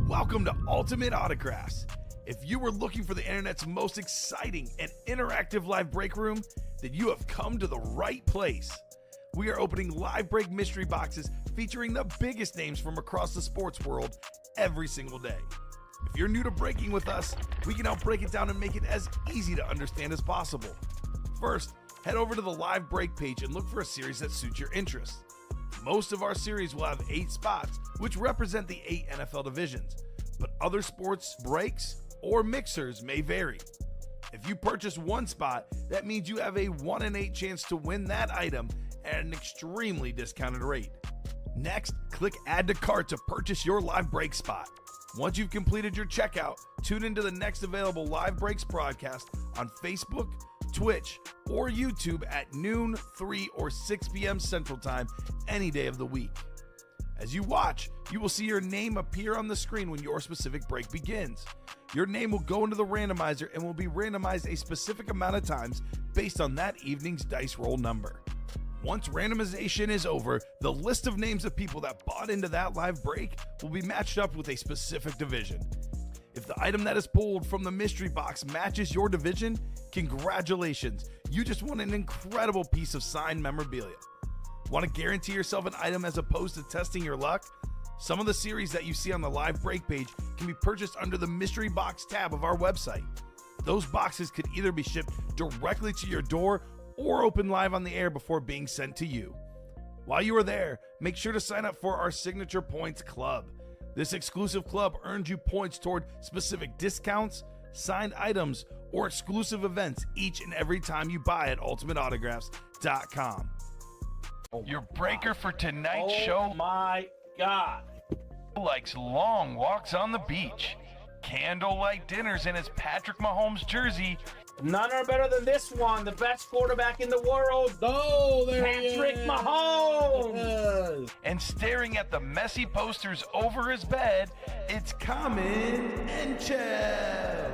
Welcome to Ultimate Autographs. If you were looking for the internet's most exciting and interactive live break room, then you have come to the right place. We are opening live break mystery boxes featuring the biggest names from across the sports world every single day. If you're new to breaking with us, we can help break it down and make it as easy to understand as possible. First, head over to the live break page and look for a series that suits your interests. Most of our series will have 8 spots, which represent the 8 NFL divisions, but other sports breaks or mixers may vary. If you purchase one spot, that means you have a 1 in 8 chance to win that item at an extremely discounted rate. Next, click Add to Cart to purchase your live break spot. Once you've completed your checkout, tune into the next available live breaks broadcast on Facebook, Twitch, or YouTube at noon, 3, or 6 p.m. Central Time any day of the week. As you watch, you will see your name appear on the screen when your specific break begins. Your name will go into the randomizer and will be randomized a specific amount of times based on that evening's dice roll number. Once randomization is over, the list of names of people that bought into that live break will be matched up with a specific division. If the item that is pulled from the mystery box matches your division, congratulations, you just won an incredible piece of signed memorabilia. Want to guarantee yourself an item as opposed to testing your luck? Some of the series that you see on the live break page can be purchased under the mystery box tab of our website. Those boxes could either be shipped directly to your door or open live on the air before being sent to you. While you are there, make sure to sign up for our Signature Points Club. This exclusive club earns you points toward specific discounts, signed items, or exclusive events each and every time you buy at ultimateautographs.com. Your breaker for tonight's show, my God, likes long walks on the beach, candlelight dinners in his Patrick Mahomes jersey, none are better than this one, the best quarterback in the world. Oh, there Patrick he is. Mahomes. and staring at the messy posters over his bed, it's Common and Chev.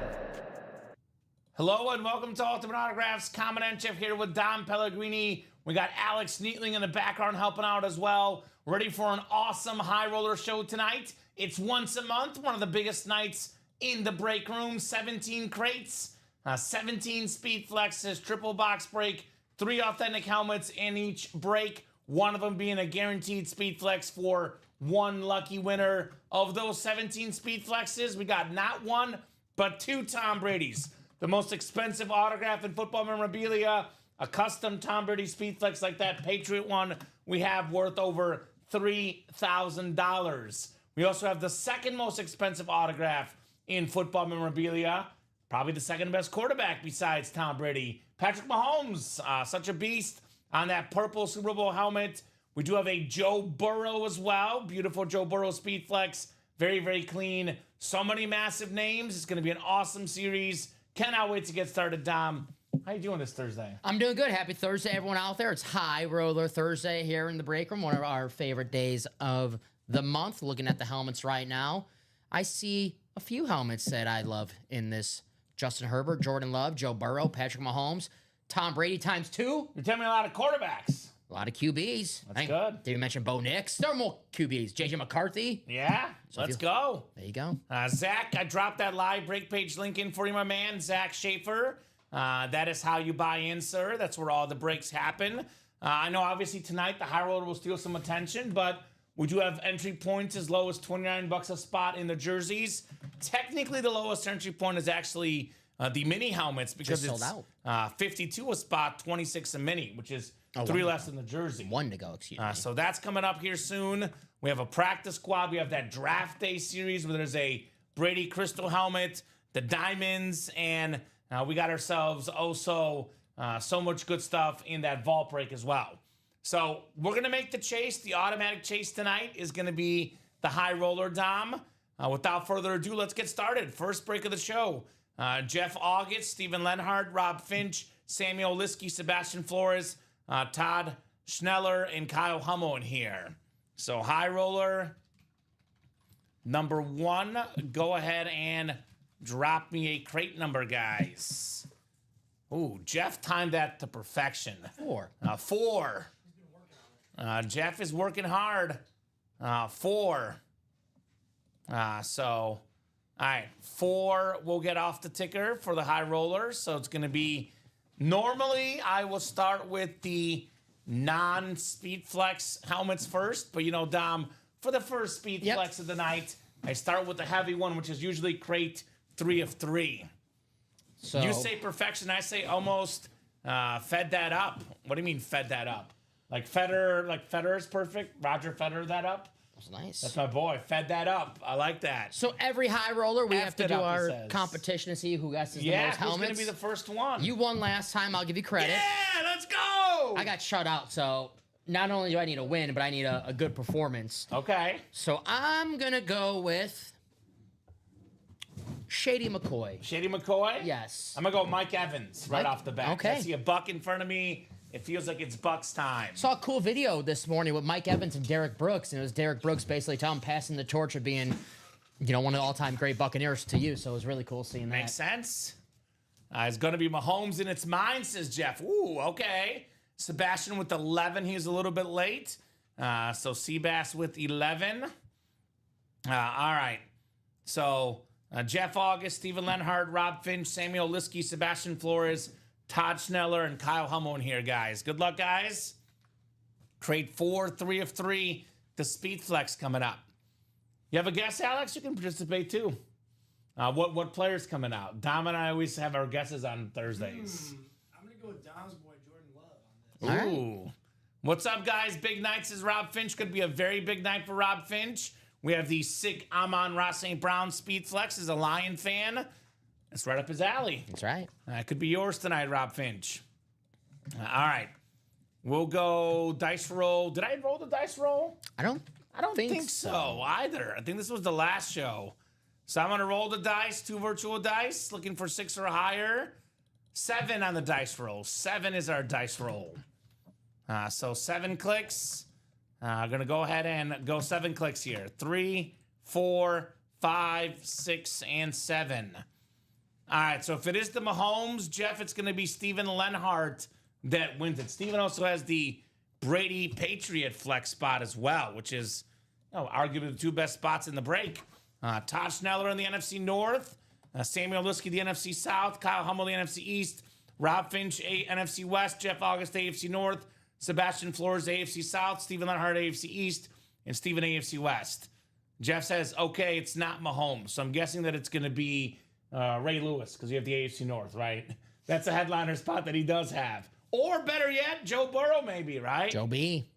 Hello and welcome to Ultimate Autographs. Common and Chef here with Dom Pellegrini. We got Alex Neatling in the background helping out as well. Ready for an awesome high roller show tonight. It's once a month, one of the biggest nights in the break room. 17 crates, 17 speed flexes, triple box break, 3 authentic helmets in each break. One of them being a guaranteed speed flex for one lucky winner. Of those 17 speed flexes, we got not one, but 2 Tom Brady's. The most expensive autograph in football memorabilia, a custom Tom Brady speed flex like that Patriot one we have worth over $3,000. We also have the second most expensive autograph in football memorabilia, probably the second best quarterback besides Tom Brady, Patrick Mahomes, such a beast on that purple Super Bowl helmet. We do have a Joe Burrow as well, beautiful Joe Burrow speed flex, very, very clean. So many massive names. It's going to be an awesome series. Cannot wait to get started, Dom. How you doing this Thursday? I'm doing good. Happy Thursday, everyone out there. It's High Roller Thursday here in the break room, one of our favorite days of the month. Looking at the helmets right now, I see a few helmets that I love in this. Justin Herbert, Jordan Love, Joe Burrow, Patrick Mahomes, Tom Brady times 2. You're telling me a lot of quarterbacks. A lot of QBs. That's good. Did you mention Bo Nix? There are more QBs. JJ McCarthy. Yeah, let's go. There you go. Zach, I dropped that live break page link in for you, my man, Zach Schaefer. That is how you buy in, sir. That's where all the breaks happen. I know, obviously, tonight the high roller will steal some attention, but we do have entry points as low as $29 a spot in the jerseys. Technically, the lowest entry point is actually the mini helmets because Just it's sold out. 52 a spot, 26 a mini, which is 3 less than the jersey. 1 to go, excuse me. So that's coming up here soon. We have a practice squad. We have that draft day series where there's a Brady crystal helmet, the diamonds, and we got ourselves so much good stuff in that vault break as well. So we're going to make the chase. The automatic chase tonight is going to be the high roller, Dom. Without further ado, let's get started. First break of the show. Jeff August, Stephen Lenhart, Rob Finch, Samuel Liskey, Sebastian Flores, Todd Schneller, and Kyle Hummel in here. So high roller number 1, go ahead and drop me a crate number, guys. Ooh, Jeff timed that to perfection. 4. 4. Jeff is working hard. 4. So, all right, 4 will get off the ticker for the high rollers. So it's going to be, normally I will start with the non-Speed Flex helmets first. But, Dom, for the first Speed Flex of the night, I start with the heavy one, which is usually crate 3 of 3. So You say perfection, I say almost fed that up. What do you mean fed that up? Like Federer's perfect? Roger Federer that up? that's nice. That's my boy. Fed that up. I like that. So every high roller, we have to Effed do up, he our says. competition to see who guesses the Yeah, most who's helmets. going to be the first one? You won last time. I'll give you credit. Yeah, let's go! I got shut out, so not only do I need a win, but I need a good performance. Okay. So I'm gonna go with Shady McCoy. Shady McCoy? Yes. I'm going to go Mike Evans right Mike- off the bat. okay. I see a buck in front of me. It feels like it's Bucks time. Saw a cool video this morning with Mike Evans and Derek Brooks, and it was Derek Brooks basically telling him, passing the torch of being, one of the all-time great Buccaneers to you. So it was really cool seeing that. Makes sense. It's going to be Mahomes in its mind, says Jeff. Ooh, okay. Sebastian with 11. He was a little bit late. So Seabass with 11. All right. So Jeff August, Stephen Lenhart, Rob Finch, Samuel Liskey, Sebastian Flores, Todd Schneller, and Kyle Hummel in here, guys. Good luck, guys. Crate 4, 3 of 3. The Speed Flex coming up. You have a guess, Alex? You can participate too. What player's coming out? Dom and I always have our guesses on Thursdays. I'm going to go with Dom's boy, Jordan Love, on this. All right. Ooh. What's up, guys? Big night, says Rob Finch. Could be a very big night for Rob Finch. We have the sick Amon-Ra St. Brown Speed Flex as a Lion fan. That's right up his alley. That's right. Could be yours tonight, Rob Finch. All right. We'll go dice roll. Did I roll the dice roll? I don't Think so either. I think this was the last show. So I'm going to roll the dice, 2 virtual dice, looking for 6 or higher. 7 on the dice roll. 7 is our dice roll. So 7 clicks. I'm going to go ahead and go 7 clicks here. 3, 4, 5, 6, and 7. All right, so if it is the Mahomes, Jeff, it's going to be Stephen Lenhart that wins it. Stephen also has the Brady Patriot flex spot as well, which is arguably the 2 best spots in the break. Todd Schneller in the NFC North, Samuel Liskey, the NFC South, Kyle Hummel, the NFC East, Rob Finch, NFC West, Jeff August, AFC North, Sebastian Flores, AFC South, Stephen Lenhart, AFC East, and Stephen, AFC West. Jeff says, okay, it's not Mahomes, so I'm guessing that it's going to be Ray Lewis, because you have the AFC North, right? That's a headliner spot that he does have. Or better yet, Joe Burrow maybe, right? Joe B.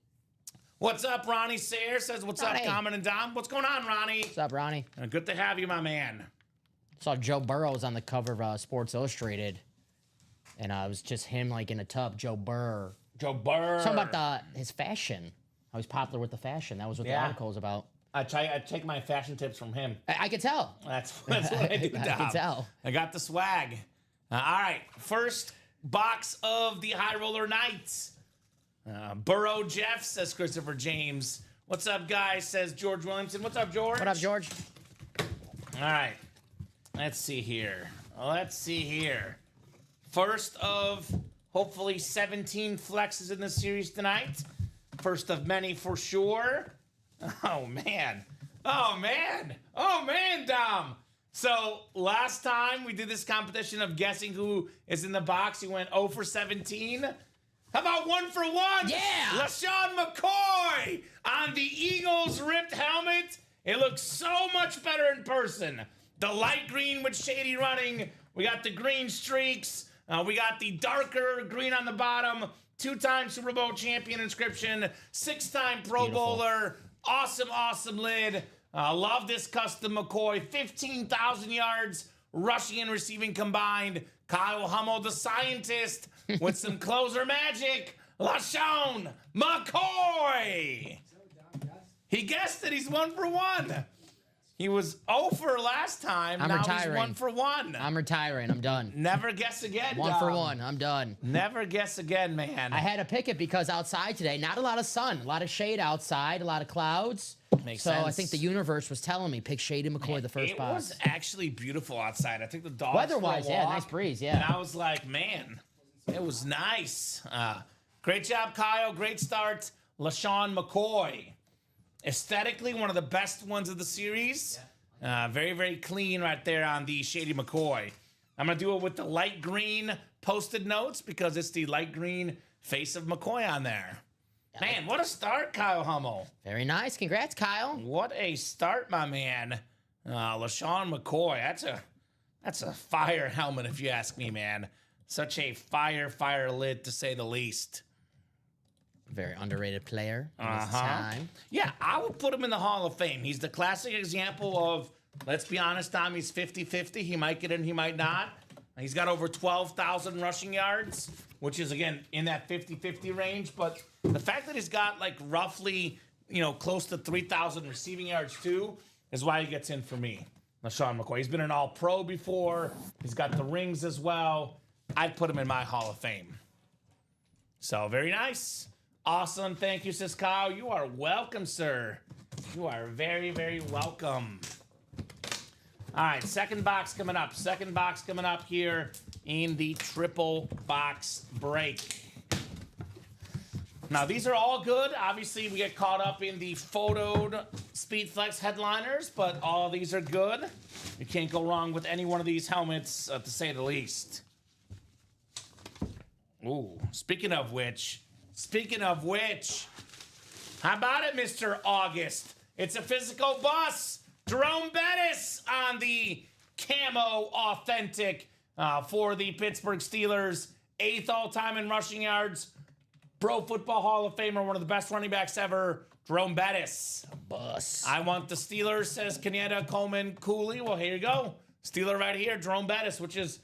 What's up, Ronnie Sayre says, what's Ronnie. up, Common and Dom? What's going on, Ronnie? What's up, Ronnie? Good to have you, my man. Saw Joe Burrow on the cover of Sports Illustrated, and it was just him like in a tub. Joe Burr. Joe Burr. Something about his fashion. How he's popular with the fashion. That was what the Yeah. article was about. I take my fashion tips from him. I could tell. That's what I do, Dom. I can tell. I got the swag. All right, first box of the High Roller Nights. Burrow Jeff, says Christopher James. What's up, guys, says George Williamson. What's up, George? What up, George? All right, let's see here. First of hopefully 17 flexes in the series tonight. First of many for sure. Oh, man, Dom. So last time we did this competition of guessing who is in the box, you went 0 for 17. How about 1 for 1? Yeah. LaShawn McCoy on the Eagles ripped helmet. It looks so much better in person. The light green with shady running. We got the green streaks. We got the darker green on the bottom. 2-time Super Bowl champion inscription. 6-time Pro Bowler. Awesome lid. Love this custom McCoy. 15,000 yards rushing and receiving combined. Kyle Hummel, the scientist, with some closer magic. LaShawn McCoy. He guessed it. He's 1 for 1. He was 0 for last time. I'm now retiring. He's 1 for 1. I'm retiring. I'm done. Never guess again. 1 for Dom. 1. I'm done. Never guess again, man. I had to pick it because outside today, not a lot of sun, a lot of shade outside, a lot of clouds. Makes so I sense. think the universe was telling me pick Shady McCoy the first It box. was actually beautiful outside. I think the dogs Weather-wise, for a yeah, walk, nice breeze, And yeah. I was like, man, it was nice. Great job, Kyle. Great start, LaShawn McCoy. Aesthetically, one of the best ones of the series. Very, very clean right there on the Shady McCoy. I'm going to do it with the light green posted notes because it's the light green face of McCoy on there. Man, what a start, Kyle Hummel. Very nice. Congrats, Kyle. What a start, my man. LaShawn McCoy. That's a fire helmet, if you ask me, man. Such a fire lid, to say the least. Very underrated player in his time. Yeah, I would put him in the Hall of Fame. He's the classic example of, let's be honest, Tom, he's 50-50. He might get in, he might not. He's got over 12,000 rushing yards, which is, again, in that 50-50 range. But the fact that he's got, like, roughly, close to 3,000 receiving yards, too, is why he gets in for me, LaShawn McCoy. He's been an All-Pro before. He's got the rings as well. I'd put him in my Hall of Fame. So, very nice. Awesome. Thank you, says Kyle. You are welcome, sir. You are very, very welcome. All right, second box coming up. Second box coming up here in the triple box break. Now, these are all good. Obviously, we get caught up in the photoed Speedflex headliners, but all these are good. You can't go wrong with any one of these helmets, to say the least. Ooh, speaking of which, how about it, Mr. August? It's a physical bus. Jerome Bettis on the camo authentic for the Pittsburgh Steelers. 8th all-time in rushing yards. Pro Football Hall of Famer, one of the best running backs ever, Jerome Bettis. Bus. I want the Steelers, says Kenyatta, Coleman, Cooley. Well, here you go. Steeler right here, Jerome Bettis, which is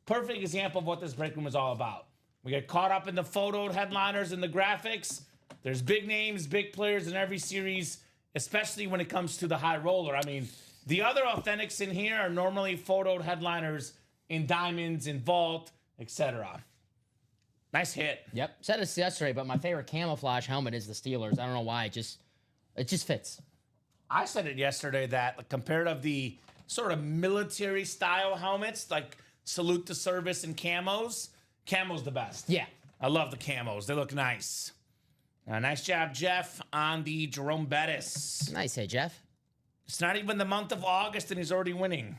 perfect example of what this break room is all about. We get caught up in the photoed headliners and the graphics. There's big names, big players in every series, especially when it comes to the high roller. I mean, the other authentics in here are normally photoed headliners in diamonds, in vault, etc. Nice hit. Yep. Said this yesterday, but my favorite camouflage helmet is the Steelers. I don't know why. It just fits. I said it yesterday that compared to the sort of military style helmets, like salute to service and camo's the best. Yeah. I love the camos. They look nice. Nice job, Jeff, on the Jerome Bettis. Nice, hey, Jeff. It's not even the month of August, and he's already winning.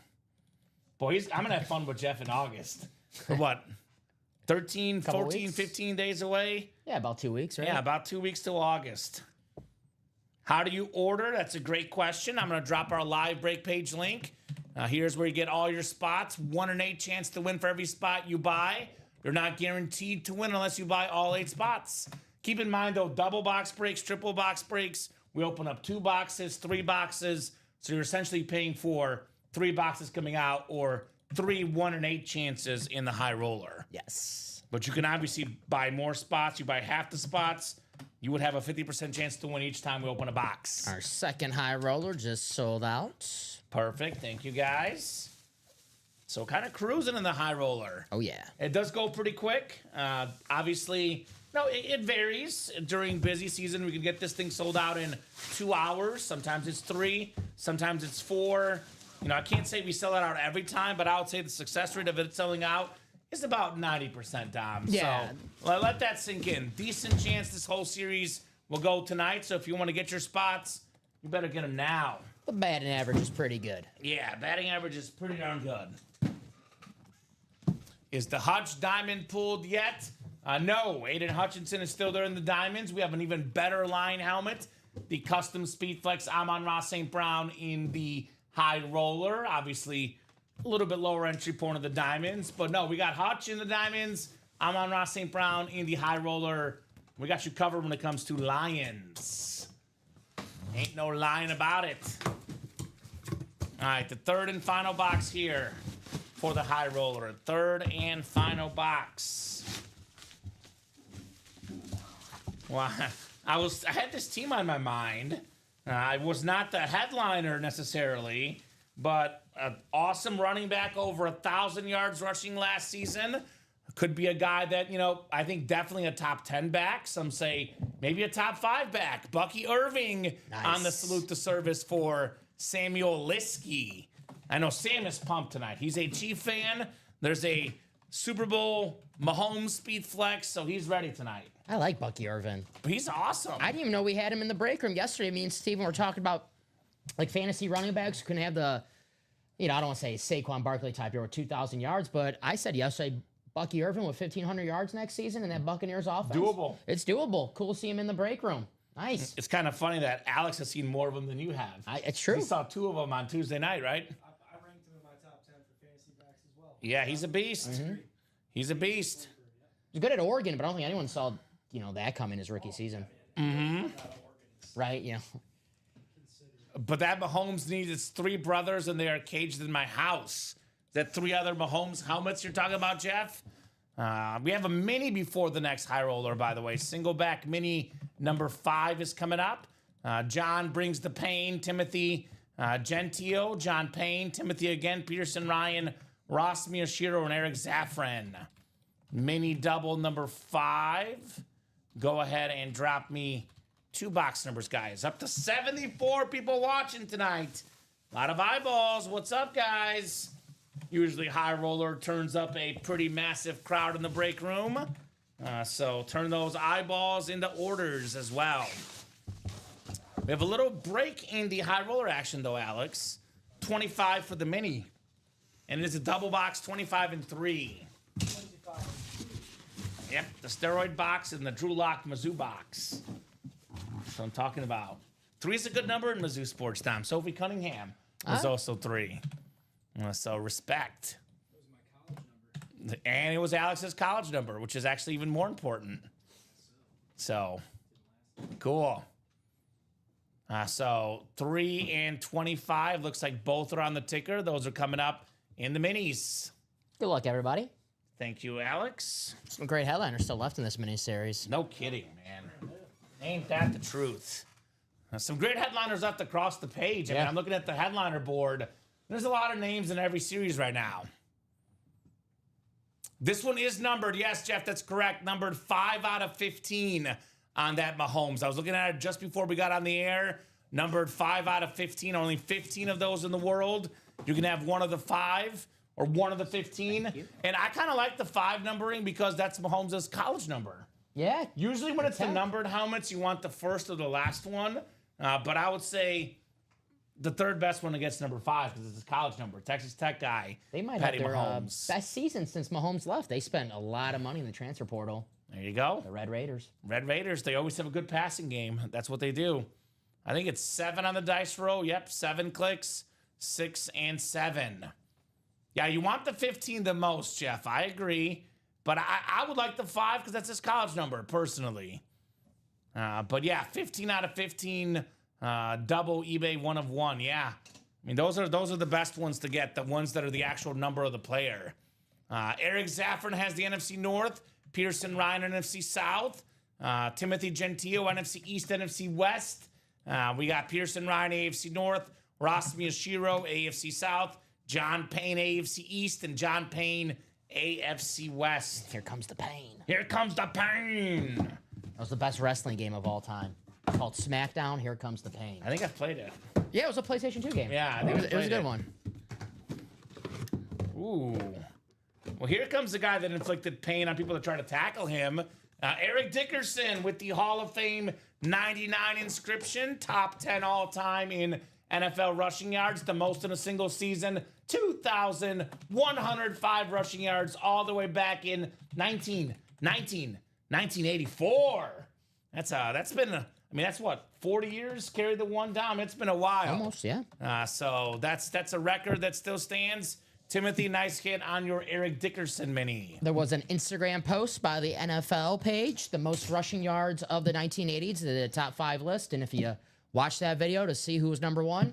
Boy, I'm going to have fun with Jeff in August. For what? 13, 14, weeks. 15 days away? Yeah, about 2 weeks, right? Yeah, about 2 weeks till August. How do you order? That's a great question. I'm going to drop our live break page link. Here's where you get all your spots. 1 in 8 chance to win for every spot you buy. You're not guaranteed to win unless you buy all 8 spots. Keep in mind, though, double box breaks, triple box breaks, we open up 2 boxes, 3 boxes. So you're essentially paying for 3 boxes coming out or 3 1 in 8 chances in the high roller. Yes. But you can obviously buy more spots. You buy half the spots, you would have a 50% chance to win each time we open a box. Our second high roller just sold out. Perfect. Thank you, guys. So kind of cruising in the high roller. Oh, yeah. It does go pretty quick. Obviously, no, it varies. During busy season, we can get this thing sold out in 2 hours. Sometimes it's 3. Sometimes it's 4. I can't say we sell it out every time, but I would say the success rate of it selling out is about 90%, Dom. Yeah. So let that sink in. Decent chance this whole series will go tonight. So if you want to get your spots, you better get them now. The batting average is pretty good. Yeah, batting average is pretty darn good. Is the Hutch diamond pulled yet? No, Aiden Hutchinson is still there in the diamonds. We have an even better line helmet. The custom Speedflex Amon-Ra St. Brown in the high roller. Obviously, a little bit lower entry point of the diamonds. But no, we got Hutch in the diamonds. Amon-Ra St. Brown in the high roller. We got you covered when it comes to Lions. Ain't no lying about it. All right, the third and final box here for the high roller. Third and final box. Well, I had this team on my mind. I was not the headliner necessarily, but an awesome running back, over 1,000 yards rushing last season. Could be a guy that, I think definitely a top 10 back. Some say maybe a top 5 back. Bucky Irving on the salute to service for Samuel Liskey. I know Sam is pumped tonight. He's a Chief fan. There's a Super Bowl Mahomes speed flex, so he's ready tonight. I like Bucky Irvin. He's awesome. I didn't even know we had him in the break room yesterday. Me and Steven were talking about like fantasy running backs who can have the, I don't want to say Saquon Barkley type year with 2,000 yards, but I said yesterday, Bucky Irvin with 1,500 yards next season in that Buccaneers offense. Doable. It's doable. Cool to see him in the break room. Nice. It's kind of funny that Alex has seen more of them than you have. It's true. He saw 2 of them on Tuesday night, right? I ranked him in my top 10 for fantasy backs as well. Yeah, he's a beast. He's a beast. He's good at Oregon, but I don't think anyone saw, that coming his rookie season. Right? But that Mahomes needs his 3 brothers, and they are caged in my house. Is that 3 other Mahomes helmets you're talking about, Jeff? We have a mini before the next high roller, by the way. Single back mini number 5 is coming up. John brings the pain. Timothy Gentile, John Payne, Timothy again, Peterson Ryan, Ross Miyashiro, and Eric Zaffran. Mini double number 5. Go ahead and drop me 2 box numbers, guys. Up to 74 people watching tonight. A lot of eyeballs. What's up, guys? Usually high roller turns up a pretty massive crowd in the break room. So turn those eyeballs into orders as well. We have a little break in the high roller action, though, Alex. 25 for the mini. And it is a double box, 25 and 3. Yep, the steroid box and the Drew Lock Mizzou box. That's what I'm talking about. 3 is a good number in Mizzou sports time. Sophie Cunningham was also 3. So respect. That was my college number. And it was Alex's college number, which is actually even more important. So, cool. So 3 and 25 looks like both are on the ticker. Those are coming up in the minis. Good luck, everybody. Thank you, Alex. Some great headliners still left in this mini-series. No kidding, man. Ain't that the truth? Some great headliners left across the page. I mean, I'm looking at the headliner board. There's a lot of names in every series right now. This one is numbered. Yes, Jeff, that's correct. Numbered 5 out of 15 on that Mahomes. I was looking at it just before we got on the air. Numbered 5 out of 15. Only 15 of those in the world. You can have one of the 5 or one of the 15. And I kind of like the 5 numbering because that's Mahomes' college number. Yeah. Usually when it's the numbered helmets, you want the first or the last one. But I would say the third best one gets number 5 because it's his college number. Texas Tech guy, They might Patty have their Mahomes. best season since Mahomes left. They spent a lot of money in the transfer portal. There you go. The Red Raiders. Red Raiders, they always have a good passing game. That's what they do. I think it's 7 on the dice roll. Yep, 7 clicks, 6 and 7. Yeah, you want the 15 the most, Jeff. I agree. But I would like the 5 because that's his college number, personally. But yeah, 15 out of 15, double eBay 1 of 1. Yeah. I mean, those are the best ones to get, the ones that are the actual number of the player. Eric Zaffran has the NFC North. Peterson Ryan, NFC South. Timothy Gentile, NFC East, NFC West. We got Pearson Ryan, AFC North. Ross Miyashiro, AFC South. John Payne, AFC East. And John Payne, AFC West. Here comes the pain. Here comes the pain. That was the best wrestling game of all time. Called SmackDown, Here Comes the Pain. I think I've played it. Yeah, it was a PlayStation 2 game. Yeah, I think it was a good one. Ooh. Well, here comes the guy that inflicted pain on people that try to tackle him. Eric Dickerson with the Hall of Fame 99 inscription. Top 10 all-time in NFL rushing yards. The most in a single season. 2,105 rushing yards all the way back in 1984. That's been, that's what, 40 years? Carried the one down. It's been a while. Almost, yeah. So that's a record that still stands. Timothy, nice hit on your Eric Dickerson mini. There was an Instagram post by the NFL page, the most rushing yards of the 1980s, the top 5 list. And if you watch that video to see who was number 1,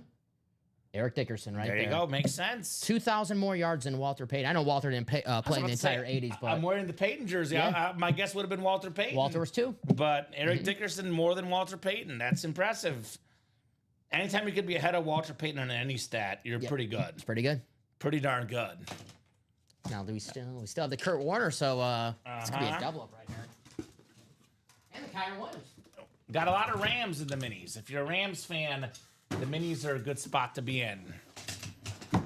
Eric Dickerson right there. There you go. Makes sense. 2,000 more yards than Walter Payton. I know Walter didn't play in the entire 80s, but I'm wearing the Payton jersey. Yeah. My guess would have been Walter Payton. Walter was 2. But Eric Dickerson more than Walter Payton. That's impressive. Anytime you could be ahead of Walter Payton on any stat, you're pretty good. It's pretty good. Pretty darn good. Now, we still have the Kurt Warner, so it's going to be a double up right here. And the Kyron Williams. Got a lot of Rams in the minis. If you're a Rams fan, the minis are a good spot to be in. All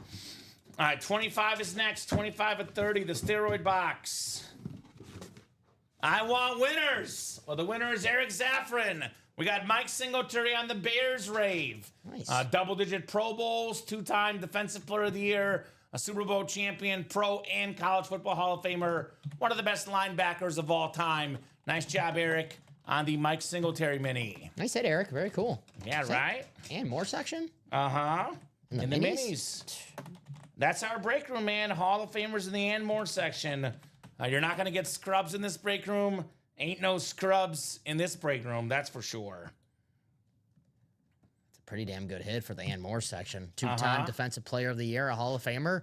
right, 25 is next. 25 at 30, the steroid box. I want winners. Well, the winner is Eric Zaffran We got Mike Singletary on the Bears rave. Nice. Double-digit Pro Bowls, 2-time Defensive Player of the Year, a Super Bowl champion, Pro and College Football Hall of Famer, one of the best linebackers of all time. Nice job, Eric, on the Mike Singletary mini. Nice hit, Eric. Very cool. Yeah, right? And more section? Uh-huh. And In the minis. That's our break room, man. Hall of Famers in the and more section. You're not going to get scrubs in this break room. Ain't no scrubs in this break room, that's for sure. It's a pretty damn good hit for the and more section. 2-time Defensive Player of the Year, a Hall of Famer.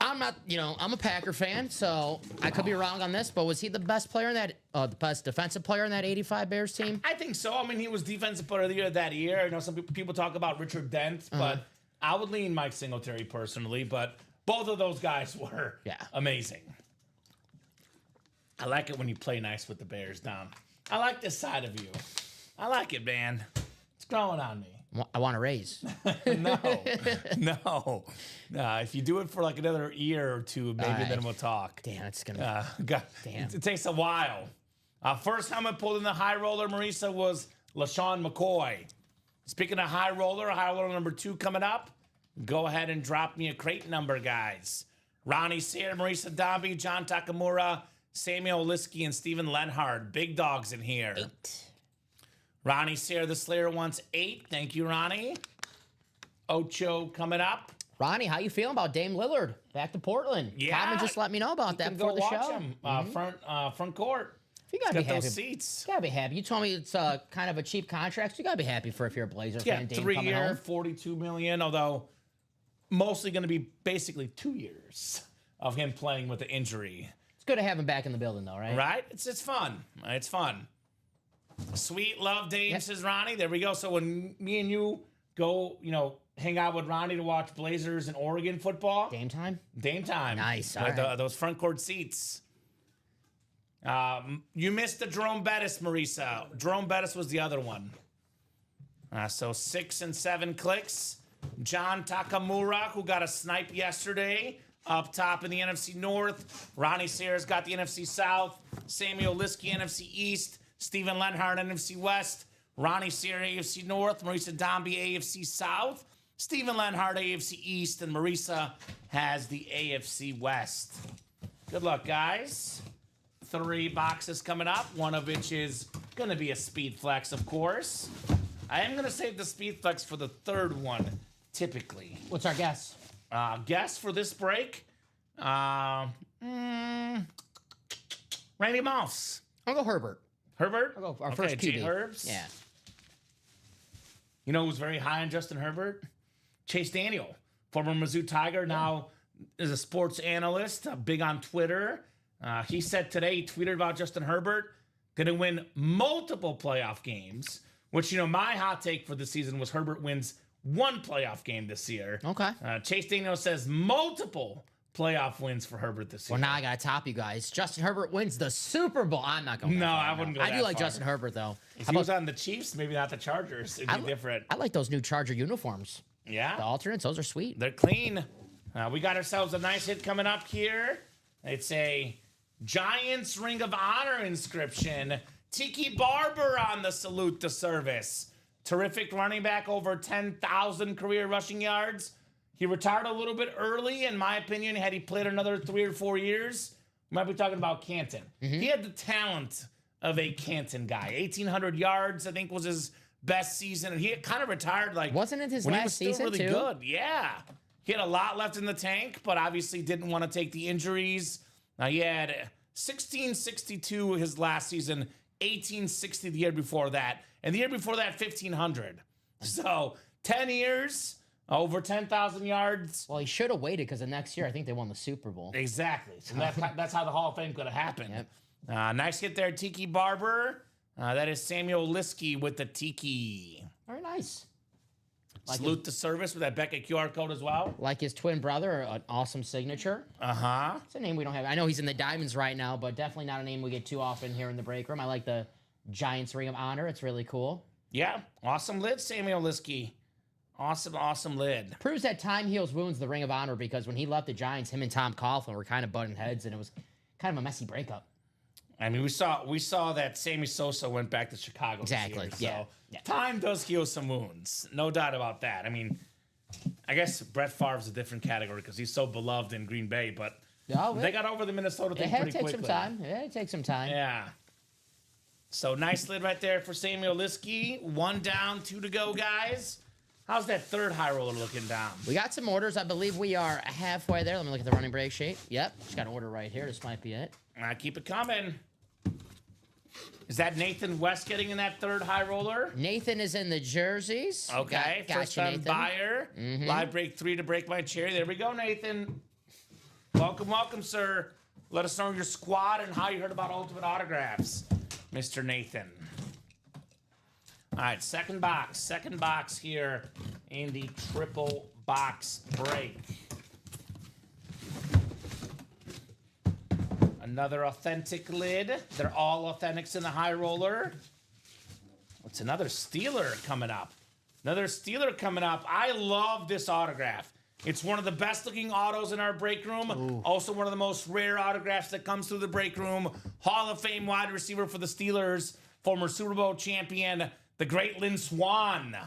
I'm not, I'm a Packer fan, so I could be wrong on this, but was he the best player in that, the best defensive player in that 85 Bears team? I think so. I mean, he was Defensive Player of the Year that year. I know some people talk about Richard Dent, but I would lean Mike Singletary personally, but both of those guys were amazing. I like it when you play nice with the Bears, Dom. I like this side of you. I like it, man. It's growing on me. I want to raise. No. If you do it for like another year or two, maybe then we'll talk. Damn, it's going to Damn. It takes a while. First helmet pulled in the high roller, Marisa, was LaShawn McCoy. Speaking of high roller number 2 coming up. Go ahead and drop me a crate number, guys. Ronnie Sear, Marisa Dombey, John Takamura, Samuel Liskey, and Steven Lenhard. Big dogs in here. 8. Ronnie Sear, the Slayer, wants 8. Thank you, Ronnie. Ocho coming up. Ronnie, how you feeling about Dame Lillard back to Portland? Yeah. Calvin just let me know about that before the show. Him. Front court. You gotta He's be got happy. those seats. You gotta be happy. You told me it's kind of a cheap contract. So you gotta be happy if you're a Blazer Yeah, fan. Dame 3 coming year, home. $42 million. Although mostly going to be basically 2 years of him playing with the injury. It's good to have him back in the building, though, right? Right? It's fun. It's fun. Sweet love, Dame, says Ronnie. There we go. So when me and you go, hang out with Ronnie to watch Blazers and Oregon football. Dame time. Dame time. Nice. With All right. those front court seats. You missed the Jerome Bettis, Marisa. Jerome Bettis was the other one. So 6 and 7 clicks. John Takamura, who got a snipe yesterday, up top in the NFC North. Ronnie Sears got the NFC South. Samuel Liskey, NFC East. Steven Lenhard, NFC West. Ronnie Sear, AFC North. Marisa Dombey, AFC South. Steven Lenhard, AFC East. And Marisa has the AFC West. Good luck, guys. 3 boxes coming up, one of which is going to be a Speed Flex, of course. I am going to save the Speed Flex for the third one, typically. What's our guess? Guess for this break? Randy Moss. I'll go Herbert. Herbert? I'll go our Okay, first QB. J-Herbs. Yeah. You know who's very high on Justin Herbert? Chase Daniel, former Mizzou Tiger, now is a sports analyst, big on Twitter. He said today, he tweeted about Justin Herbert, going to win multiple playoff games, which, my hot take for the season was Herbert wins 1 playoff game this year. Okay. Chase Daniel says multiple playoff wins for Herbert this year. Well, now I got to top you guys. Justin Herbert wins the Super Bowl. I'm not going. No, that far, I wouldn't go I do that like far. Justin Herbert, though. If he was on the Chiefs, maybe not the Chargers, it'd be different. I like those new Charger uniforms. Yeah. The alternates, those are sweet. They're clean. We got ourselves a nice hit coming up here. It's a Giants Ring of Honor inscription. Tiki Barber on the salute to service. Terrific running back, over 10,000 career rushing yards. He retired a little bit early, in my opinion. Had he played another 3 or 4 years, we might be talking about Canton. He had the talent of a Canton guy. 1,800 yards, I think, was his best season. And he had kind of retired Wasn't it his when he last was still season, really too? good. Yeah. He had a lot left in the tank, but obviously didn't want to take the injuries. He had 1662 his last season, 1860 the year before that, and the year before that, 1,500. So 10 years, over 10,000 yards. Well, he should have waited because the next year I think they won the Super Bowl. Exactly. So that's how the Hall of Fame could have happened. Yep. Nice hit there, Tiki Barber. That is Samuel Liskey with the Tiki. Very nice. Salute to service with that Beckett QR code as well. Like his twin brother, an awesome signature. Uh-huh. It's a name we don't have. I know he's in the Diamonds right now, but definitely not a name we get too often here in the break room. I like the Giants Ring of Honor. It's really cool. Yeah. Awesome lid, Samuel Liskey. Awesome lid. Proves that time heals wounds, the Ring of Honor, because when he left the Giants, him and Tom Coughlin were kind of butting heads, and it was kind of a messy breakup. I mean, we saw that Sammy Sosa went back to Chicago. Exactly, This year, yeah, so yeah. time does heal some wounds. No doubt about that. I mean, I guess Brett Favre's a different category because he's so beloved in Green Bay, but Oh, they got over the Minnesota it thing had to pretty take quickly. some time. It had to take some time. Yeah. So nice lid right there for Samuel Liskey. 1 down, 2 to go, guys. How's that third high roller looking down? We got some orders. I believe we are halfway there. Let me look at the running break sheet. Yep, just got an order right here. This might be it. Keep it coming. Is that Nathan West getting in that third high roller? Nathan is in the jerseys. Okay, Got first you, time Nathan. buyer. Live break 3 to break my chair. There we go, Nathan. Welcome, sir. Let us know your squad and how you heard about Ultimate Autographs, Mr. Nathan. All right, second box here in the triple box break. Another authentic lid. They're all authentics in the high roller. What's another Steeler coming up? I love this autograph. It's one of the best looking autos in our break room. Ooh. Also one of the most rare autographs that comes through the break room. Hall of Fame wide receiver for the Steelers, former Super Bowl champion, the great Lynn Swann,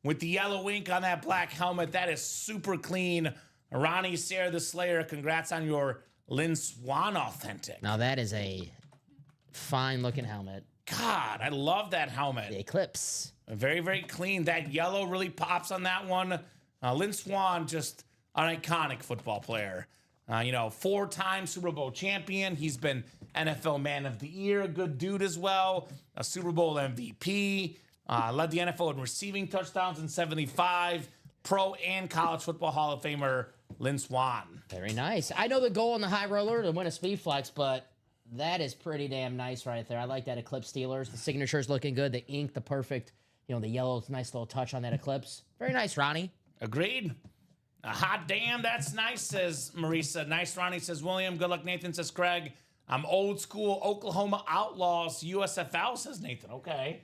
with the yellow ink on that black helmet. That is super clean. Ronnie Sayre, the Slayer, congrats on your Lynn Swann authentic. Now that is a fine looking helmet. God, I love that helmet. The Eclipse. Very, very clean. That yellow really pops on that one. Lynn Swann, just an iconic football player. 4-time Super Bowl champion. He's been NFL Man of the Year, a good dude as well. A Super Bowl MVP. Led the NFL in receiving touchdowns in 75. Pro and college football Hall of Famer Lynn Swann. Very nice. I know the goal in the high roller to win a speed flex, but that is pretty damn nice right there. I like that Eclipse Steelers. The signature's looking good. The ink, the perfect, the yellow, nice little touch on that Eclipse. Very nice, Ronnie. Agreed. A hot damn, that's nice, says Marisa. Nice, Ronnie, says William. Good luck, Nathan, says Craig. I'm old school Oklahoma Outlaws USFL, says Nathan. Okay.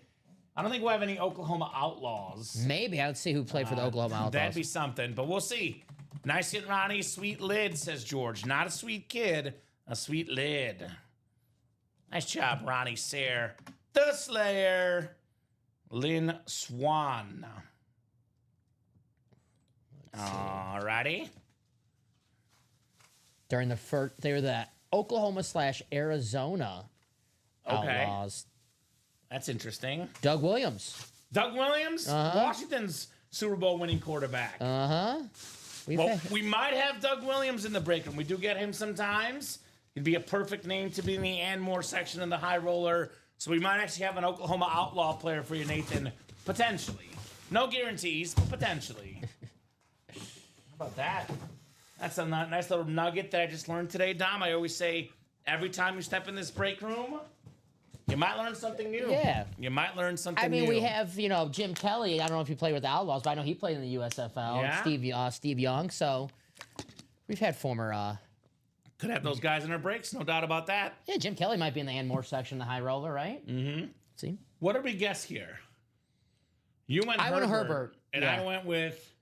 I don't think we'll have any Oklahoma Outlaws. Maybe. I would see who played for the Oklahoma Outlaws. That'd be something, but we'll see. Nice hit, Ronnie. Sweet lid, says George. Not a sweet kid, a sweet lid. Nice job, Ronnie Sayre. The Slayer, Lynn Swann. Alrighty. They're the Oklahoma/Arizona Okay. Outlaws. That's interesting. Doug Williams. Doug Williams, Washington's Super Bowl winning quarterback. We might have Doug Williams in the break room. We do get him sometimes. He'd be a perfect name to be in the and more section in the high roller. So we might actually have an Oklahoma Outlaw player for you, Nathan. Potentially. No guarantees, but potentially. How about that? That's a nice little nugget that I just learned today, Dom. I always say every time you step in this break room, you might learn something new. Yeah. You might learn something new. I mean, we have, Jim Kelly. I don't know if he played with the Outlaws, but I know he played in the USFL. Yeah. Steve Young. So we've had former. Could have those guys in our breaks, no doubt about that. Yeah, Jim Kelly might be in the and more section, the high roller, right? Mm-hmm. See? What did we guess here? You went I went Herbert. And Yeah. I went with...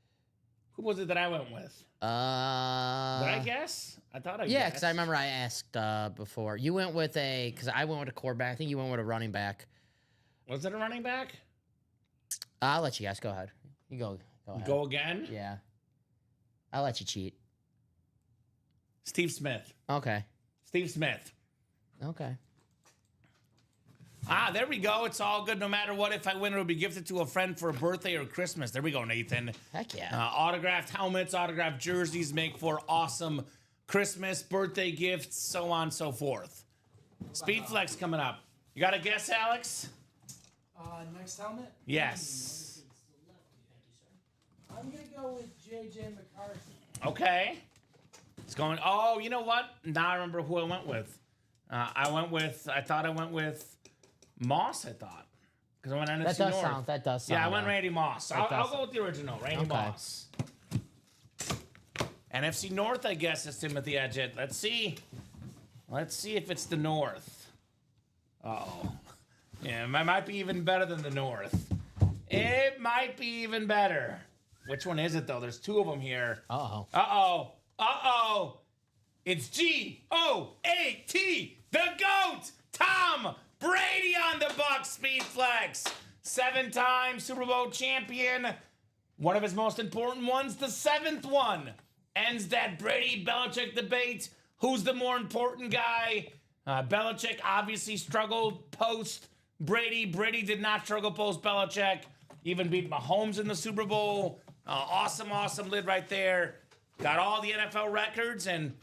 Who was it that I went with? Did I guess? I thought I guessed. Yeah, because I remember I asked before. You went with because I went with a quarterback. I think you went with a running back. Was it a running back? I'll let you guess. Go ahead. You go ahead. Go again? Yeah. I'll let you cheat. Steve Smith. Okay. Steve Smith. Okay. There we go. It's all good no matter what. If I win, it'll be gifted to a friend for a birthday or Christmas. There we go, Nathan. Heck yeah. Autographed helmets, autographed jerseys make for awesome Christmas, birthday gifts, so on and so forth. Speed Flex coming up. You got a guess, Alex? Next helmet? Yes. I'm going to go with J.J. McCarthy. Okay. It's going, oh, you know what? Now I remember who I went with. I thought I went with Moss, I thought. Because I went NFC North. That does sound. Yeah, I went Randy Moss. I'll go with the original, Randy Okay. Moss. NFC North, I guess, is Timothy Edgett. Let's see. Let's see if it's the North. Uh-oh. Yeah, it might be even better than the North. It might be even better. Which one is it, though? There's two of them here. Uh-oh. Uh-oh. It's G-O-A-T, the GOAT, Tom Brady on the Bucs Speed Flex. 7-time Super Bowl champion. One of his most important ones, the 7th one. Ends that Brady-Belichick debate. Who's the more important guy? Belichick obviously struggled post-Brady. Brady did not struggle post-Belichick. Even beat Mahomes in the Super Bowl. Awesome lid right there. Got all the NFL records, and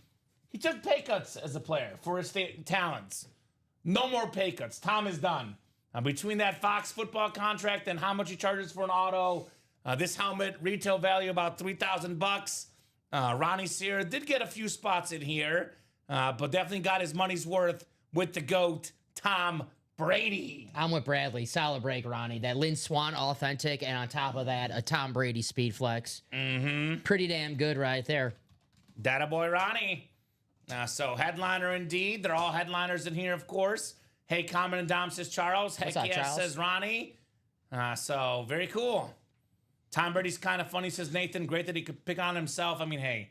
he took pay cuts as a player for his talents. No more pay cuts. Tom is done. Between that Fox football contract and how much he charges for an auto, this helmet retail value about $3,000. Ronnie Sear did get a few spots in here, but definitely got his money's worth with the GOAT, Tom Brady. I'm with Bradley. Solid break, Ronnie. That Lynn Swan authentic, and on top of that, a Tom Brady speed flex. Pretty damn good right there. Data boy Ronnie. So headliner indeed. They're all headliners in here, of course. Hey, Common and Dom, says Charles. Heck up, yes, Charles? says Ronnie. So very cool. Tom Brady's kind of funny, says Nathan. Great that he could pick on himself. I mean, hey,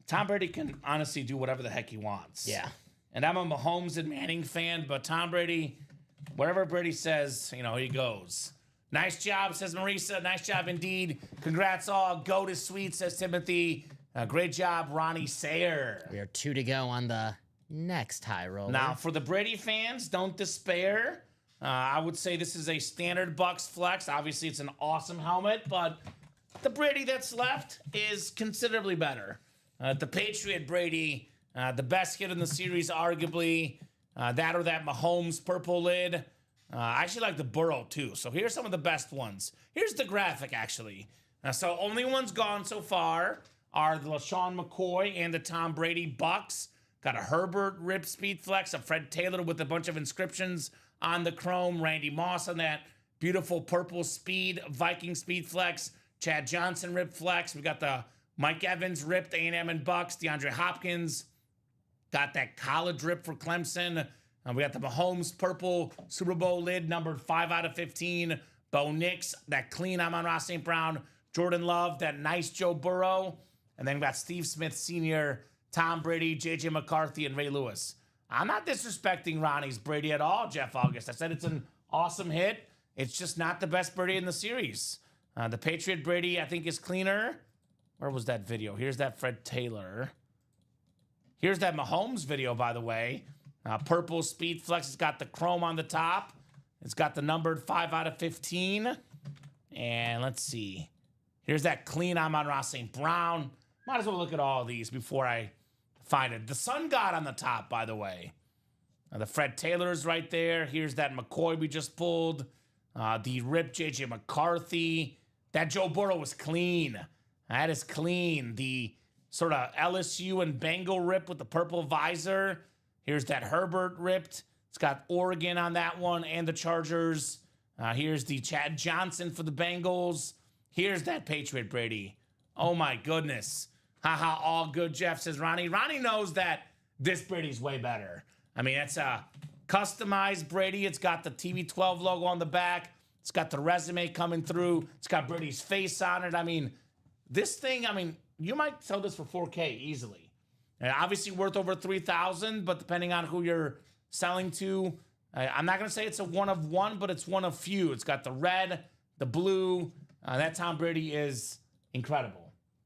Tom Brady can honestly do whatever the heck he wants. Yeah. And I'm a Mahomes and Manning fan, but Tom Brady, whatever Brady says, he goes. Nice job, says Marisa. Nice job indeed. Congrats all. Go to sweet, says Timothy. Great job, Ronnie Sayer. We are 2 to go on the next high roller. Now, for the Brady fans, don't despair. I would say this is a standard Bucks flex. Obviously, it's an awesome helmet, but the Brady that's left is considerably better. The Patriot Brady, the best hit in the series, arguably. That or that Mahomes purple lid. I actually like the Burrow, too. So here's some of the best ones. Here's the graphic, actually. So only ones gone so far are the LaShawn McCoy and the Tom Brady Bucks. Got a Herbert Rip Speed Flex, a Fred Taylor with a bunch of inscriptions on the chrome, Randy Moss on that beautiful purple Speed Viking Speed Flex, Chad Johnson Rip Flex. We got the Mike Evans ripped A&M and Bucks, DeAndre Hopkins. Got that college rip for Clemson. We got the Mahomes purple Super Bowl lid, numbered 5 out of 15. Bo Nix, that clean Amon-Ra St. Brown. Jordan Love, that nice Joe Burrow. And then we got Steve Smith Sr., Tom Brady, J.J. McCarthy, and Ray Lewis. I'm not disrespecting Ronnie's Brady at all, Jeff August. I said it's an awesome hit. It's just not the best Brady in the series. The Patriot Brady, I think, is cleaner. Where was that video? Here's that Fred Taylor. Here's that Mahomes video, by the way. Purple Speed Flex. It's got the chrome on the top. It's got the numbered 5 out of 15. And let's see. Here's that clean Amon-Ra St. Brown. Might as well look at all of these before I find it. The Sun God on the top, by the way. The Fred Taylor's right there. Here's that McCoy we just pulled. The Rip J.J. McCarthy. That Joe Burrow was clean. That is clean. The sort of LSU and Bengal rip with the purple visor. Here's that Herbert ripped. It's got Oregon on that one and the Chargers. Here's the Chad Johnson for the Bengals. Here's that Patriot Brady. Oh, my goodness. Haha, all good, Jeff, says Ronnie. Ronnie knows that this Brady's way better. I mean, it's a customized Brady. It's got the TB12 logo on the back. It's got the resume coming through. It's got Brady's face on it. I mean, this thing, you might sell this for $4K easily. And obviously worth over $3,000, but depending on who you're selling to, I'm not going to say it's a one of one, but it's one of few. It's got the red, the blue. That Tom Brady is incredible.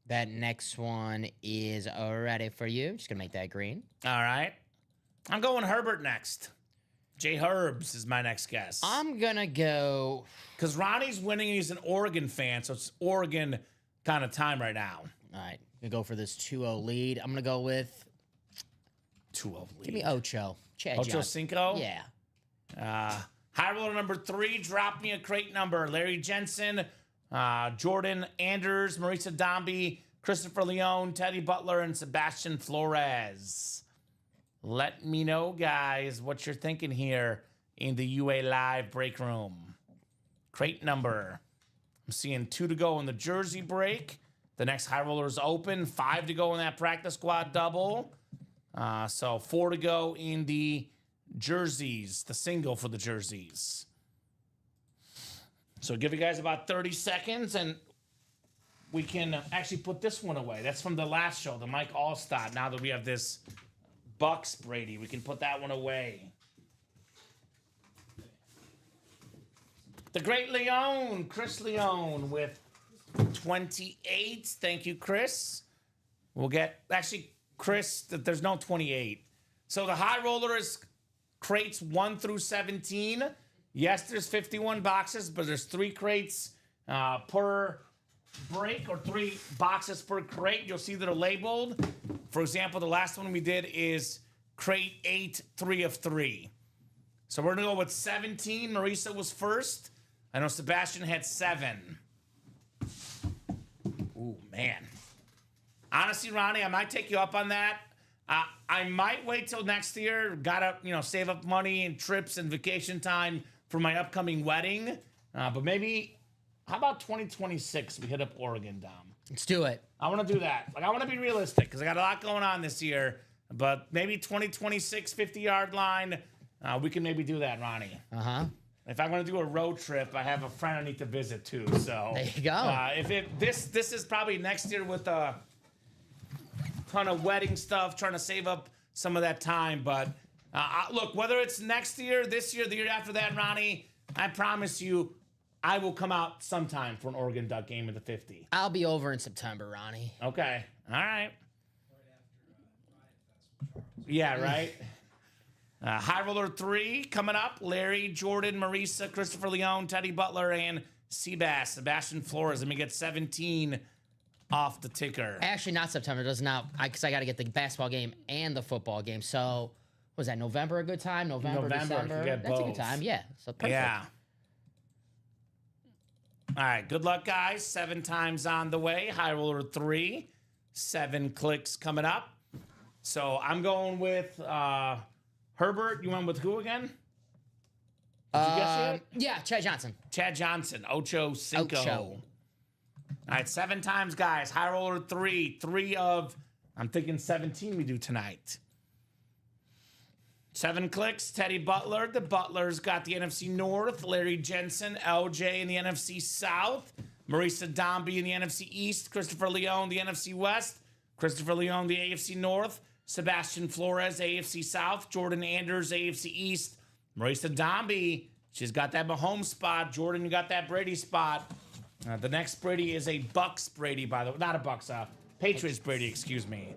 That next one is ready for you. Just going to make that green. All right. I'm going Herbert next. Jay Herbs is my next guess. I'm going to go... Because Ronnie's winning and he's an Oregon fan, so it's Oregon kind of time right now. All right. Going to go for this 2-0 lead. I'm going to go with... 2-0 lead. Give me Ocho. Chad Ocho Johnson. Cinco? Yeah. High roller number 3, drop me a crate number. Larry Jensen, Jordan Anders, Marisa Dombey, Christopher Leone, Teddy Butler, and Sebastian Flores. Let me know, guys, what you're thinking here in the UA Live break room. Crate number. I'm seeing 2 to go in the jersey break. The next high roller is open. 5 to go in that practice squad double. So 4 to go in the jerseys, the single for the jerseys. So give you guys about 30 seconds and we can actually put this one away. That's from the last show, the Mike Allstott. Now that we have this Bucks Brady, we can put that one away. The great Leone, Chris Leone with 28. Thank you, Chris. We'll get, actually, Chris, there's no 28. So the high roller is crates 1 through 17. Yes, there's 51 boxes, but there's 3 crates per break, or 3 boxes per crate. You'll see that are labeled. For example, the last one we did is crate 8, 3 of 3. So we're gonna go with 17. Marisa was first. I know Sebastian had 7. Ooh, man. Honestly, Ronnie, I might take you up on that. I might wait till next year. Gotta, save up money and trips and vacation time for my upcoming wedding. But maybe, how about 2026? We hit up Oregon, Dom. Let's do it. I want to do that. I want to be realistic because I got a lot going on this year. But maybe 2026, 50-yard line. We can maybe do that, Ronnie. If I'm going to do a road trip, I have a friend I need to visit too. So there you go. This is probably next year with a ton of wedding stuff, trying to save up some of that time. But look, whether it's next year, this year, the year after that, Ronnie, I promise you, I will come out sometime for an Oregon Duck game in the 50. I'll be over in September, Ronnie. Okay. All right. Yeah, right. High Roller 3 coming up. Larry, Jordan, Marisa, Christopher Leone, Teddy Butler, and Seabass. Sebastian Flores. Let me get 17 off the ticker. Actually, not September. Does not, because I got to get the basketball game and the football game. So, was that November a good time? November, December? Get That's both. a good time. Yeah. So perfect. Yeah. All right. Good luck, guys. 7 times on the way. High Roller 3. 7 clicks coming up. So I'm going with Herbert. You went with who again? Did you guess it? Yeah, Chad Johnson. Chad Johnson. Ocho Cinco. Ocho. All right, 7 times, guys. High Roller 3. 3 of, I'm thinking 17 we do tonight. 7 clicks. Teddy Butler. The Butlers got the NFC North. Larry Jensen, LJ in the NFC South. Marisa Dombey in the NFC East. Christopher Leone, the NFC West. Christopher Leone, the AFC North. Sebastian Flores, AFC South. Jordan Anders, AFC East. Marisa Dombey, she's got that Mahomes spot. Jordan, you got that Brady spot. The next Brady is a Bucks Brady, by the way. Not a Bucks, Patriots Brady, excuse me.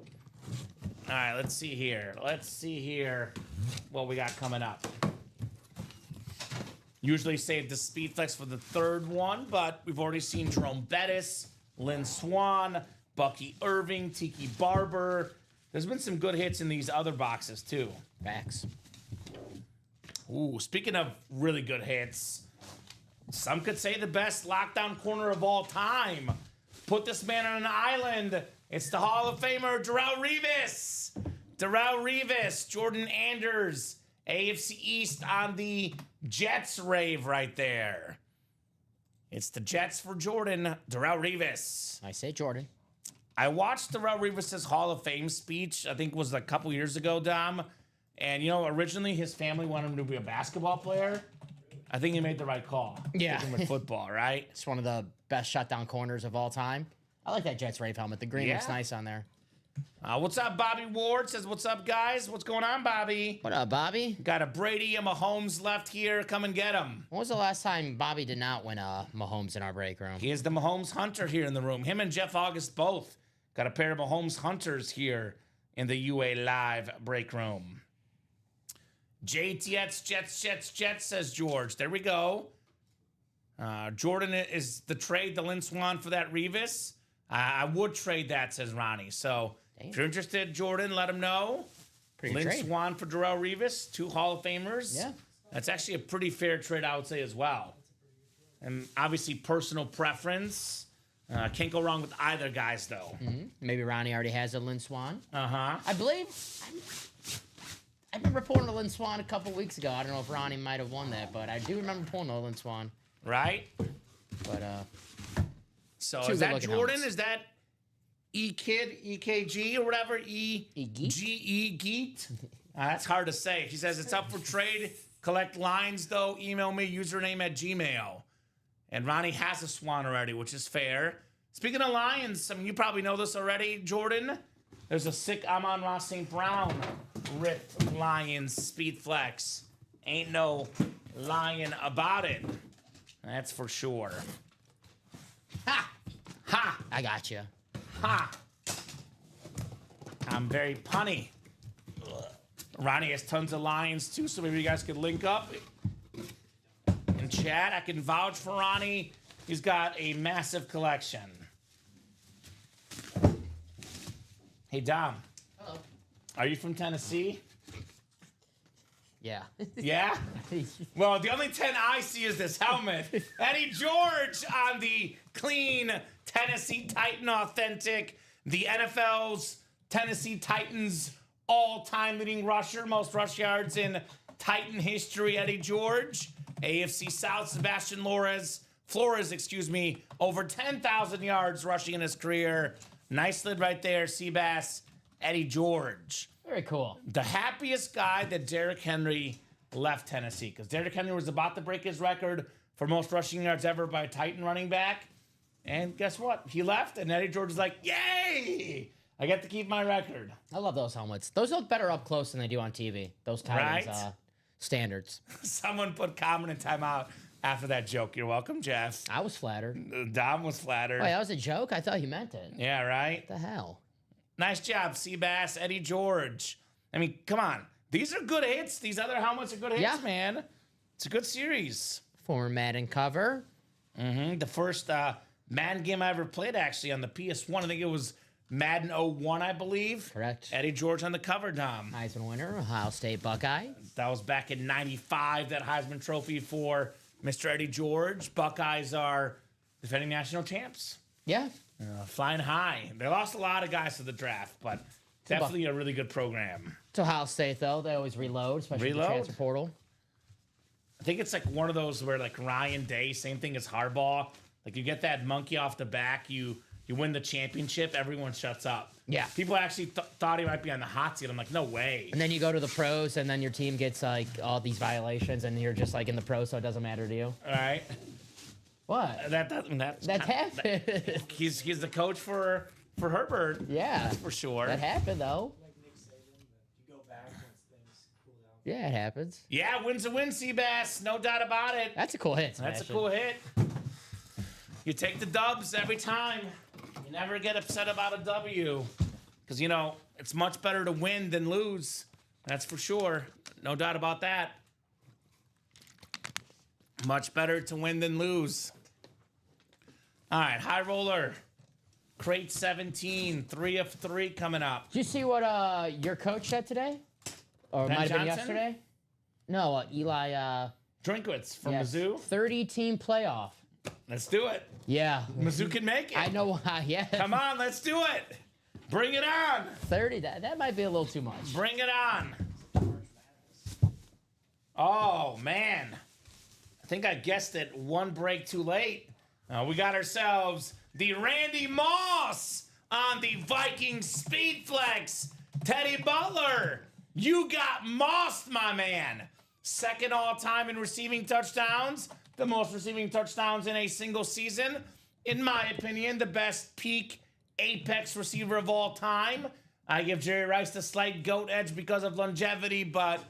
All right, let's see here. What we got coming up. Usually save the Speed Flex for the 3rd one, but we've already seen Jerome Bettis, Lynn Swan, Bucky Irving, Tiki Barber. There's been some good hits in these other boxes, too. Facts. Ooh, speaking of really good hits, some could say the best lockdown corner of all time. Put this man on an island. It's the Hall of Famer, Darrelle Revis. Darrelle Revis, Jordan Anders, AFC East on the Jets rave right there. It's the Jets for Jordan, Darrelle Revis. I say Jordan. I watched Darrelle Revis' Hall of Fame speech, I think it was a couple years ago, Dom. And, originally his family wanted him to be a basketball player. I think he made the right call. Yeah. Sticking with football, right? It's one of the best shutdown corners of all time. I like that Jets Rave helmet. The green looks nice on there. What's up, Bobby Ward? Says, what's up, guys? What's going on, Bobby? What up, Bobby? Got a Brady and Mahomes left here. Come and get him. When was the last time Bobby did not win Mahomes in our break room? He is the Mahomes Hunter here in the room. Him and Jeff August both got a pair of Mahomes Hunters here in the UA Live break room. JTX, Jets, says George. There we go. Jordan is the trade, the Lynn Swan for that Revis. I would trade that, says Ronnie. So if you're interested, Jordan, let him know. Lynn Swan for Darrelle Revis, 2 Hall of Famers. Yeah. That's actually a pretty fair trade, I would say, as well. And obviously, personal preference. Can't go wrong with either guys, though. Mm-hmm. Maybe Ronnie already has a Lynn Swan. Uh-huh. I believe... I remember pulling a Lynn Swan a couple weeks ago. I don't know if Ronnie might have won that, but I do remember pulling a Lynn Swan. Right? But, so is that Jordan? Helmets. Is that E-Kid, EKG, or whatever? E-G-E, Geet? That's hard to say. He says it's up for trade. Collect lines, though. Email me, username at Gmail. And Ronnie has a Swan already, which is fair. Speaking of Lions, you probably know this already, Jordan. There's a sick Amon-Ra St. Brown ripped Lions Speed Flex. Ain't no lying about it. That's for sure. Ha! Ha! I got you. Ha! I'm very punny. Ronnie has tons of lines too, so maybe you guys could link up in chat. I can vouch for Ronnie. He's got a massive collection. Hey, Dom. Hello. Are you from Tennessee? Yeah. Yeah? Well, the only 10 I see is this helmet. Eddie George on the clean Tennessee Titan authentic. The NFL's Tennessee Titans all-time leading rusher, most rush yards in Titan history, Eddie George. AFC South, Sebastian Flores, over 10,000 yards rushing in his career. Nice lid right there, Seabass, Eddie George. Very cool. The happiest guy that Derrick Henry left Tennessee, because Derrick Henry was about to break his record for most rushing yards ever by a Titan running back. And guess what? He left, and Eddie George is like, yay! I get to keep my record. I love those helmets. Those look better up close than they do on TV. Those Titans Right? Standards. Someone put comment in timeout after that joke. You're welcome, Jeff. I was flattered. Dom was flattered. Wait, that was a joke? I thought you meant it. Yeah, right? What the hell? Nice job, Seabass, Eddie George. I mean, come on. These are good hits. These other helmets are good hits, Yeah. man. It's a good series. Former Madden cover. The first Madden game I ever played, actually, on the PS1. I think it was Madden 01, I believe. Correct. Eddie George on the cover, Dom. Heisman winner, Ohio State Buckeye. That was back in 95, that Heisman Trophy for Mr. Eddie George. Buckeyes are defending national champs. Yeah. Flying high. They lost a lot of guys to the draft, but definitely a really good program. It's Ohio State, though. They always reload, especially Reload? the transfer portal. I think it's like one of those where like Ryan Day, same thing as Harbaugh. Like you get that monkey off the back, you win the championship, everyone shuts up. Yeah. People actually thought he might be on the hot seat. I'm like, no way. And then you go to the pros, and then your team gets like all these violations, and you're just like in the pros, so it doesn't matter to you. All right. What? That's happened. He's the coach for Herbert. Yeah. For sure. That happened, though. Like Nick Saban, but you go back once things cool down. Yeah, it happens. Yeah, win's a win, Seabass. No doubt about it. That's a cool hit. That's a Sebastian. cool hit. You take the dubs every time. You never get upset about a W. Because, you know, it's much better to win than lose. That's for sure. No doubt about that. Much better to win than lose. All right, high roller. Crate 17, 3 of 3 coming up. Did you see what your coach said today? Or it Ben might have been Johnson? yesterday? No, Eli, Drinkwitz from yes. Mizzou. 30-team playoff. Let's do it. Yeah. Mizzou can make it. I know why, yeah. Come on, let's do it. Bring it on. 30, that might be a little too much. Bring it on. Oh, man. I think I guessed it one break too late. We got ourselves the Randy Moss on the Vikings Speed Flex. Teddy Butler, you got mossed, my man. Second all-time in receiving touchdowns. The most receiving touchdowns in a single season. In my opinion, the best peak apex receiver of all time. I give Jerry Rice the slight GOAT edge because of longevity, but,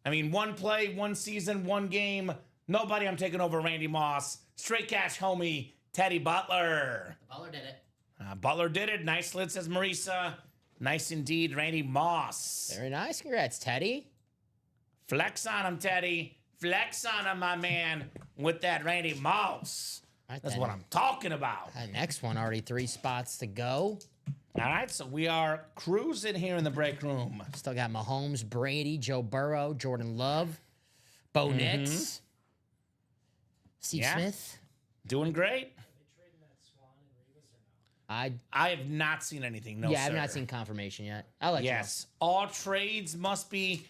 I mean, one play, one season, one game. Nobody I'm taking over Randy Moss. Straight cash homie, Teddy Butler. Butler did it. Butler did it. Nice lid, says Marisa. Nice indeed, Randy Moss. Very nice. Congrats, Teddy. Flex on him, Teddy. Flex on him, my man, with that Randy Moss. Right That's then. what I'm talking about. Next one, already 3 spots to go. All right, so we are cruising here in the break room. Still got Mahomes, Brady, Joe Burrow, Jordan Love, Bo Nix, Steve Yeah. Smith. Doing great. They trading that Swan and Revis or no? I have not seen anything. No, Yeah, I've sir. not seen confirmation yet. I'll let Yes, all trades must be,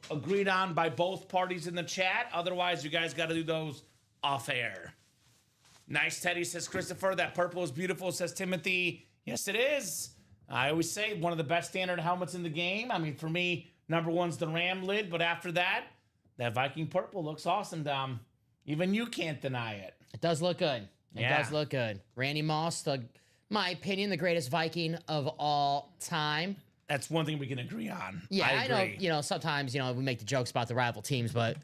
agreed on by both parties in the chat. Otherwise, you guys got to do those off air. Nice, Teddy, says Christopher. That purple is beautiful, says Timothy. Yes, it is. I always say one of the best standard helmets in the game. I mean, for me, number one's the Ram lid, but after that, that Viking purple looks awesome, Dom. Even you can't deny it. you. It does look good. It Yeah. does look good. Randy Moss, my opinion, the greatest Viking of all time. That's one thing we can agree on. Yeah, I agree. know, sometimes, we make the jokes about the rival teams, but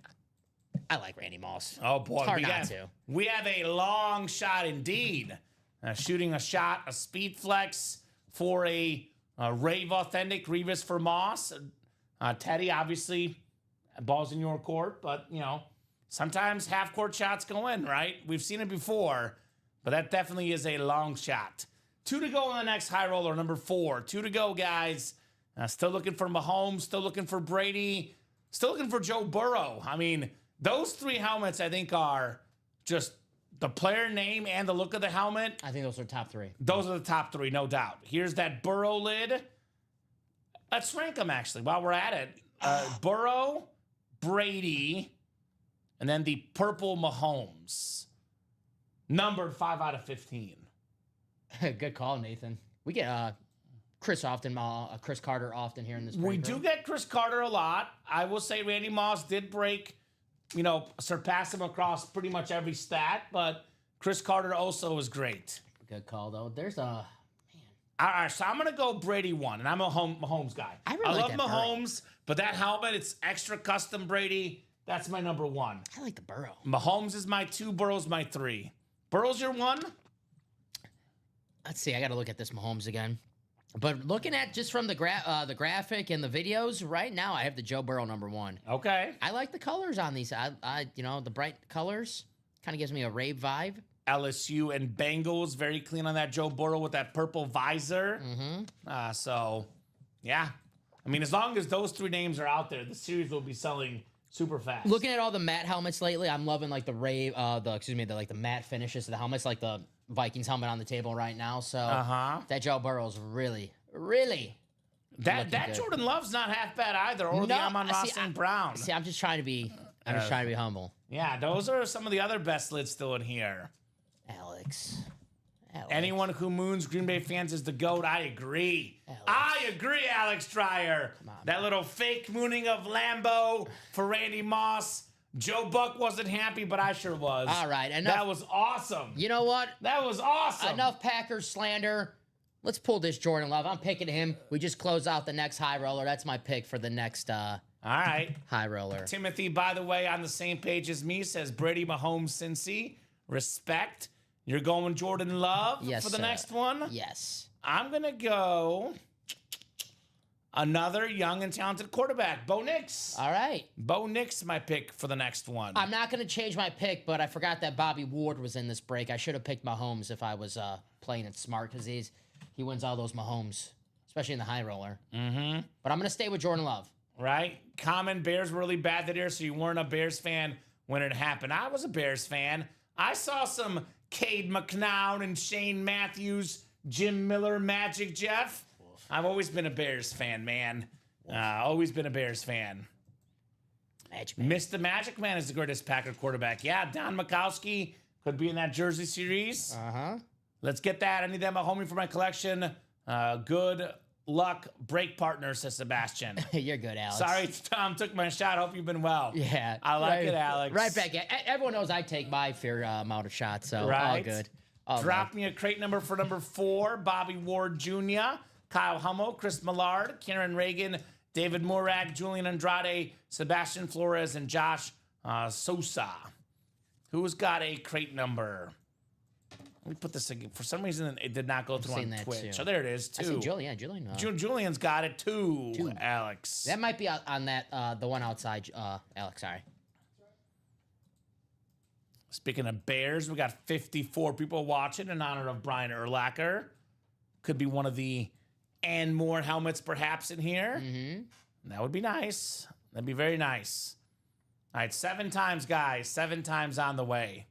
I like Randy Moss. Oh boy, It's hard not to. we have a long shot indeed. Shooting a shot, a speed flex for a Rave Authentic Revis for Moss. Teddy, obviously, ball's in your court, but you know, sometimes half court shots go in, right? We've seen it before, but that definitely is a long shot. 2 to go on the next high roller, number 4. 2 to go, guys. Still looking for Mahomes, still looking for Brady, still looking for Joe Burrow. I mean, those 3 helmets, I think, are just the player name and the look of the helmet. I think those are top 3. Those are the top 3, no doubt. Here's that Burrow lid. Let's rank them, actually, while we're at it. Burrow, Brady, and then the purple Mahomes. Numbered 5 out of 15. Good call, Nathan. We get Chris Carter often here in this. We break do room. get Chris Carter a lot. I will say Randy Moss did break, surpass him across pretty much every stat, but Chris Carter also was great. Good call though. There's a All right, so I'm going to go Brady 1, and I'm a Mahomes guy. I really like love that Burrow. Mahomes, but that helmet, it's extra custom Brady. That's my number 1. I like the Burrow. Mahomes is my 2, Burrow's my 3. Burrow's your 1? Let's see. I got to look at this Mahomes again. But looking at just from the graphic and the videos right now, I have the Joe Burrow number 1. Okay. I like the colors on these. The bright colors kind of gives me a rave vibe. LSU and Bengals, very clean on that Joe Burrow with that purple visor. So, yeah. I mean, as long as those 3 names are out there, the series will be selling super fast. Looking at all the matte helmets lately, I'm loving like the rave, the matte finishes of the helmets, like the Vikings helmet on the table right now. So that Joe Burrow's really, really. that good. Jordan Love's not half bad either, or the Amon-Ra St. Brown. See, I'm just trying to be humble. Yeah, those are some of the other best lids still in here. Alex. Anyone who moons Green Bay fans is the GOAT. I agree. I agree, Alex Dreyer. That little fake mooning of Lambo for Randy Moss. Joe Buck wasn't happy, but I sure was. All right, enough. That was awesome. You know what? That was awesome. Enough Packers slander. Let's pull this Jordan Love. I'm picking him. We just close out the next high roller. That's my pick for the next All right. high roller. Timothy, by the way, on the same page as me, says Brady Mahomes Cincy. Respect. You're going Jordan Love Yes, for the sir. next one? Yes. I'm going to go another young and talented quarterback, Bo Nix. All right. Bo Nix, my pick for the next one. I'm not going to change my pick, but I forgot that Bobby Ward was in this break. I should have picked Mahomes if I was playing it smart because he wins all those Mahomes, especially in the high roller. Mm-hmm. But I'm going to stay with Jordan Love. Right? Common, Bears were really bad that year, so you weren't a Bears fan when it happened. I was a Bears fan. I saw some Cade McNown and Shane Matthews, Jim Miller, Magic Jeff. I've always been a Bears fan, man. Always been a Bears fan. Magic Man. Mr. Magic Man is the greatest Packer quarterback. Yeah, Don Mikowski could be in that Jersey series. Let's get that. I need that, my homie, for my collection. Good luck, break partner, says Sebastian. You're good, Alex. Sorry, Tom took my shot. Hope you've been well. Yeah. I like it, Alex. Right back. Everyone knows I take my fair amount of shots, so all Right. good. All Drop me a crate number for number 4, Bobby Ward Jr., Kyle Hummel, Chris Millard, Karen Reagan, David Morag, Julian Andrade, Sebastian Flores, and Josh Sosa. Who's got a crate number? Let me put this again. For some reason, it did not go through seen on that Twitch. too. Oh, there it is, I see 2. Julian. Julian's got it, 2, Alex. That might be on that the one outside. Alex, sorry. Speaking of Bears, we got 54 people watching in honor of Brian Urlacher. Could be one of the and more helmets perhaps in here. That would be nice. That'd be very nice. All right, 7 times, guys. 7 times on the way.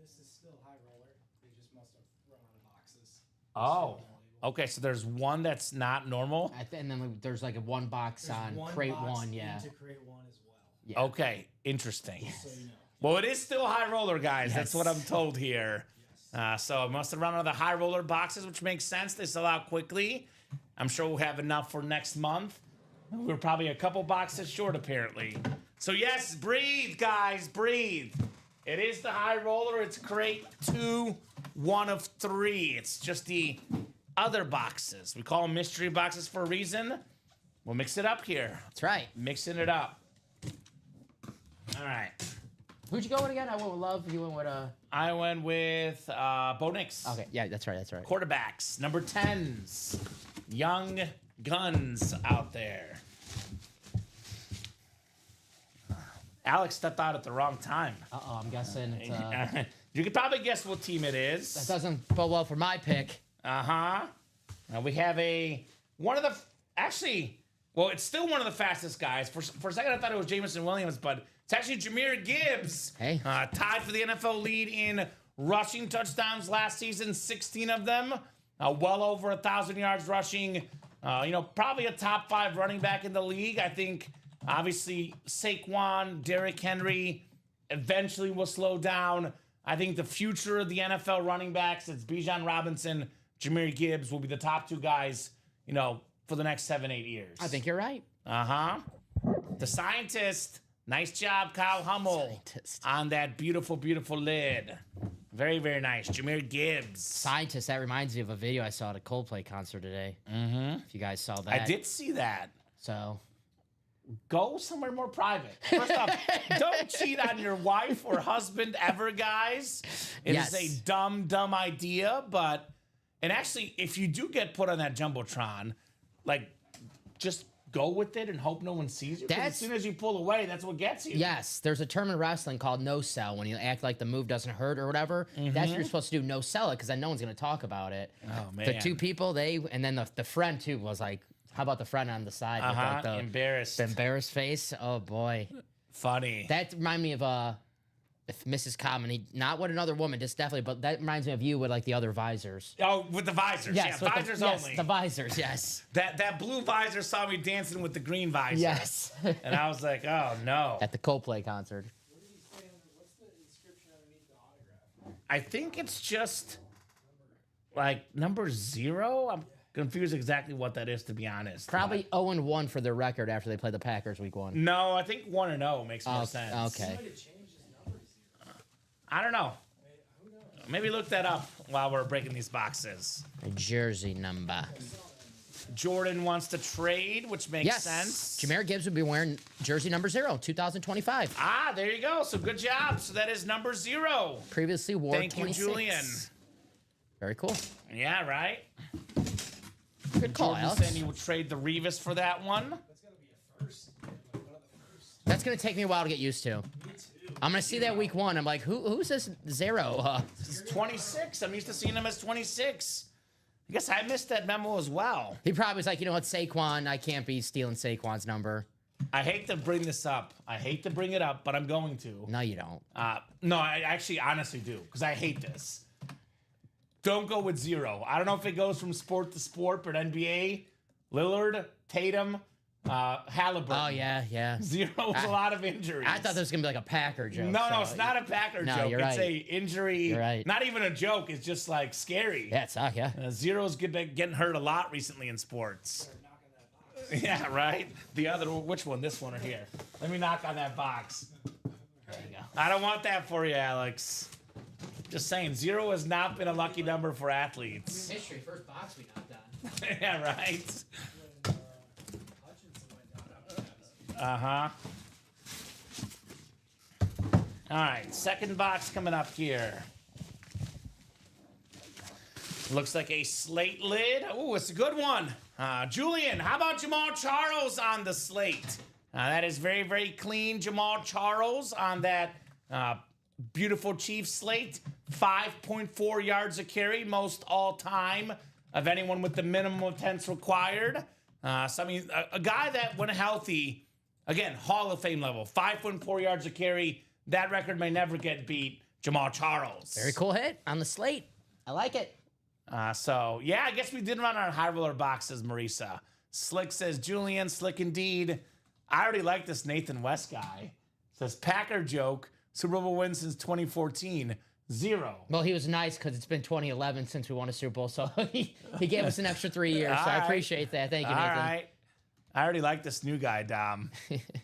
This is still high roller. They just must have run out of boxes. Oh, okay. So there's one that's not normal. And then there's like a one box There's on one crate box 1. Yeah. into crate 1 as well. Yeah. Okay, interesting. So you know. Well, it is still high roller, guys. That's Yes. what I'm told here. So it must have run out of the high roller boxes, which makes sense. They sell out quickly. I'm sure we'll have enough for next month. We're probably a couple boxes short, apparently. So yes, breathe, guys, breathe. It is the high roller. It's crate 2, 1 of 3. It's just the other boxes. We call them mystery boxes for a reason. We'll mix it up here. That's right. Mixing it up. All right. Who'd you go with again? I went with Love. You went with I went with Bo Nix. Okay, yeah, that's right. That's right. Quarterbacks, number 10s. Young guns out there. Alex stepped out at the wrong time. Uh-oh, I'm guessing it's, You could probably guess what team it that is. doesn't bode well for my pick. Uh-huh. Now we have it's still one of the fastest guys. For a second, I thought it was Jameson Williams, but it's actually Jahmyr Gibbs. Hey. Tied for the NFL lead in rushing touchdowns last season, 16 of them. Well over 1,000 yards rushing. Probably a top 5 running back in the league. I think, obviously, Saquon, Derrick Henry eventually will slow down. I think the future of the NFL running backs, it's Bijan Robinson, Jahmyr Gibbs will be the top 2 guys, for the next 7-8 years. I think you're right. Uh-huh. The scientist. Nice job, Kyle Hummel. Scientist. On that beautiful, beautiful lid. Very, very nice. Jahmyr Gibbs. Scientist, that reminds me of a video I saw at a Coldplay concert today. Mm-hmm. If you guys saw that. I did see that. So, Go somewhere more private. First off, don't cheat on your wife or husband ever, guys. It is Yes. a dumb, dumb idea, and actually, if you do get put on that Jumbotron, just go with it and hope no one sees you. 'Cause as soon as you pull away, that's what gets you. yes, there's a term in wrestling called no sell when you act like the move doesn't hurt or whatever. That's what you're supposed to do, no sell it, because then no one's going to talk about it. Oh, man. The 2 people, and then the friend too was like, how about the friend on the side with like the Embarrassed. embarrassed face? Oh boy. Funny. That reminded me of if Mrs. Common, not with another woman, just definitely, but that reminds me of you with like the other visors. Oh, with the visors. Yes, with visors yes, only. the visors, yes. That blue visor saw me dancing with the green visor. Yes. And I was like, oh, no. At the Coldplay concert. What did he say what's the inscription underneath the autograph? I think it's just number 0. I'm confused exactly what that is, to be honest. Probably 0-1 for their record after they play the Packers week 1. No, I think 1-0 makes more Oh, sense. okay. Might have changed his number to 0. I don't know. Who knows? Maybe look that up while we're breaking these boxes. A jersey number. Jordan wants to trade, which makes Yes. sense. Jahmyr Gibbs would be wearing jersey number 0, 2025. Ah, there you go. So good job. So that is number 0. Previously wore Thank you, 26. Julian. Very cool. Yeah, right? Good call, Jordan Alex. saying you would trade the Revis for that one. That's got to be a first. Like one of the first. That's going to take me a while to get used to. Me too. I'm going to see that week 1. I'm like, who's this 0? It's 26. I'm used to seeing him as 26. I guess I missed that memo as well. He probably was like, you know what, Saquon, I can't be stealing Saquon's number. I hate to bring this up. I hate to bring it up, but I'm going to. No, you don't. No, I actually honestly do, because I hate this. Don't go with 0. I don't know if it goes from sport to sport, but NBA, Lillard, Tatum, Halliburton. Oh, yeah. 0 was a lot of injuries. I thought this was going to be like a Packer joke. No, so- it's not a Packer No, joke. you're It's right. a injury. You're right. Not even a joke. It's just like scary. Yeah, it's yeah. 0's getting hurt a lot recently in sports. Yeah, right? The other, which one? This one or here? Let me knock on that box. There you go. I don't want that for you, Alex. Just saying, 0 has not been a lucky number for athletes. History, first box we knocked on. Yeah, right? Hutchinson went down. I was happy. Uh-huh. All right, second box coming up here. Looks like a slate lid. Ooh, it's a good one. Julian, how about Jamal Charles on the slate? That is very, very clean. Jamal Charles on that beautiful Chiefs slate. 5.4 yards a carry, most all time of anyone with the minimum of attempts required. So, I mean, a guy that, when healthy, again, Hall of Fame level, 5.4 yards a carry. That record may never get beat. Jamal Charles. Very cool hit on the slate. I like it. So, yeah, I guess we did run our high roller boxes, Marisa. Slick says, Julian, slick indeed. I already like this Nathan West guy. Says, Packer joke, Super Bowl win since 2014, 0. Well, he was nice because it's been 2011 since we won a Super Bowl, so he gave us an extra 3 years. So All I right. appreciate that. Thank you, All Nathan. right. I already like this new guy, Dom.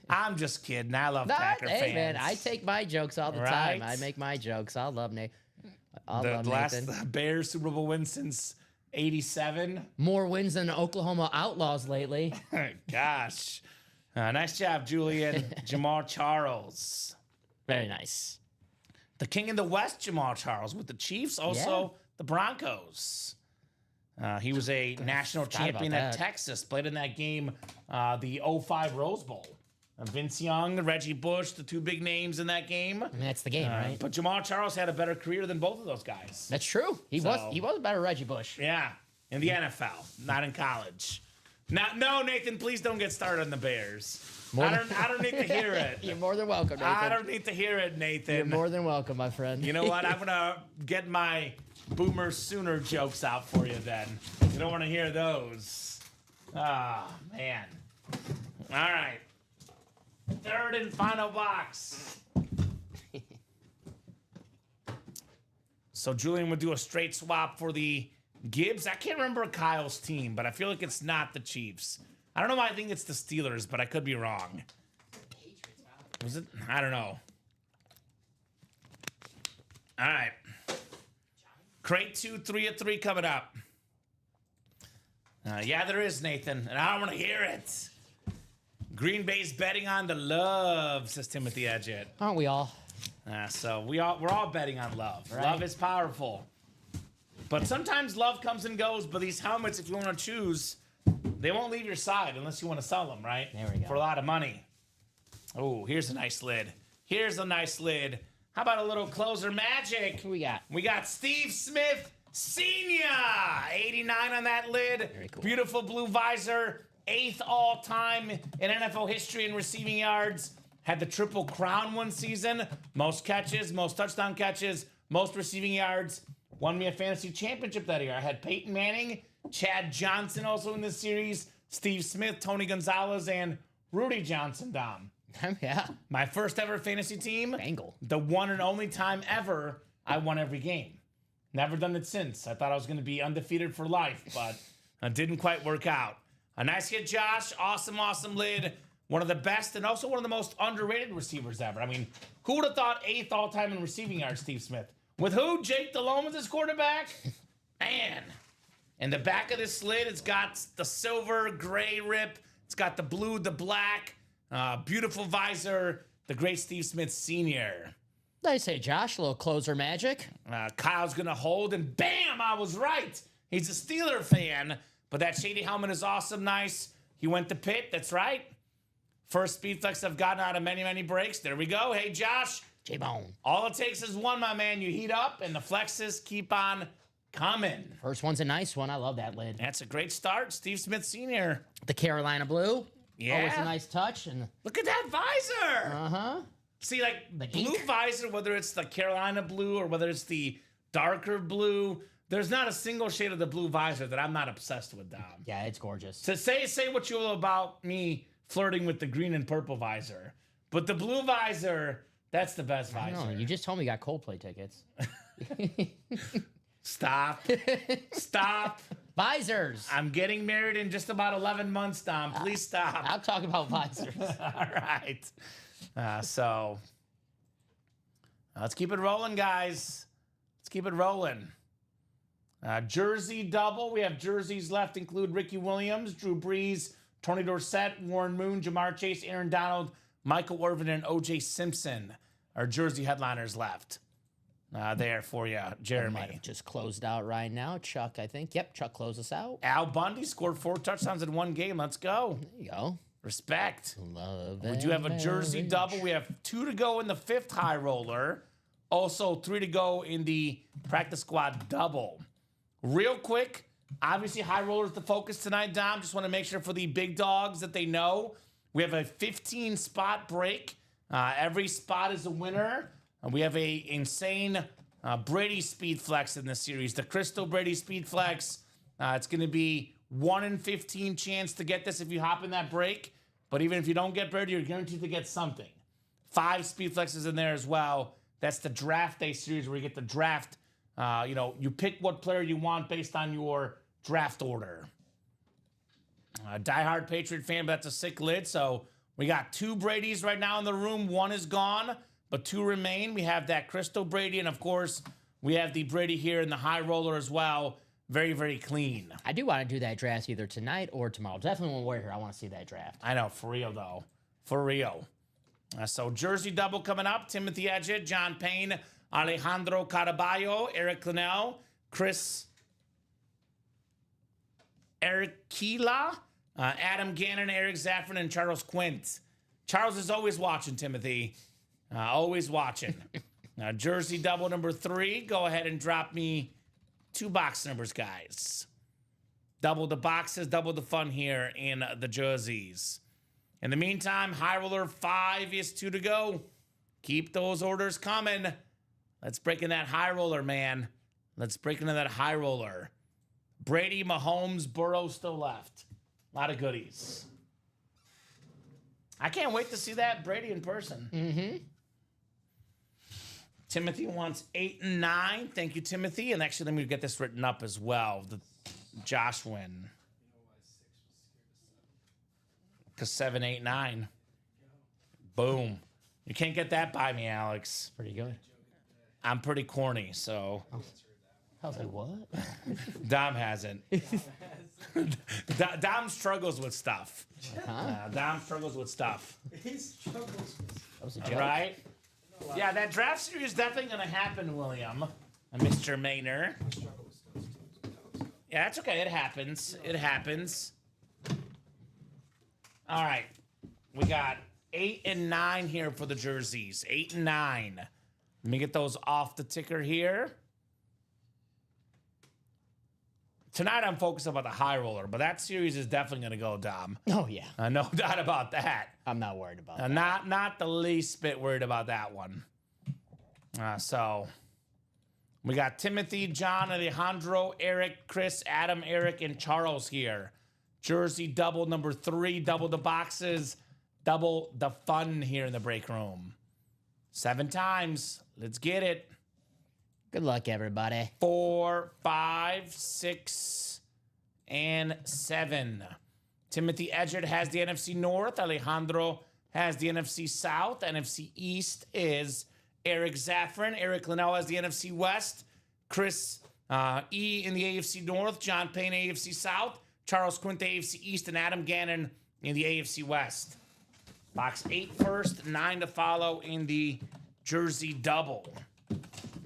I'm just kidding. I love Nah, Packer hey, fans. man, I take my jokes all the Right? time. I make my jokes. I love Nate. I the love last Nathan. Bears Super Bowl win since 87. More wins than the Oklahoma Outlaws lately. Gosh. Nice job, Julian. Jamal Charles. Very nice. The king in the West, Jamal Charles, with the Chiefs. Also, the Broncos. He was a national forgot about champion at that. Texas. Played in that game, the 05 Rose Bowl. Vince Young, Reggie Bush, the two big names in that game. I mean, that's the game, right? But Jamal Charles had a better career than both of those guys. That's true. He was a better Reggie Bush. Yeah, in the NFL, not in college. No, Nathan, please don't get started on the Bears. I don't need to hear it. You're more than welcome, Nathan. I don't need to hear it, Nathan. You're more than welcome, my friend. You know what? I'm gonna get my Boomer Sooner jokes out for you then. You don't want to hear those. Ah, man. All right. Third and final box. So Julian would do a straight swap for the Gibbs. I can't remember Kyle's team, but I feel like it's not the Chiefs. I don't know why I think it's the Steelers, but I could be wrong. Was it? I don't know. All right. Crate 2, 3 of 3 coming up. Yeah, there is, Nathan, and I don't want to hear it. Green Bay's betting on the love, says Timothy Edgett. Aren't we all? So we're all betting on love. Right. Love is powerful. But sometimes love comes and goes, but these helmets, if you want to choose, they won't leave your side unless you want to sell them, right? There we go. For a lot of money. Oh, here's a nice lid. Here's a nice lid. How about a little closer magic? Who we got? We got Steve Smith Senior, 89 on that lid. Very cool. Beautiful blue visor, 8th all-time in NFL history in receiving yards. Had the Triple Crown one season. Most catches, most touchdown catches, most receiving yards. Won me a fantasy championship that year. I had Peyton Manning, Chad Johnson also in this series, Steve Smith, Tony Gonzalez, and Rudy Johnson, Dom. Yeah. My first ever fantasy team. Bangle. The one and only time ever I won every game. Never done it since. I thought I was going to be undefeated for life, but it didn't quite work out. A nice hit, Josh. Awesome, awesome lid. One of the best and also one of the most underrated receivers ever. I mean, who would have thought 8th all-time in receiving yards, Steve Smith? With who? Jake Delhomme as his quarterback? Man. And the back of this lid, it's got the silver, gray rip. It's got the blue, the black. Beautiful visor. The great Steve Smith Sr. Nice, hey, Josh. A little closer magic. Kyle's going to hold, and bam, I was right. He's a Steeler fan, but that shady helmet is awesome, nice. He went to Pitt, that's right. First speed flex I've gotten out of many, many breaks. There we go. Hey, Josh. J-Bone. All it takes is one, my man. You heat up, and the flexes keep on coming. First one's a nice one. I love that lid. That's a great start. Steve Smith Sr. The Carolina blue. Yeah. Always a nice touch. And Look at that visor. uh-huh. See, like, The blue ink. visor, whether it's the Carolina blue or whether it's the darker blue, there's not a single shade of the blue visor that I'm not obsessed with, Dom. Yeah, it's gorgeous. To say what you will about me flirting with the green and purple visor, but the blue visor, that's the best I visor. don't know. You just told me you got Coldplay tickets. Stop. Stop. Visors. I'm getting married in just about 11 months, Dom. Please stop. I'm talking about visors. All right. So let's keep it rolling, guys. Let's keep it rolling. Jersey double. We have jerseys left include Ricky Williams, Drew Brees, Tony Dorsett, Warren Moon, Jamar Chase, Aaron Donald, Michael Irvin, and O.J. Simpson. Our jersey headliners left. There for you, Might Jeremy. have just closed out right now. Chuck, I think. Yep, Chuck closed us out. Al Bundy scored 4 touchdowns in one game. Let's go. There you go. Respect. Love We do have a jersey marriage. double. We have 2 to go in the 5th high roller. Also 3 to go in the practice squad double. Real quick, obviously high rollers the focus tonight, Dom. Just want to make sure for the big dogs that they know. We have a 15 spot break. Every spot is a winner. We have a insane Brady Speed Flex in this series. The Crystal Brady Speed Flex. It's going to be 1 in 15 chance to get this if you hop in that break. But even if you don't get Brady, you're guaranteed to get something. 5 Speed Flexes in there as well. That's the draft day series where you get the draft. You pick what player you want based on your draft order. Diehard Patriot fan, but that's a sick lid. So we got 2 Bradys right now in the room. 1 is gone, but 2 remain. We have that Crystal Brady, and of course, we have the Brady here in the high roller as well. Very, very clean. I do want to do that draft either tonight or tomorrow. Definitely when we're here, I want to see that draft. I know, for real, though. For real. So jersey double coming up. Timothy Edgett, John Payne, Alejandro Caraballo, Eric Linnell, Chris Erquila, Adam Gannon, Eric Zaffron, and Charles Quint. Charles is always watching, Timothy. Always watching. Jersey double number 3. Go ahead and drop me 2 box numbers, guys. Double the boxes, double the fun here in the jerseys. In the meantime, High Roller 5 is 2 to go. Keep those orders coming. Let's break in that High Roller, man. Let's break into that High Roller. Brady, Mahomes, Burrow still left. A lot of goodies. I can't wait to see that Brady in person. Mm-hmm. Timothy wants 8 and 9. Thank you, Timothy. And actually, let me get this written up as well. The Josh win. Because 7, 8, 9. Boom. You can't get that by me, Alex. Pretty good. I'm pretty corny, so. I was like, what? Dom hasn't. Dom struggles with stuff. Dom struggles with stuff. He struggles with That was a joke. Right? Yeah, that draft series is definitely going to happen, William. Mr. Maynor. struggle with those two. Yeah, that's okay. It happens. It happens. All right. We got 8 and 9 here for the jerseys. 8 and 9. Let me get those off the ticker here. Tonight I'm focused about the High Roller, but that series is definitely going to go, Dom. Oh, yeah. No doubt about that. I'm not worried about that. Not the least bit worried about that one. So we got Timothy, John, Alejandro, Eric, Chris, Adam, Eric, and Charles here. Jersey double number 3, double the boxes, double the fun here in the break room. 7 times. Let's get it. Good luck, everybody. 4, 5, 6, and 7. Timothy Edgett has the NFC North. Alejandro has the NFC South. NFC East is Eric Zaffron. Eric Linnell has the NFC West. Chris E in the AFC North. John Payne, AFC South. Charles Quint, AFC East. And Adam Gannon in the AFC West. Box 8 first, 9 to follow in the jersey double.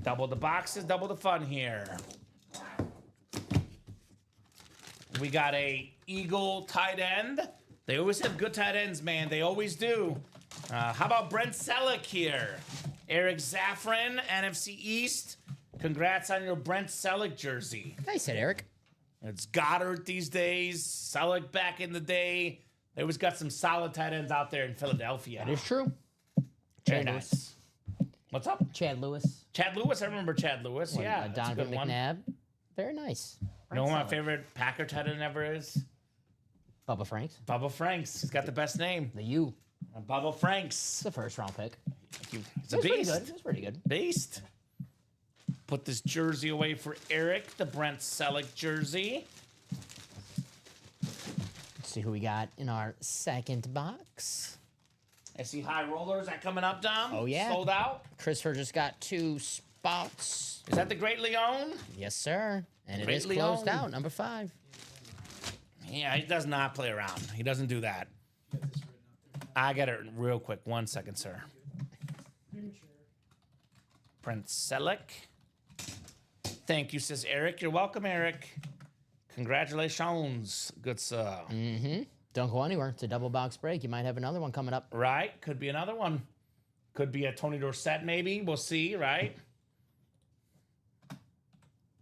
Double the boxes, double the fun here. We got a Eagle tight end. They always have good tight ends, man. They always do. How about Brent Selleck here? Eric Zaffron, NFC East. Congrats on your Brent Selleck jersey. Nice hit, Eric. It's Goddard these days. Selleck back in the day. They always got some solid tight ends out there in Philadelphia. That is true. Very Chad nice. Lewis. What's up? Chad Lewis. Chad Lewis. I remember Chad Lewis. Yeah, that's a Donovan good one. McNabb. Very nice. You know who my Solid. favorite Packer tight end ever is? Bubba Franks. Bubba Franks. He's got the best name. The U. Bubba Franks. It's a first round pick. He's It a was pretty beast. good. It was pretty good. Beast. Put this jersey away for Eric, the Brent Selleck jersey. Let's see who we got in our second box. I see High Rollers. That coming up, Dom? Oh, yeah. Sold out. Christopher just got 2 spots. Is that the Great Leon? Yes, sir. And it Great is closed Leon. out. Number 5. Yeah, he does not play around. He doesn't do that. Get this written up there. I got it real quick. 1 second, sir. Sure. Brent Selleck. Thank you, says Eric. You're welcome, Eric. Congratulations, good sir. Mm-hmm. Don't go anywhere. It's a double box break. You might have another one coming up. Right? Could be another one. Could be a Tony Dorsett, maybe. We'll see, right?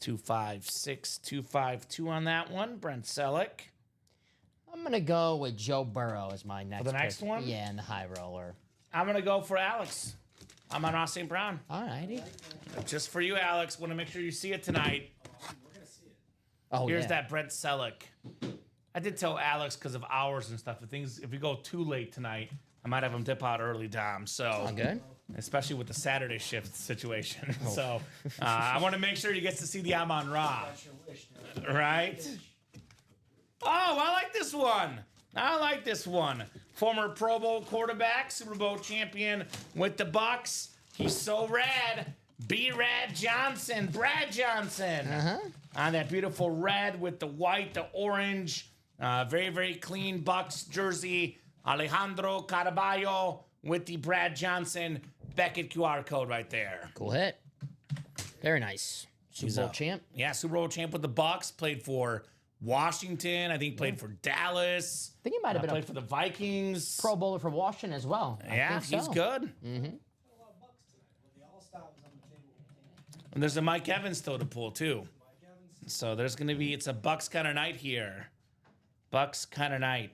256, 252 on that one. Brent Selleck. I'm going to go with Joe Burrow as my next the next pick. one? Yeah, and the high roller. I'm going to go for Alex. I'm on Ross St. Brown. All righty. Just for you, Alex. Want to make sure you see it tonight. We're gonna see it. Oh, Here's yeah. that Brent Selleck. I did tell Alex because of hours and stuff. If we go too late tonight, I might have him dip out early, Dom. So All good. especially with the Saturday shift situation. So I want to make sure he gets to see the I'm on Raw. That's your wish now. Right? Oh, I like this one. I like this one. Former Pro Bowl quarterback, Super Bowl champion with the Bucks. He's so rad. B-Rad Johnson, Brad Johnson. On that beautiful red with the white, the orange. Very, very clean Bucks jersey. Alejandro Caraballo, with the Brad Johnson Beckett QR code right there. Cool hit. Very nice. Super Bowl champ. Yeah, Super Bowl champ with the Bucks. Played for Washington. I think played for Dallas. I think he might have been played a for the Vikings. Pro Bowler for Washington as well. Yeah, I think he's so. good. A lot of Bucks tonight. Well, the All-Star was on the table. And there's a Mike Evans still to pull too. Mike Evans. So there's gonna be it's a Bucks kind of night here. Bucks kind of night.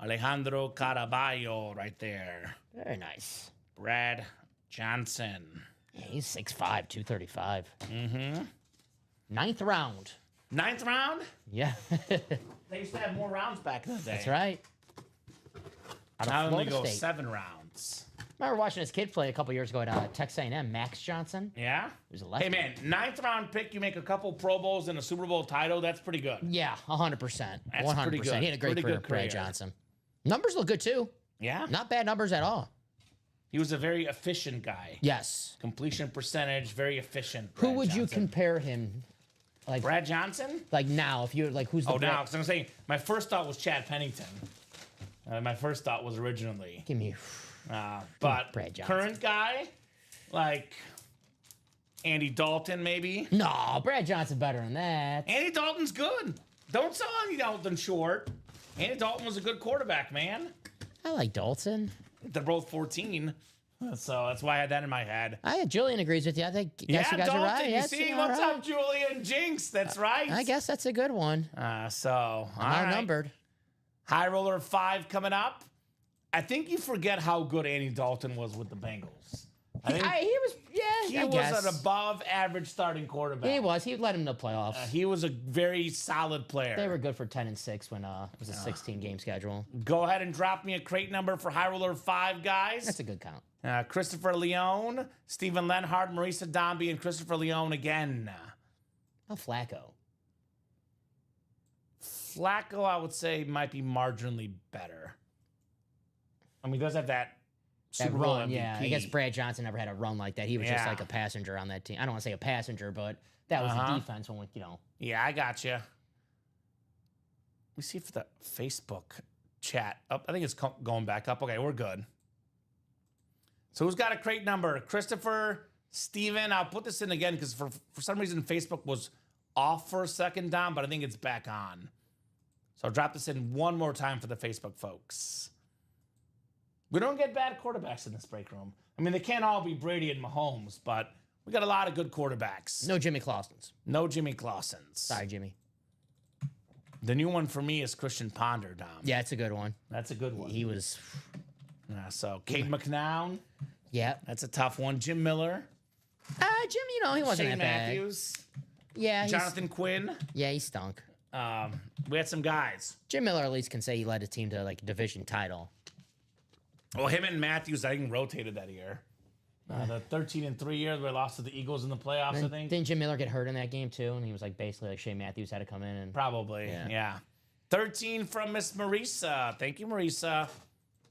Alejandro Caraballo right there. Very nice. Brad Johnson. Yeah, he's 6'5", 235. Mm-hmm. Ninth round. 9th round? Yeah. They used to have more rounds back in the day. That's right. Out of Now only Florida go State. 7 rounds. I remember watching this kid play a couple years ago at Texas A&M, Max Johnson. Yeah? He was a lefty. Hey man, 9th round pick, you make a couple Pro Bowls and a Super Bowl title, that's pretty good. Yeah, 100%. 100%. pretty good. He had a great Pretty career, good Brad career. Johnson. Numbers look good too. Yeah? Not bad numbers at all. He was a very efficient guy. Yes. Completion percentage, very efficient. Who Brad would you Johnson. compare him Brad Johnson? like now? If you like, who's the Oh, Brad- now, because I'm saying my first thought was Chad Pennington. My first thought was originally. Give me. But Brad Johnson. current guy, like Andy Dalton, maybe. No, Brad Johnson better than that. Andy Dalton's good. Don't sell Andy Dalton short. Andy Dalton was a good quarterback, man. I like Dalton. They're both 14. So that's why I had that in my head. Julian agrees with you. I think Yeah, you guys Dalton. are right. You Yes, see, all what's right. up, Julian Jinx? That's right. I guess that's a good one. So, all right. Outnumbered. High Roller 5 coming up. I think you forget how good Andy Dalton was with the Bengals. I think He was, he I was guess. an above average starting quarterback. He was. He led him to playoffs. He was a very solid player. They were good for 10-6 when it was a 16-game schedule. Go ahead and drop me a crate number for High Roller 5, guys. That's a good count. Christopher Leone, Stephen Lenhart, Marisa Dombey, and Christopher Leone again. How Flacco? Flacco, I would say, might be marginally better. I mean, he does have that That Super Bowl run, MVP. yeah. I guess Brad Johnson never had a run like that. He was just Yeah. like a passenger on that team. I don't want to say a passenger, but that was the defense when Yeah, I got you. Let me see if the Facebook chat up. I think it's going back up. Okay, we're good. So who's got a crate number? Christopher, Steven. I'll put this in again because for some reason Facebook was off for a second, Dom, but I think it's back on. So I'll drop this in one more time for the Facebook folks. We don't get bad quarterbacks in this break room. I mean, they can't all be Brady and Mahomes, but we got a lot of good quarterbacks. No Jimmy Clausens. No Jimmy Clausens. Sorry, Jimmy. The new one for me is Christian Ponder, Dom. Yeah, it's a good one. That's a good one. He was, So Cade McNown, yeah. that's a tough one. Jim Miller, Jim, he wasn't Shane that bad. Matthews, Yeah, Jonathan Quinn. he stunk. We had some guys. Jim Miller at least can say he led his team to like a division title. Well, him and Matthews, I think, rotated that year. The 13-3 year where they lost to the Eagles in the playoffs, I think. Didn't Jim Miller get hurt in that game too? And he was like basically like Shane Matthews had to come in and Probably, Yeah. yeah. 13 from Miss Marisa. Thank you, Marisa.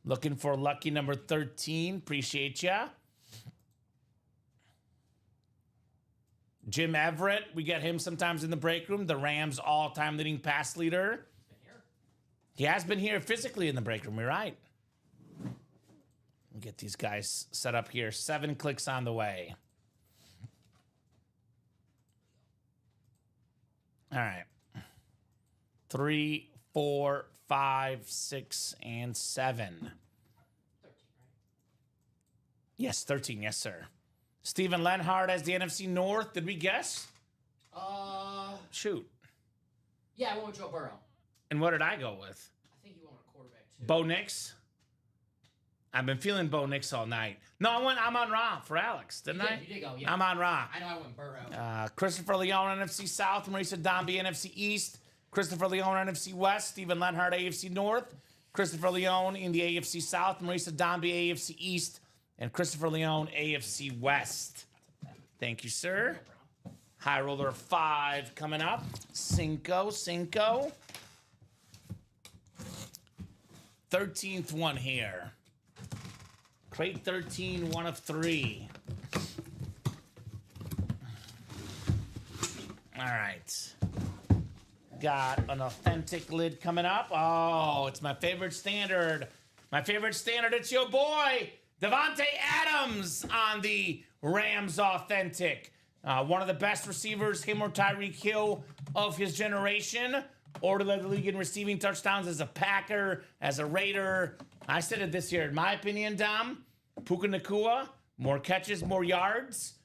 Looking for lucky number 13. Appreciate ya. Jim Everett, we get him sometimes in the break room. The Rams' all-time leading pass leader. He has been here physically in the break room. You're right. We'll get these guys set up here. 7 clicks on the way. All right. 3, 4, 5, 6, and 7. Yes, 13. Yes, sir. Stephen Lenhart as the NFC North. Did we guess? Shoot. yeah, I went with Joe Burrow. And what did I go with? I think you went with a quarterback too. Bo Nix. I've been feeling Bo Nix all night. No, I'm on Raw for Alex, didn't I? You did go, yeah. I'm on Raw. I know I went Burrow. Christopher Leone, NFC South. Marisa Dombey, NFC East. Christopher Leone, NFC West. Stephen Lenhart, AFC North. Christopher Leone in the AFC South. Marisa Dombey, AFC East. And Christopher Leone, AFC West. Thank you, sir. High Roller 5 coming up. Cinco. 13th one here. Crate 13, 1 of 3. All right. Got an authentic lid coming up. Oh, it's my favorite standard. My favorite standard, it's your boy, Davante Adams on the Rams Authentic. One of the best receivers, him or Tyreek Hill, of his generation. Or to lead the league in receiving touchdowns as a Packer, as a Raider. I said it this year. In my opinion, Dom, Puka Nacua, more catches, more yards.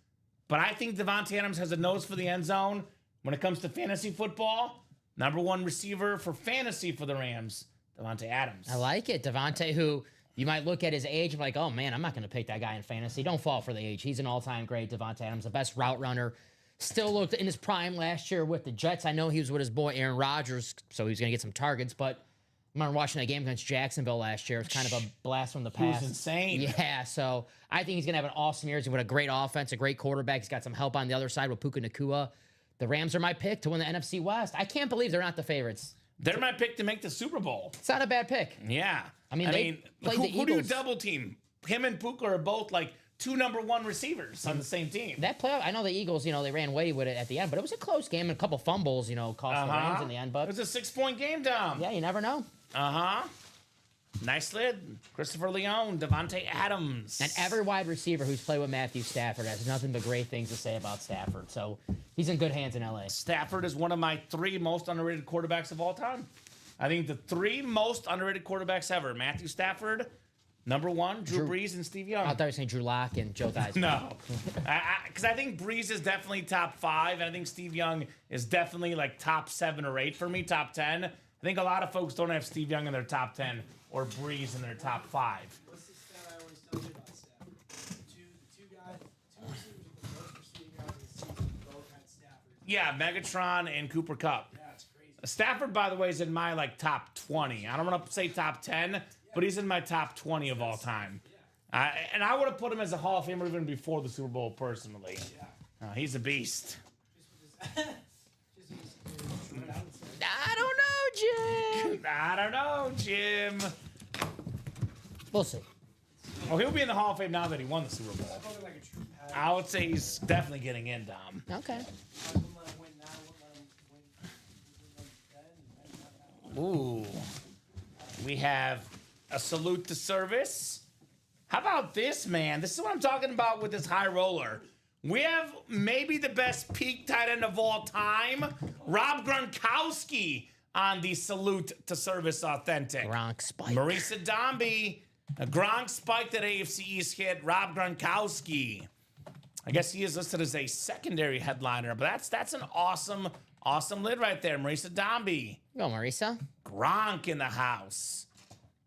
But I think Davante Adams has a nose for the end zone when it comes to fantasy football. Number one receiver for fantasy for the Rams, Davante Adams. I like it. Davante, who you might look at his age and be like, oh man, I'm not going to pick that guy in fantasy. Don't fall for the age. He's an all-time great. Davante Adams, the best route runner. Still looked in his prime last year with the Jets. I know he was with his boy Aaron Rodgers, so he was going to get some targets, but I remember watching that game against Jacksonville last year. It was kind of a blast from the past. He was insane. Yeah, so I think he's going to have an awesome year. He's got a great offense, a great quarterback. He's got some help on the other side with Puka Nacua. The Rams are my pick to win the NFC West. I can't believe they're not the favorites. They're my pick to make the Super Bowl. It's not a bad pick. Yeah. I mean, they played the who do you Eagles. double team? Him and Puka are both like two number one receivers on the same team. That playoff, I know the Eagles, they ran away with it at the end, but it was a close game and a couple fumbles, cost the Rams in the end. It But was a 6-point game, Dom. yeah, you never know. Nice lid. Christopher Leone, Davante Adams. And every wide receiver who's played with Matthew Stafford has nothing but great things to say about Stafford. So he's in good hands in LA. Stafford is one of my 3 most underrated quarterbacks of all time. I think the 3 most underrated quarterbacks ever. Matthew Stafford, number 1, Drew Brees, and Steve Young. I thought you were saying Drew Lock and Joe Theismann. No. Because I think Brees is definitely top 5, and I think Steve Young is definitely like top 7 or 8 for me, top 10. I think a lot of folks don't have Steve Young in their top 10 or Brees in their top 5. What's the stat I always tell you about Stafford? Two receivers with the most receiving yards in the season both had Stafford. Yeah, Megatron and Cooper Kupp. Yeah, it's crazy. Stafford, by the way, is in my top 20. I don't want to say top 10, but he's in my top 20 of all time. And I would have put him as a Hall of Famer even before the Super Bowl, personally. He's a beast. I don't know, Jim. I don't know, Jim. We'll see. Well, he'll be in the Hall of Fame now that he won the Super Bowl. Spoken like a true pattern. I would say he's definitely getting in, Dom. Okay. I wouldn't let him win now. I wouldn't let him win then. Ooh. We have a salute to service. How about this, man? This is what I'm talking about with this high roller. We have maybe the best peak tight end of all time, Rob Gronkowski, on the salute to service authentic. Gronk spike. Marisa Dombey, a Gronk spiked that AFC East hit. Rob Gronkowski. I guess he is listed as a secondary headliner, but that's an awesome lid right there. Marisa Dombey. Go, Marisa. Gronk in the house.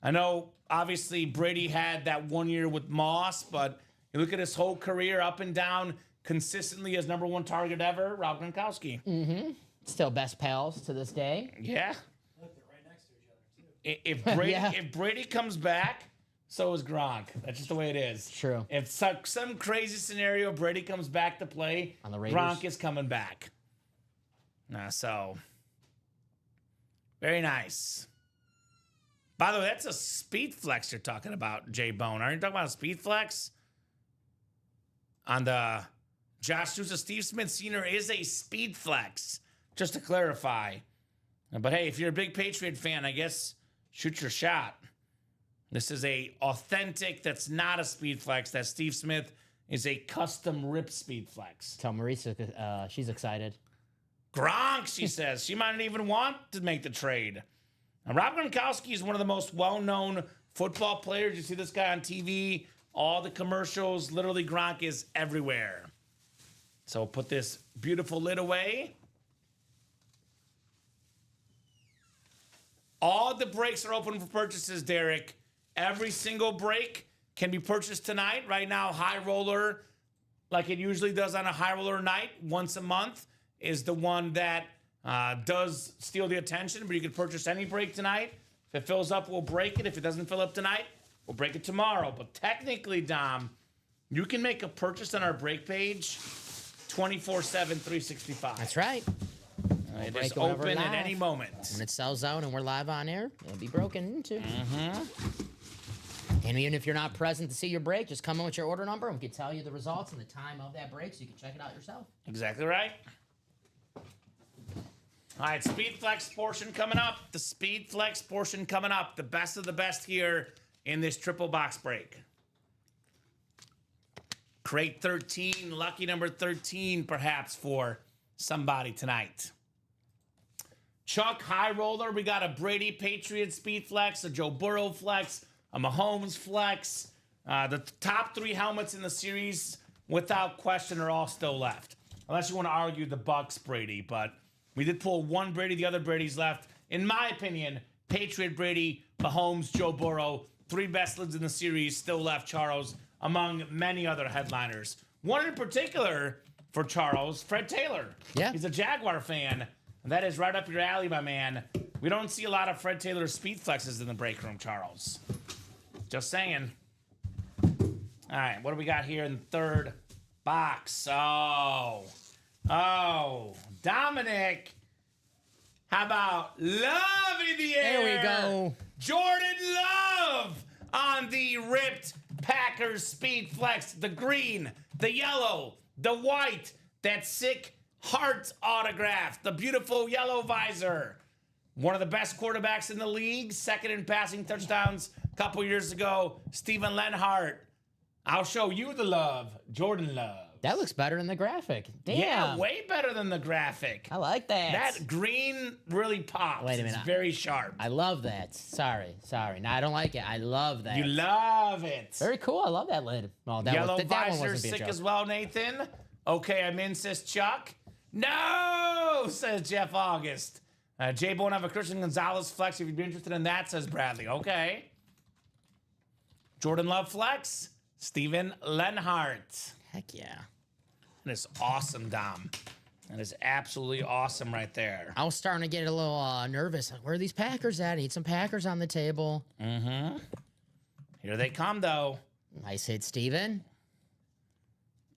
I know, obviously, Brady had that 1 year with Moss, but you look at his whole career up and down, consistently as number 1 target ever, Rob Gronkowski. Still best pals to this day. Yeah. Look, they're right next to each other, too. If Brady, Yeah. if Brady comes back, so is Gronk. That's just the way it is. True. If some crazy scenario, Brady comes back to play, On the Raiders. Gronk is coming back. So, very nice. By the way, that's a speed flex you're talking about, J Bone. Aren't you talking about a speed flex? On the Josh Sousa, Steve Smith Sr. is a speed flex, just to clarify. But hey, if you're a big Patriot fan, I guess shoot your shot. This is a authentic, that's not a speed flex. That Steve Smith is a custom rip speed flex. Tell Marisa she's excited. Gronk, she says. She might not even want to make the trade. Now, Rob Gronkowski is one of the most well-known football players. You see this guy on TV, all the commercials. Literally, Gronk is everywhere. So put this beautiful lid away. All the breaks are open for purchases, Derek. Every single break can be purchased tonight. Right now, High Roller, like it usually does on a High Roller night, once a month, is the one that does steal the attention, but you can purchase any break tonight. If it fills up, we'll break it. If it doesn't fill up tonight, we'll break it tomorrow. But technically, Dom, you can make a purchase on our break page 24/7, 365. That's right. It break is it whenever open at live. any moment. When it sells out and we're live on air, it'll be broken into. And even if you're not present to see your break, just come in with your order number and we can tell you the results and the time of that break so you can check it out yourself. Exactly right. All right, Speed Flex portion coming up. The Speed Flex portion coming up. The best of the best here in this triple box break. Crate 13, lucky number 13, perhaps, for somebody tonight. Chuck High Roller, we got a Brady Patriot Speed Flex, a Joe Burrow Flex, a Mahomes Flex. The top 3 helmets in the series, without question, are all still left. Unless you want to argue the Bucks Brady, but we did pull one Brady, the other Brady's left. In my opinion, Patriot Brady, Mahomes, Joe Burrow, 3 best lids in the series still left, Charles, among many other headliners. One in particular for Charles, Fred Taylor. Yeah. He's a Jaguar fan, and that is right up your alley, my man. We don't see a lot of Fred Taylor speed flexes in the break room, Charles. Just saying. All right, what do we got here in the third box? Oh, Dominic. How about Love in the air? There we go. Jordan Love on the ripped Packers Speed Flex. The green, the yellow, the white, that sick heart autograph, the beautiful yellow visor. One of the best quarterbacks in the league, second in passing touchdowns a couple years ago, Steven Lenhart. I'll show you the love, Jordan Love. That looks better than the graphic. Damn. Yeah, way better than the graphic. I like that. That green really pops. Wait a minute. It's very sharp. I love that. Sorry. No, I don't like it. I love that. You love it. Very cool. I love that lid. Oh, that Yellow one, that one visor, wasn't being a sick joke. as well, Nathan. Okay, I'm in, says Chuck. No, says Jeff August. J-Bone have a Christian Gonzalez flex if you'd be interested in that, says Bradley. Okay. Jordan Love flex. Steven Lenhart. Heck yeah. That is awesome, Dom. That is absolutely awesome right there. I was starting to get a little nervous. Like, where are these Packers at? I need some Packers on the table. Mm-hmm. Here they come, though. Nice hit, Steven.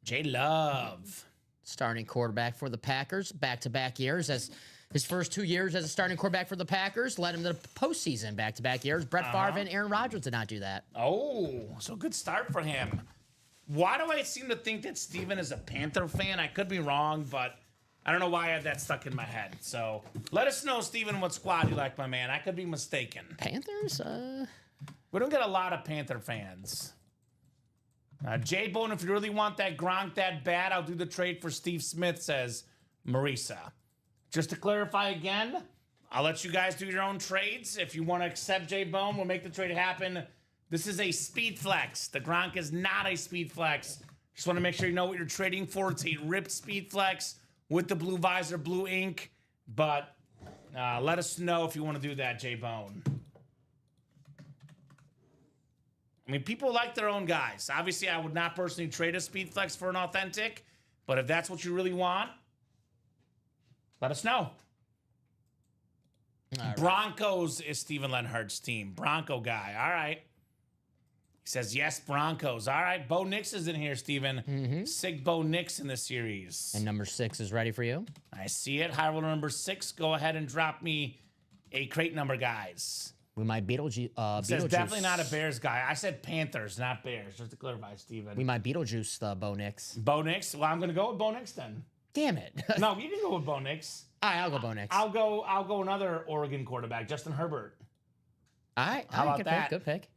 J Love. Starting quarterback for the Packers. Back-to-back years. As his first 2 years as a starting quarterback for the Packers led him to the postseason. Back-to-back years. Brett Favre and Aaron Rodgers did not do that. Oh, so good start for him. Why do I seem to think that Steven is a Panther fan? I could be wrong, but I don't know why I have that stuck in my head. So let us know, Steven, what squad you like, my man. I could be mistaken. Panthers? We don't get a lot of Panther fans. J-Bone, if you really want that Gronk that bad, I'll do the trade for Steve Smith, says Marisa. Just to clarify again, I'll let you guys do your own trades. If you want to accept J-Bone, we'll make the trade happen. This is a speed flex. The Gronk is not a speed flex. Just want to make sure you know what you're trading for. It's a ripped speed flex with the blue visor, blue ink. But let us know if you want to do that, J-Bone. I mean, people like their own guys. Obviously, I would not personally trade a speed flex for an authentic. But if that's what you really want, let us know. Right. Broncos is Steven Lenhart's team. Bronco guy. All right. He says, yes, Broncos. All right. Bo Nix is in here, Steven. Sick Bo Nix in the series. And number 6 is ready for you. I see it. High roller number 6. Go ahead and drop me a crate number, guys. We might Beetlejuice. Says definitely not a Bears guy. I said Panthers, not Bears. Just to clarify, Steven. We might Beetlejuice the Bo Nix. Bo Nix? Well, I'm going to go with Bo Nix then. Damn it. No, you can go with Bo Nix. All right, I'll go Bo Nix. I'll go another Oregon quarterback, Justin Herbert. All right. How about good that? Pick, good pick.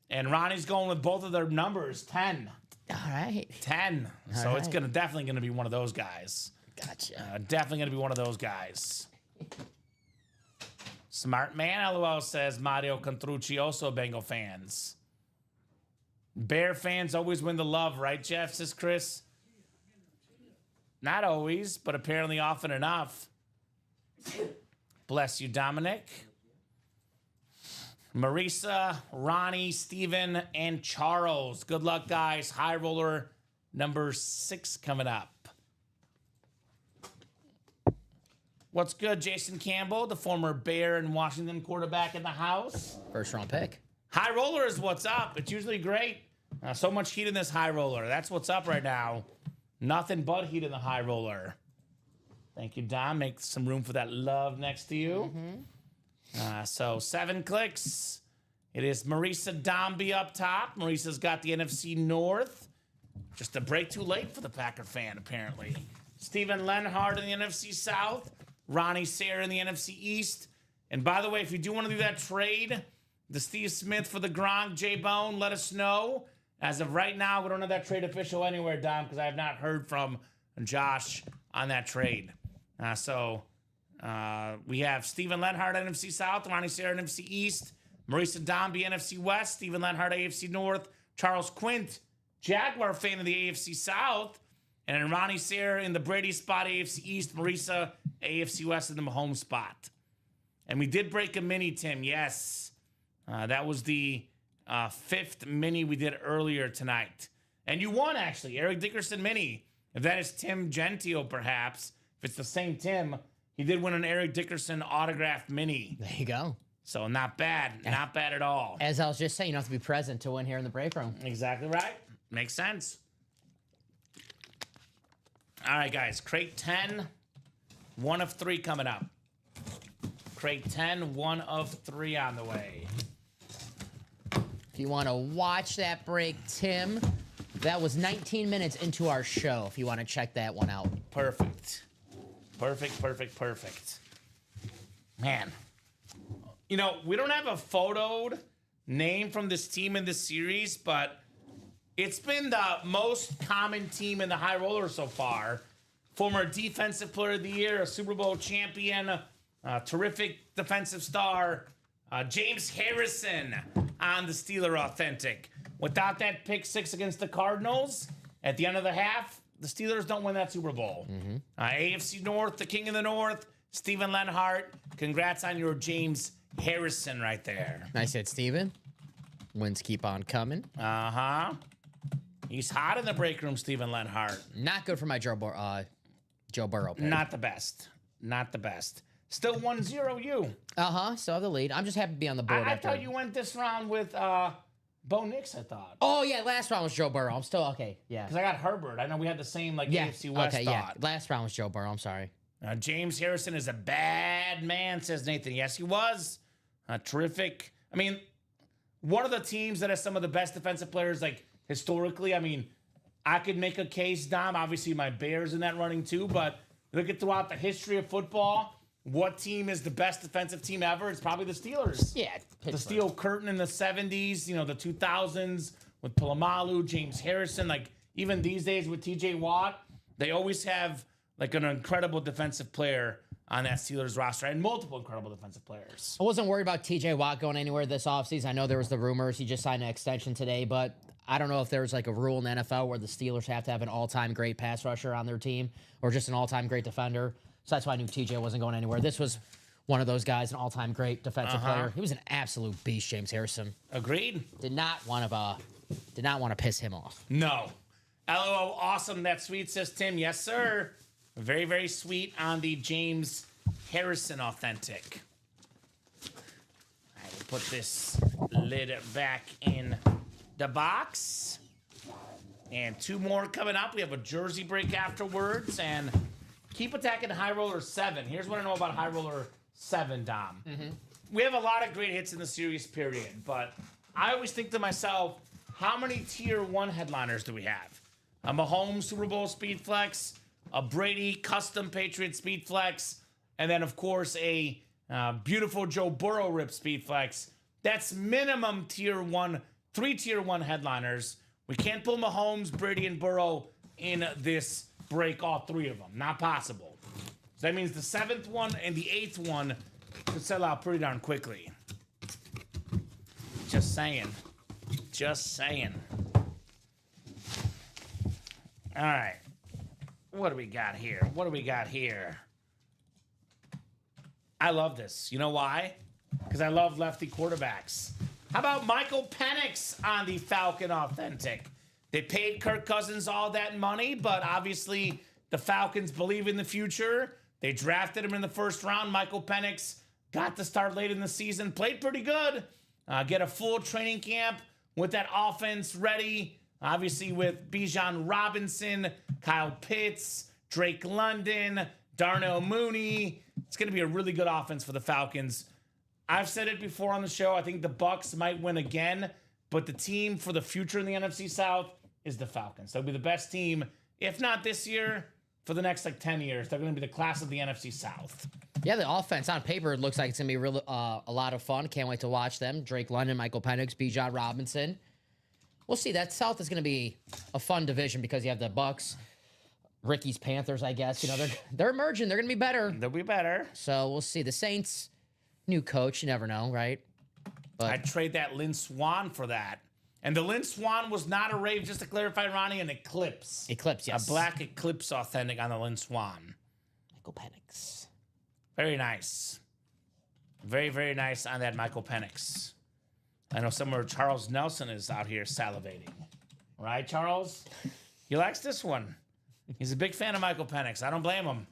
And Ronnie's going with both of their numbers, 10. All right. 10. So All it's right. definitely gonna be one of those guys. Gotcha. Definitely gonna be one of those guys. Smart man, LOL says Mario Contruccioso, Bengal fans. Bear fans always win the love, right, Jeff? Says Chris. Not always, but apparently often enough. Bless you, Dominic. Marisa, Ronnie, Steven, and Charles. Good luck, guys. High roller number 6 coming up. What's good, Jason Campbell, the former Bear and Washington quarterback in the house? First round pick. High roller is what's up. It's usually great. So much heat in this high roller. That's what's up right now. Nothing but heat in the high roller. Thank you, Dom. Make some room for that love next to you. So 7 clicks. It is Marisa Dombey up top. Marisa's got the NFC North. Just a break too late for the Packer fan, apparently. Steven Lenhart in the NFC South. Ronnie Sayre in the NFC East. And by the way, if you do want to do that trade, the Steve Smith for the Gronk, J-Bone. Let us know. As of right now, we don't have that trade official anywhere, Dom, because I have not heard from Josh on that trade. We have Steven Lenhart, NFC South, Ronnie Sarah, NFC East, Marisa Dombey, NFC West, Steven Lenhart, AFC North, Charles Quint, Jaguar fan of the AFC South, and then Ronnie Sarah in the Brady spot, AFC East, Marisa, AFC West in the Mahomes spot. And we did break a mini, Tim, yes. That was the 5th mini we did earlier tonight. And you won, actually, Eric Dickerson mini. If that is Tim Gentile, perhaps, if it's the same Tim, he did win an Eric Dickerson autographed mini. There you go. So not bad. Not bad at all. As I was just saying, you don't have to be present to win here in the break room. Exactly right. Makes sense. All right, guys. Crate 10, 1 of 3 coming up. Crate 10, 1 of 3 on the way. If you want to watch that break, Tim, that was 19 minutes into our show, if you want to check that one out. Perfect. Perfect. Man. You know, we don't have a photoed name from this team in this series, but it's been the most common team in the high roller so far. Former Defensive Player of the Year, a Super Bowl champion, a terrific defensive star, James Harrison on the Steeler Authentic. Without that pick 6 against the Cardinals, at the end of the half, the Steelers don't win that Super Bowl. AFC North, the King of the North, Steven Lenhart. Congrats on your James Harrison right there. I said, Steven, wins keep on coming. He's hot in the break room, Steven Lenhart. Not good for my Joe Burrow pick. Not the best. Still 1-0 you. Still have the lead. I'm just happy to be on the board. I after. thought you went this round with Bo Nix, I thought. Oh, yeah, last round was Joe Burrow. I'm still okay. Yeah. Because I got Herbert. I know we had the same AFC West okay, thought. yeah. Last round was Joe Burrow. I'm sorry. James Harrison is a bad man, says Nathan. Yes, he was. Terrific. I mean, one of the teams that has some of the best defensive players, historically. I mean, I could make a case, Dom. Obviously, my Bears in that running too. But look at throughout the history of football, what team is the best defensive team ever? It's probably the Steelers. Yeah. The Pittsburgh. Steel Curtain in the 70s, the 2000s with Polamalu, James Harrison. Even these days with TJ Watt, they always have an incredible defensive player on that Steelers roster and multiple incredible defensive players. I wasn't worried about TJ Watt going anywhere this offseason. I know there was the rumors he just signed an extension today, but I don't know if there's a rule in the NFL where the Steelers have to have an all-time great pass rusher on their team or just an all-time great defender. So that's why I knew TJ wasn't going anywhere. This was one of those guys, an all-time great defensive player. He was an absolute beast, James Harrison. Agreed. Did not want to piss him off. No. LOL, awesome. That's sweet, says Tim. Yes, sir. Very, very sweet on the James Harrison Authentic. I will put this lid back in the box. And 2 more coming up. We have a jersey break afterwards. And keep attacking High Roller 7. Here's what I know about High Roller 7, Dom. We have a lot of great hits in the series, period. But I always think to myself, how many Tier 1 headliners do we have? A Mahomes Super Bowl Speed Flex, a Brady Custom Patriot Speed Flex, and then, of course, a beautiful Joe Burrow Rip Speed Flex. That's minimum Tier 1, 3 Tier 1 headliners. We can't pull Mahomes, Brady, and Burrow in this break, all 3 of them. Not possible. So that means the 7th one and the 8th one could sell out pretty darn quickly. Just saying. All right. What do we got here? I love this. You know why? Because I love lefty quarterbacks. How about Michael Penix on the Falcon Authentic? They paid Kirk Cousins all that money, but obviously the Falcons believe in the future. They drafted him in the 1st round. Michael Penix got to start late in the season, played pretty good. Get a full training camp with that offense ready. Obviously with Bijan Robinson, Kyle Pitts, Drake London, Darnell Mooney. It's going to be a really good offense for the Falcons. I've said it before on the show. I think the Bucs might win again, but the team for the future in the NFC South is the Falcons. They'll be the best team, if not this year, for the next 10 years. They're going to be the class of the NFC South. Yeah, the offense on paper it looks like it's gonna be really a lot of fun. Can't wait to watch them. Drake London, Michael Penix, Bijan Robinson. We'll see. That South is gonna be a fun division because you have the Bucks, Ricky's Panthers. I guess they're emerging. They're gonna be better. They'll be better. So we'll see. The Saints, new coach. You never know, right? But I'd trade that Lynn Swan for that. And the Lynn Swan was not a rave, just to clarify, Ronnie, an Eclipse. Eclipse, yes. A black Eclipse authentic on the Lynn Swan. Michael Penix. Very nice. Very, very nice on that Michael Penix. I know somewhere Charles Nelson is out here salivating. Right, Charles? He likes this one. He's a big fan of Michael Penix. I don't blame him.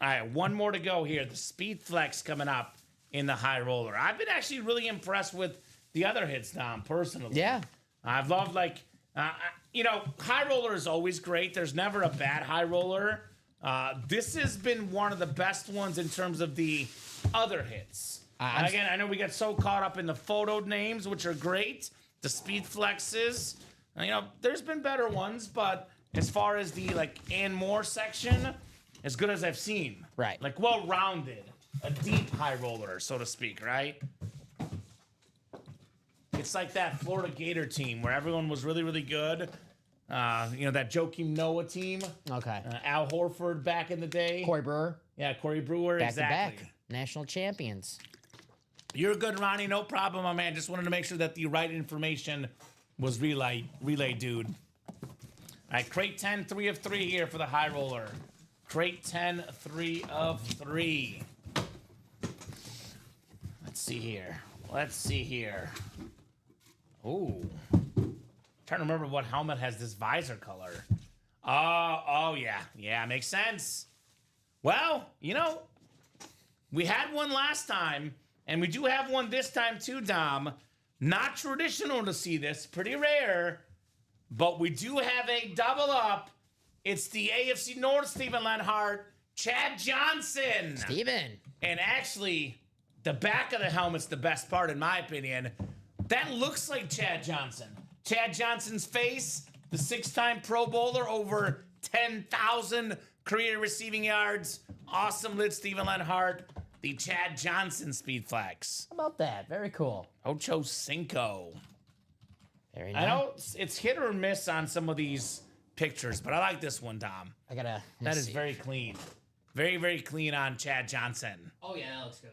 All right, one more to go here. The Speed Flex coming up in the high roller. I've been actually really impressed with the other hits, Dom, personally. Yeah. I've loved, high roller is always great. There's never a bad high roller. This has been one of the best ones in terms of the other hits. And again, I know we get so caught up in the photo names, which are great. The Speed Flexes. There's been better ones, but as far as the, and more section, as good as I've seen. Right. Well-rounded. A deep high roller, so to speak, right? It's like that Florida Gator team where everyone was really, really good. That Joakim Noah team. Okay. Al Horford back in the day. Corey Brewer. Yeah, Corey Brewer, Back exactly. to back. National champions. You're good, Ronnie. No problem, my man. Just wanted to make sure that the right information was relayed, dude. All right, crate 10, 3 of 3 here for the high roller. Crate 10, 3 of 3. Let's see here. Ooh. Trying to remember what helmet has this visor color. Oh yeah. Yeah, makes sense. Well, we had one last time, and we do have one this time too, Dom. Not traditional to see this, pretty rare, but we do have a double up. It's the AFC North, Steven Lenhart, Chad Johnson. Steven. And actually, the back of the helmet's the best part, in my opinion. That looks like Chad Johnson. Chad Johnson's face, the 6-time Pro Bowler, over 10,000 career receiving yards. Awesome lid, Steven Lenhart. The Chad Johnson Speed Flex. How about that? Very cool. Ocho Cinco. Very nice. I know it's hit or miss on some of these pictures, but I like this one, Dom. That is very clean. Very, very clean on Chad Johnson. Oh, yeah, that looks good.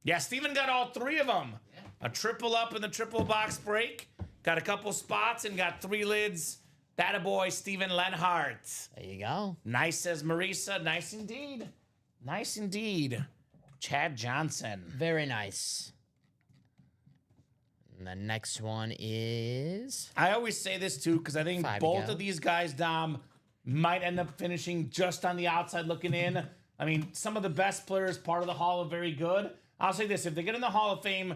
Yeah, Steven got all 3 of them. Yeah. A triple up in the triple box break. Got a couple spots and got 3 lids. That a boy, Steven Lenhart. There you go. Nice, says Marisa. Nice indeed. Nice indeed. Chad Johnson. Very nice. And the next one is... I always say this, too, because I think 5 to both go. of these guys, Dom, might end up finishing just on the outside looking in. I mean, some of the best players, part of the Hall, are very good. I'll say this. If they get in the Hall of Fame,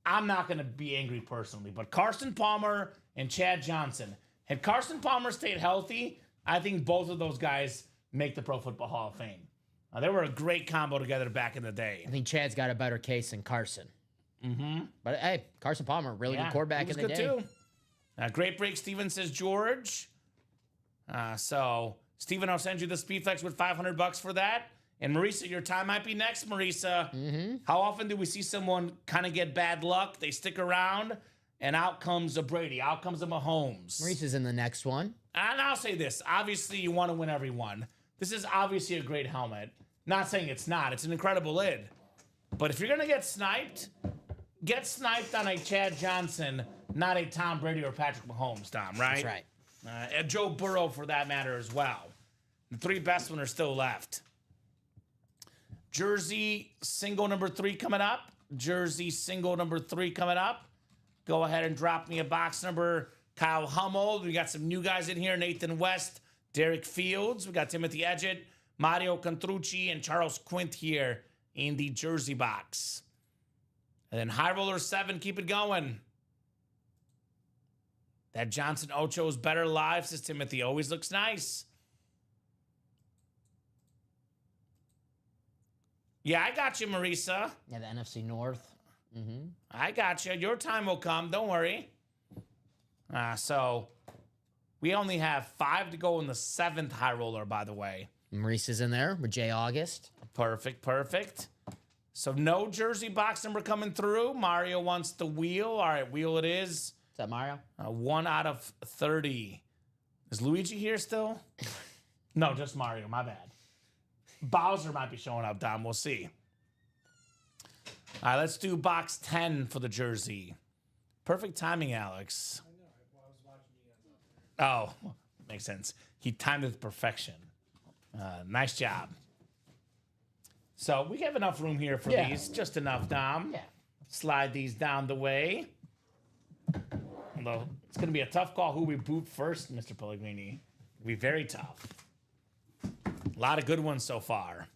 I'm not going to be angry personally. But Carson Palmer and Chad Johnson. Had Carson Palmer stayed healthy, I think both of those guys make the Pro Football Hall of Fame. They were a great combo together back in the day. I think Chad's got a better case than Carson. Mm-hmm. But, hey, Carson Palmer, really good quarterback in the day. Too. Great break, Steven, says George. So, Steven, I'll send you the Speed Flex with $500 for that. And Marisa, your time might be next, Marisa. Mm-hmm. How often do we see someone kind of get bad luck? They stick around, and out comes a Brady. Out comes a Mahomes. Marisa's in the next one. And I'll say this. Obviously, you want to win every one. This is obviously a great helmet. Not saying it's not. It's an incredible lid. But if you're going to get sniped on a Chad Johnson, not a Tom Brady or Patrick Mahomes, Tom, right? That's right. And Joe Burrow, for that matter, as well. The 3 best ones are still left. Jersey single number 3 coming up. Jersey single number 3 coming up. Go ahead and drop me a box number. Kyle Hummel. We got some new guys in here. Nathan West, Derek Fields. We got Timothy Edgett, Mario Contrucci, and Charles Quint here in the jersey box. And then High Roller 7, keep it going. That Johnson Ocho is better live, says Timothy. Always looks nice. Yeah, I got you, Marisa. Yeah, the NFC North. Mm-hmm. I got you. Your time will come. Don't worry. So we only have 5 to go in the 7th high roller, by the way. Maurice is in there with Jay August. Perfect, perfect. So no jersey box number coming through. Mario wants the wheel. All right, wheel it is. Is that Mario? 1 out of 30. Is Luigi here still? No, just Mario. My bad. Bowser might be showing up, Dom. We'll see. All right, let's do box 10 for the jersey. Perfect timing, Alex. I know. I was watching you guys out there. Oh, makes sense. He timed it with perfection. Nice job. So we have enough room here for Yeah. these. Just enough, Dom. Yeah. Slide these down the way. Although it's going to be a tough call who we boot first, Mr. Pellegrini. It'll be very tough. A lot of good ones so far.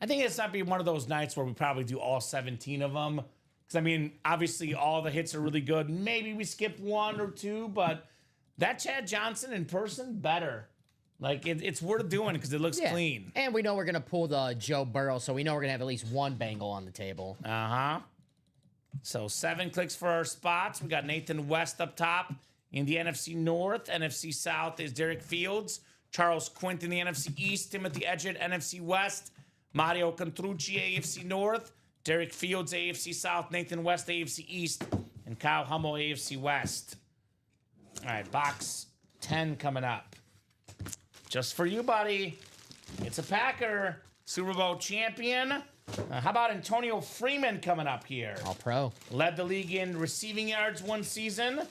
I think it's not be one of those nights where we probably do all 17 of them. Because, I mean, obviously all the hits are really good. Maybe we skip 1 or 2, but that Chad Johnson in person, better. Like, it's worth doing because it looks clean. And we know we're going to pull the Joe Burrow, so we know we're going to have at least one Bengal on the table. Uh-huh. So 7 clicks for our spots. We got Nathan West up top in the NFC North. NFC South is Derek Fields. Charles Quint in the NFC East. Timothy Edgett, NFC West. Mario Contrucci, AFC North. Derek Fields, AFC South. Nathan West, AFC East. And Kyle Hummel, AFC West. All right, box 10 coming up. Just for you, buddy. It's a Packer. Super Bowl champion. How about Antonio Freeman coming up here? All pro. Led the league in receiving yards one season.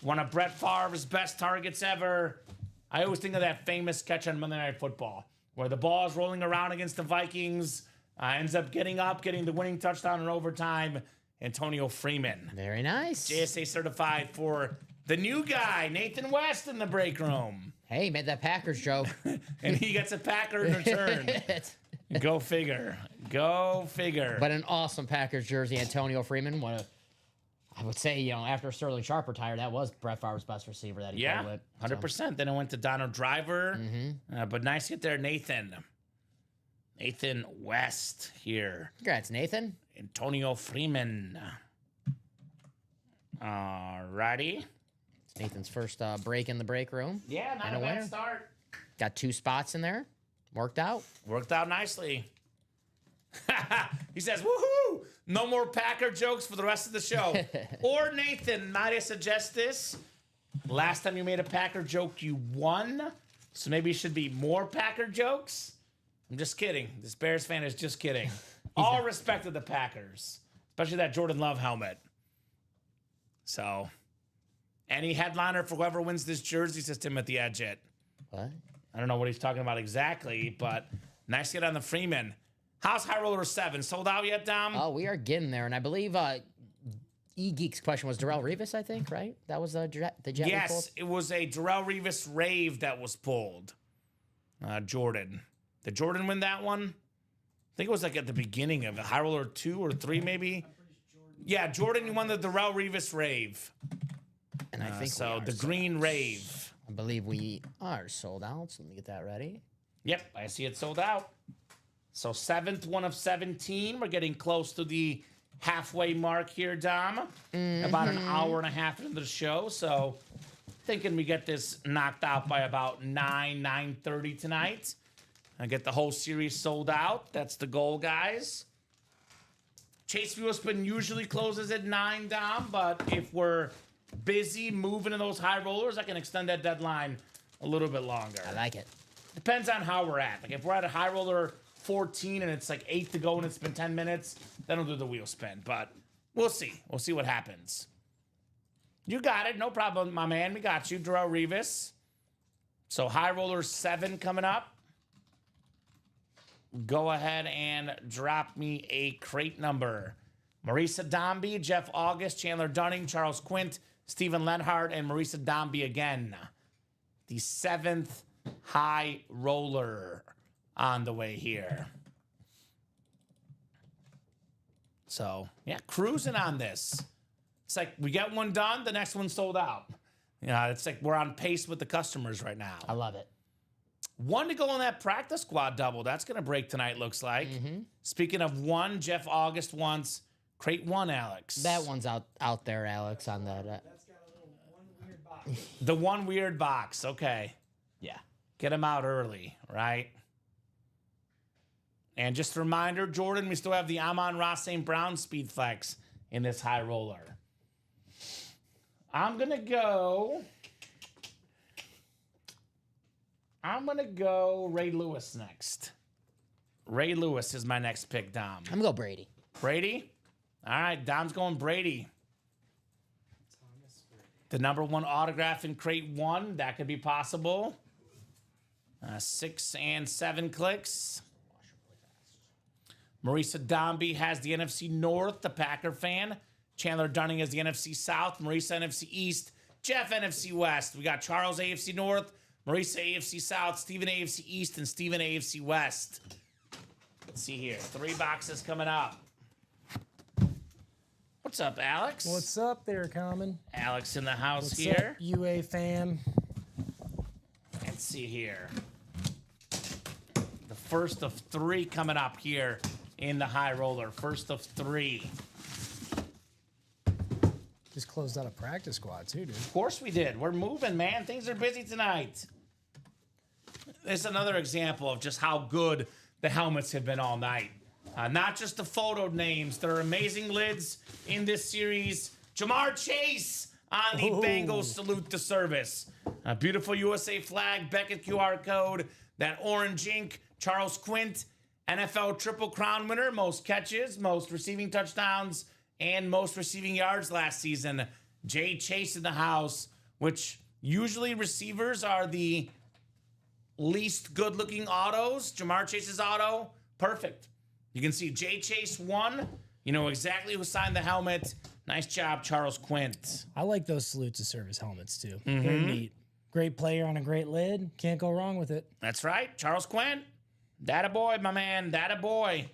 One of Brett Favre's best targets ever. I always think of that famous catch on Monday Night Football where the ball is rolling around against the Vikings. Ends up getting the winning touchdown in overtime. Antonio Freeman. Very nice. JSA certified for the new guy, Nathan West, in the break room. Hey, made that Packers joke. And he gets a Packer in return. Go figure. Go figure. But an awesome Packers jersey, Antonio Freeman. I would say, after Sterling Sharp retired, that was Brett Favre's best receiver that he played with. 100%. Then it went to Donald Driver. But nice hit there, Nathan. Nathan West here. Congrats, Nathan. Antonio Freeman. Alrighty. It's Nathan's first break in the break room. Yeah, not And a a bad winner. start. Got 2 spots in there. Worked out. Worked out nicely. He says, woohoo! No more Packer jokes for the rest of the show. Or Nathan, might I suggest this? Last time you made a Packer joke, you won. So maybe it should be more Packer jokes. I'm just kidding. This Bears fan is just kidding. All respect to the Packers, especially that Jordan Love helmet. So, any headliner for whoever wins this jersey system at the Edgett. What? I don't know what he's talking about exactly, but nice hit on the Freeman. How's High Roller 7? Sold out yet, Dom? Oh, we are getting there. And I believe E-Geek's question was Darrell Revis, I think, right? That was the jet we pulled? Yes, it was a Darrell Revis rave that was pulled. Jordan. Did Jordan win that one? I think it was like at the beginning of it. High Roller 2 or 3, maybe? Yeah, Jordan won the Darrell Revis rave. And I think So we are the sold green out. rave. I believe we are sold out. So let me get that ready. Yep, I see it sold out. So 7th one of 17. We're getting close to the halfway mark here, Dom. About an hour and a half into the show. So thinking we get this knocked out by about 9:30 tonight. And get the whole series sold out. That's the goal, guys. Chase Fuel Spin usually closes at 9, Dom. But if we're busy moving in those high rollers, I can extend that deadline a little bit longer. I like it. Depends on how we're at. Like if we're at a high roller 14 and it's like 8 to go and it's been 10 minutes, then we'll do the wheel spin. But we'll see. We'll see what happens. You got it. No problem, my man. We got you, Darrell Revis. So high roller 7 coming up. Go ahead and drop me a crate number. Marisa Dombey, Jeff August, Chandler Dunning, Charles Quint, Stephen Lenhart, and Marisa Dombey again. The 7th high roller on the way here. So, yeah, cruising on this. It's like we get one done, the next one's sold out. Yeah, it's like we're on pace with the customers right now. I love it. 1 to go on that practice squad double. That's going to break tonight, looks like. Speaking of 1, Jeff August wants crate 1, Alex. That one's out there, Alex, on that. That's got a little one weird box. The one weird box. Okay. Yeah. Get them out early, right? And just a reminder, Jordan, we still have the Amon-Ra St. Brown Speed Flex in this high roller. I'm going to go Ray Lewis next. Ray Lewis is my next pick, Dom. I'm gonna go Brady. Brady? All right, Dom's going Brady. The #1 autograph in crate 1. That could be possible. 6 and 7 clicks. Marisa Dombey has the NFC North, the Packer fan. Chandler Dunning has the NFC South. Marisa NFC East. Jeff NFC West. We got Charles AFC North, Marisa AFC South, Steven AFC East, and Steven AFC West. Let's see here. 3 boxes coming up. What's up, Alex? What's up there, Common? Alex in the house What's here. up, UA fam? Let's see here. The first of 3 coming up here in the high roller. First of 3. Just closed out a practice squad too, dude. Of course we did. We're moving, man. Things are busy tonight. This is another example of just how good the helmets have been all night. Not just the photo names. There are amazing lids in this series. Jamar Chase on the Bengals salute to service. A beautiful USA flag, Beckett QR code, that orange ink, Charles Quint, NFL Triple Crown winner, most catches, most receiving touchdowns, and most receiving yards last season. Jay Chase in the house, which usually receivers are the least good-looking autos. Jamar Chase's auto, perfect. You can see Jay Chase 1. You know exactly who signed the helmet. Nice job, Charles Quint. I like those salute to service helmets too. Very neat. Great player on a great lid. Can't go wrong with it. That's right, Charles Quint. That a boy, my man. That a boy.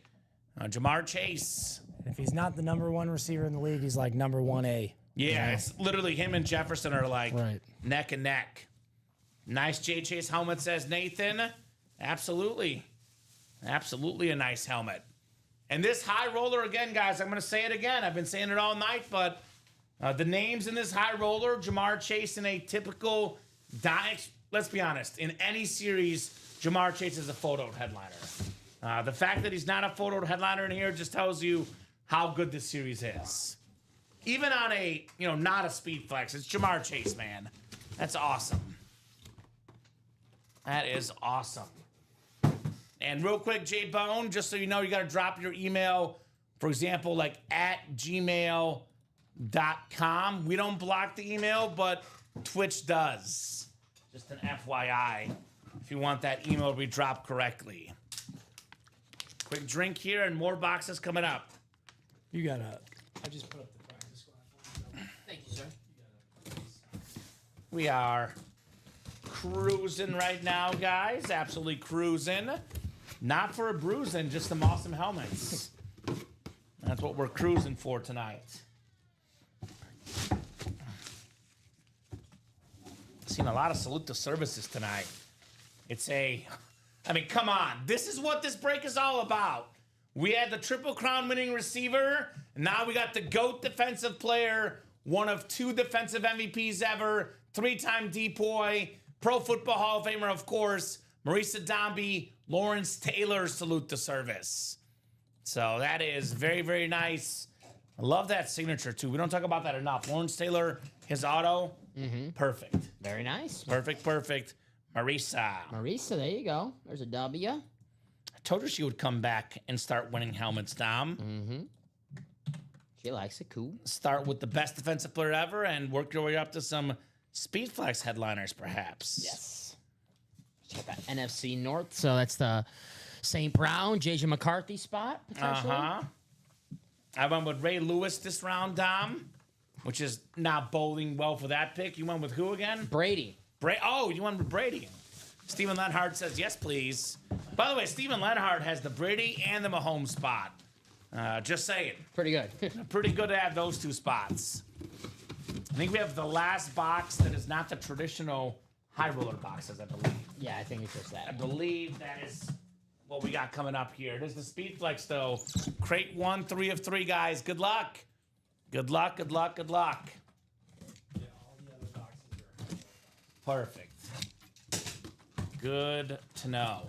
Jamar Chase. If he's not the #1 receiver in the league, he's like #1A. Yeah, it's literally him and Jefferson are like Right. neck and neck. Nice Jay Chase helmet, says Nathan. Absolutely. Absolutely a nice helmet. And this high roller, again, guys, I'm going to say it again. I've been saying it all night, but the names in this high roller, Jamar Chase in a typical, let's be honest, in any series, Jamar Chase is a photoed headliner. The fact that he's not a photoed headliner in here just tells you how good this series is. Even on a, not a speed flex, it's Jamar Chase, man. That's awesome. That is awesome. And real quick, J Bone, just so you know, you got to drop your email, for example, like at gmail.com. We don't block the email, but Twitch does. Just an FYI, if you want that email to be dropped correctly. Quick drink here and more boxes coming up. You got I just put up the practice squad. Thank you, sir. We are cruising right now, guys. Absolutely cruising. Not for a bruising, just some awesome helmets. That's what we're cruising for tonight. Seen a lot of salute to services tonight. Come on. This is what this break is all about. We had the Triple Crown winning receiver. And now we got the GOAT defensive player, one of 2 defensive MVPs ever, 3-time DPOY, Pro Football Hall of Famer, of course, Marisa Dombey, Lawrence Taylor salute to service. So that is very, very nice. I love that signature, too. We don't talk about that enough. Lawrence Taylor, his auto, perfect. Very nice. Perfect. Marisa. Marisa, there you go. There's a W. I told her she would come back and start winning helmets, Dom. She likes it. Cool. Start with the best defensive player ever and work your way up to some Speed Flex headliners, perhaps. Yes. Check that NFC North. So that's the St. Brown, J.J. McCarthy spot, potentially. I went with Ray Lewis this round, Dom, which is not bowling well for that pick. You went with who again? Brady. You went with Brady. Stephen Lenhart says, yes, please. By the way, Stephen Lenhart has the Brady and the Mahomes spot. Just saying. Pretty good. Pretty good to have those 2 spots. I think we have the last box that is not the traditional high roller boxes, I believe. Yeah, I think it's just I that. believe that is what we got coming up here. It is the Speed Flex, though. Crate 1, 3 of 3, guys. Good luck. Good luck. Yeah, all the other boxes are. Perfect. Good to know.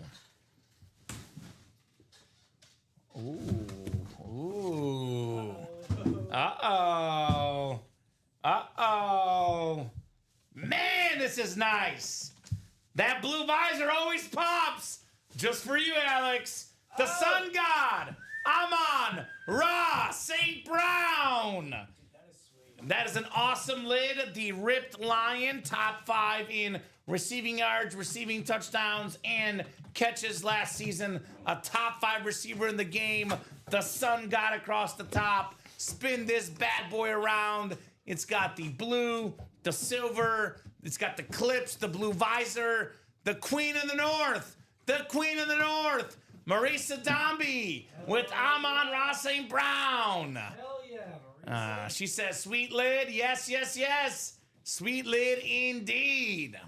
Ooh. Uh-oh. Uh-oh. Man, this is nice. That blue visor always pops. Just for you, Alex. The Sun God, Amon Ra St. Brown. That is an awesome lid. The Ripped Lion, top 5 in receiving yards, receiving touchdowns, and catches last season. A top 5 receiver in the game. The Sun God across the top. Spin this bad boy around. It's got the blue, the silver. It's got the clips, the blue visor. The Queen of the North. The Queen of the North. Marisa Domby with Amon Ra St. Brown. Hell yeah, Marisa. She says, sweet lid. Yes, yes, yes. Sweet lid indeed.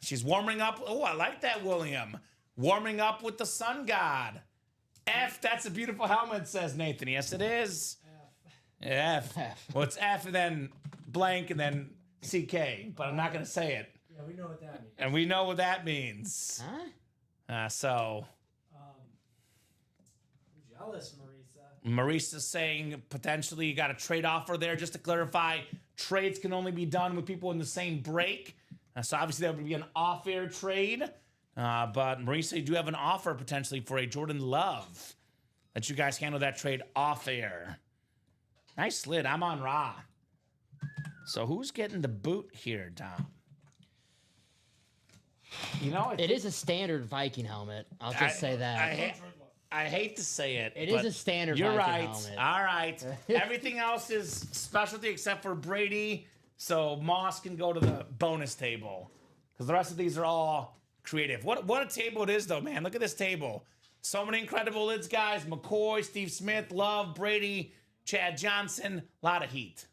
She's warming up. Oh, I like that, William. Warming up with the Sun God. F, that's a beautiful helmet, says Nathan. Yes, it is. F. Well, it's F and then blank and then CK, but I'm not going to say it. Yeah, we know what that means. And we know what that means. Huh? So, I'm jealous, Marisa. Marisa's saying potentially you got a trade offer there. Just to clarify, trades can only be done with people in the same break. So obviously that would be an off-air trade. But Marisa, you do have an offer potentially for a Jordan Love. Let you guys handle that trade off-air. Nice lid. I'm on Ra. So who's getting the boot here, Dom? You know, It is a standard Viking helmet. I'll just say that. I hate to say it. It is a standard You're Viking right. helmet. All right. Everything else is specialty except for Brady. So Moss can go to the bonus table. Because the rest of these are all creative. What a table it is, though, man. Look at this table. So many incredible lids, guys. McCoy, Steve Smith, Love, Brady, Chad Johnson. A lot of heat.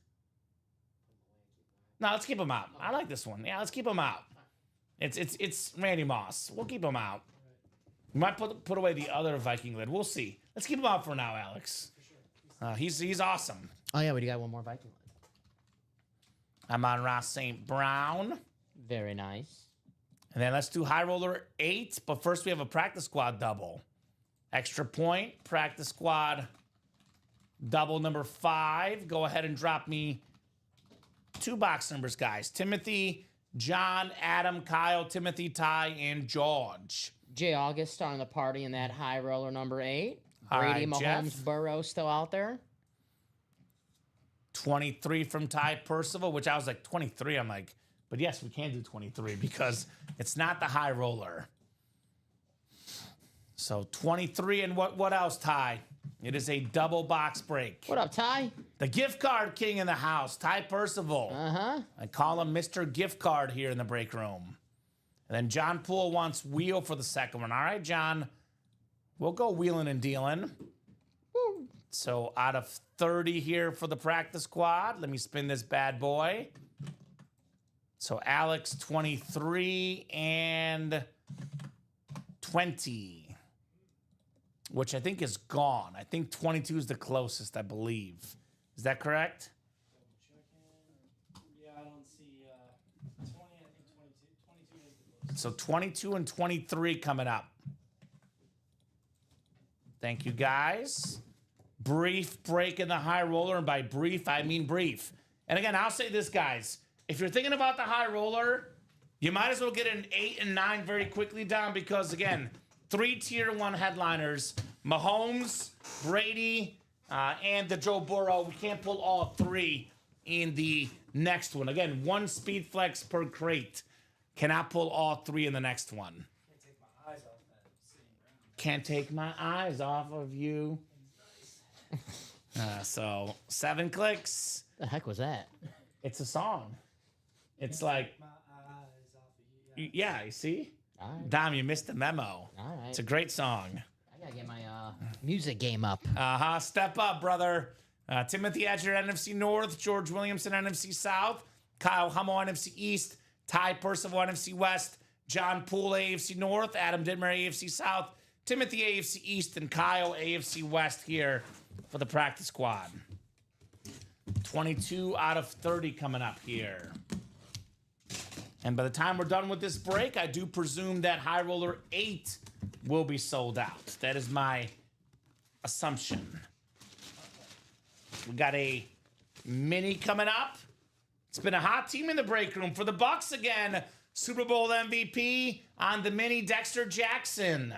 No, let's keep them out. I like this one. Yeah, let's keep them out. It's Randy Moss. We'll keep him out. We might put away the other Viking lid. We'll see. Let's keep him out for now, Alex. He's awesome. Oh, yeah, we got one more Viking lid. I'm on Ross St. Brown. Very nice. And then let's do High Roller 8. But first we have a practice squad double. Extra point, practice squad double number 5. Go ahead and drop me 2 box numbers, guys. Timothy, John, Adam, Kyle, Timothy, Ty, and George. Jay August starting the party in that high roller number 8. All Brady, right, Mahomes, Jeff. Burrow still out there. 23 from Ty Percival, which I was like, 23. I'm like, but yes, we can do 23 because it's not the high roller. So 23 and what else, Ty? It is a double box break. What up, Ty? The gift card king in the house, Ty Percival. Uh-huh. I call him Mr. Gift Card here in the break room. And then John Poole wants wheel for the second one. All right, John. We'll go wheeling and dealing. Woo. So out of 30 here for the practice squad, let me spin this bad boy. So Alex, 23 and 20, which I think is gone. I think 22 is the closest, I believe. Is that correct? Yeah, I don't see 20. I think 22. 22 is the closest. So 22 and 23 coming up. Thank you, guys. Brief break in the high roller, and by brief, I mean brief. And again, I'll say this, guys. If you're thinking about the high roller, you might as well get an 8 and 9 very quickly, Dom, because, again, 3 tier 1 headliners, Mahomes, Brady, and the Joe Burrow. We can't pull all 3 in the next one. Again, 1 speed flex per crate. Cannot pull all 3 in the next one. Can't take my eyes off that sitting ground. Can't take my eyes off of you. So 7 clicks. The heck was that? It's a song. It's like, My eyes off of you. yeah, you see? All right. Dom, you missed the memo. All right. It's a great song. I gotta get my music game up. Step up, brother. Timothy Edger, NFC North. George Williamson, NFC South. Kyle Hummel, NFC East. Ty Percival, NFC West. John Poole, AFC North. Adam Dittmer, AFC South. Timothy, AFC East. And Kyle, AFC West here for the practice squad. 22 out of 30 coming up here. And by the time we're done with this break, I do presume that High Roller 8 will be sold out. That is my assumption. We got a mini coming up. It's been a hot team in the break room for the Bucks again. Super Bowl MVP on the mini, Dexter Jackson.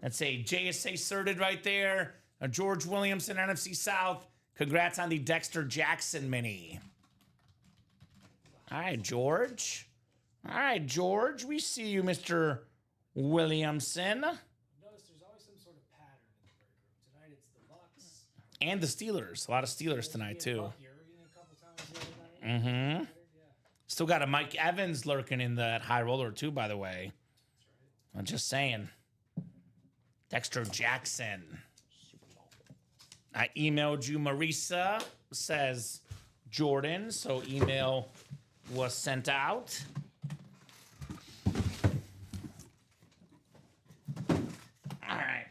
That's a JSA certed right there. A George Williamson, NFC South. Congrats on the Dexter Jackson mini. All right, George. All right, George. We see you, Mr. Williamson. Notice there's always some sort of pattern in the break room. Tonight it's the Bucks. And the Steelers. A lot of Steelers tonight, too. Buck Yerrigan a couple times the other night. Mm-hmm. Still got a Mike Evans lurking in that High Roller, too, by the way. I'm just saying. Dexter Jackson. I emailed you, Marisa, says Jordan, so email was sent out. All right.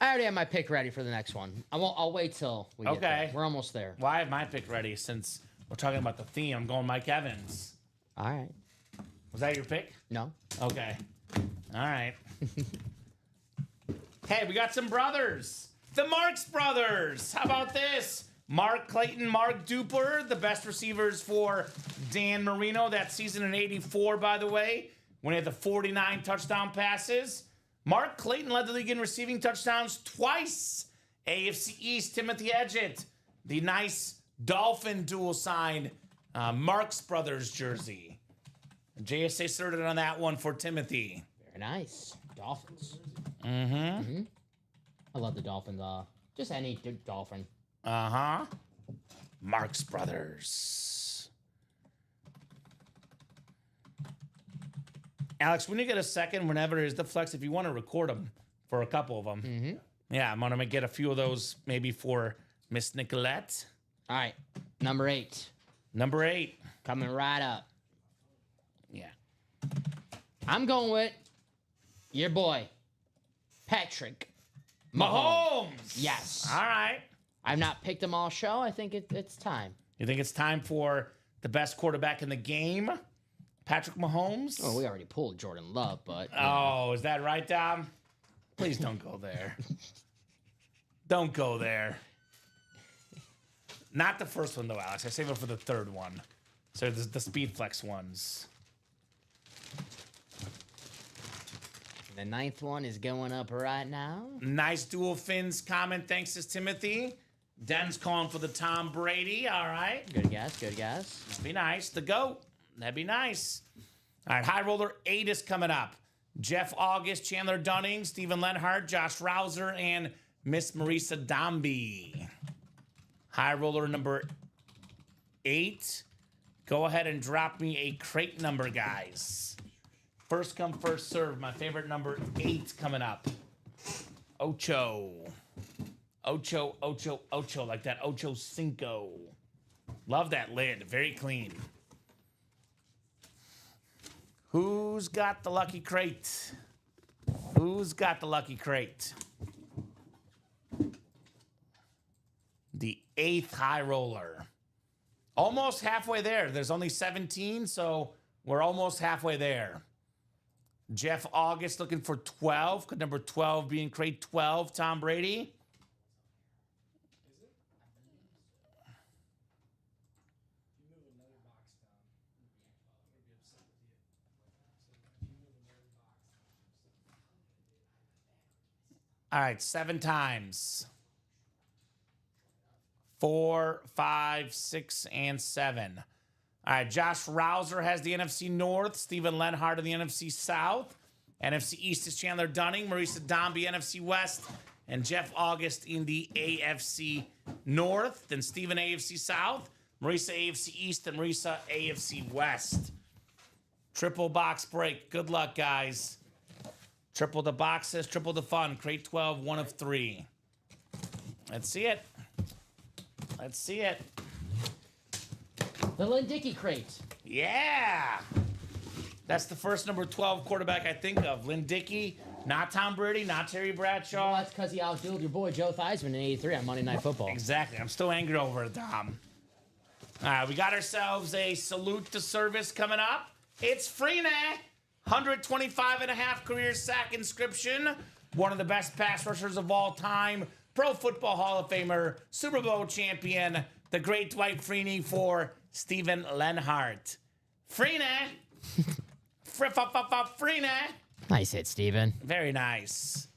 I already have my pick ready for the next one. I'll wait till we get there. Okay. We're almost there. Well, I have my pick ready since we're talking about the theme. I'm going Mike Evans. All right. Was that your pick? No. Okay. All right. Hey, we got some brothers. The Marks brothers. How about this? Mark Clayton, Mark Duper, the best receivers for Dan Marino that season in '84, by the way, when he had the 49 touchdown passes. Mark Clayton led the league in receiving touchdowns twice. AFC East, Timothy Edgett, the nice Dolphin dual signed Marks brothers jersey. JSA certed on that one for Timothy. Very nice. Dolphins. Mm-hmm. I love the Dolphins. Just any Dolphin. Uh-huh. Marks Brothers. Alex, when you get a second, whenever it is the flex, if you want to record them for a couple of them. Mm-hmm. Yeah, I'm going to get a few of those maybe for Miss Nicolette. All right. Number 8. Number 8. Coming right up. Yeah. I'm going with your boy, Patrick Mahomes. Yes. All right. I've not picked him all show. I think it's time. You think it's time for the best quarterback in the game, Patrick Mahomes? Oh, we already pulled Jordan Love, but Oh, is that right, Dom? Please don't go there. Don't go there. Not the first one, though, Alex. I save it for the third one. So the Speed Flex ones. the 9th one is going up right now. Nice dual fins comment. Thanks to Timothy. Den's calling for the Tom Brady. All right. Good guess. Good guess. That'd be nice. The GOAT. That'd be nice. All right. High Roller 8 is coming up. Jeff August, Chandler Dunning, Stephen Lenhart, Josh Rouser, and Miss Marisa Dombey. High Roller number 8. Go ahead and drop me a crate number, guys. First come, first serve. My favorite number 8 coming up. Ocho. Ocho, ocho, ocho. Like that Ocho Cinco. Love that lid. Very clean. Who's got the lucky crate? Who's got the lucky crate? The 8th High Roller. Almost halfway there. There's only 17, so we're almost halfway there. Jeff August looking for 12. Could number 12 be in crate 12, Tom Brady? All right, 7 times. 4, 5, 6, and 7. All right, Josh Rouser has the NFC North. Stephen Lenhart in the NFC South. NFC East is Chandler Dunning. Marisa Dombey, NFC West. And Jeff August in the AFC North. Then Stephen, AFC South. Marisa, AFC East. And Marisa, AFC West. Triple box break. Good luck, guys. Triple the boxes, triple the fun. Crate 12, 1 of 3. Let's see it. Let's see it. The Lynn Dickey crate. Yeah. That's the first number 12 quarterback I think of. Lynn Dickey, not Tom Brady, not Terry Bradshaw. Well, that's because he outdueled your boy Joe Theismann in '83 on Monday Night Football. Exactly. I'm still angry over it, Tom. We got ourselves a salute to service coming up. It's Freeney, 125 and a half career sack inscription. One of the best pass rushers of all time. Pro Football Hall of Famer, Super Bowl champion, the great Dwight Freeney for Steven Lenhart. Freeney. Freeney. Nice hit, Steven. Very nice.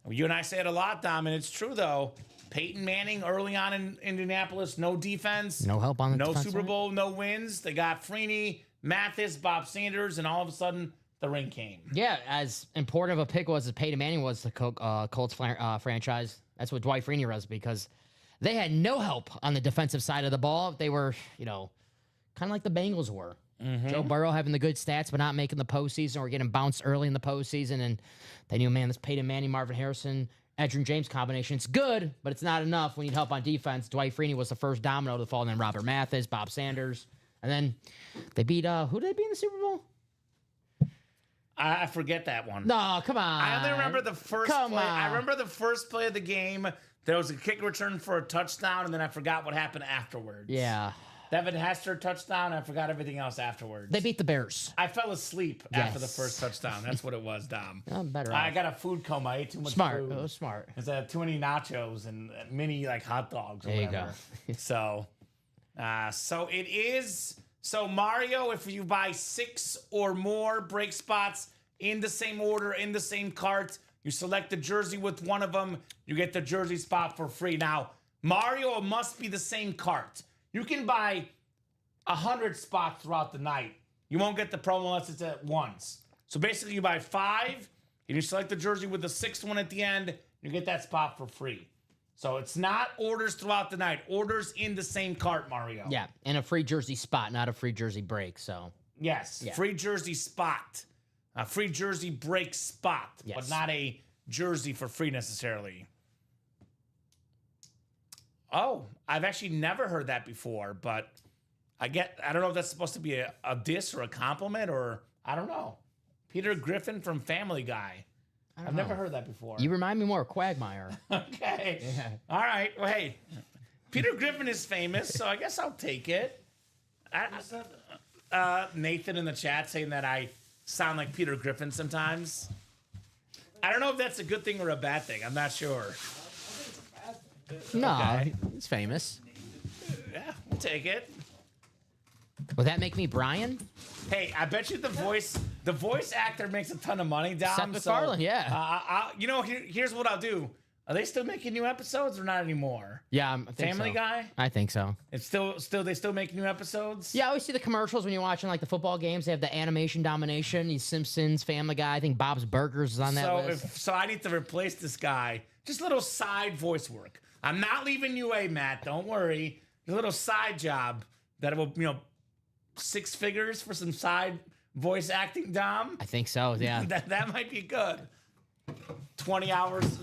You and I say it a lot, Dom, and it's true, though. Peyton Manning early on in Indianapolis, no defense. No help on the No defense Super side. Bowl, no wins. They got Freeney, Mathis, Bob Sanders, and all of a sudden, the ring came. Yeah, as important of a pick was as Peyton Manning was the Colts franchise. That's what Dwight Freeney was, because they had no help on the defensive side of the ball. They were, kind of like the Bengals were. Joe Burrow having the good stats, but not making the postseason or getting bounced early in the postseason. And they knew, man, this Peyton Manning, Marvin Harrison, Edgerrin James combination, it's good, but it's not enough. We need help on defense. Dwight Freeney was the first domino to fall, and then Robert Mathis, Bob Sanders. And then they beat, who did they beat in the Super Bowl? I forget that one. No, come on. I only remember the first Come play. on. I remember the first play of the game. There was a kick return for a touchdown, and then I forgot what happened afterwards. Yeah. Devin Hester touchdown. I forgot everything else afterwards. They beat the Bears. I fell asleep after the Yes. first touchdown. That's what it was, Dom. I'm better I off. got a food coma. I ate too much Smart. food. Oh, smart. It's too many nachos and mini hot dogs. Or There you whatever. go. So it is. So Mario, if you buy 6 or more break spots in the same order, in the same cart, you select the jersey with one of them, you get the jersey spot for free. Now, Mario must be the same cart. You can buy 100 spots throughout the night. You won't get the promo unless it's at once. So basically, you buy 5, and you select the jersey with the 6th one at the end, you get that spot for free. So it's not orders throughout the night. Orders in the same cart, Mario. Yeah, and a free jersey spot, not a free jersey break. So Yes, Yeah. free jersey spot. A free jersey break spot, but Yes. not a jersey for free necessarily. Oh, I've actually never heard that before, but I don't know if that's supposed to be a diss or a compliment, or I don't know. Peter Griffin from Family Guy. I've never heard that before. you remind me more of Quagmire. Okay. All right. Well, hey, Peter Griffin is famous, so I guess I'll take it. Nathan in the chat saying that I sound like Peter Griffin sometimes. I don't know if that's a good thing or a bad thing. I'm not sure. No, Okay. he's famous. Yeah, we'll take it. Would that make me Brian? Hey, I bet you the voice actor makes a ton of money, Dom. Seth MacFarlane, yeah. Here's what I'll do. Are they still making new episodes or not anymore? Yeah, I think Family so. Guy? I think so. It's they still make new episodes? Yeah, I always see the commercials when you're watching like the football games. They have the animation domination. These Simpsons, Family Guy. I think Bob's Burgers is on that list. So I need to replace this guy. Just a little side voice work. I'm not leaving UA, Matt. Don't worry. A little side job that will, 6 figures for some side voice acting, Dom. I think so. Yeah. That might be good. 20 hours,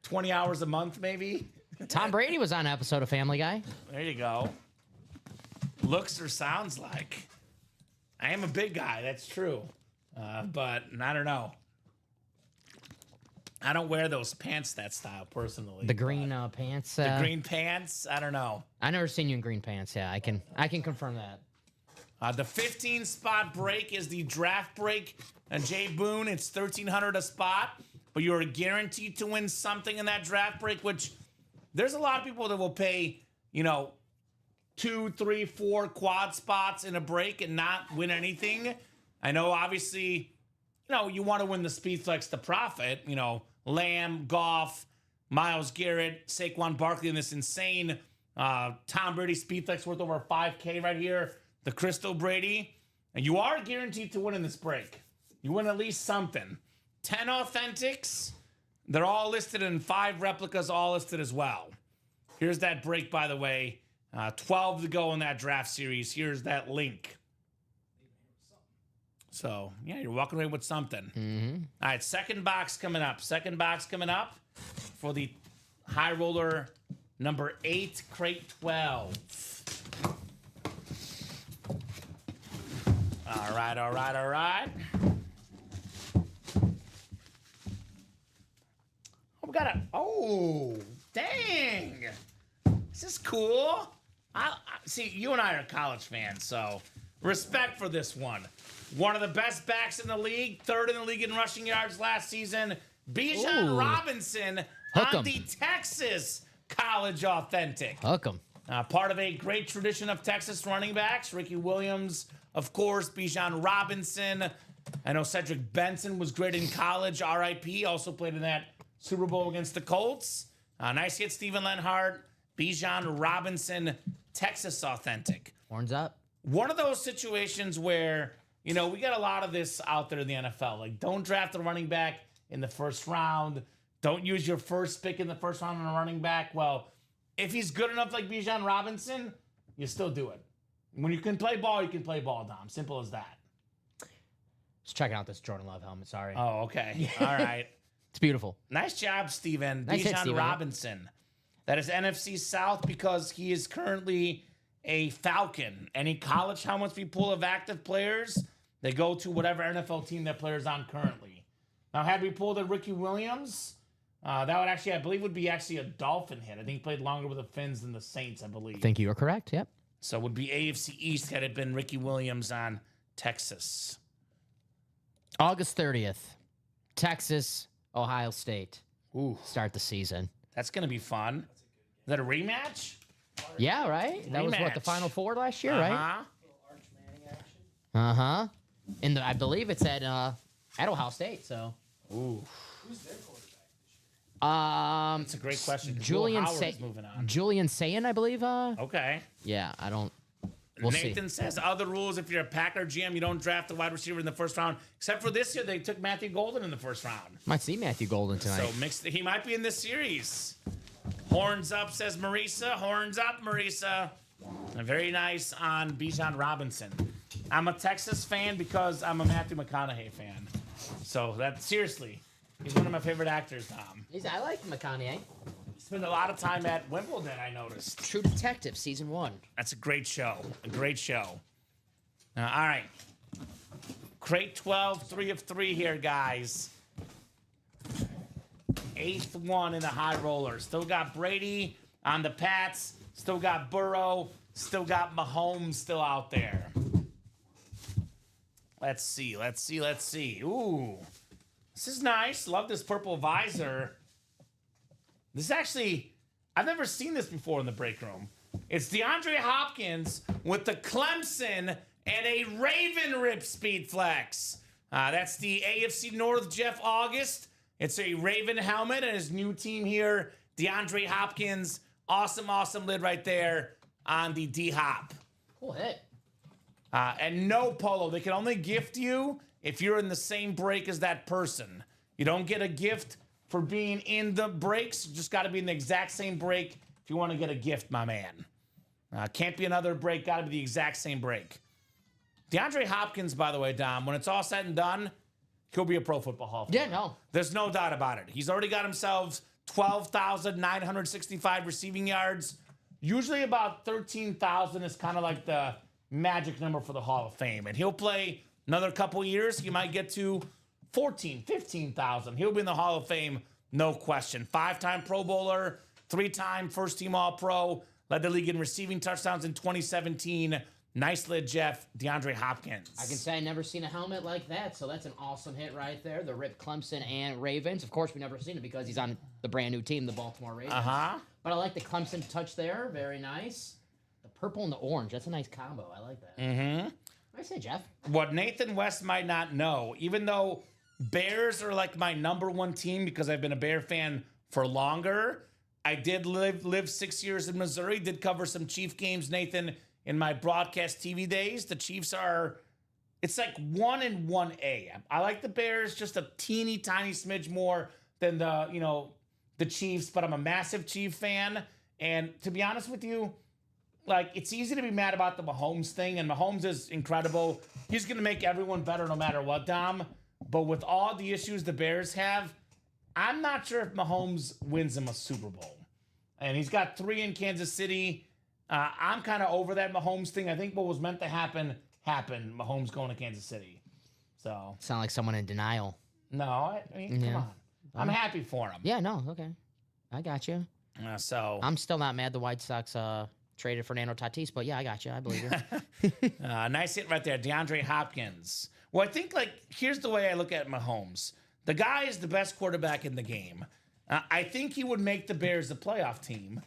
20 hours a month, maybe. Tom Brady was on an episode of Family Guy. There you go. Looks or sounds like. I am a big guy, that's true. But I don't know. I don't wear those pants that style personally. The green pants. The green pants, I don't know. I never seen you in green pants. Yeah, I can confirm that. The 15 spot break is the draft break. And Jay Boone, it's $1,300 a spot, but you're guaranteed to win something in that draft break, which there's a lot of people that will pay, 2, 3, 4 quad spots in a break and not win anything. I know, obviously, you want to win the Speedflex to profit, Lamb, Goff, Myles Garrett, Saquon Barkley, and this insane Tom Brady Speedflex worth over $5K right here. The Crystal Brady, and you are guaranteed to win in this break. You win at least something. 10 authentics, they're all listed, and 5 replicas all listed as well. Here's that break, by the way. 12 to go in that draft series. Here's that link. So, yeah, you're walking away with something. Mm-hmm. All right, second box coming up. Second box coming up for the High Roller number 8, crate 12. All right. Oh, we got a... Oh, dang. This is cool. See, you and I are college fans, so respect for this one. One of the best backs in the league, third in the league in rushing yards last season, Bijan Ooh. Robinson Hook 'em. on the Texas College Authentic. Hook 'em. Part of a great tradition of Texas running backs. Ricky Williams, of course, Bijan Robinson. I know Cedric Benson was great in college, RIP, also played in that Super Bowl against the Colts. Nice hit, Steven Lenhart. Bijan Robinson, Texas Authentic. Horns up. One of those situations where, we got a lot of this out there in the NFL. Like, don't draft a running back in the first round. Don't use your first pick in the first round on a running back. Well, if he's good enough like Bijan Robinson, you still do it. When you can play ball, you can play ball, Dom. Simple as that. Just checking out this Jordan Love helmet. Sorry. Oh, okay. All right. It's beautiful. Nice job, Steven. Nice hit, Bijan Steven. Robinson. That is NFC South because he is currently a Falcon. Any college helmets we pull of active players, they go to whatever NFL team that player's on currently. Now, had we pulled a Ricky Williams, that would actually, I believe, would be actually a Dolphin hit. I think he played longer with the Fins than the Saints, I believe. I think you are correct. Yep. So it would be AFC East had it been Ricky Williams on Texas. August 30th, Texas, Ohio State. Ooh, Start the season. that's going to be fun. Is that a rematch? Yeah, right? That was what, the Rematch. Final Four last year, right? Uh-huh. Arch Manning action. Uh-huh. I believe it's at Ohio State, so. Ooh, Who's their quarterback? that's a great question. 'cause Julian Will Howard is moving on. Julian Sayin, I believe. Okay. Yeah, I don't. We'll Nathan says other rules. If you're a Packer GM, you don't draft a wide receiver in the first round. Except for this year, they took Matthew Golden in the first round. Might see Matthew Golden tonight. So he might be in this series. Horns up, says Marisa. Horns up, Marisa. Very nice on Bijan Robinson. I'm a Texas fan because I'm a Matthew McConaughey fan. So seriously, he's one of my favorite actors, Tom. I like McConaughey. Spent a lot of time at Wimbledon, I noticed. True Detective, season 1. That's a great show. A great show. All right. Crate 12, 3 of 3 here, guys. 8th one in the high roller. Still got Brady on the Pats. Still got Burrow. Still got Mahomes still out there. Let's see. Ooh. This is nice. Love this purple visor. This is actually, I've never seen this before in the break room. It's DeAndre Hopkins with the Clemson and a Raven Rip Speed Flex. That's the AFC North Jeff August. It's a Raven helmet and his new team here, DeAndre Hopkins. Awesome lid right there on the D-Hop. Cool hit. And no polo. They can only gift you if you're in the same break as that person. You don't get a gift for being in the breaks. You just got to be in the exact same break if you want to get a gift, my man. Can't be another break. Got to be the exact same break. DeAndre Hopkins, by the way, Dom, when it's all said and done, he'll be a Pro Football Hall of Famer. Yeah, no. There's no doubt about it. He's already got himself 12,965 receiving yards. Usually about 13,000 is kind of like the magic number for the Hall of Fame. And he'll play another couple years. He might get to 14, 15,000. He'll be in the Hall of Fame, no question. 5-time Pro Bowler, 3-time first-team All-Pro, led the league in receiving touchdowns in 2017. Nice lid, Jeff. DeAndre Hopkins. I can say I've never seen a helmet like that, so that's an awesome hit right there. The Rip Clemson and Ravens. Of course, we've never seen it because he's on the brand new team, the Baltimore Ravens. Uh-huh. But I like the Clemson touch there. Very nice. The purple and the orange. That's a nice combo. I like that. Mm-hmm. I say, Jeff. What Nathan West might not know, even though Bears are like my number one team because I've been a Bear fan for longer, I did live 6 years in Missouri, did cover some Chief games, Nathan, in my broadcast TV days. The Chiefs are, it's like 1 and 1A. I like the Bears just a teeny tiny smidge more than the Chiefs, but I'm a massive Chief fan. And to be honest with you, like, it's easy to be mad about the Mahomes thing, and Mahomes is incredible. He's going to make everyone better no matter what, Dom. But with all the issues the Bears have, I'm not sure if Mahomes wins them a Super Bowl. And he's got 3 in Kansas City. I'm kind of over that Mahomes thing. I think what was meant to happen, happened. Mahomes going to Kansas City. So, Sound like someone in denial. no, I mean, come Yeah. on. I'm happy for him. Yeah, no, okay. I got you. So, I'm still not mad the White Sox traded Fernando Tatis, but yeah, I got you. I believe you. Nice hit right there, DeAndre Hopkins. Well, I think, like, here's the way I look at Mahomes. The guy is the best quarterback in the game. I think he would make the Bears the playoff team,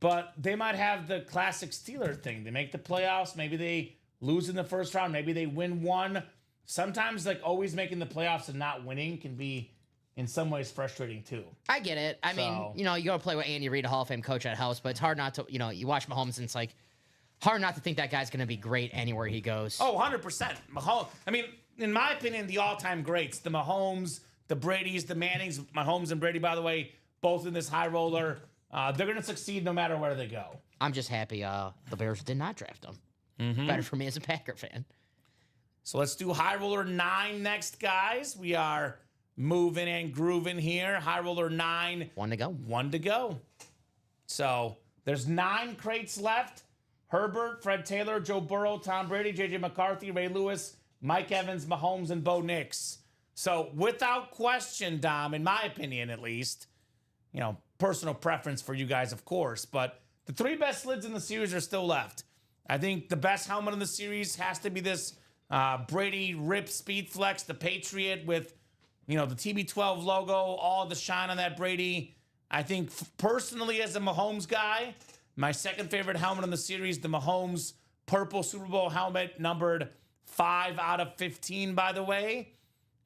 but they might have the classic Steeler thing. They make the playoffs. Maybe they lose in the first round. Maybe they win one. Sometimes, like, always making the playoffs and not winning can be, in some ways, frustrating too. I get it. I mean, you know, you go to play with Andy Reid, a Hall of Fame coach at house, but it's hard not to, you know, you watch Mahomes and it's like hard not to think that guy's going to be great anywhere he goes. Oh, 100%. Mahomes. I mean, in my opinion, the all-time greats, the Mahomes, the Bradys, the Mannings, Mahomes and Brady, by the way, both in this high roller. They're going to succeed no matter where they go. I'm just happy the Bears did not draft him. Better for me as a Packer fan. So let's do high roller 9 next, guys. We are moving and grooving here. High roller 9. 1 to go. 1 to go. So there's 9 crates left. Herbert, Fred Taylor, Joe Burrow, Tom Brady, J.J. McCarthy, Ray Lewis, Mike Evans, Mahomes, and Bo Nix. So without question, Dom, in my opinion at least, you know, personal preference for you guys, of course, but the 3 best lids in the series are still left. I think the best helmet in the series has to be this Brady Rip Speed Flex, the Patriot with, you know, the TB12 logo, all the shine on that Brady. I think personally as a Mahomes guy, my second favorite helmet in the series, the Mahomes purple Super Bowl helmet, numbered 5 out of 15, by the way.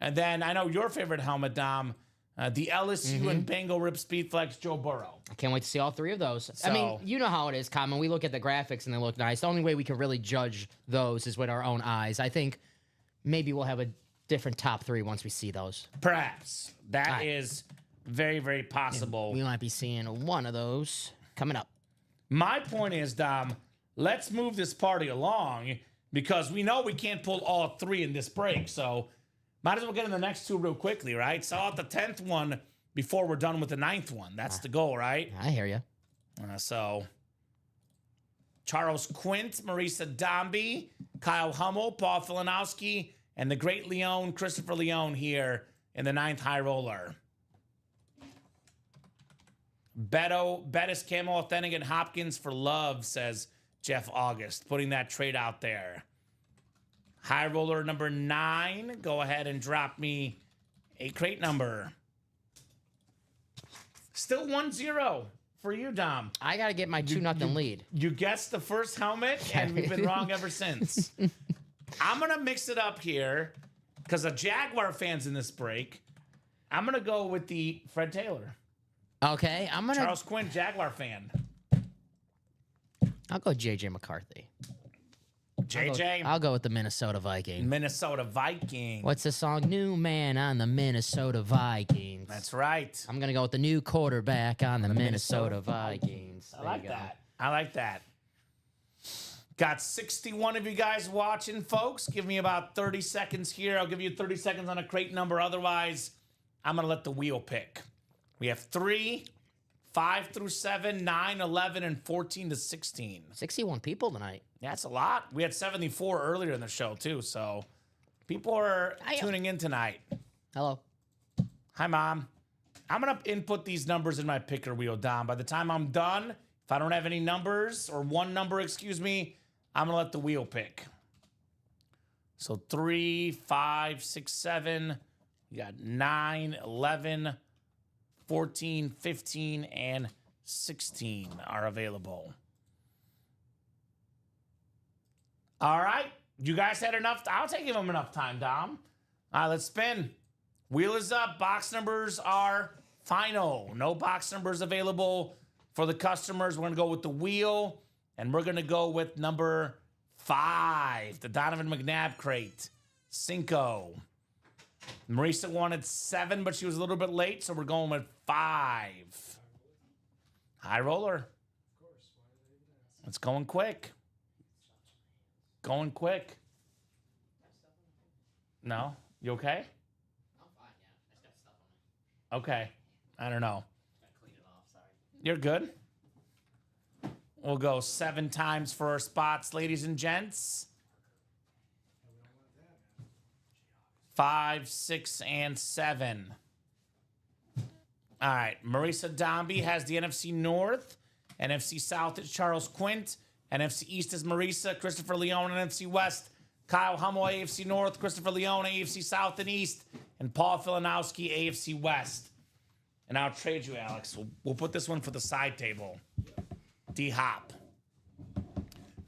And then I know your favorite helmet, Dom, the LSU and Bengal Rip Speed Flex, Joe Burrow. I can't wait to see all 3 of those. I mean, you know how it is, Common. We look at the graphics and they look nice. The only way we can really judge those is with our own eyes. I think maybe we'll have a different top 3 once we see those. Perhaps. That is very, very possible. We might be seeing one of those coming up. My point is, Dom, let's move this party along because we know we can't pull all 3 in this break. So might as well get in the next 2 real quickly, right? Sell out the 10th one before we're done with the 9th one. That's the goal, right? I hear you. So Charles Quint, Marisa Dombey, Kyle Hummel, Paul Filanowski, and the great Leone, Christopher Leone here in the 9th high roller. Bettis, Camel, Authentic, and Hopkins for love, says Jeff August, putting that trade out there. High roller number 9, go ahead and drop me a crate number. Still 1-0 for you, Dom. I got to get my 2-0 lead. You guessed the first helmet, and we've been wrong ever since. I'm going to mix it up here because a Jaguar fan's in this break. I'm going to go with the Fred Taylor. Okay, I'm going to... Charles Quinn, Jaguar fan. I'll go J.J. McCarthy. JJ. I'll go with the Minnesota Vikings. Minnesota Vikings. What's the song? New man on the Minnesota Vikings. That's right. I'm going to go with the new quarterback on the Minnesota Vikings. I like that. I like that. Got 61 of you guys watching, folks. Give me about 30 seconds here. I'll give you 30 seconds on a crate number. Otherwise, I'm going to let the wheel pick. We have 3, 5 through 7, 9, 11, and 14 to 16. 61 people tonight. Yeah, that's a lot. We had 74 earlier in the show, too. So people are tuning in tonight. Hello. Hi, Mom. I'm going to input these numbers in my picker wheel, Dom. By the time I'm done, if I don't have any numbers, or one number, excuse me, I'm going to let the wheel pick. So 3, 5, 6, 7. We got 9, 11, 14, 15, and 16 are available. All right. You guys had enough. I'll take them enough time, Dom. All right, let's spin. Wheel is up. Box numbers are final. No box numbers available for the customers. We're going to go with the wheel, and we're going to go with number 5, the Donovan McNabb crate. Cinco. Marisa wanted 7, but she was a little bit late, so we're going with 5. High roller. It's going quick. Going quick. No? You okay? I'm fine, yeah. I just got stuff on me. Okay. I don't know. Gotta clean it off, sorry. You're good? We'll go 7 times for our spots, ladies and gents. 5, 6, and 7. All right. Marisa Dombey has the NFC North. NFC South is Charles Quint. NFC East is Marisa, Christopher Leone, NFC West, Kyle Hummel, AFC North, Christopher Leone, AFC South and East, and Paul Filanowski, AFC West. And I'll trade you, Alex. We'll put this one for the side table. D-Hop.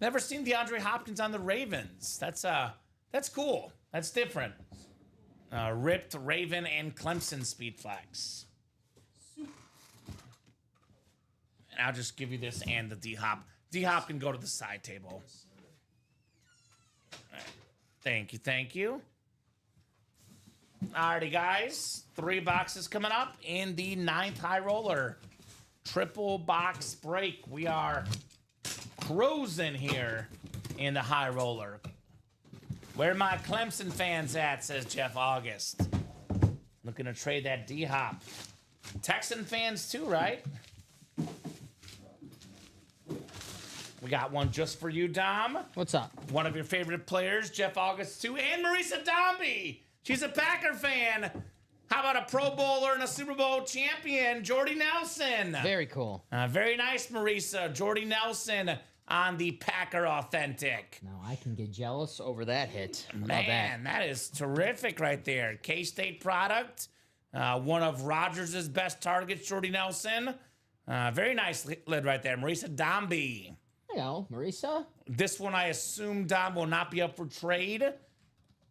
Never seen DeAndre Hopkins on the Ravens. That's cool. That's different. Ripped Raven and Clemson speed flags. And I'll just give you this and the D-Hop. D-Hop can go to the side table. All right. Thank you. Alrighty, guys. 3 boxes coming up in the 9th high roller. Triple box break. We are cruising here in the high roller. Where my Clemson fans at, says Jeff August. Looking to trade that D-Hop. Texan fans too, right? We got one just for you, Dom. What's up? One of your favorite players, Jeff August too, and Marisa Dombey. She's a Packer fan. How about a Pro Bowler and a Super Bowl champion, Jordy Nelson? Very cool. Very nice, Marisa. Jordy Nelson on the Packer Authentic. Now I can get jealous over that hit. How about Man, that is terrific right there. K-State product. One of Rodgers' best targets, Jordy Nelson. Very nice lid right there. Marisa Dombey. You know, Marisa. This one, I assume, Dom, will not be up for trade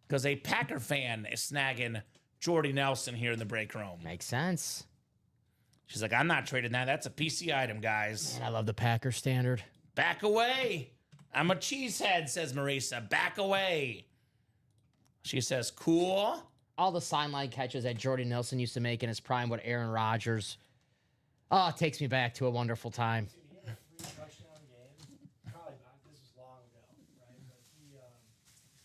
because a Packer fan is snagging Jordy Nelson here in the break room. Makes sense. She's like, I'm not trading that. That's a PC item, guys. And I love the Packer standard. Back away. I'm a cheesehead, says Marisa. Back away. She says, cool. All the sideline catches that Jordy Nelson used to make in his prime with Aaron Rodgers. Oh, it takes me back to a wonderful time. Dude, he had a 3 touchdown game. Probably not. This was long ago, right? But he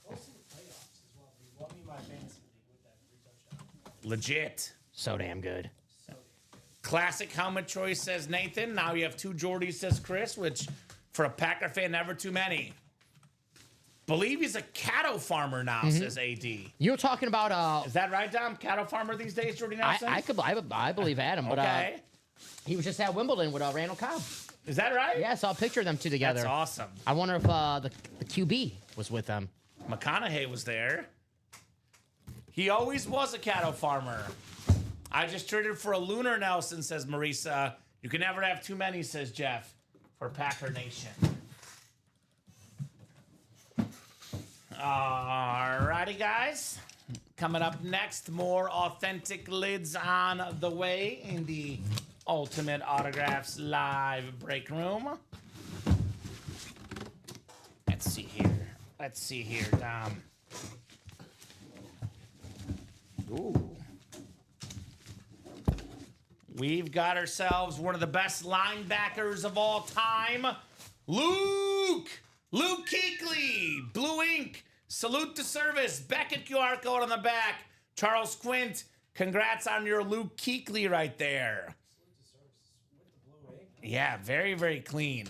close to the playoffs as well. He won me my fantasy league with that 3 touchdown. Legit. So damn good. Classic helmet choice, says Nathan. Now you have 2 Jordys, says Chris, which for a Packer fan, never too many. Believe he's a cattle farmer now, says AD. You were talking about Is that right, Dom? Cattle farmer these days, Jordy Nelson? I believe Adam, but Okay. he was just at Wimbledon with Randall Cobb. Is that right? Yeah, I saw a picture of them two together. That's awesome. I wonder if the QB was with them. McConaughey was there. He always was a cattle farmer. I just traded for a Lunar Nelson, says Marisa. You can never have too many, says Jeff, for Packer Nation. Alrighty, guys. Coming up next, more authentic lids on the way in the Ultimate Autographs live break room. Let's see here, Dom. Ooh. We've got ourselves one of the best linebackers of all time, Luke Kuechly, Blue Ink. Salute to service. Beckett QR code on the back. Charles Quint, congrats on your Luke Kuechly right there. Yeah, very, very clean.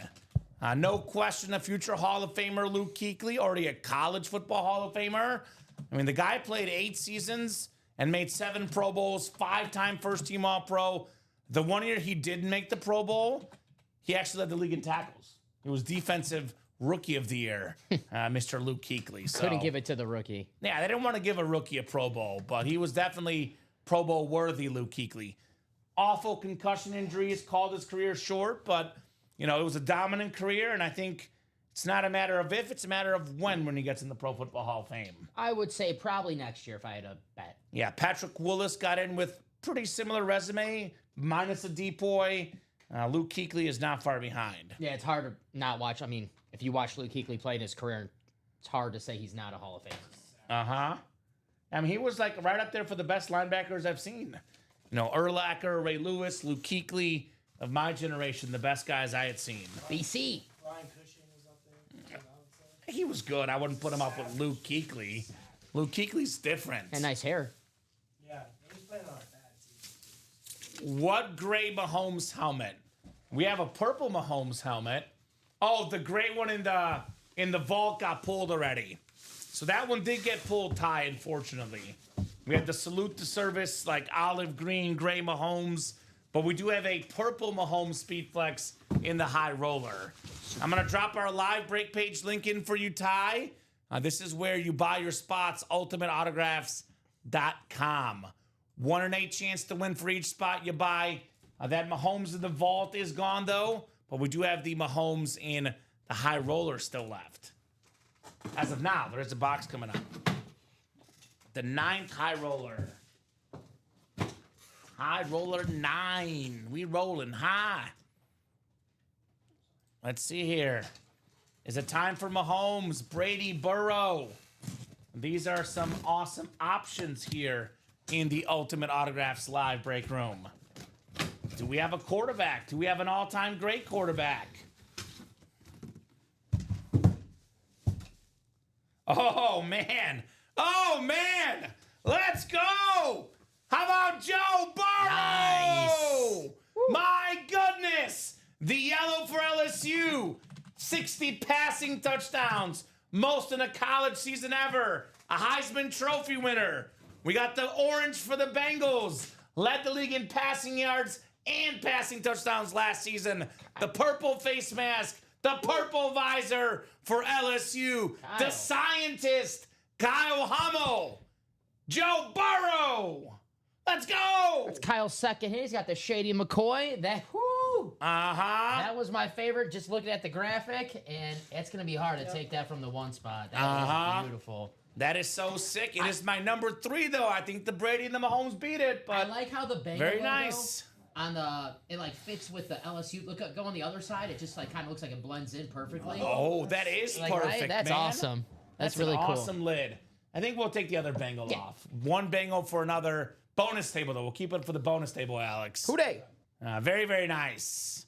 No question, a future Hall of Famer, Luke Kuechly, already a college football Hall of Famer. I mean, the guy played 8 seasons and made 7 Pro Bowls, 5-time first-team All-Pro. The one year he didn't make the Pro Bowl, he actually led the league in tackles. He was Defensive Rookie of the Year, Mr. Luke Kuechly. So, Couldn't give it to the rookie. yeah, they didn't want to give a rookie a Pro Bowl, but he was definitely Pro Bowl worthy, Luke Kuechly. Awful concussion injuries called his career short, but, you know, it was a dominant career, and I think it's not a matter of if, it's a matter of when he gets in the Pro Football Hall of Fame. I would say probably next year if I had to bet. Yeah, Patrick Willis got in with pretty similar resume, minus a depoy. Luke Kuechly is not far behind. Yeah, it's hard to not watch. I mean, if you watch Luke Kuechly play in his career, it's hard to say he's not a Hall of Famer. Uh-huh. I mean, he was like right up there for the best linebackers I've seen. You know, Urlacher, Ray Lewis, Luke Kuechly, of my generation, the best guys I had seen. BC. Ryan Cushing was up there. I would say. He was good. I wouldn't put him up with Luke Kuechly. Luke Kuechly's different. And nice hair. Yeah, he was playing on our bad team. What gray Mahomes helmet? We have a purple Mahomes helmet. Oh, the gray one in the vault got pulled already. So that one did get pulled, Ty, unfortunately. We have the salute to service, like olive green, gray Mahomes. But we do have a purple Mahomes Speed Flex in the high roller. I'm going to drop our live break page link in for you, Ty. This is where you buy your spots, ultimateautographs.com. 1 in 8 chance to win for each spot you buy. That Mahomes in the vault is gone, though, but we do have the Mahomes in the high roller still left. As of now, there is a box coming up. The 9th high roller. High roller 9. We rolling high. Let's see here. Is it time for Mahomes, Brady, Burrow? These are some awesome options here in the Ultimate Autographs live break room. Do we have a quarterback? Do we have an all-time great quarterback? Oh, man. Oh, man. Let's go. How about Joe Burrow? Nice. My goodness. The yellow for LSU. 60 passing touchdowns. Most in a college season ever. A Heisman Trophy winner. We got the orange for the Bengals. Led the league in passing yards and passing touchdowns last season. The purple face mask. The purple visor for LSU. Kyle. The scientist, Kyle Hummel. Joe Burrow. Let's go. That's Kyle's second hit. He's got the Shady McCoy. That was my favorite. Just looking at the graphic, and it's gonna be hard to take that from the one spot. That was beautiful. That is so sick. It is my number 3, though. I think the Brady and the Mahomes beat it, I but like how the Bengal very logo nice. on it like fits with the LSU. Go on the other side. It just like kind of looks like it blends in perfectly. Oh, that is like, perfect, right? That's man. awesome. That's an really cool. awesome lid. I think we'll take the other Bengal off. One Bengal for another bonus table, though. We'll keep it for the bonus table, Alex. Who dey? Very, very nice.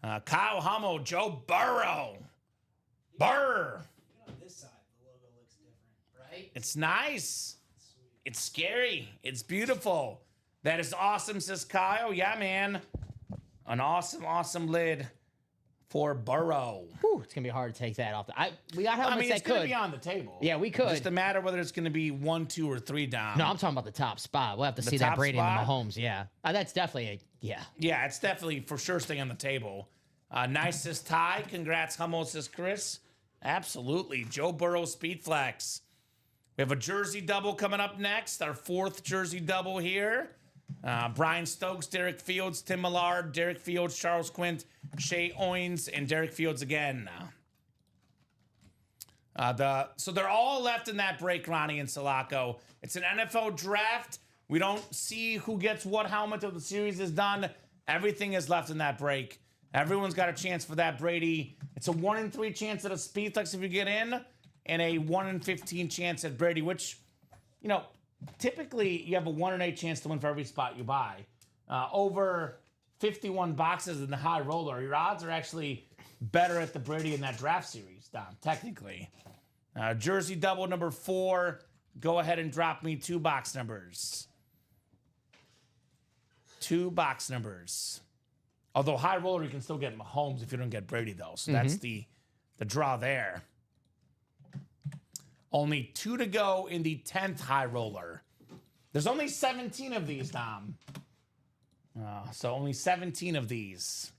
Kyle Hummel, Joe Burrow. Burr. On this side, the logo looks different. Right? It's nice. It's scary. It's beautiful. That is awesome, says Kyle. Yeah, man. An awesome, awesome lid for Burrow. Whew, it's gonna be hard to take that off. We got helmets I mean, that it's going to could. be on the table. Yeah, we could. Just a matter whether it's going to be 1, 2, or 3 down. No, I'm talking about the top spot. We'll have to see that top Brady spot? and the Mahomes. Yeah, that's definitely yeah. Yeah, it's definitely for sure staying on the table. Nice, says Ty. Congrats, Hummel, says Chris. Absolutely. Joe Burrow, Speed Flex. We have a jersey double coming up next. Our 4th jersey double here. Brian Stokes, Derek Fields, Tim Millard, Derek Fields, Charles Quint, Shea Owens, and Derek Fields again. So they're all left in that break, Ronnie and Sulaco. It's an NFL draft. We don't see who gets what helmet until the series is done. Everything is left in that break. Everyone's got a chance for that, Brady. It's a 1 in 3 chance at a speed flex if you get in, and a 1 in 15 chance at Brady, which, you know, typically you have a 1 in 8 chance to win for every spot you buy. Over 51 boxes in the high roller, your odds are actually better at the Brady in that draft series, Dom, technically. Jersey double number 4. Go ahead and drop me 2 box numbers. 2 box numbers. Although high roller, you can still get Mahomes if you don't get Brady, though. So that's the draw there. Only 2 to go in the 10th high roller. There's only 17 of these, Dom. So only 17 of these.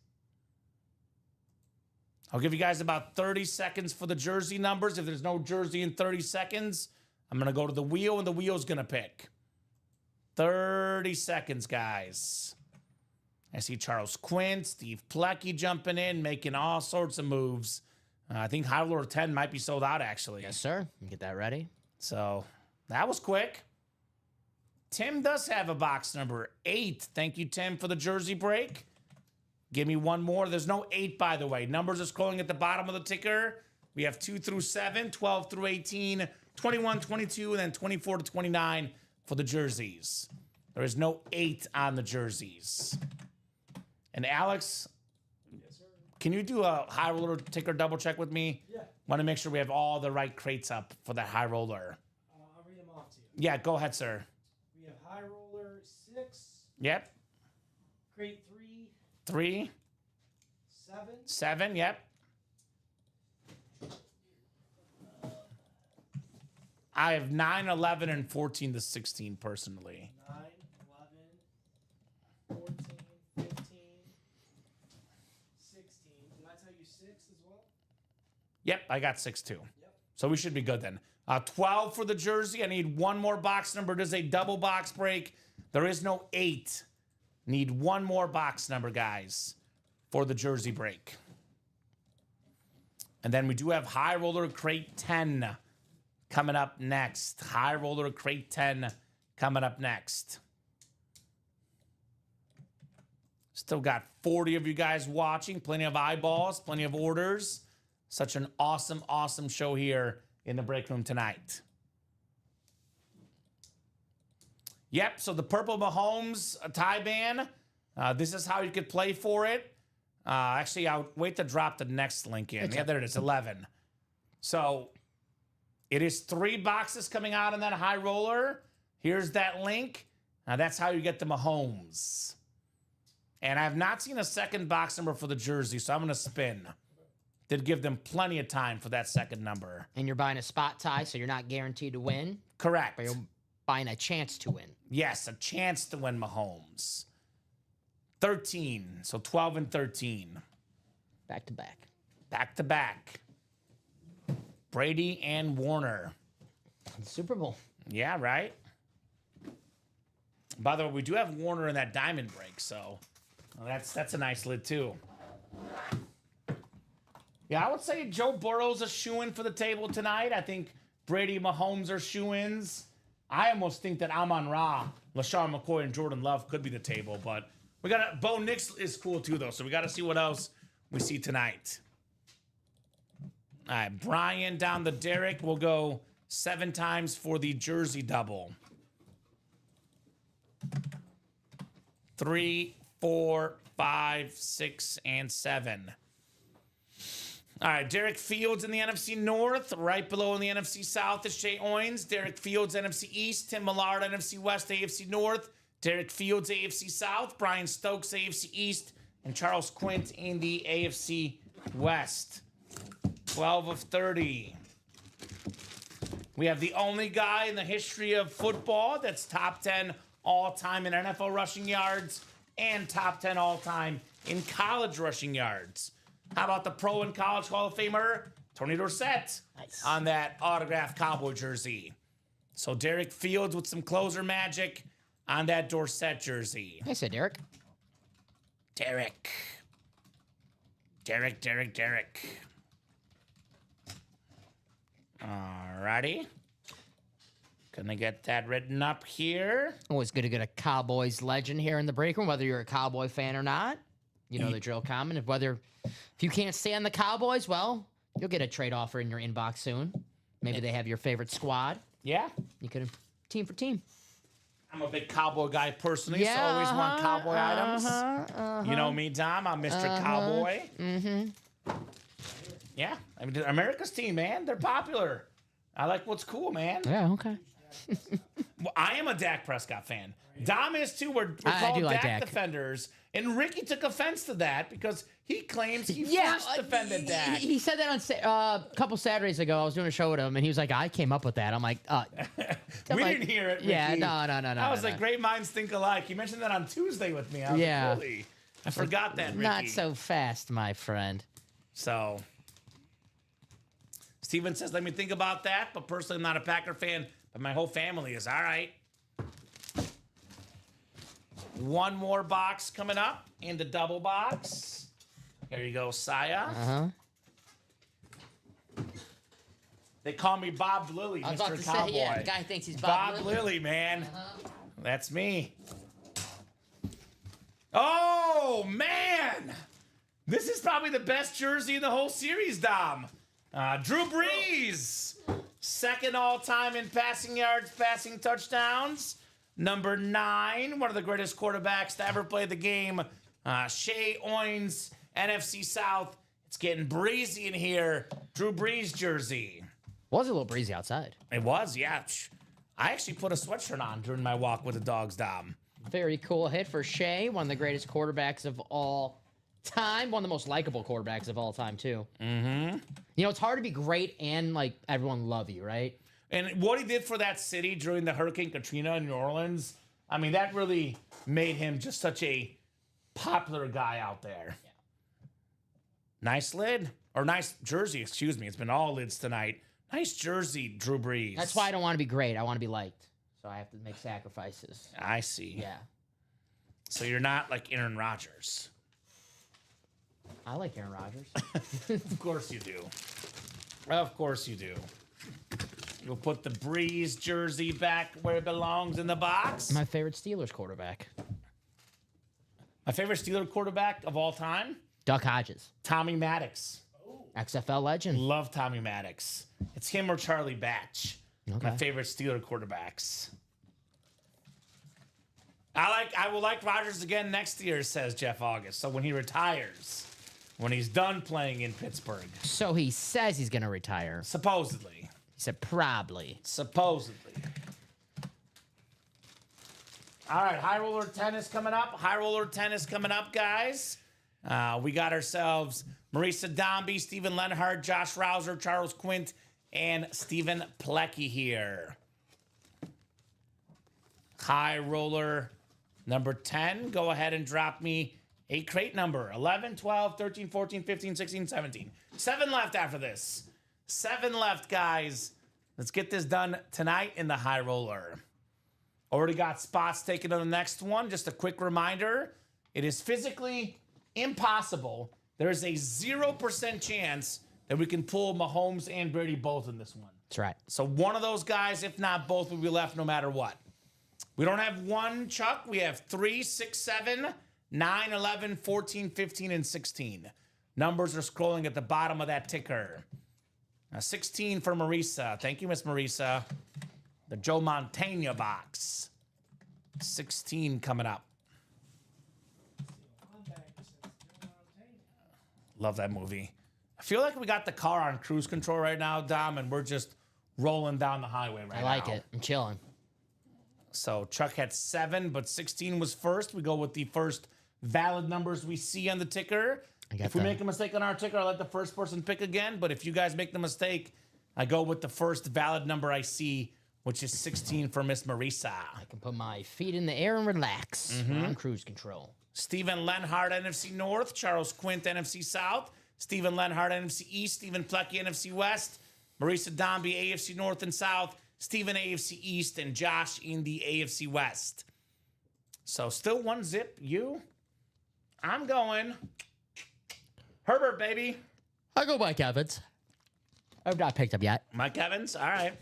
I'll give you guys about 30 seconds for the jersey numbers. If there's no jersey in 30 seconds, I'm going to go to the wheel, and the wheel's going to pick. 30 seconds, guys. I see Charles Quint, Steve Plecky jumping in, making all sorts of moves. I think high roller 10 might be sold out, actually. Yes, sir. Get that ready. So that was quick. Tim does have a box number 8. Thank you, Tim, for the jersey break. Give me one more. There's no 8, by the way. Numbers are scrolling at the bottom of the ticker. We have 2 through 7, 12 through 18, 21, 22, and then 24 to 29 for the jerseys. There is no 8 on the jerseys. And Alex, can you do a high roller ticker double check with me? Yeah. Want to make sure we have all the right crates up for that high roller. I'll read them off to you. Yeah, go ahead, sir. We have high roller 6, Yep. crate 3, 3, 7, 7, yep. I have 9, 11, and 14 to 16 personally. 9, 11, 14, 15, 16. Did I tell you 6 as well? Yep, I got 6 too. So we should be good then. 12 for the jersey. I need one more box number. There's a double box break. There is no 8. Need one more box number, guys, for the jersey break. And then we do have High Roller Crate 10 coming up next. High Roller Crate 10 coming up next. Still got 40 of you guys watching. Plenty of eyeballs, plenty of orders. Such an awesome, awesome show here in the break room tonight. Yep, so the Purple Mahomes tie band. This is how you could play for it. Actually, I'll wait to drop the next link in. Yeah, there it is, 11. So it is 3 boxes coming out on that high roller. Here's that link. Now that's how you get the Mahomes. And I have not seen a second box number for the jersey, so I'm going to spin. Did give them plenty of time for that second number. And you're buying a spot tie, so you're not guaranteed to win, Correct. but you're buying a chance to win. Yes, a chance to win Mahomes. 13, so 12 and 13. Back to back. Back to back. Brady and Warner. Super Bowl. Yeah, right? By the way, we do have Warner in that diamond break, so that's a nice lid too. Yeah, I would say Joe Burrow's a shoo-in for the table tonight. I think Brady and Mahomes are shoo-ins. I almost think that Amon-Ra, LaShawn McCoy, and Jordan Love could be the table, but we got Bo Nix is cool too, though, so we got to see what else we see tonight. All right, Brian down the Derek. We'll go 7 times for the jersey double. 3, 4, 5, 6, and 7. All right, Derek Fields in the NFC North. Right below in the NFC South is Shea Owens. Derek Fields, NFC East. Tim Millard, NFC West, AFC North. Derek Fields, AFC South. Brian Stokes, AFC East. And Charles Quint in the AFC West. 12 of 30. We have the only guy in the history of football that's top 10 all-time in NFL rushing yards and top 10 all-time in college rushing yards. How about the Pro and College Hall of Famer, Tony Dorsett, Nice. on that autographed Cowboy jersey. So Derek Fields with some closer magic on that Dorsett jersey. Nice, Derek. Derek. Alrighty. Gonna get that written up here. Always good to get a Cowboys legend here in the break room, whether you're a Cowboy fan or not. You know the drill common. If you can't stand the Cowboys, well, you'll get a trade offer in your inbox soon. Maybe they have your favorite squad. Yeah. You could team for team. I'm a big Cowboy guy personally, so I always want Cowboy items. You know me, Dom. I'm Mr. Cowboy. Yeah. I mean, America's team, man. They're popular. I like what's cool, man. Yeah, okay. Well, I am a Dak Prescott fan. Dom is too. We're I called do like Dak Dak. defenders. And Ricky took offense to that because he claims he Yeah, first defended Dak. He said that on a couple Saturdays ago. I was doing a show with him, and he was like, "I came up with that." I'm like, We didn't hear it, Ricky. Yeah, no. I was no. like, great minds think alike. You mentioned that on Tuesday with me. I was Yeah. like, really? I forgot that, Ricky. Not so fast, my friend. So, Steven says, let me think about that. But personally, I'm not a Packer fan, but my whole family is. All right. One more box coming up in the double box. Here you go, Saya. They call me Bob Lilly, I was Mr. about to Cowboy. say, yeah, the guy thinks he's Bob Bob Lilly. Lilly, man. That's me. Oh, man. This is probably the best jersey in the whole series, Dom. Drew Brees. Second all-time in passing yards, passing touchdowns. Number 9, one of the greatest quarterbacks to ever play the game. Shea Owens, NFC South. It's getting breezy in here. Drew Brees jersey. Was a little breezy outside. It was, yeah. I actually put a sweatshirt on during my walk with the dogs, Dom. Very cool hit for Shea, one of the greatest quarterbacks of all time, one of the most likable quarterbacks of all time too. You know, it's hard to be great and like everyone love you, right? And what he did for that city during the Hurricane Katrina in New Orleans, I mean, that really made him just such a popular guy out there. Nice lid. Or nice jersey, excuse me. It's been all lids tonight. Nice jersey, Drew Brees. That's why I don't want to be great. I want to be liked. So I have to make sacrifices. I see. Yeah. So you're not like Aaron Rodgers. I like Aaron Rodgers. Of course you do. Of course you do. You'll put the Breeze jersey back where it belongs in the box. My favorite Steelers quarterback, My favorite Steeler quarterback of all time, Duck Hodges, Tommy Maddox. XFL legend. Love Tommy Maddox. It's him or Charlie Batch. Okay. My favorite Steeler quarterbacks. I will like Rodgers again next year, says Jeff August. So when he retires, when he's done playing in Pittsburgh, So he says he's going to retire. supposedly. He said probably. Supposedly. All right, High Roller 10 is coming up. High Roller 10 is coming up, guys. We got ourselves Marisa Dombey, Stephen Lenhart, Josh Rouser, Charles Quint, and Stephen Plecky here. High Roller number 10. Go ahead and drop me a crate number. 11, 12, 13, 14, 15, 16, 17. 7 left after this. 7 left, guys. Let's get this done tonight in the High Roller. Already got spots taken on the next one. Just a quick reminder. It is physically impossible. There is a 0% chance that we can pull Mahomes and Brady both in this one. That's right. So one of those guys, if not both, will be left no matter what. We don't have one, Chuck. We have 3, 6, 7, 9, 11, 14, 15, and 16. Numbers are scrolling at the bottom of that ticker. 16 for Marisa. Thank you, Miss Marisa. The Joe Montana box. 16 coming up. Love that movie. I feel like we got the car on cruise control right now, Dom, and we're just rolling down the highway right now. I like it. I'm chilling. So Chuck had 7, but 16 was first. We go with the first valid numbers we see on the ticker. If we make a mistake on our ticker, I'll let the first person pick again. But if you guys make the mistake, I go with the first valid number I see, which is 16 for Miss Marisa. I can put my feet in the air and relax. Mm-hmm. On cruise control. Stephen Lenhart, NFC North. Charles Quint, NFC South. Stephen Lenhart, NFC East. Stephen Plecky, NFC West. Marisa Dombey, AFC North and South. Stephen, AFC East. And Josh in the AFC West. So still 1 zip. You? I'm going Herbert, baby. I'll go Mike Evans. I've not picked up yet. Mike Evans. All right.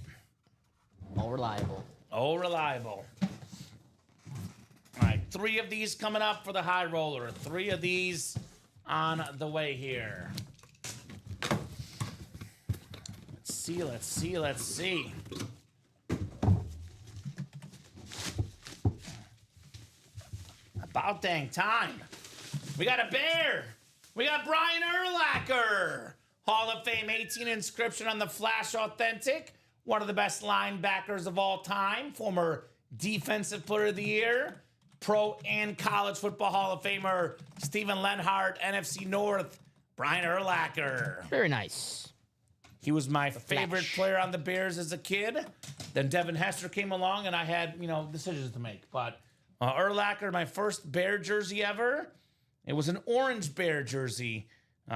All reliable. Oh, reliable. All right, 3 of these coming up for the High Roller. 3 of these on the way here. Let's see, let's see, let's see. About dang time. We got a bear. We got Brian Urlacher. Hall of Fame 18 inscription on the Flash Authentic. One of the best linebackers of all time. Former Defensive Player of the Year. Pro and College Football Hall of Famer Stephen Lenhart, NFC North, Brian Urlacher. Very nice. He was my favorite Flash. player on the Bears as a kid. Then Devin Hester came along and I had, decisions to make. But Urlacher, my first Bear jersey ever. It was an orange Bear jersey,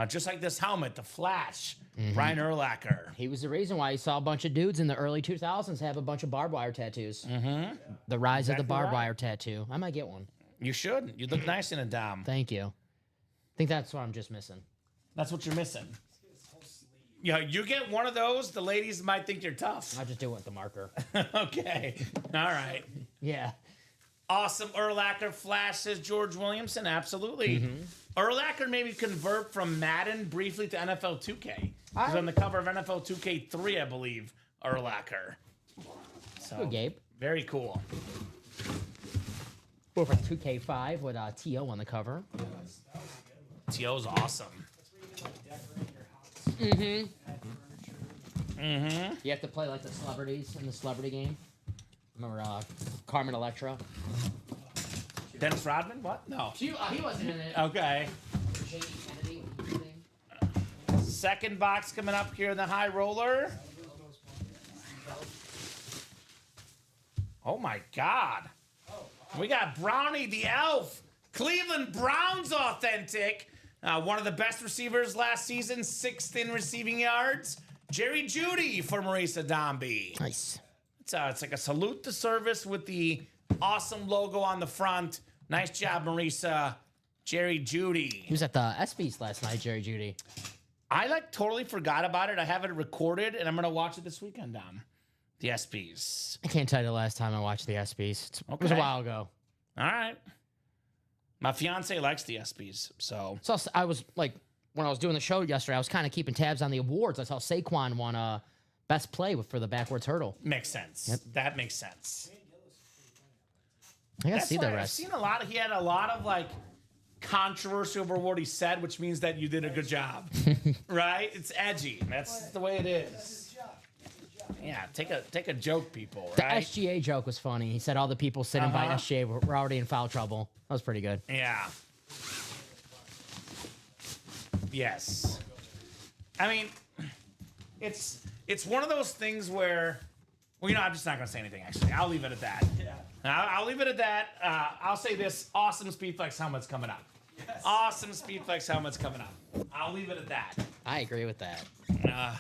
just like this helmet, the Flash, Brian Urlacher. He was the reason why you saw a bunch of dudes in the early 2000s have a bunch of barbed wire tattoos. Mm-hmm. The rise of the barbed wire tattoo. I might get one. You should. You look nice in a Dom. Thank you. I think that's what I'm just missing. That's what you're missing. Yeah, you get one of those, the ladies might think you're tough. I'll just do it with the marker. Okay. All right. Yeah. Awesome Urlacher Flash, says George Williamson. Absolutely. Urlacher maybe convert from Madden briefly to NFL 2K. He's on the cover of NFL 2K3, I believe, Urlacher. So, Good, Gabe. very cool. Or for 2K5 with T.O. on the cover. T.O.'s awesome. You have to play like the celebrities in the celebrity game. Remember Carmen Electra? Dennis Rodman? What? No. He wasn't in it. Okay. Shady Kennedy thing. Second box coming up here in the High Roller. Oh my God. We got Brownie the Elf. Cleveland Browns authentic. One of the best receivers last season, 6th in receiving yards. Jerry Jeudy for Marisa Dombey. Nice. It's like a salute to service with the awesome logo on the front. Nice job, Marisa. Jerry Jeudy. He was at the ESPYs last night, Jerry Jeudy. I totally forgot about it. I have it recorded, and I'm gonna watch it this weekend, Dom. The ESPYs. I can't tell you the last time I watched the ESPYs. It was a Okay. while ago. All right. My fiance likes the ESPYs, so So I was like, when I was doing the show yesterday, I was kind of keeping tabs on the awards. I saw Saquon won best play for the backwards hurdle. makes sense. That makes sense. I gotta That's see why the I've rest. seen he had a lot of like controversy over what he said, which means that you did a good job, right? It's edgy. That's the way it is. Yeah, take a joke, people. The Right? SGA joke was funny. He said all the people sitting by SGA were already in foul trouble. That was pretty good. Yeah. Yes. I mean, it's one of those things where, well, I'm just not gonna say anything. Actually, I'll leave it at that. I'll leave it at that. I'll say this: awesome Speedflex helmet's coming up. Yes. Awesome Speedflex helmet's coming up. I'll leave it at that. I agree with that.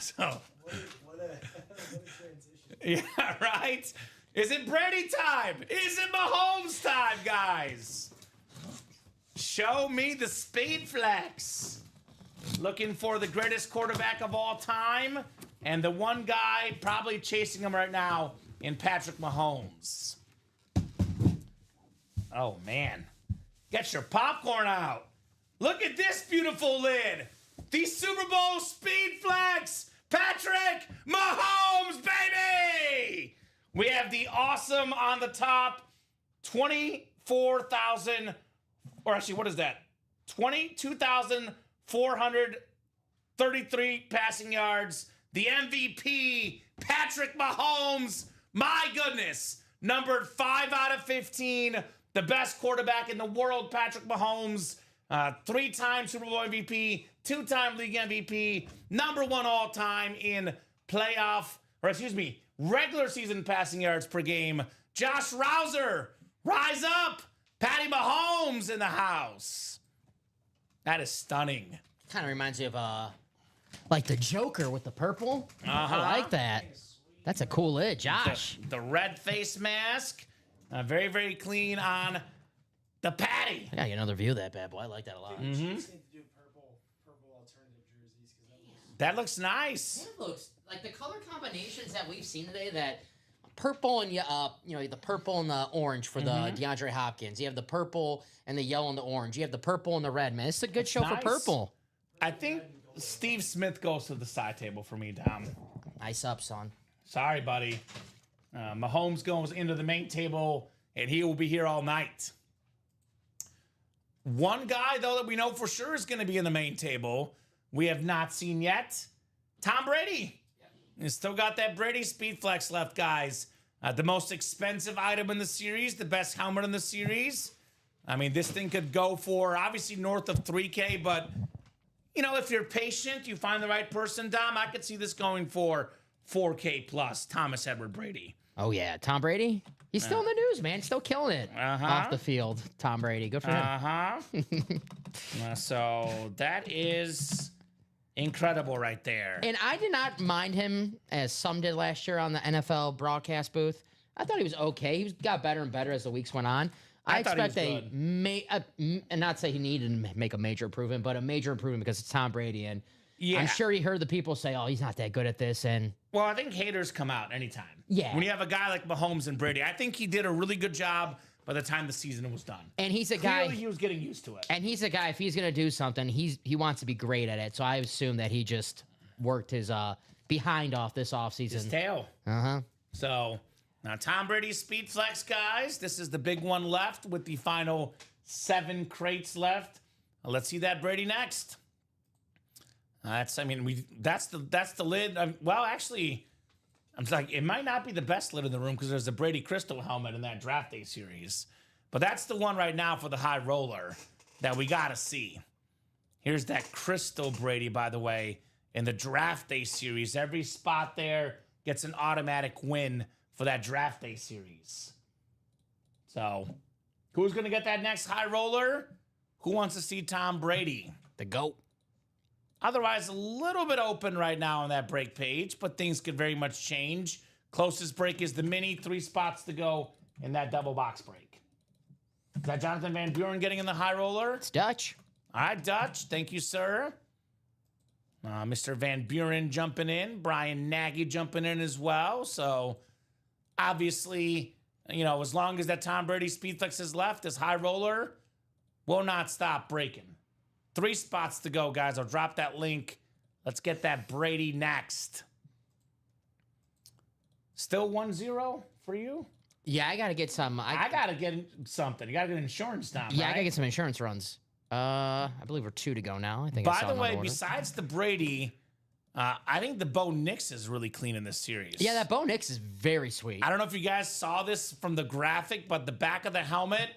So. What a transition. Yeah, right? Is it Brady time? Is it Mahomes time, guys? Show me the speed flex. Looking for the greatest quarterback of all time, and the one guy probably chasing him right now in Patrick Mahomes. Oh, man. Get your popcorn out. Look at this beautiful lid. The Super Bowl speed flex. Patrick Mahomes, baby! We have the awesome on the top, 24,000, or actually, what is that? 22,433 passing yards. The MVP, Patrick Mahomes, my goodness, numbered 5 out of 15. The best quarterback in the world, Patrick Mahomes. 3-time Super Bowl MVP, 2-time league MVP, #1 all time in regular season passing yards per game. Josh Rouser, rise up. Patty Mahomes in the house. That is stunning. Kind of reminds me of like the Joker with the purple. I like that. That's a cool lid, Josh. The red face mask, very, very clean on the Patty. I gotta get another view of that bad boy. I like that a lot. Just need to do purple alternative jerseys because That looks nice. It looks like the color combinations that we've seen today. That purple and the purple and the orange for the DeAndre Hopkins. You have the purple and the yellow and the orange. You have the purple and the red. Man, it's a good show nice. for purple. I think Steve Smith goes to the side table for me, Dom. Nice up, son. Sorry, buddy. Mahomes goes into the main table, and he will be here all night. One guy, though, that we know for sure is going to be in the main table, we have not seen yet, Tom Brady. He's still got that Brady Speed Flex left, guys. The most expensive item in the series, the best helmet in the series. I mean, this thing could go for, obviously, north of $3K, but, if you're patient, you find the right person, Dom, I could see this going for $4K plus, Thomas Edward Brady. Oh yeah, Tom Brady. He's still in the news, man. Still killing it off the field. Tom Brady, good for him. So that is incredible right there. And I did not mind him as some did last year on the NFL broadcast booth. I thought he was okay. He got better and better as the weeks went on. I thought he expect was and not say he needed to make a major improvement, but a major improvement because it's Tom Brady. And Yeah. I'm sure he heard the people say, oh, he's not that good at this. And Well, I think haters come out anytime. Yeah. When you have a guy like Mahomes and Brady, I think he did a really good job by the time the season was done. he's a Clearly, guy. he was getting used to it. And he's a guy, if he's going to do something, he wants to be great at it. So I assume that he just worked his behind off this His offseason. tail. So now Tom Brady's Speed Flex, guys. This is the big one left with the final 7 crates left. Let's see that Brady next. That's the lid. Actually, I'm like, it might not be the best lid in the room because there's a Brady Crystal helmet in that draft day series. But that's the one right now for the high roller that we got to see. Here's that Crystal Brady, by the way, in the draft day series. Every spot there gets an automatic win for that draft day series. So, who's going to get that next high roller? Who wants to see Tom Brady? The GOAT. Otherwise, a little bit open right now on that break page, but things could very much change. Closest break is the mini, 3 spots to go in that double box break. Is that Jonathan Van Buren getting in the high roller? It's Dutch. All right, Dutch. Thank you, sir. Mr. Van Buren jumping in. Brian Nagy jumping in as well. So, obviously, you know, as long as that Tom Brady Speedflex is left, this high roller will not stop breaking. 3 spots to go, guys. I'll drop that link. Let's get that Brady next. Still 1-0 for you? Yeah, I gotta get some. I got to get something. You got to get insurance down, Yeah, I right? gotta get some insurance runs. I believe we're 2 to go now. I think. I By saw the another way, order. besides the Brady, I think the Bo Nix is really clean in this series. Yeah, that Bo Nix is very sweet. I don't know if you guys saw this from the graphic, but the back of the helmet,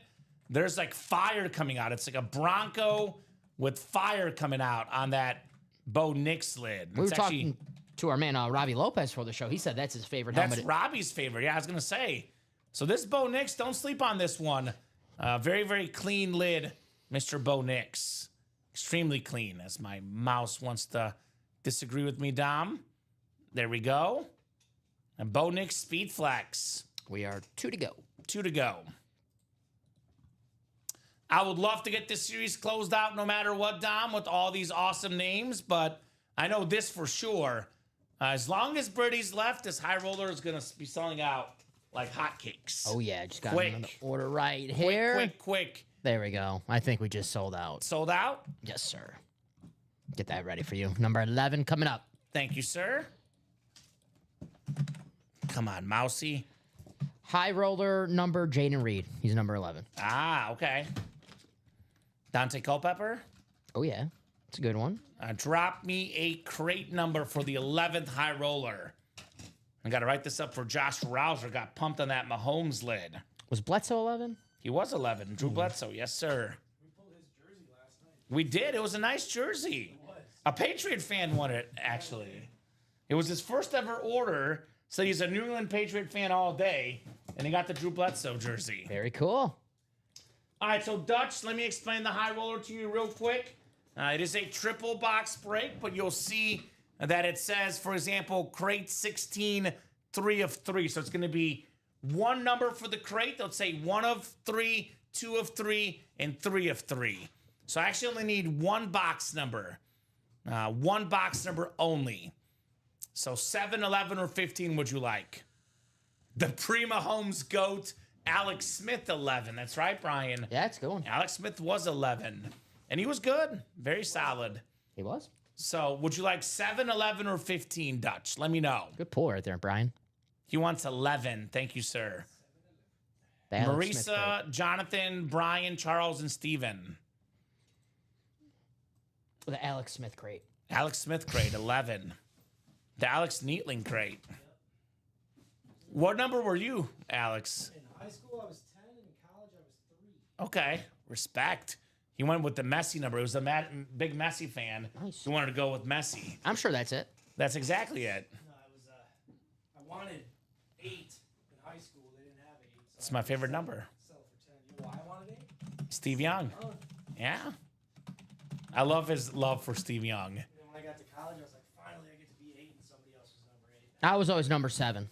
there's like fire coming out. It's like a Bronco with fire coming out on that Bo Nix lid. We were It's actually- talking to our man Robbie Lopez for the show. He said that's his favorite That's helmet. Robbie's favorite. Yeah, I was going to say. So this Bo Nix, don't sleep on this one. Very, very clean lid, Mr. Bo Nix. Extremely clean, as my mouse wants to disagree with me, Dom. There we go. And Bo Nix Speed Flex. We are 2 to go. 2 to go. I would love to get this series closed out no matter what, Dom, with all these awesome names, but I know this for sure. As long as Brady's left, this high roller is going to be selling out like hotcakes. Oh yeah, just got Quick. another order right here. Quick. There we go. I think we just sold out. Sold out? Yes, sir. Get that ready for you. Number 11 coming up. Thank you, sir. Come on, Mousy. High roller number Jaden Reed. He's number 11. Ah, okay. Dante Culpepper. Oh yeah, it's a good one. Drop me a crate number for the 11th high roller. I got to write this up for Josh Rouser. Got pumped on that Mahomes lid. Was Bledsoe 11? He was 11. Drew Bledsoe. Yes, sir. We did. It was a nice jersey. A Patriot fan won it, actually. It was his first ever order. So he's a New England Patriot fan all day. And he got the Drew Bledsoe jersey. Very cool. All right, so Dutch, let me explain the high roller to you real quick. It is a triple box break, but you'll see that it says, for example, crate 16, 3 of 3. So it's going to be one number for the crate. They'll say 1 of 3, 2 of 3, and 3 of 3. So I actually only need one box number. One box number only. So 7, 11, or 15 would you like? The pre-Mahomes GOAT, Alex Smith, 11. That's right, Brian. Yeah, it's a good one. Alex Smith was 11. And he was good. Very solid. He was. So would you like 7, 11, or 15, Dutch? Let me know. Good pull right there, Brian. He wants 11. Thank you, sir. The Alex Smith Marisa, Jonathan, Brian, Charles, and Steven. crate. The Alex Smith crate. Alex Smith crate, 11. The Alex Neatling crate. What number were you, Alex? In high school, I was 10. In college, I was 3. Okay, respect. He went with the Messi number. He was a big Messi fan. Nice. He wanted to go with Messi. I'm sure that's it. That's exactly it. No, I wanted 8 in high school. They didn't have 8. So It's my favorite number. Sell for 10. You know why I wanted 8? Steve Young. Oh. Yeah. I love his love for Steve Young. And then when I got to college, I was like, finally, I get to be 8, and somebody else was number 8. I was always number 7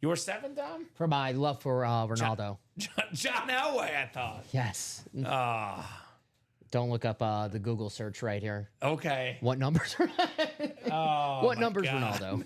You were 7, Dom? for my love for Ronaldo. John Elway, I thought. Yes. Ah, Don't look up the Google search right here. okay. What numbers? Oh, What my numbers God. Ronaldo?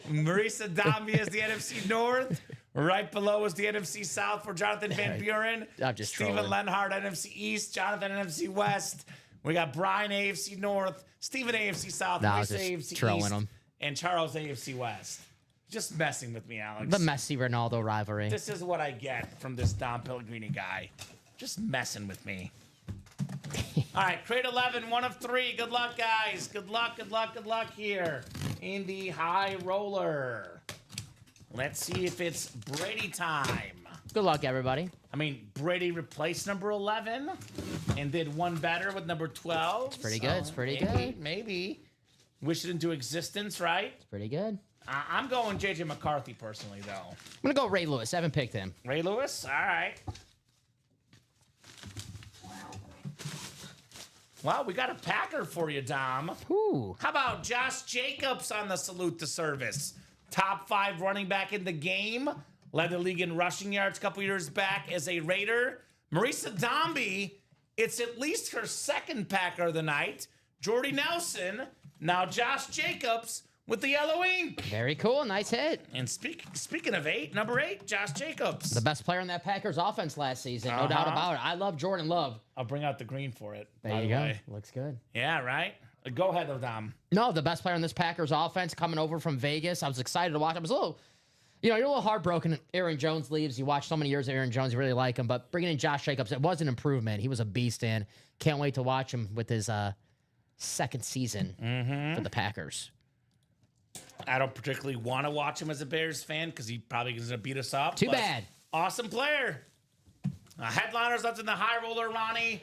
Marisa Dami is the NFC North. Right below is the NFC South for Jonathan Van Buren. I'm just Steven trolling. Lenhart, NFC East. Jonathan, NFC West. We got Brian, AFC North. Steven, AFC South. No, I was Marisa, just AFC trolling East. him. And Charles, AFC West. Just messing with me, Alex. The Messi Ronaldo rivalry. This is what I get from this Dom Pellegrini guy. Just messing with me. All right, crate 11, 1 of 3. Good luck, guys. Good luck, good luck, good luck here in the high roller. Let's see if it's Brady time. Good luck, everybody. I mean, Brady replaced number 11 and did one better with number 12. It's pretty good, it's pretty maybe, good. Maybe. Wish it into existence, right? Pretty good. I'm going J.J. McCarthy personally, though. I'm going to go Ray Lewis. I haven't picked him. Ray Lewis? All right. Well, we got a Packer for you, Dom. Ooh. How about Josh Jacobs on the salute to service? Top 5 running back in the game. Led the league in rushing yards a couple years back as a Raider. Marisa Dombey, it's at least her second Packer of the night. Jordy Nelson, now Josh Jacobs with the yellow ink. Very cool. Nice hit. And speaking of 8, number 8, Josh Jacobs. The best player in that Packers offense last season. No doubt about it. I love Jordan Love. I'll bring out the green for it. There by you the go. way. Looks good. Yeah, right? Go ahead, though, Dom. No, the best player in this Packers offense coming over from Vegas. I was excited to watch. I was a little, you're a little heartbroken. Aaron Jones leaves. You watch so many years of Aaron Jones. You really like him. But bringing in Josh Jacobs, it was an improvement. He was a beast, and can't wait to watch him with his second season for the Packers. I don't particularly want to watch him as a Bears fan because he probably is going to beat us up. Too but bad. Awesome player. Headliners left in the high roller, Ronnie.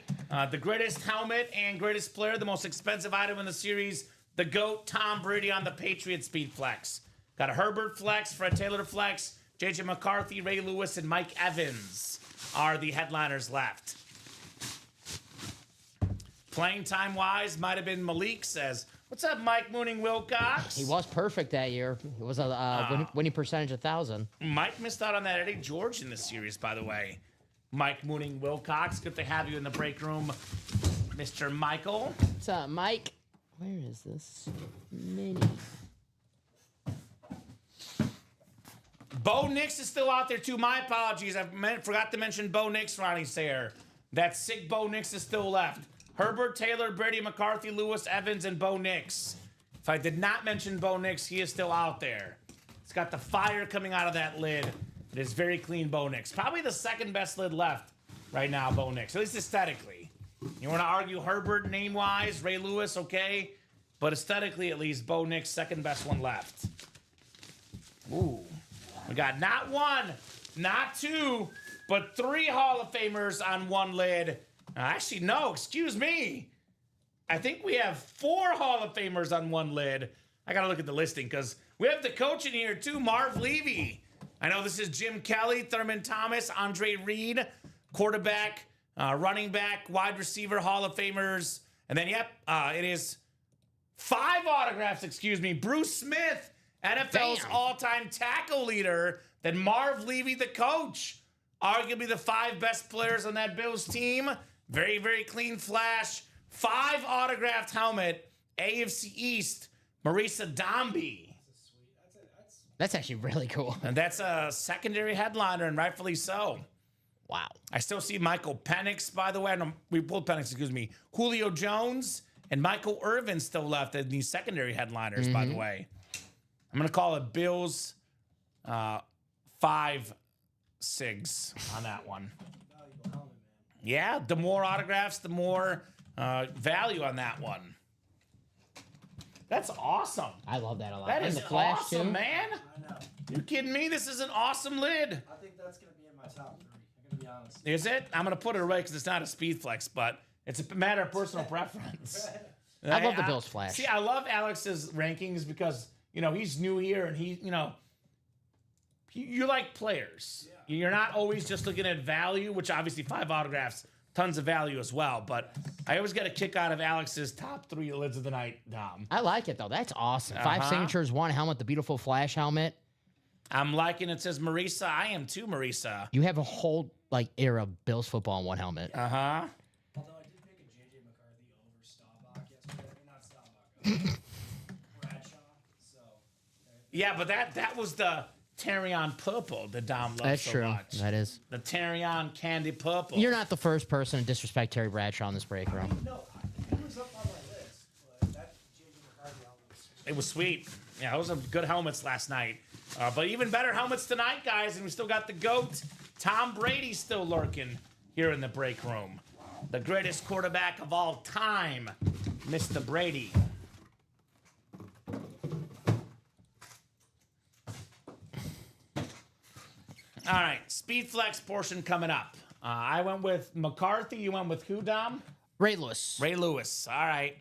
The greatest helmet and greatest player, the most expensive item in the series, the GOAT, Tom Brady on the Patriots Speed Flex. Got a Herbert Flex, Fred Taylor Flex, J.J. McCarthy, Ray Lewis, and Mike Evans are the headliners left. Playing time-wise, might have been Malik says, what's up, Mike Mooning Wilcox? He was perfect that year. It was a winning percentage of 1,000. Mike missed out on that Eddie George in this series, by the way. Mike Mooning Wilcox, good to have you in the break room, Mr. Michael. What's up, Mike? Where is this mini? Bo Nix is still out there, too. My apologies. I forgot to mention Bo Nix, Ronnie Sayer. That sick Bo Nix is still left. Herbert, Taylor, Brady, McCarthy, Lewis, Evans, and Bo Nix. If I did not mention Bo Nix, he is still out there. It's got the fire coming out of that lid. It is very clean Bo Nix. Probably the second best lid left right now, Bo Nix, at least aesthetically. You want to argue Herbert name-wise, Ray Lewis, okay? But aesthetically, at least, Bo Nix, second best one left. Ooh. We got not 1, not 2, but 3 Hall of Famers on one lid. Actually, no, excuse me. I think we have 4 Hall of Famers on one lid. I got to look at the listing because we have the coach in here too, Marv Levy. I know this is Jim Kelly, Thurman Thomas, Andre Reed, quarterback, running back, wide receiver, Hall of Famers. And then, it is 5 autographs, excuse me. Bruce Smith, NFL's Damn. all-time tackle leader. Then Marv Levy, the coach. Arguably the 5 best players on that Bills team. Very, very clean flash. 5 autographed helmet. AFC East, Marisa Dombey. That's actually really cool. And that's a secondary headliner, and rightfully so. Wow. I still see Michael Penix, by the way. No, we pulled Penix, excuse me. Julio Jones and Michael Irvin still left in these secondary headliners, by the way. I'm going to call it Bills 5 SIGs on that one. Yeah, the more autographs, the more value on that one. That's awesome. I love that a lot. That And is the flash, awesome, too. man. I know. You kidding me? This is an awesome lid. I think that's going to be in my top 3. I'm going to be honest. Is it? I'm going to put it away because it's not a speed flex, but it's a matter of personal preference. I love the Bills flash. See, I love Alex's rankings because, he's new here and you like players. Yeah. You're not always just looking at value, which obviously 5 autographs, tons of value as well. But I always get a kick out of Alex's top 3 lids of the night, Dom. I like it, though. That's awesome. 5 signatures, 1 helmet, the beautiful flash helmet. I'm liking it. Says Marisa. I am too, Marisa. You have a whole era of Bills football in 1 helmet. Uh-huh. Although I did pick a J.J. McCarthy over Staubach yesterday. I mean, not Staubach. Bradshaw. So. Yeah, but that was the Terrion purple that Dom loves That's so true. much. That is. The Terrion candy purple. You're not the first person to disrespect Terry Bradshaw in this break room. No, it was up on my list, but that J.J. McCarthy helmet was It was sweet. Yeah, those are good helmets last night. But even better helmets tonight, guys. And we still got the GOAT. Tom Brady still lurking here in the break room. The greatest quarterback of all time, Mr. Brady. All right, Speed Flex portion coming up. I went with McCarthy. You went with who, Dom? Ray Lewis. Ray Lewis. All right.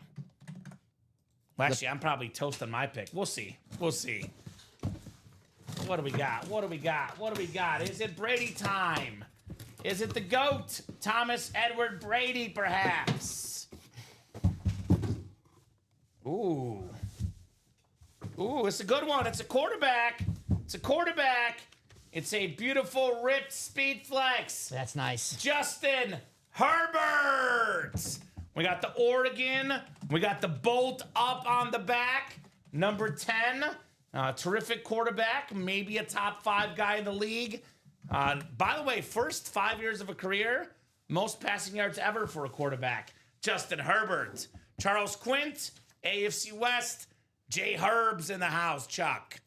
Well, actually, I'm probably toasting my pick. We'll see. We'll see. What do we got? What do we got? What do we got? Is it Brady time? Is it the GOAT? Thomas Edward Brady, perhaps? Ooh. Ooh, it's a good one. It's a quarterback. It's a quarterback. It's a beautiful ripped speed flex. That's nice. Justin Herbert. We got the Oregon. We got the bolt up on the back. Number 10. Terrific quarterback. Maybe a top 5 guy in the league. By the way, first 5 years of a career, most passing yards ever for a quarterback. Justin Herbert. Charles Quint, AFC West. Jay Herb's in the house, Chuck.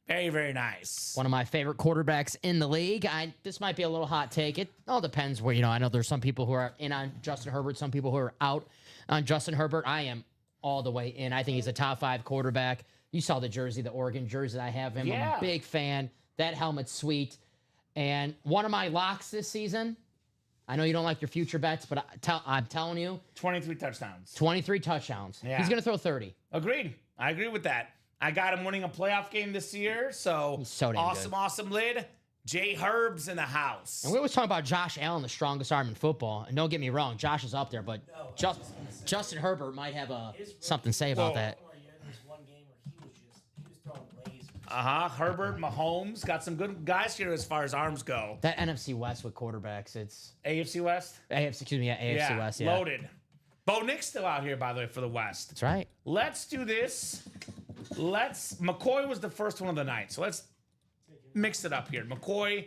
Very, very nice. One of my favorite quarterbacks in the league. This might be a little hot take. It all depends where, I know there's some people who are in on Justin Herbert, some people who are out on Justin Herbert. I am all the way in. I think he's a top 5 quarterback. You saw the jersey, the Oregon jersey that I have him. Yeah. I'm a big fan. That helmet's sweet. And one of my locks this season, I know you don't like your future bets, but I'm telling you, 23 touchdowns. 23 touchdowns. Yeah. He's going to throw 30. Agreed. I agree with that. I got him winning a playoff game this year, so, He's so damn awesome, good. awesome lid. Jay Herb's in the house. And we always talk about Josh Allen, the strongest arm in football. And don't get me wrong, Josh is up there, but Justin Herbert might have something to say about that. There's one game where he was throwing lasers. Herbert, Mahomes, got some good guys here as far as arms go. That NFC West with quarterbacks, it's AFC West? AFC West, yeah. Loaded. Bo Nick's still out here, by the way, for the West. That's right. Let's do this. McCoy was the first one of the night, so let's mix it up here. McCoy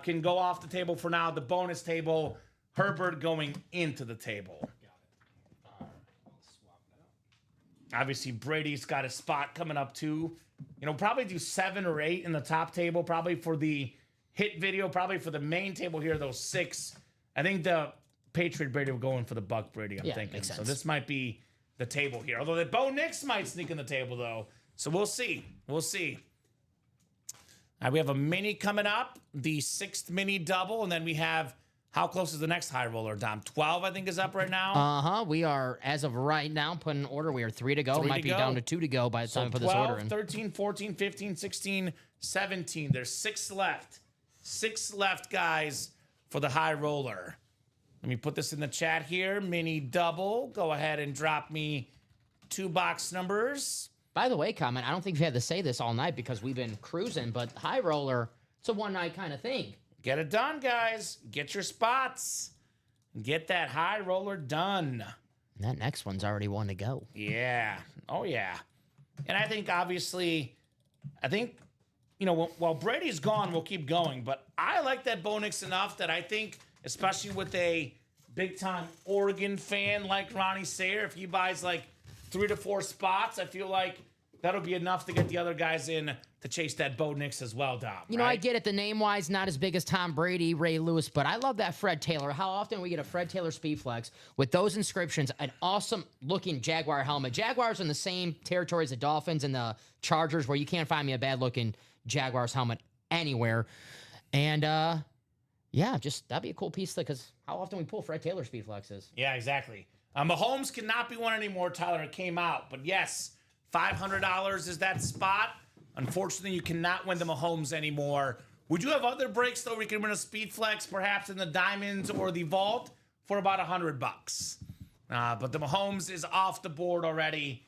can go off the table for now. The bonus table, Herbert going into the table. Obviously, Brady's got a spot coming up too. Probably do 7 or 8 in the top table, probably for the hit video, probably for the main table here, those 6. I think the Patriot Brady will go in for the Buck Brady, I'm thinking. Makes So sense. this might be the table here. Although the Bo Nix might sneak in the table, though. So we'll see. We'll see. We have a mini coming up, the 6th mini double, and then we have, how close is the next high roller, Dom? 12, I think, is up right now. We are, as of right now, putting an order. We are 3 to go. 3 Might to be go. down to 2 to go by the time we put this 12, order in. 13, 14, 15, 16, 17. There's 6 left. 6 left, guys, for the high roller. Let me put this in the chat here. Mini double. Go ahead and drop me 2 box numbers. By the way, comment, I don't think we had to say this all night because we've been cruising, but high roller, it's a one-night kind of thing. Get it done, guys. Get your spots. Get that high roller done. And that next one's already one to go. Yeah. Oh, yeah. And I think, obviously, while Brady's gone, we'll keep going. But I like that Bo Nix enough that I think, especially with a big-time Oregon fan like Ronnie Sayer, if he buys like 3 to 4 spots, I feel like that'll be enough to get the other guys in to chase that Bo Nix as well, Dom. You know, I get it. The name-wise, not as big as Tom Brady, Ray Lewis, but I love that Fred Taylor. How often we get a Fred Taylor Speed Flex with those inscriptions, an awesome-looking Jaguar helmet. Jaguars are in the same territory as the Dolphins and the Chargers, where you can't find me a bad-looking Jaguars helmet anywhere. And, that'd be a cool piece, because how often we pull Fred Taylor Speed Flexes. Yeah, exactly. Mahomes cannot be one anymore, Tyler. It came out. But yes, $500 is that spot. Unfortunately, you cannot win the Mahomes anymore. Would you have other breaks, though, where you can win a speed flex, perhaps in the Diamonds or the Vault, for about $100? But the Mahomes is off the board already.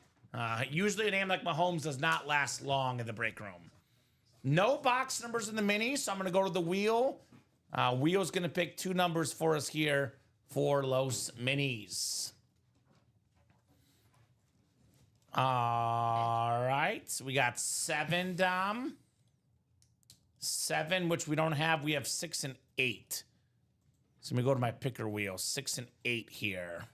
Usually a name like Mahomes does not last long in the break room. No box numbers in the mini, so I'm going to go to the wheel. Wheel's going to pick 2 numbers for us here for Los Minis. All right. So we got 7, Dom. 7, which we don't have. We have 6 and 8. So let me go to my picker wheel. 6 and 8 here.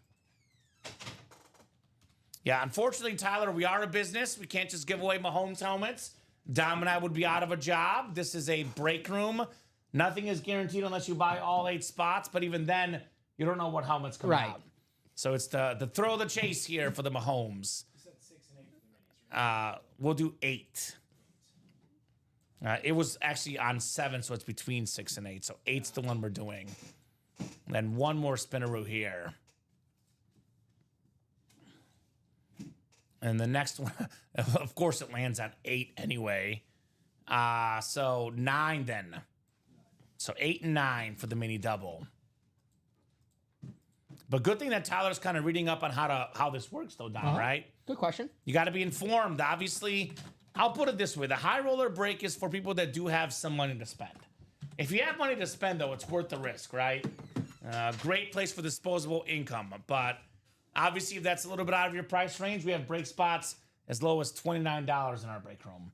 Yeah, unfortunately, Tyler, we are a business. We can't just give away Mahomes helmets. Dom and I would be out of a job. This is a break room. Nothing is guaranteed unless you buy all 8 spots. But even then, you don't know what helmets come out. So it's the throw of the chase here for the Mahomes. We'll do 8. It was actually on 7, so it's between 6 and 8. So 8's the one we're doing. And then one more spinaroo here. And the next one, of course, it lands on 8 anyway. So 9 then. So 8 and 9 for the mini double. But good thing that Tyler's kind of reading up on how this works, though, Don, right? Good question. You got to be informed. Obviously, I'll put it this way. The high roller break is for people that do have some money to spend. If you have money to spend, though, it's worth the risk, right? Great place for disposable income. But obviously, if that's a little bit out of your price range, we have break spots as low as $29 in our break room.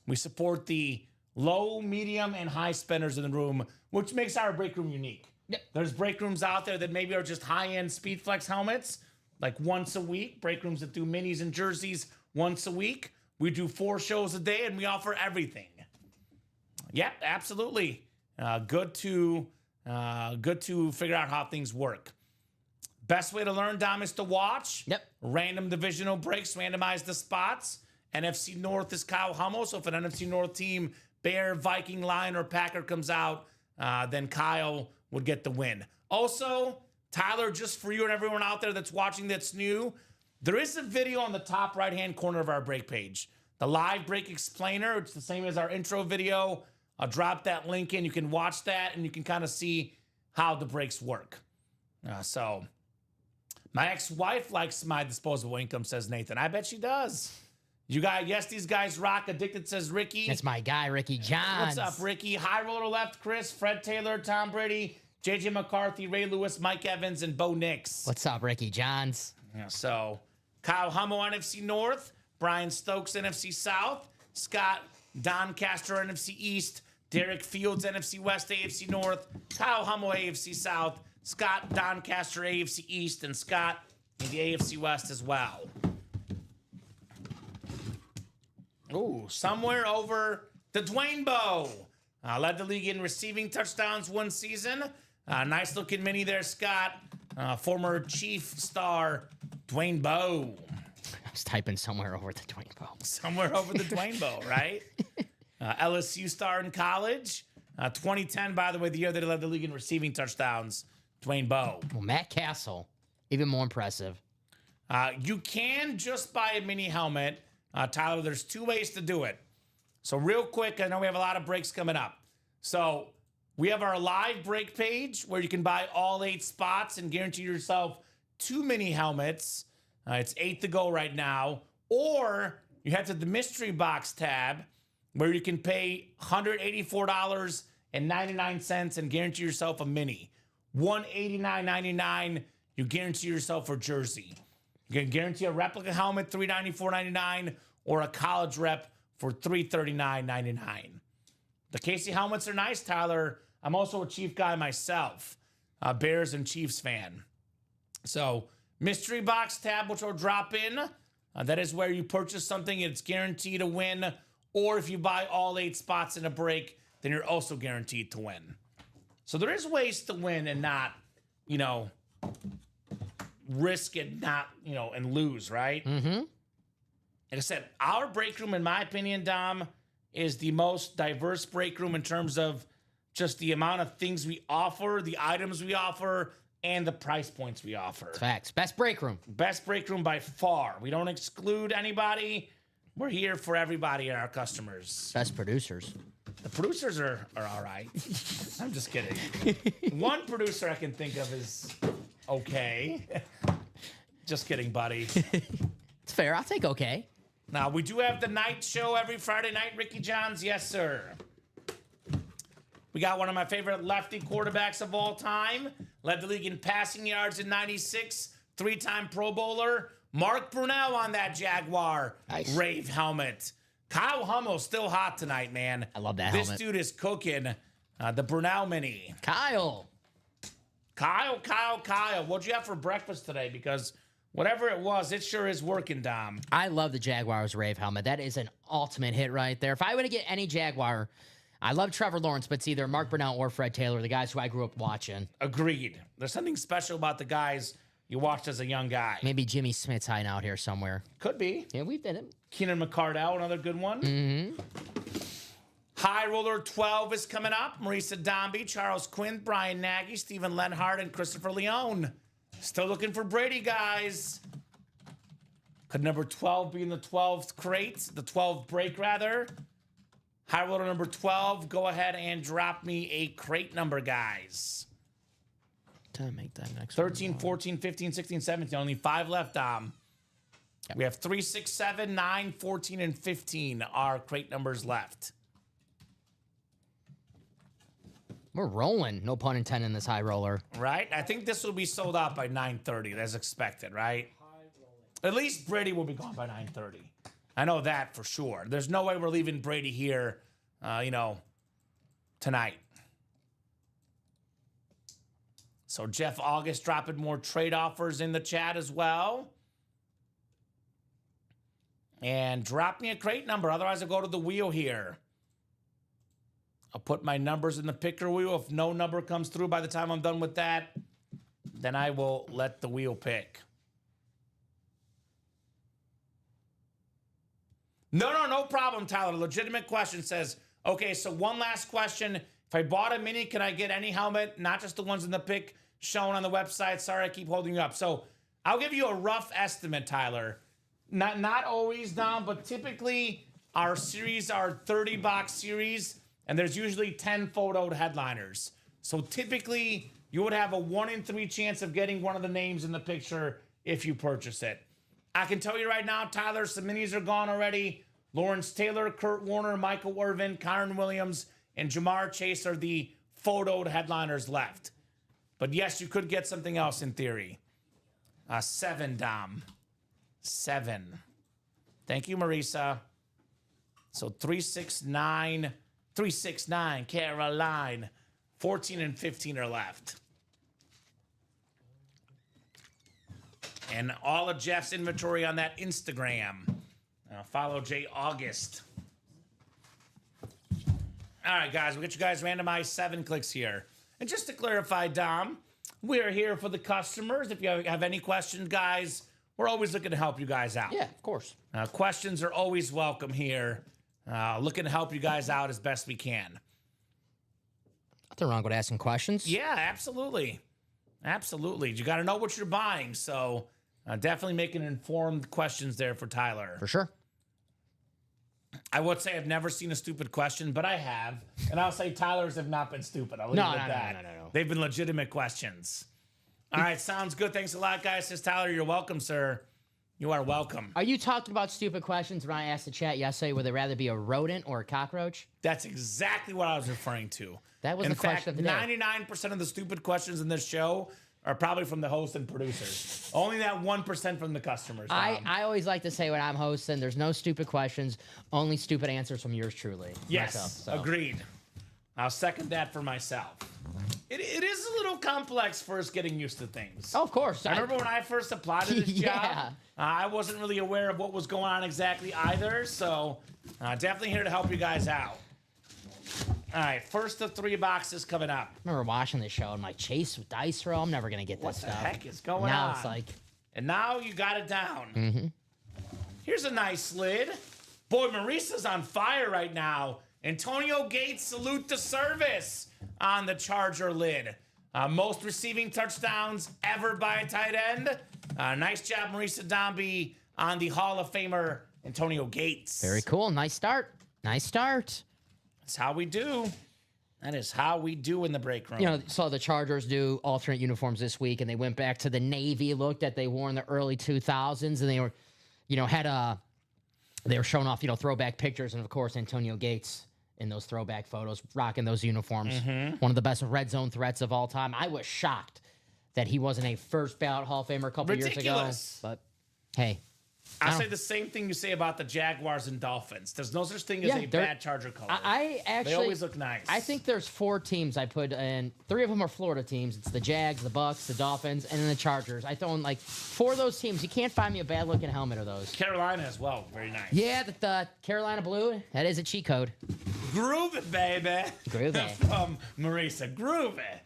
We support the low, medium, and high spenders in the room, which makes our break room unique. Yep. There's break rooms out there that maybe are just high-end SpeedFlex helmets, like once a week. Break rooms that do minis and jerseys once a week. We do 4 shows a day, and we offer everything. Yep, absolutely. Good to figure out how things work. Best way to learn, Dom, is to watch. Yep. Random divisional breaks, randomize the spots. NFC North is Kyle Hummel, so if an NFC North team, Bear, Viking, Lion, or Packer comes out, then Kyle would get the win. Also, Tyler, just for you and everyone out there that's watching that's new, there is a video on the top right-hand corner of our break page. The live break explainer, it's the same as our intro video. I'll drop that link in. You can watch that, and you can kind of see how the breaks work. So, my ex-wife likes my disposable income, says Nathan. I bet she does. You guys, yes, these guys rock. Addicted, says Ricky. That's my guy, Ricky Johns. What's up, Ricky? High roller left, Chris, Fred Taylor, Tom Brady, JJ McCarthy, Ray Lewis, Mike Evans, and Bo Nix. What's up, Ricky Johns? Yeah, so, Kyle Hummel, NFC North. Brian Stokes, NFC South. Scott Doncaster, NFC East. Derek Fields, NFC West, AFC North. Kyle Hummel, AFC South. Scott Doncaster, AFC East. And Scott in the AFC West as well. Ooh, somewhere over the Dwayne Bowe. Led the league in receiving touchdowns one season. Nice looking mini there, Scott. Former Chief star Dwayne Bowe. I was typing somewhere over the Dwayne Bowe. Somewhere over the Dwayne Bowe, right? LSU star in college. 2010, by the way, the year that he led the league in receiving touchdowns. Dwayne Bowe. Well, Matt Castle, even more impressive. You can just buy a mini helmet. Tyler, there's 2 ways to do it. So real quick, I know we have a lot of breaks coming up. So we have our live break page where you can buy all 8 spots and guarantee yourself 2 mini helmets. It's 8 to go right now. Or you head to the mystery box tab where you can pay $184.99 and guarantee yourself a mini. $189.99, you guarantee yourself a jersey. You can guarantee a replica helmet, $394.99, or a college rep for $339.99. The Casey helmets are nice, Tyler. I'm also a Chief guy myself, a Bears and Chiefs fan. So, mystery box tab, which will drop in. That is where you purchase something, it's guaranteed to win. Or if you buy all 8 spots in a break, then you're also guaranteed to win. So there is ways to win and not, risk it, not, and lose, right? Mm-hmm. Like I said, our break room, in my opinion, Dom, is the most diverse break room in terms of just the amount of things we offer, the items we offer, and the price points we offer. Facts. Best break room. Best break room by far. We don't exclude anybody. We're here for everybody and our customers. Best producers. The producers are all right. I'm just kidding. One producer I can think of is okay. Just kidding, buddy. It's fair. I'll take okay. Now, we do have the night show every Friday night, Ricky Johns. Yes, sir. We got one of my favorite lefty quarterbacks of all time. Led the league in passing yards in 96. 3-time Pro Bowler. Mark Brunell on that Jaguar Rave helmet. Kyle Hummel still hot tonight, man. I love that This helmet. dude is cooking. The Brunell mini. Kyle. Kyle. What'd you have for breakfast today? Because whatever it was, it sure is working, Dom. I love the Jaguars Rave helmet. That is an ultimate hit right there. If I were to get any Jaguar, I love Trevor Lawrence, but it's either Mark Brunell or Fred Taylor, the guys who I grew up watching. Agreed. There's something special about the guys you watched as a young guy. Maybe Jimmy Smith's hiding out here somewhere. Could be. Yeah, we've did it. Keenan McCardell, another good one. Mm-hmm. High Roller 12 is coming up. Marisa Dombey, Charles Quinn, Brian Nagy, Stephen Lenhart, and Christopher Leone. Still looking for Brady, guys. Could number 12 be in the 12th crate? The 12th break, rather. High Roller number 12, go ahead and drop me a crate number, guys. to make that next 13, one. 14, 15, 16, 17. Only 5 left, Dom. We have 3, 6, 7, 9, 14, and 15 are crate numbers left. We're rolling, no pun intended, in this high roller. Right? I think this will be sold out by 9:30, as expected, right? At least Brady will be gone by 9:30. I know that for sure. There's no way we're leaving Brady here, tonight. So Jeff August dropping more trade offers in the chat as well. And drop me a crate number. Otherwise, I'll go to the wheel here. I'll put my numbers in the picker wheel. If no number comes through by the time I'm done with that, then I will let the wheel pick. No problem, Tyler. Legitimate question says, okay, so one last question. If I bought a mini, can I get any helmet? Not just the ones in the pick shown on the website. Sorry, I keep holding you up. So I'll give you a rough estimate, Tyler. Not always, Dom, but typically our series are 30-box series, and there's usually 10 photoed headliners. So typically, you would have a 1 in 3 chance of getting one of the names in the picture if you purchase it. I can tell you right now, Tyler, some minis are gone already. Lawrence Taylor, Kurt Warner, Michael Irvin, Kyron Williams, and Jamar Chase are the photoed headliners left. But yes, you could get something else in theory. 7, Dom. 7. Thank you, Marisa. So 369, Caroline. 14 and 15 are left. And all of Jeff's inventory on that Instagram. Follow J August. All right, guys, we'll get you guys randomized 7 clicks here. And just to clarify, Dom, we're here for the customers. If you have any questions, guys, we're always looking to help you guys out. Yeah, of course. Questions are always welcome here. Looking to help you guys out as best we can. Nothing wrong with asking questions. Yeah, absolutely. Absolutely. You got to know what you're buying. So definitely making informed questions there for Tyler. For sure. I would say I've never seen a stupid question, but I have. And I'll say Tyler's have not been stupid. I'll leave it at that. No. They've been legitimate questions. All right, sounds good. Thanks a lot, guys. Says Tyler, you're welcome, sir. You are welcome. Are you talking about stupid questions when I asked the chat yesterday, would they rather be a rodent or a cockroach? That's exactly what I was referring to. That was in the question fact, of the day. 99% of the stupid questions in this show are probably from the host and producers. Only that 1% from the customers. I always like to say when I'm hosting, there's no stupid questions, only stupid answers from yours truly. Yes, myself, so. Agreed. I'll second that for myself. It is a little complex first getting used to things. Oh, of course. I remember when I first applied to this Yeah. job, I wasn't really aware of what was going on exactly either, so definitely here to help you guys out. All right, first of 3 boxes coming up. I remember watching this show and like Chase with dice roll. I'm never gonna get What this the stuff. heck is going now on? it's like And now you got it down. Here's a nice lid. Boy, Marisa's on fire right now. Antonio Gates, salute to service on the Charger lid. Most receiving touchdowns ever by a tight end. Nice job, Marisa Dombey, on the Hall of Famer, Antonio Gates. very cool. Nice start. Nice start. That's how we do. That is how we do in the break room. You know, saw the Chargers do alternate uniforms this week, and they went back to the navy look that they wore in the early 2000s, and they were, they were showing off, throwback pictures, and of course Antonio Gates in those throwback photos, rocking those uniforms. One of the best red zone threats of all time. I was shocked that he wasn't a first ballot Hall of Famer a couple years ago. Ridiculous. But hey, I'll say the same thing you say about the Jaguars and Dolphins. There's no such thing as a they're- bad Charger color. I actually they always look nice. I think there's 4 teams I put in. 3 of them are Florida teams. It's the Jags, the Bucks, the Dolphins, and then the Chargers. I throw in like 4 of those teams. You can't find me a bad looking helmet of those. Carolina as well. Very nice. Yeah, the Carolina blue. That is a cheat code. Groove it, baby. Groove it. From Marisa. Groove it.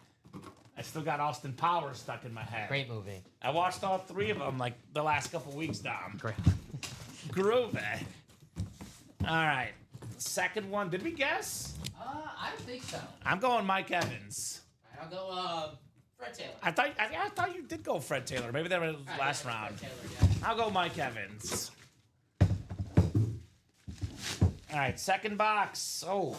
I still got Austin Powers stuck in my head. Great movie. I watched all 3 of them like the last couple weeks, Dom. Great. Groove it. All right. Second one. Did we guess? I don't think so. I'm going Mike Evans. I'll go Fred Taylor. I thought you did go Fred Taylor. Maybe that was last round. I'll go Mike Evans. All right, second box. Oh,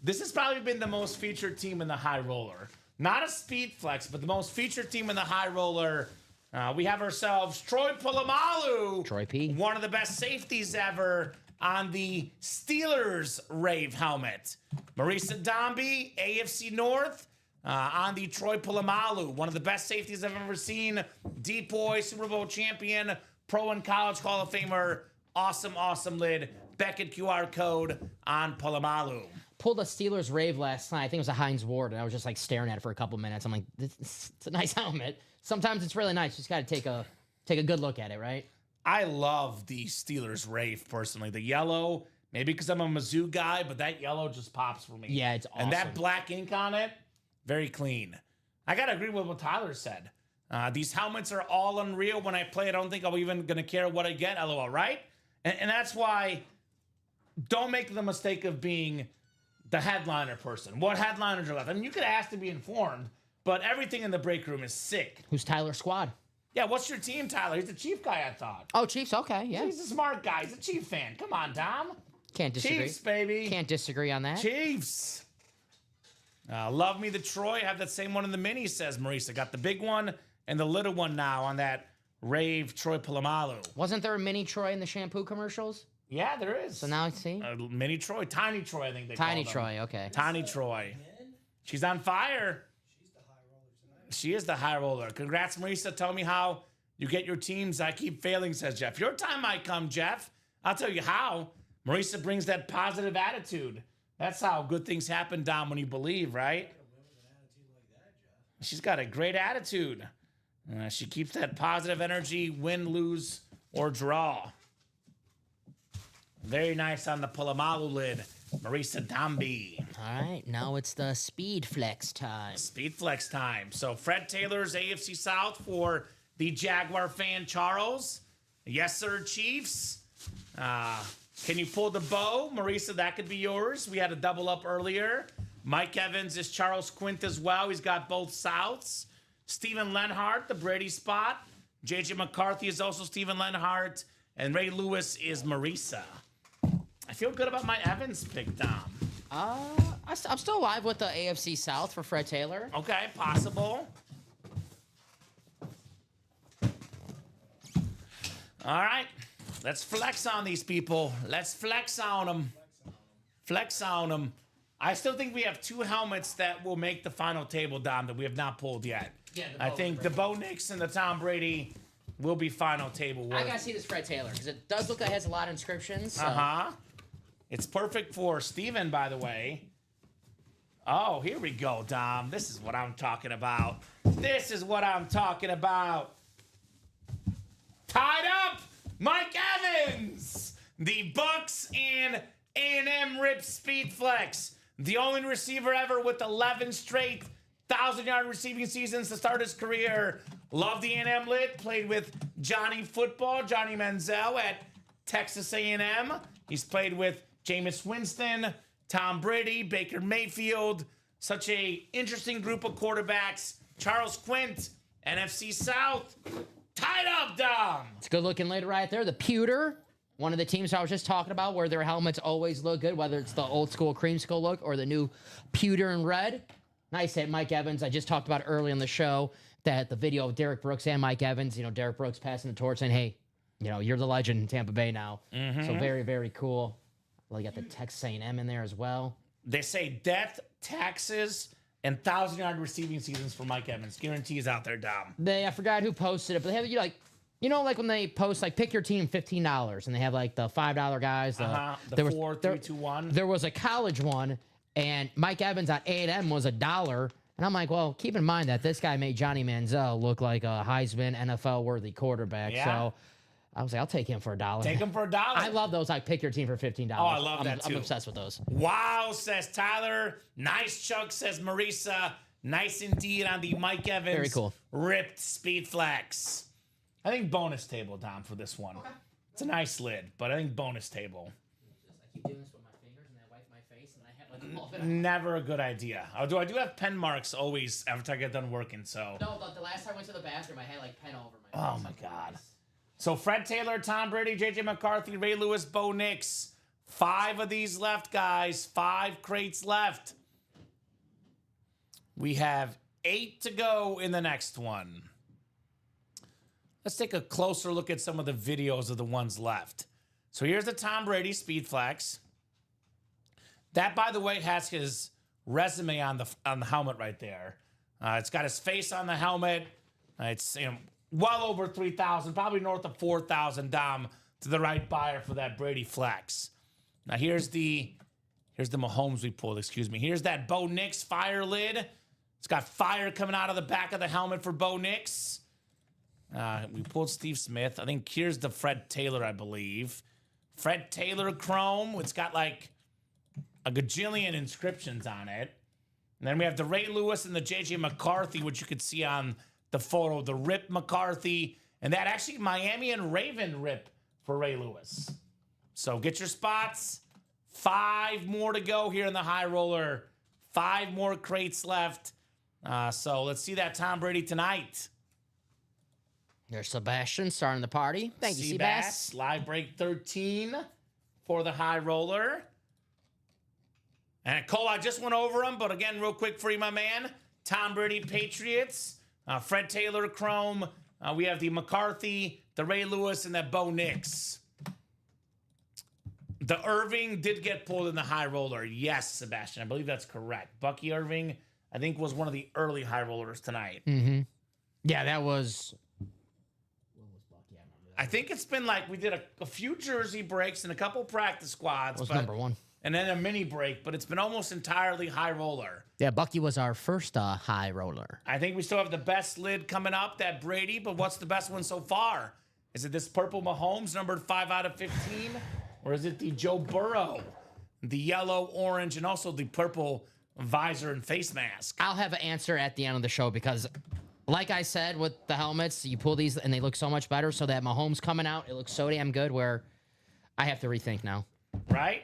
this has probably been the most featured team in the high roller. not a speed flex, but the most featured team in the high roller. We have ourselves Troy Polamalu. Troy P. One of the best safeties ever on the Steelers Rave helmet. Marisa Dombey, AFC North, on the Troy Polamalu. One of the best safeties I've ever seen. Deep boy, Super Bowl champion, pro and college Hall of Famer. Awesome lid. Beckett QR code on Polamalu. Pulled a Steelers Rave last night. I think it was a Heinz Ward, and I was just like staring at it for a couple minutes. I'm like, it's a nice helmet. Sometimes it's really nice. You just got to take a good look at it, right? I love the Steelers Rave personally. The yellow, maybe because I'm a Mizzou guy, but that yellow just pops for me. Yeah, it's awesome. And that black ink on it, very clean. I got to agree with what Tyler said. These helmets are all unreal. When I play, I don't think I'm even going to care what I get, LOL, right? And that's why don't make the mistake of being the headliner person. What headliners are left? I mean, you could ask to be informed, but everything in the break room is sick. Who's Tyler's squad? Yeah, what's your team, Tyler? He's the Chief guy, I thought. Oh, Chiefs. Okay, yeah. He's a smart guy. He's a Chief fan. Come on, Dom. Can't disagree. Chiefs, baby. Can't disagree on that. Chiefs. Love me the Troy. I have that same one in the mini, says Marisa. Got the big one and the little one now on that Rave Troy Polamalu. Wasn't there a mini Troy in the shampoo commercials? Yeah, there is. So now I see. Mini Troy. Tiny Troy, I think they Tiny call Troy, okay. Tiny Troy. She's on fire. She is the high roller. Congrats, Marisa. Tell me how you get your teams. I keep failing, says Jeff. Your time might come, Jeff. I'll tell you how. Marisa brings that positive attitude. That's how good things happen, Dom, when you believe, right? She's got a great attitude. She keeps that positive energy, win, lose, or draw. Very nice on the Polamalu lid. Marisa Dombey. All right, now it's the speed flex time. Speed flex time. So Fred Taylor's AFC South for the Jaguar fan, Charles. Yes, sir, Chiefs. Can you pull the bow? Marisa, that could be yours. We had a double up earlier. Mike Evans is Charles Quint as well. He's got both Souths. Stephen Lenhart, the Brady spot. JJ McCarthy is also Stephen Lenhart. And Ray Lewis is Marisa. I feel good about my Evans pick, Dom. I'm still alive with the AFC South for Fred Taylor. Okay, possible. All right, let's flex on these people. Let's flex on them. Flex on them. I still think we have two helmets that will make the final table, Dom, that we have not pulled yet. Yeah, I think the Bo Nix and the Tom Brady will be final table work. I gotta see this Fred Taylor because it does look like it has a lot of inscriptions. So. It's perfect for Steven, by the way. Oh, here we go, Dom. This is what I'm talking about. This is what I'm talking about. Tied up, Mike Evans. The Bucks and A&M Rip Speed Flex. The only receiver ever with 11 straight 1,000-yard receiving seasons to start his career. Love the A&M lit. Played with Johnny Football, Johnny Manziel at Texas A&M. He's played with Jameis Winston, Tom Brady, Baker Mayfield. Such a interesting group of quarterbacks. Charles Quint, NFC South. Tied up, Dom. It's a good looking lid right there. The Pewter, one of the teams I was just talking about where their helmets always look good, whether it's the old school creamsicle look or the new Pewter and red. Nice hit, Mike Evans. I just talked about early in the show that the video of Derek Brooks and Mike Evans, Derek Brooks passing the torch saying, hey, you're the legend in Tampa Bay now. So very, very cool. Well, you got the Texas A&M in there as well. They say death, taxes, and 1,000-yard receiving seasons for Mike Evans. Guarantees out there, Dom. I forgot who posted it, but they have like when they post pick your team $15 and they have like the $5 guys. The 4, 3, 2, 1. There was a college one and Mike Evans at A&M was $1. And I'm like, well, keep in mind that this guy made Johnny Manziel look like a Heisman NFL-worthy quarterback. Yeah. So I was like, I'll take him for $1. Take him for $1. I love those. Pick your team for $15. Oh, I love that too. I'm obsessed with those. Wow, says Tyler. Nice chunk, says Marisa. Nice indeed on the Mike Evans. Very cool. Ripped Speed Flex. I think bonus table, Dom, for this one. Okay. It's a nice lid, but I think bonus table. I keep doing this with my fingers and I wipe my face and I have all of it. Never a good idea. Although I do have pen marks always after I get done working, so. No, the last time I went to the bathroom, I had pen over my face. Oh my God. So Fred Taylor, Tom Brady, JJ McCarthy, Ray Lewis, Bo Nix. 5 of these left, guys. 5 crates left. We have 8 to go in the next one. Let's take a closer look at some of the videos of the ones left. So here's the Tom Brady Speed Flex. That, by the way, has his resume on the helmet right there. It's got his face on the helmet. It's well over 3,000, probably north of 4,000. Dom, to the right buyer for that Brady Flex. Now here's the Mahomes we pulled. Excuse me. Here's that Bo Nix fire lid. It's got fire coming out of the back of the helmet for Bo Nix. We pulled Steve Smith. I think here's the Fred Taylor, I believe. Fred Taylor Chrome. It's got like a gajillion inscriptions on it. And then we have the Ray Lewis and the J.J. McCarthy, which you could see on the photo. The Rip McCarthy. And that actually Miami and Raven Rip for Ray Lewis. So get your spots. 5 more to go here in the high roller. 5 more crates left. So let's see that Tom Brady tonight. There's Sebastian starting the party. Thank you, Seabass. Seabass. Live break 13 for the high roller. And Cole, I just went over them, but again, real quick for you, my man. Tom Brady Patriots. Fred Taylor Chrome. We have the McCarthy, the Ray Lewis, and that Bo Nix. The Irving did get pulled in the high roller. Yes, Sebastian. I believe that's correct. Bucky Irving, I think, was one of the early high rollers tonight. Mm-hmm. Yeah, that was... I think it's been like we did a few jersey breaks and a couple practice squads. That was number 1. And then a mini break, but it's been almost entirely high roller. Yeah, Bucky was our first high roller. I think we still have the best lid coming up, that Brady, but what's the best one so far? Is it this purple Mahomes, numbered 5 out of 15? Or is it the Joe Burrow, the yellow, orange, and also the purple visor and face mask? I'll have an answer at the end of the show because, like I said, with the helmets, you pull these and they look so much better. So that Mahomes coming out, it looks so damn good where I have to rethink now. Right?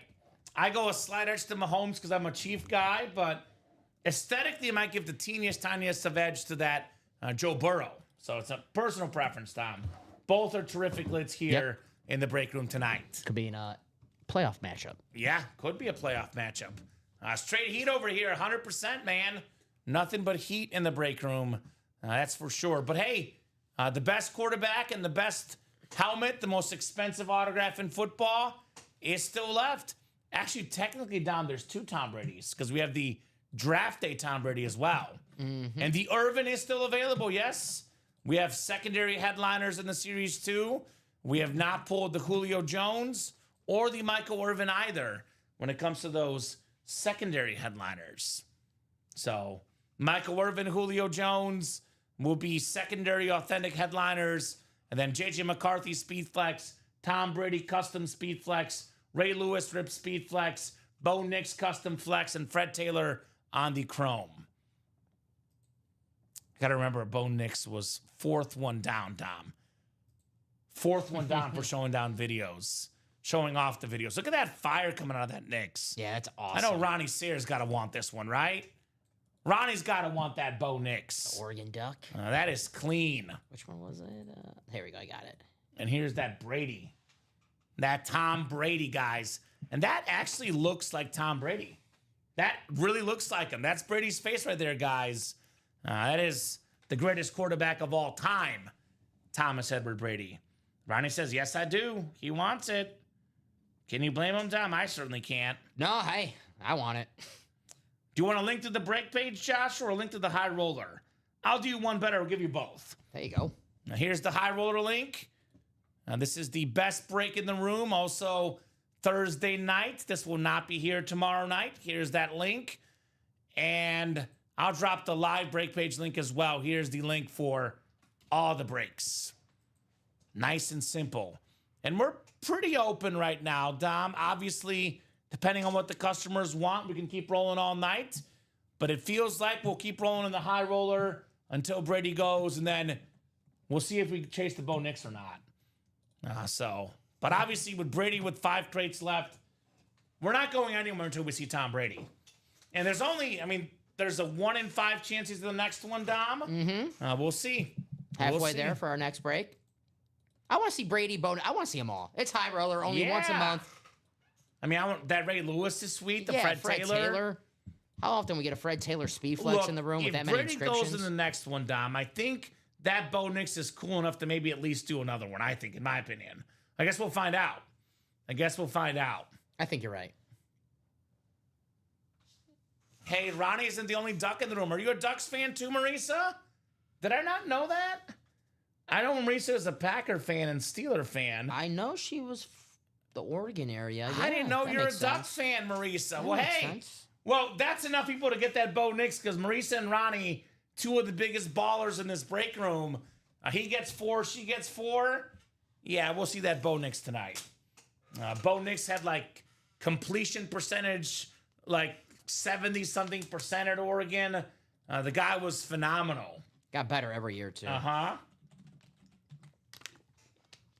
I go a slight edge to Mahomes because I'm a Chief guy, but aesthetically, I might give the tiniest of edge to that Joe Burrow. So it's a personal preference, Tom. Both are terrific lids here in the break room tonight. Could be in a playoff matchup. Yeah, could be a playoff matchup. Straight heat over here, 100%, man. Nothing but heat in the break room. That's for sure. But hey, the best quarterback and the best helmet, the most expensive autograph in football is still left. Actually, technically, Dom, there's 2 Tom Bradys because we have the draft day Tom Brady as well. Mm-hmm. And the Irvin is still available, yes. We have secondary headliners in the series too. We have not pulled the Julio Jones or the Michael Irvin either when it comes to those secondary headliners. So Michael Irvin, Julio Jones will be secondary authentic headliners. And then J.J. McCarthy, Speed Flex, Tom Brady, Custom Speed Flex, Ray Lewis, Rip Speed Flex, Bo Nix, Custom Flex, and Fred Taylor on the Chrome. Got to remember, Bo Nix was 4th one down, Dom. 4th one down for showing down videos. Showing off the videos. Look at that fire coming out of that Nix. Yeah, that's awesome. I know Ronnie Sayers got to want this one, right? Ronnie's got to want that Bo Nix. The Oregon Duck. That is clean. Which one was it? Here we go. I got it. And here's that Brady. That Tom Brady, guys. And that actually looks like Tom Brady. That really looks like him. That's Brady's face right there, guys. That is the greatest quarterback of all time, Thomas Edward Brady. Ronnie says, yes, I do. He wants it. Can you blame him, Tom? I certainly can't. No, hey, I want it. Do you want a link to the break page, Josh, or a link to the high roller? I'll do one better. I'll give you both. There you go. Now, here's the high roller link. This is the best break in the room. Also, Thursday night. This will not be here tomorrow night. Here's that link. And I'll drop the live break page link as well. Here's the link for all the breaks. Nice and simple. And we're pretty open right now, Dom. Obviously, depending on what the customers want, we can keep rolling all night. But it feels like we'll keep rolling in the high roller until Brady goes, and then we'll see if we can chase the Bo Nix or not. But obviously with Brady with 5 crates left, we're not going anywhere until we see Tom Brady. And there's a 1 in 5 chance he's the next one, Dom. Mm-hmm. We'll see. Halfway there for our next break. I want to see Brady, I want to see them all. It's high roller, only once a month. I want that Ray Lewis is sweet. The yeah, Fred Taylor. How often we get a Fred Taylor Speedflex in the room with that many Brady inscriptions? goes in the next one, Dom, I think that Bo Nix is cool enough to maybe at least do another one, I think, in my opinion. I guess we'll find out. I think you're right. Hey, Ronnie isn't the only Duck in the room. Are you a Ducks fan too, Marisa? Did I not know that? I know Marisa is a Packer fan and Steeler fan. I know she was the Oregon area. I Yeah, didn't know that you're a makes Ducks sense. fan, Marisa. That Well, makes hey. sense. Well, that's enough people to get that Bo Nix because Marisa and Ronnie, two of the biggest ballers in this break room. He gets 4, she gets 4. Yeah, we'll see that Bo Nix tonight. Bo Nix had like completion percentage, like 70-something% at Oregon. The guy was phenomenal. Got better every year, too. Uh-huh.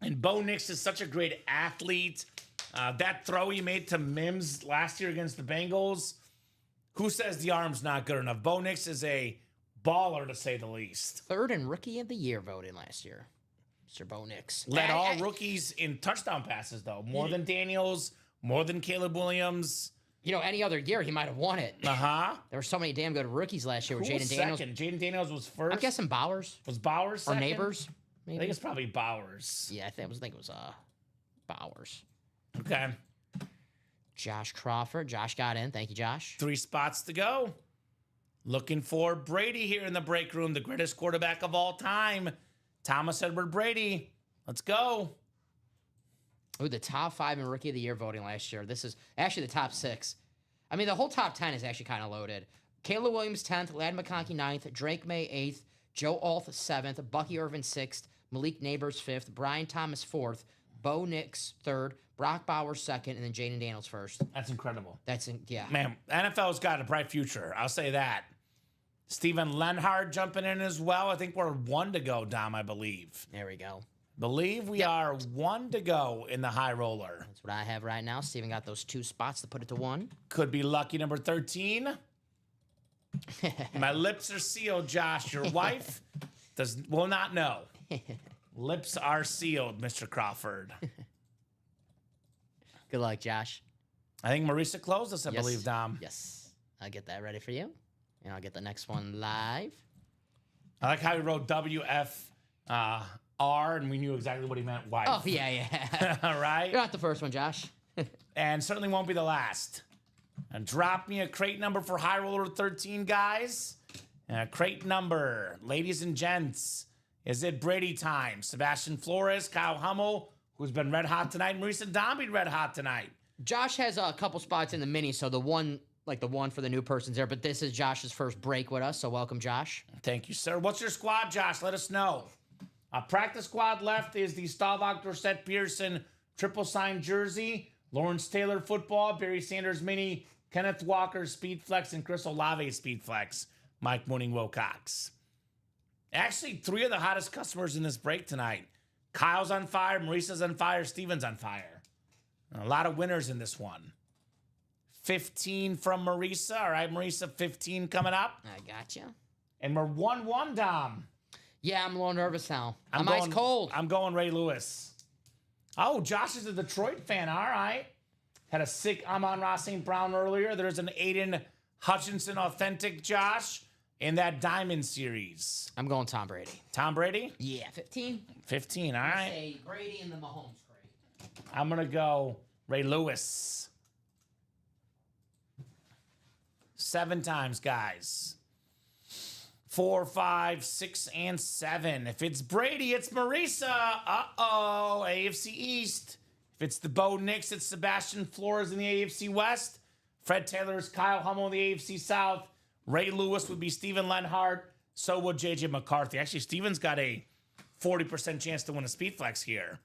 And Bo Nix is such a great athlete. That throw he made to Mims last year against the Bengals, who says the arm's not good enough? Bo Nix is a baller, to say the least. Third in Rookie of the Year voting last year. Mr. Bo Nix. Led all rookies in touchdown passes, though. More than Daniels, more than Caleb Williams. You know, any other year, he might have won it. Uh-huh. There were so many damn good rookies last year with Who was Jaden Daniels. second? Jaden Daniels was first. I'm guessing Bowers Was Bowers or second? Neighbors, I maybe. think it's probably Bowers. Yeah, I think it was Bowers. Okay. Josh Crawford. Josh got in. Thank you, Josh. 3 spots to go. Looking for Brady here in the break room, the greatest quarterback of all time, Thomas Edward Brady. Let's go. Ooh, the top 5 in Rookie of the Year voting last year. This is actually the top 6. I mean, the whole top 10 is actually kind of loaded. Caleb Williams 10th, Lad McConkey 9th, Drake May 8th, Joe Alt 7th, Bucky Irvin 6th, Malik Neighbors 5th, Brian Thomas 4th, Bo Nix 3rd, Brock Bowers 2nd, and then Jaden Daniels 1st. That's incredible. Yeah. Man, NFL's got a bright future. I'll say that. Steven Lenhard jumping in as well. I think we're 1 to go, Dom, I believe. There we go. Believe we are 1 to go in the high roller. That's what I have right now. Steven got those 2 spots to put it to 1. Could be lucky number 13. My lips are sealed, Josh. Your wife will not know. Lips are sealed, Mr. Crawford. Good luck, Josh. I think Marisa closed us, I Yes. believe, Dom. Yes. I'll get that ready for you. And I'll get the next one live. I like how he wrote WFR, and we knew exactly what he meant, wife. Oh, yeah. All right? You're not the first one, Josh. And certainly won't be the last. And drop me a crate number for High Roller 13, guys. Crate number, ladies and gents. Is it Brady time? Sebastian Flores, Kyle Hummel, who's been red hot tonight, Marisa Domby red hot tonight. Josh has a couple spots in the mini, so the one for the new person's there, but this is Josh's first break with us, so welcome, Josh. Thank you, sir. What's your squad, Josh? Let us know. Practice squad left is the Staubach Dorsett Pearson triple sign jersey, Lawrence Taylor football, Barry Sanders mini, Kenneth Walker speed flex, and Chris Olave speed flex, Mike Mooning Wilcox. Actually, 3 of the hottest customers in this break tonight. Kyle's on fire, Marisa's on fire, Steven's on fire. A lot of winners in this one. 15 from Marisa. All right, Marisa, 15 coming up. I gotcha. And we're 1-1, Dom. Yeah, I'm a little nervous now. I'm going, ice cold. I'm going Ray Lewis. Oh, Josh is a Detroit fan. All right. Had a sick Amon-Ra St. Brown earlier. There's an Aiden Hutchinson authentic, Josh, in that Diamond series. I'm going Tom Brady. Tom Brady? Yeah, 15. 15, all right. Say Brady in the Mahomes crate. I'm going to go Ray Lewis. 7 times, guys. 4, 5, 6, and 7. If it's Brady, it's Marisa. Uh-oh, AFC East. If it's the Bo Nix, it's Sebastian Flores in the AFC West. Fred Taylor's Kyle Hummel in the AFC South. Ray Lewis would be Steven Lenhart. So would J.J. McCarthy. Actually, Steven's got a 40% chance to win a speed flex here.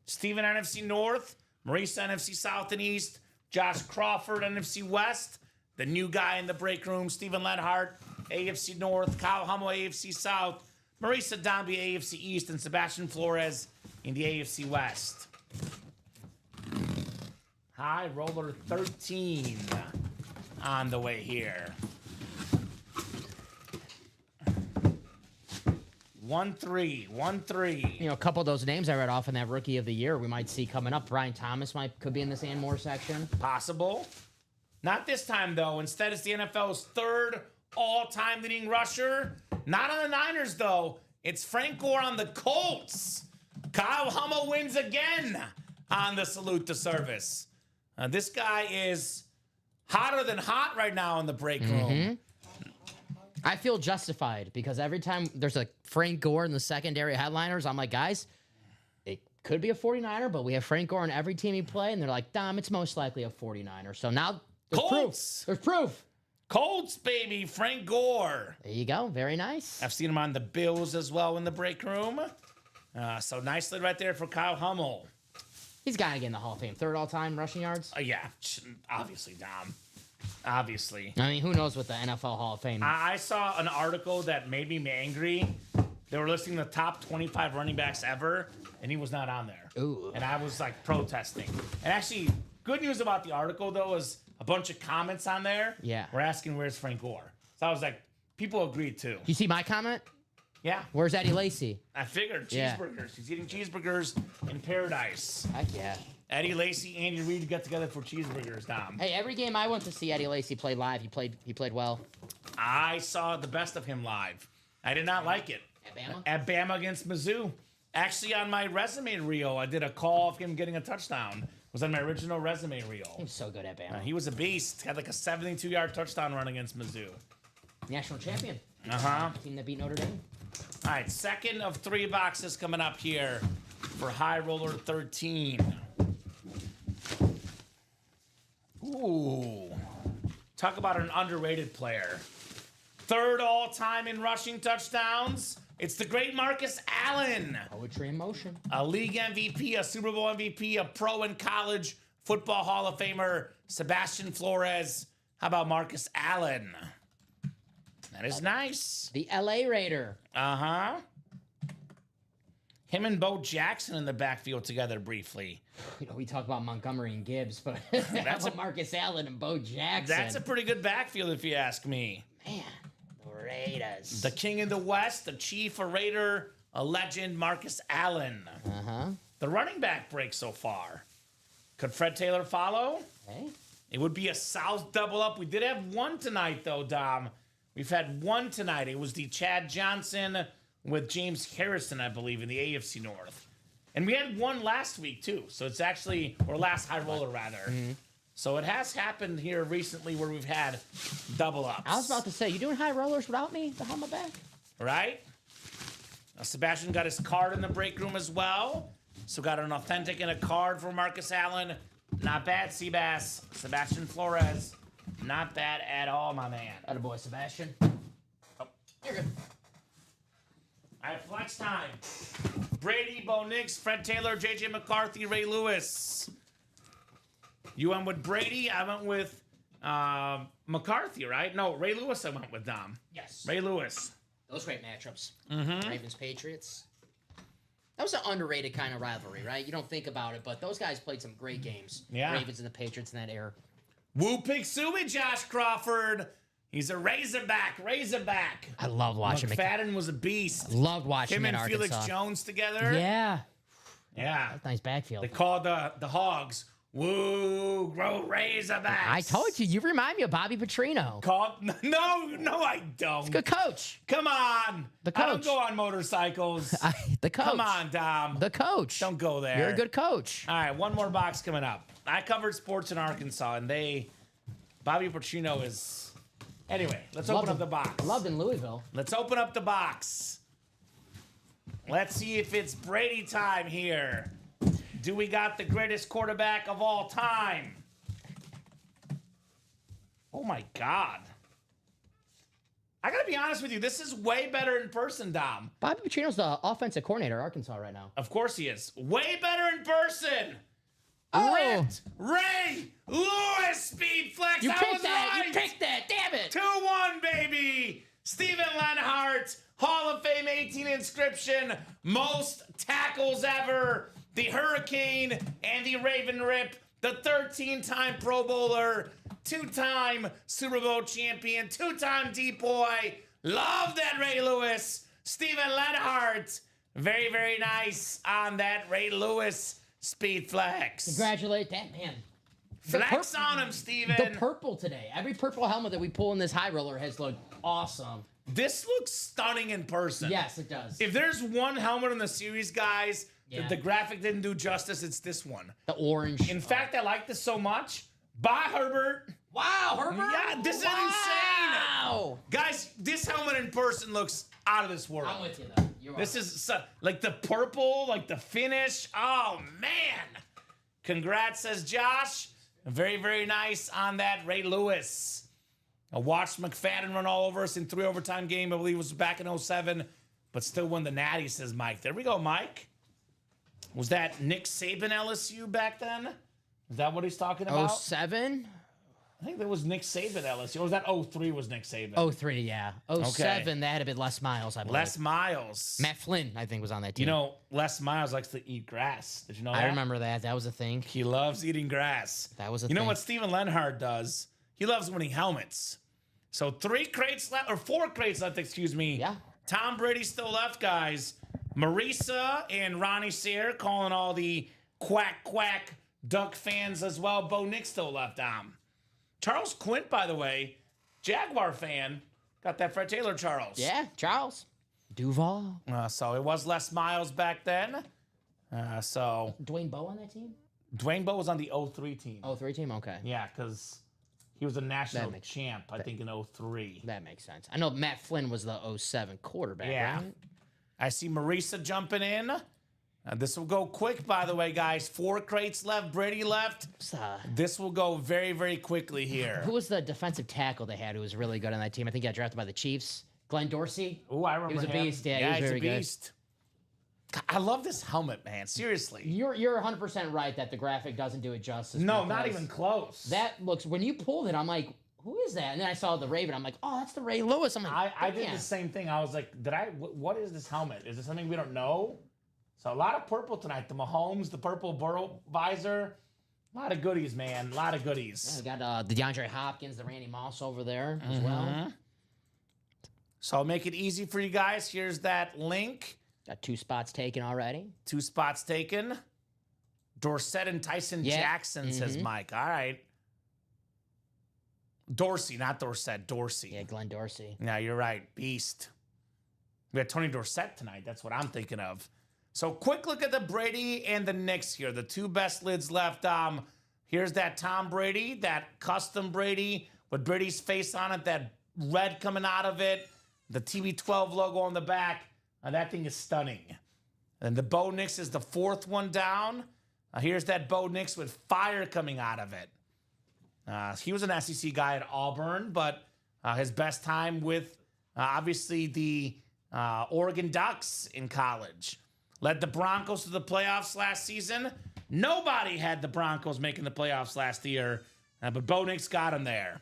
Steven, NFC North. Marisa, NFC South and East. Josh Crawford, NFC West. The new guy in the break room, Steven Lenhart, AFC North. Kyle Hummel, AFC South. Marisa Domby, AFC East. And Sebastian Flores in the AFC West. High Roller 13 on the way here. 1-3, 1-3. You know, a couple of those names I read off in that Rookie of the Year we might see coming up. Brian Thomas could be in this and more section. Possible. Not this time, though. Instead, it's the NFL's third all-time leading rusher. Not on the Niners, though. It's Frank Gore on the Colts. Kyle Hummel wins again on the salute to service. This guy is hotter than hot right now in the break room. I feel justified because every time there's a Frank Gore in the secondary headliners, I'm like, guys, it could be a 49er, but we have Frank Gore in every team he play, and they're like, Dom, it's most likely a 49er. So now there's Colts. proof. There's proof. Colts, baby. Frank Gore. There you go. Very nice. I've seen him on the Bills as well in the break room. So nicely right there for Kyle Hummel. He's got to get in the Hall of Fame. Third all-time rushing yards. Yeah, obviously, Dom. Obviously. I mean, who knows what the NFL Hall of Fame. I saw an article that made me angry. They were listing the top 25 running backs ever, and he was not on there. Ooh. And I was like protesting. And actually, good news about the article though is a bunch of comments on there. Yeah. Were asking where's Frank Gore. So I was like, people agreed too. You see my comment? Yeah. Where's Eddie Lacy? I figured Yeah. cheeseburgers. He's eating cheeseburgers in paradise. Heck yeah. Eddie Lacy, Andy Reid got together for cheeseburgers, Dom. Hey, every game I went to see Eddie Lacy play live, he played well. I saw the best of him live. I did not like it. At Bama? At Bama against Mizzou. Actually, on my resume reel, I did a call of him getting a touchdown. It was on my original resume He reel. was so good at Bama. He was a beast. Had like a 72-yard touchdown run against Mizzou. National champion. Uh-huh. Team that beat Notre Dame. All right, second of 3 boxes coming up here for High Roller 13. Ooh. Talk about an underrated player. Third all-time in rushing touchdowns. It's the great Marcus Allen. Poetry in motion. A league MVP, a Super Bowl MVP, a pro and college football Hall of Famer, Sebastian Flores. How about Marcus Allen? That is nice. The LA Raider. Uh-huh. Him and Bo Jackson in the backfield together briefly. You know, we talk about Montgomery and Gibbs, but that's a- Marcus Allen and Bo Jackson. That's a pretty good backfield if you ask me. man. The Raiders. The king in the West, the chief, a Raider, a legend, Marcus Allen. Uh-huh. The running back break so far. Could Fred Taylor follow? Hey. It would be a South double up. We did have one tonight, though, Dom. We've had one tonight. It was the Chad Johnson with James Harrison, I believe, in the AFC North. And we had one last week, too. So it's actually, or last high roller, rather. Mm-hmm. So it has happened here recently where we've had double ups. I was about to say, you doing high rollers without me to help my back? Right? Now, Sebastian got his card in the break room as well. So got an authentic and a card for Marcus Allen. Not bad, Seabass. Sebastian Flores. Not bad at all, my man. Attaboy, Sebastian. Oh. You're good. All right, flex time. Brady, Bo Nix, Fred Taylor, J.J. McCarthy, Ray Lewis. You went with Brady. I went with McCarthy, right? No, Ray Lewis I went with, Dom. Yes. Ray Lewis. Those great matchups. Mm-hmm. Ravens, Patriots. That was an underrated kind of rivalry, right? You don't think about it, but those guys played some great games. Yeah. Ravens and the Patriots in that era. Woo Pigsui, Josh Crawford. He's a Razorback. I love watching McFadden was a beast. Loved watching Him him in and Felix Arkansas. Jones together. Yeah. Yeah. Nice backfield. They called the Hogs, woo, grow Razorbacks. I told you, you remind me of Bobby Petrino. No, I don't. Good coach. Come on. The I don't coach. go on motorcycles. The coach. Come on, Dom. The coach. Don't go there. You're a good coach. All right, one more box coming up. I covered sports in Arkansas, and Bobby Petrino is... Anyway, let's open up the box. Loved in Louisville. Let's open up the box. Let's see if it's Brady time here. Do we got the greatest quarterback of all time? Oh my God. I gotta be honest with you, this is way better in person, Dom. Bobby Petrino's the offensive coordinator at Arkansas right now. Of course he is. Way better in person. Oh. Ripped Ray Lewis speed flex. You I picked was that. right. You picked that. Damn it. 2-1, baby. Stephen Lenhart, Hall of Fame 18 inscription, most tackles ever. The Hurricane and the Raven Rip, the 13-time Pro Bowler, 2-time Super Bowl champion, 2-time D-Boy. Love that Ray Lewis. Stephen Lenhart. Very, very nice on that Ray Lewis speed flex. Congratulate that man. Flex on him, Steven. The purple today. Every purple helmet that we pull in this high roller has looked awesome. This looks stunning in person. Yes, it does. If there's one helmet in the series, guys, Yeah. that the graphic didn't do justice, it's this one. The orange. In fact, I like this so much. Bye, Herbert. Wow, Herbert. Yeah, this is insane. Wow. Guys, this helmet in person looks out of this world. I'm with you, though. You are. This is like the purple, like the finish. Oh, man. Congrats, says Josh. Very, very nice on that, Ray Lewis. I watched McFadden run all over us in 3 overtime game. I believe it was back in 07, but still won the Natty, says Mike. There we go, Mike. Was that Nick Saban LSU back then? Is that what he's talking about? 07? I think that was Nick Saban LSU. Or was that 03 was Nick Saban? 03, yeah. 07, that had a bit Les Miles, I believe. Les Miles. Matt Flynn, I think, was on that team. You know, Les Miles likes to eat grass. Did you know that? I remember that. That was a thing. He loves eating grass. That was a You know thing. what Steven Lenhard does? He loves winning helmets. So 4 crates left, excuse me. Yeah. Tom Brady still left, guys. Marisa and Ronnie Sayre calling all the quack Duck fans as well. Bo Nick still left, Charles Quint, by the way, Jaguar fan. Got that Fred Taylor, Charles. Yeah, Charles. Duval. So it was Les Miles back then. So Dwayne Bowe on that team? Dwayne Bowe was on the 03 team. 03 team? Okay. Yeah, because he was a national makes- champ, I think, in 03. That makes sense. I know Matt Flynn was the 07 quarterback, Yeah. right? I see Marisa jumping in. This will go quick, by the way, guys. 4 crates left. Brady left. This will go very, very quickly here. Who was the defensive tackle they had who was really good on that team? I think he got drafted by the Chiefs. Glenn Dorsey? Oh, I remember He was a him. beast. Yeah, he was he's very a good. beast. God, I love this helmet, man. Seriously. You're 100% right that the graphic doesn't do it justice. No, not because even close. That looks, when you pulled it, I'm like, who is that? And then I saw the Raven. I'm like, oh, that's the Ray Lewis. I'm like, I did damn. the same thing. I was like, what is this helmet? Is this something we don't know? So a lot of purple tonight. The Mahomes, the purple burrow visor. A lot of goodies, man. A lot of goodies. We got the DeAndre Hopkins, the Randy Moss over there as well. So I'll make it easy for you guys. Here's that link. Got 2 spots taken already. 2 spots taken. Dorsett and Tyson Yeah. Jackson, says Mike. All right. Dorsey, not Dorsett. Dorsey. Yeah, Glenn Dorsey. Yeah, you're right. Beast. We had Tony Dorsett tonight. That's what I'm thinking of. So quick look at the Brady and the Knicks here. The 2 best lids left. Here's that Tom Brady, that custom Brady with Brady's face on it, that red coming out of it, the TB12 logo on the back. That thing is stunning. And the Bo Nix is the 4th one down. Here's that Bo Nix with fire coming out of it. He was an SEC guy at Auburn, but his best time with, obviously, the Oregon Ducks in college. Led the Broncos to the playoffs last season. Nobody had the Broncos making the playoffs last year, but Bo Nix got him there.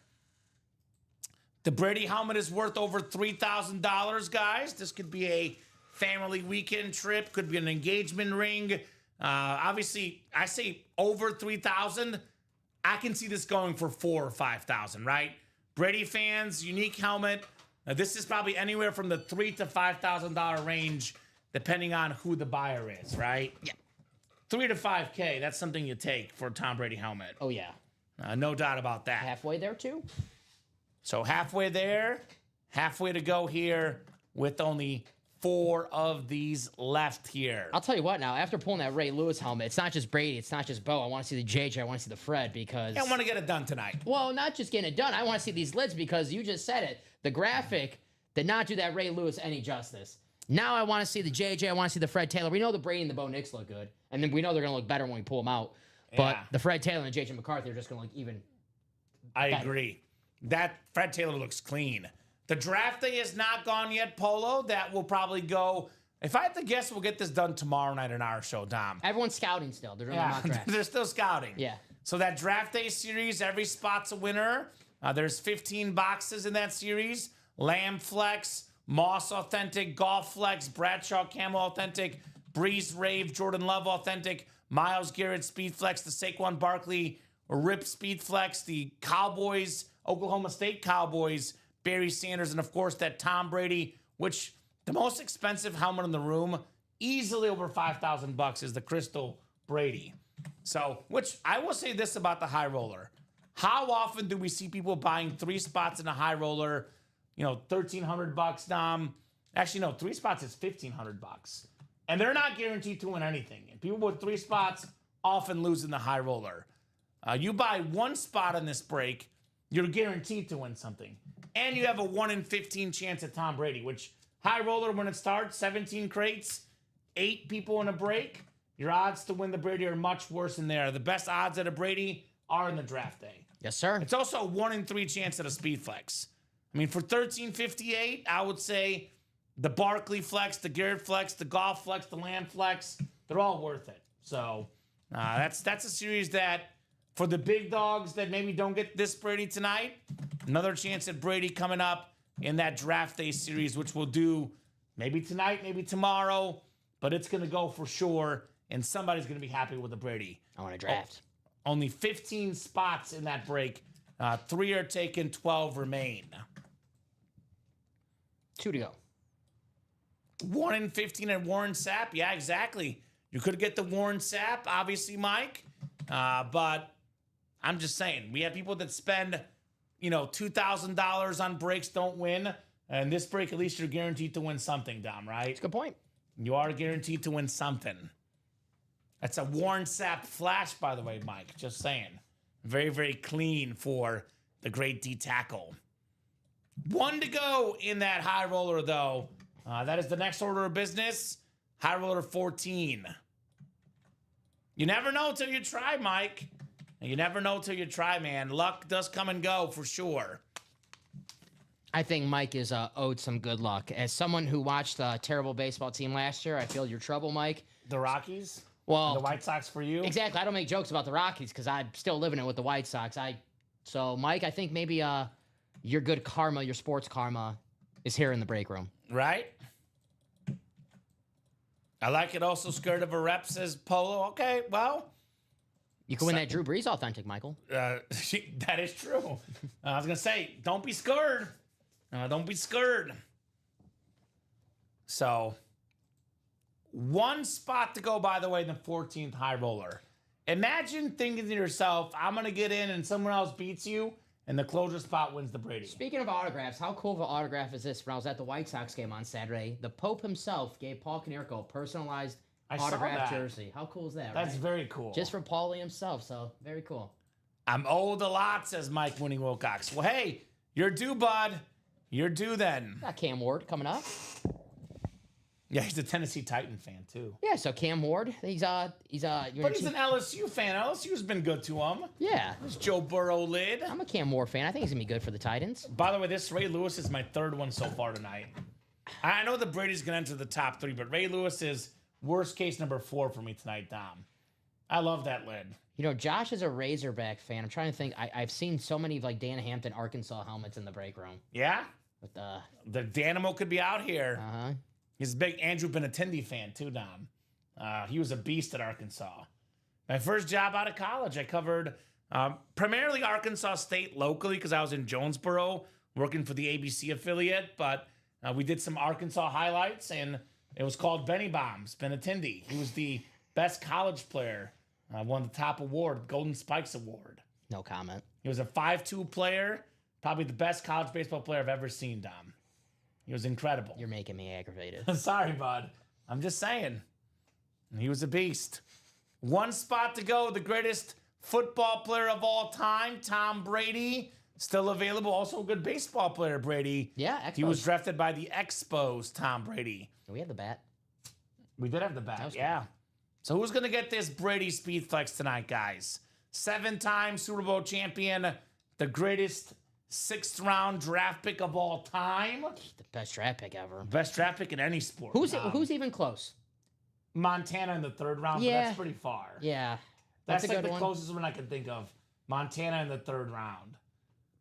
The Brady helmet is worth over $3,000, guys. This could be a family weekend trip, could be an engagement ring. Obviously, I say over $3,000. I can see this going for $4,000 or $5,000, right? Brady fans, unique helmet. Now, this is probably anywhere from the $3,000 to $5,000 range, depending on who the buyer is, right? Yeah. $3,000 to $5,000. That's something you take for a Tom Brady helmet. Oh, yeah. No doubt about that. Halfway there, too? So halfway there, halfway to go here with only 4 of these left here. I'll tell you what now, after pulling that Ray Lewis helmet, it's not just Brady, it's not just Bo. I want to see the JJ, I want to see the Fred because... I want to get it done tonight. Well, not just getting it done. I want to see these lids because you just said it. The graphic did not do that Ray Lewis any justice. Now I want to see the JJ, I want to see the Fred Taylor. We know the Brady and the Bo Nix look good, and then we know they're going to look better when we pull them out. But Yeah. the Fred Taylor and the JJ McCarthy are just going to look even... I agree. That Fred Taylor looks clean. The draft day is not gone yet, Polo. That will probably go... If I had to guess, we'll get this done tomorrow night in our show, Dom. Everyone's scouting still. They're doing the mock draft. They're still scouting. Yeah. So that draft day series, every spot's a winner. There's 15 boxes in that series. Lamb Flex, Moss Authentic, Golf Flex, Bradshaw Camel Authentic, Breeze Rave, Jordan Love Authentic, Myles Garrett Speed Flex, the Saquon Barkley Rip Speed Flex, the Cowboys, Oklahoma State Cowboys, Barry Sanders, and of course that Tom Brady, which the most expensive helmet in the room, easily over $5,000 is the Crystal Brady. So, which I will say this about the high roller. How often do we see people buying 3 spots in a high roller, $1,300, Dom? Actually, no, 3 spots is $1,500. And they're not guaranteed to win anything. And people with 3 spots often lose in the high roller. You buy 1 spot in this break, you're guaranteed to win something. And you have a 1 in 15 chance at Tom Brady, which high roller, when it starts, 17 crates, 8 people in a break, your odds to win the Brady are much worse in there. The best odds at a Brady are in the draft day. Yes, sir. It's also a 1 in 3 chance at a speed flex. I mean, for $13.58, I would say the Barkley flex, the Garrett flex, the Goff flex, the Lamb flex, they're all worth it. So that's a series that, for the big dogs that maybe don't get this Brady tonight, another chance at Brady coming up in that draft day series, which we'll do maybe tonight, maybe tomorrow, but it's going to go for sure, and somebody's going to be happy with the Brady. I want to draft. Only 15 spots in that break. 3 are taken, 12 remain. 2 to go. 1 in 15 at Warren Sapp. Yeah, exactly. You could get the Warren Sapp, obviously, Mike. But I'm just saying, we have people that spend, $2,000 on breaks, don't win. And this break, at least you're guaranteed to win something, Dom, right? That's a good point. You are guaranteed to win something. That's a Warren Sapp flash, by the way, Mike. Just saying. Very, very clean for the great D tackle. 1 to go in that high roller, though. That is the next order of business. High roller 14. You never know till you try, Mike. You never know till you try, man. Luck does come and go for sure. I think Mike is owed some good luck. As someone who watched a terrible baseball team last year, I feel your trouble, Mike. The Rockies? Well, The White Sox for you? exactly. I don't make jokes about the Rockies because I'm still living it with the White Sox. So, Mike, I think maybe your good karma, your sports karma, is here in the break room. Right? I like it. Also scared of a rep, says Polo. Okay, well, You can win that Drew Brees authentic, Michael. that is true. I was going to say, don't be scared. Don't be scared. So, 1 spot to go, by the way, in the 14th high roller. Imagine thinking to yourself, I'm going to get in and someone else beats you, and the closer spot wins the Brady. Speaking of autographs, how cool of an autograph is this? When I was at the White Sox game on Saturday, the Pope himself gave Paul Konerko a personalized I saw autograph that. jersey. How cool is that, That's right? very cool. Just for Paulie himself, so very cool. I'm owed a lot, says Mike Winnie Wilcox. Well, hey, you're due, bud. You're due then. Got Cam Ward coming up. Yeah, he's a Tennessee Titan fan, too. Yeah, so Cam Ward, he's But he's an LSU fan. LSU's been good to him. yeah. This Joe Burrow lid. I'm a Cam Ward fan. I think he's gonna be good for the Titans. By the way, this Ray Lewis is my 3rd one so far tonight. I know that Brady's going to enter the top 3, but Ray Lewis is worst case number 4 for me tonight, Dom. I love that lid. Josh is a Razorback fan. I'm trying to think. I've seen so many like Dan Hampton, Arkansas helmets in the break room. Yeah? With The Danimo could be out here. uh-huh. He's a big Andrew Benintendi fan, too, Dom. He was a beast at Arkansas. My first job out of college, I covered primarily Arkansas State locally because I was in Jonesboro working for the ABC affiliate, but we did some Arkansas highlights, and it was called Benny Bombs, Benintendi. He was the best college player, won the top award, Golden Spikes Award. No comment. He was a 5'2" player, probably the best college baseball player I've ever seen, Dom. He was incredible. You're making me aggravated. Sorry, bud. I'm just saying. He was a beast. 1 spot to go. The greatest football player of all time, Tom Brady, still available. Also a good baseball player, Brady. Yeah, Expos. He was drafted by the Expos, Tom Brady. We have the bat. We did have the bat, was yeah. So who's going to get this Brady speed flex tonight, guys? 7-time Super Bowl champion, the greatest 6th round draft pick of all time. The best draft pick ever. Best draft pick in any sport. Who's even close? Montana in the 3rd round, Yeah. but that's pretty far. Yeah, That's that's a like good the one. closest one I can think of. Montana in the 3rd round.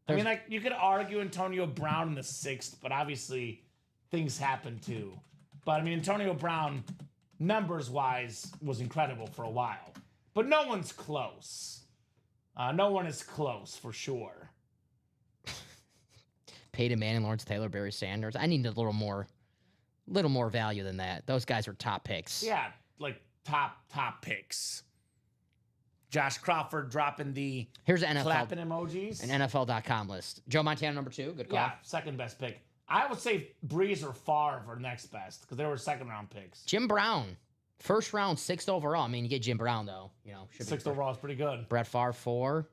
I mean, like, you could argue Antonio Brown in the 6th, but obviously things happen too. But I mean, Antonio Brown, numbers-wise, was incredible for a while. But no one's close. No one is close for sure. Peyton Manning, Lawrence Taylor, Barry Sanders. I need a little more value than that. Those guys are top picks. Yeah, like top picks. Josh Crawford dropping the Here's an clapping NFL, emojis. an NFL.com list. Joe Montana, number 2. Good call. Yeah, second best pick. I would say Breeze or Favre are next best because they were second round picks. Jim Brown, first round, 6th overall. I mean, you get Jim Brown, though. Should Sixth be overall is pretty good. Brett Favre, 4.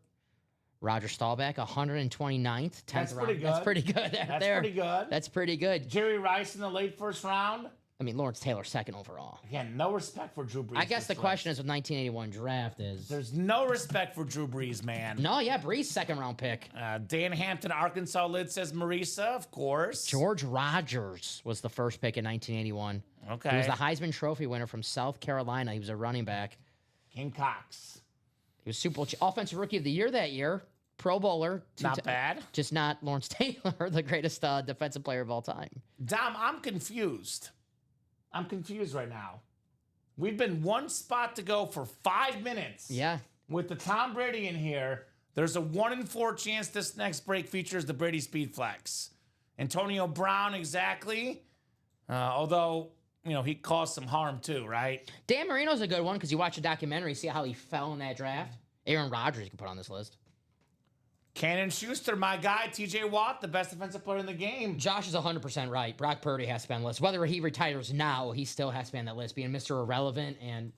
Roger Staubach, 129th, 10th That's round. pretty good. That's pretty good. That's pretty good. That's pretty good. Jerry Rice in the late first round. I mean, Lawrence Taylor, 2nd overall. Again, no respect for Drew Brees. I guess the question is with 1981 draft is. There's no respect for Drew Brees, man. No, yeah, Breeze, 2nd round pick. Dan Hampton, Arkansas lid says Marisa, of course. George Rogers was the first pick in 1981. Okay. He was the Heisman Trophy winner from South Carolina. He was a running back. Gamecocks. He was Super Bowl Offensive Rookie of the Year that year. Pro Bowler. Not bad. Just not Lawrence Taylor, the greatest defensive player of all time. Dom, I'm confused. I'm confused right now. We've been one spot to go for 5 minutes. Yeah. With the Tom Brady in here, there's a 1 in 4 chance this next break features the Brady Speed Flex. Antonio Brown, exactly. Although, he caused some harm too, right? Dan Marino's a good one because you watch a documentary, see how he fell in that draft. Aaron Rodgers you can put on this list. Cannon Schuster, my guy, TJ Watt, the best defensive player in the game. Josh is 100% right. Brock Purdy has to be on the list. Whether he retires now, he still has to be on that list, being Mr. Irrelevant and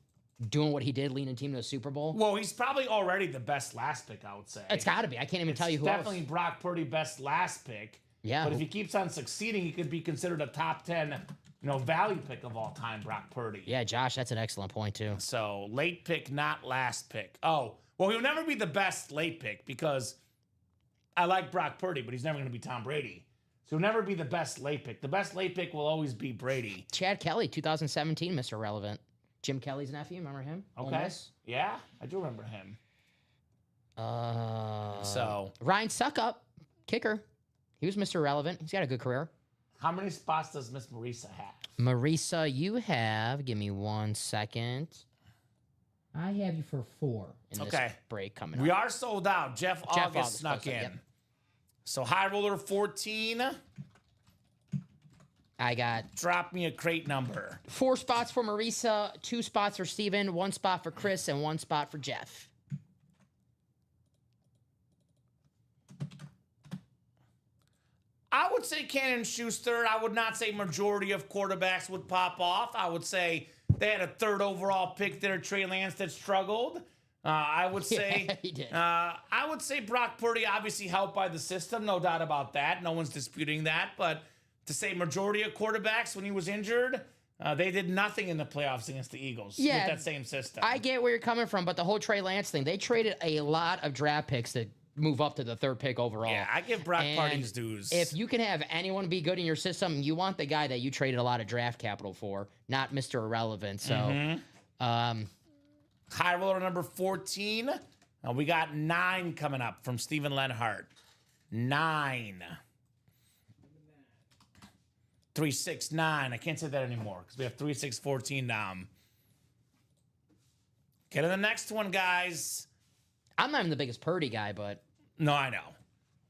doing what he did, leading a team to a Super Bowl. Well, he's probably already the best last pick, I would say. It's got to be. I can't even tell you who Definitely else. Brock Purdy, best last pick. Yeah. But if he keeps on succeeding, he could be considered a top 10, value pick of all time, Brock Purdy. Yeah, Josh, that's an excellent point, too. So late pick, not last pick. Oh, well, he'll never be the best late pick because I like Brock Purdy, but he's never going to be Tom Brady. So he'll never be the best late pick. The best late pick will always be Brady. Chad Kelly, 2017, Mr. Relevant. Jim Kelly's nephew, remember him? Okay. Almost. Yeah, I do remember him. So Ryan Suckup, kicker. He was Mr. Relevant. He's got a good career. How many spots does Miss Marisa have? Marisa, you have, give me 1 second. I have you for 4 in this break coming up. We are sold out. Jeff August snuck posted, in. yep. So High Roller 14. I got Drop me a crate number. 4 spots for Marisa, 2 spots for Steven, 1 spot for Chris, and 1 spot for Jeff. I would say Cannon Schuster. I would not say majority of quarterbacks would pop off. I would say they had a 3rd overall pick there, Trey Lance, that struggled. I would say Yeah, he did. I would say Brock Purdy, obviously helped by the system, no doubt about that. No one's disputing that. But to say majority of quarterbacks when he was injured, they did nothing in the playoffs against the Eagles with that same system. I get where you're coming from, but the whole Trey Lance thing, they traded a lot of draft picks to move up to the 3rd pick overall. Yeah, I give Brock And Purdy's dues. If you can have anyone be good in your system, you want the guy that you traded a lot of draft capital for, not Mr. Irrelevant. So, High Roller number 14. We got 9 coming up from Stephen Lenhart. 9. 3, 6, 9. I can't say that anymore because we have 3, 6, 14 down. Get to the next one, guys. I'm not even the biggest Purdy guy, but No, I know.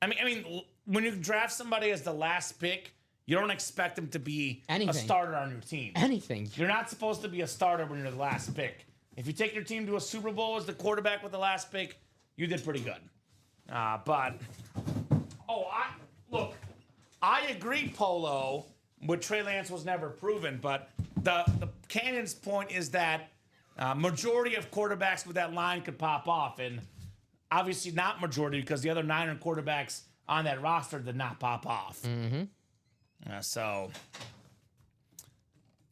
I mean, when you draft somebody as the last pick, you don't expect them to be a Anything. starter on your team. anything. You're not supposed to be a starter when you're the last pick. If you take your team to a Super Bowl as the quarterback with the last pick, you did pretty good. I agree, Polo, with Trey Lance was never proven, but the Cannon's point is that majority of quarterbacks with that line could pop off, and obviously not majority because the other 9 quarterbacks on that roster did not pop off. So,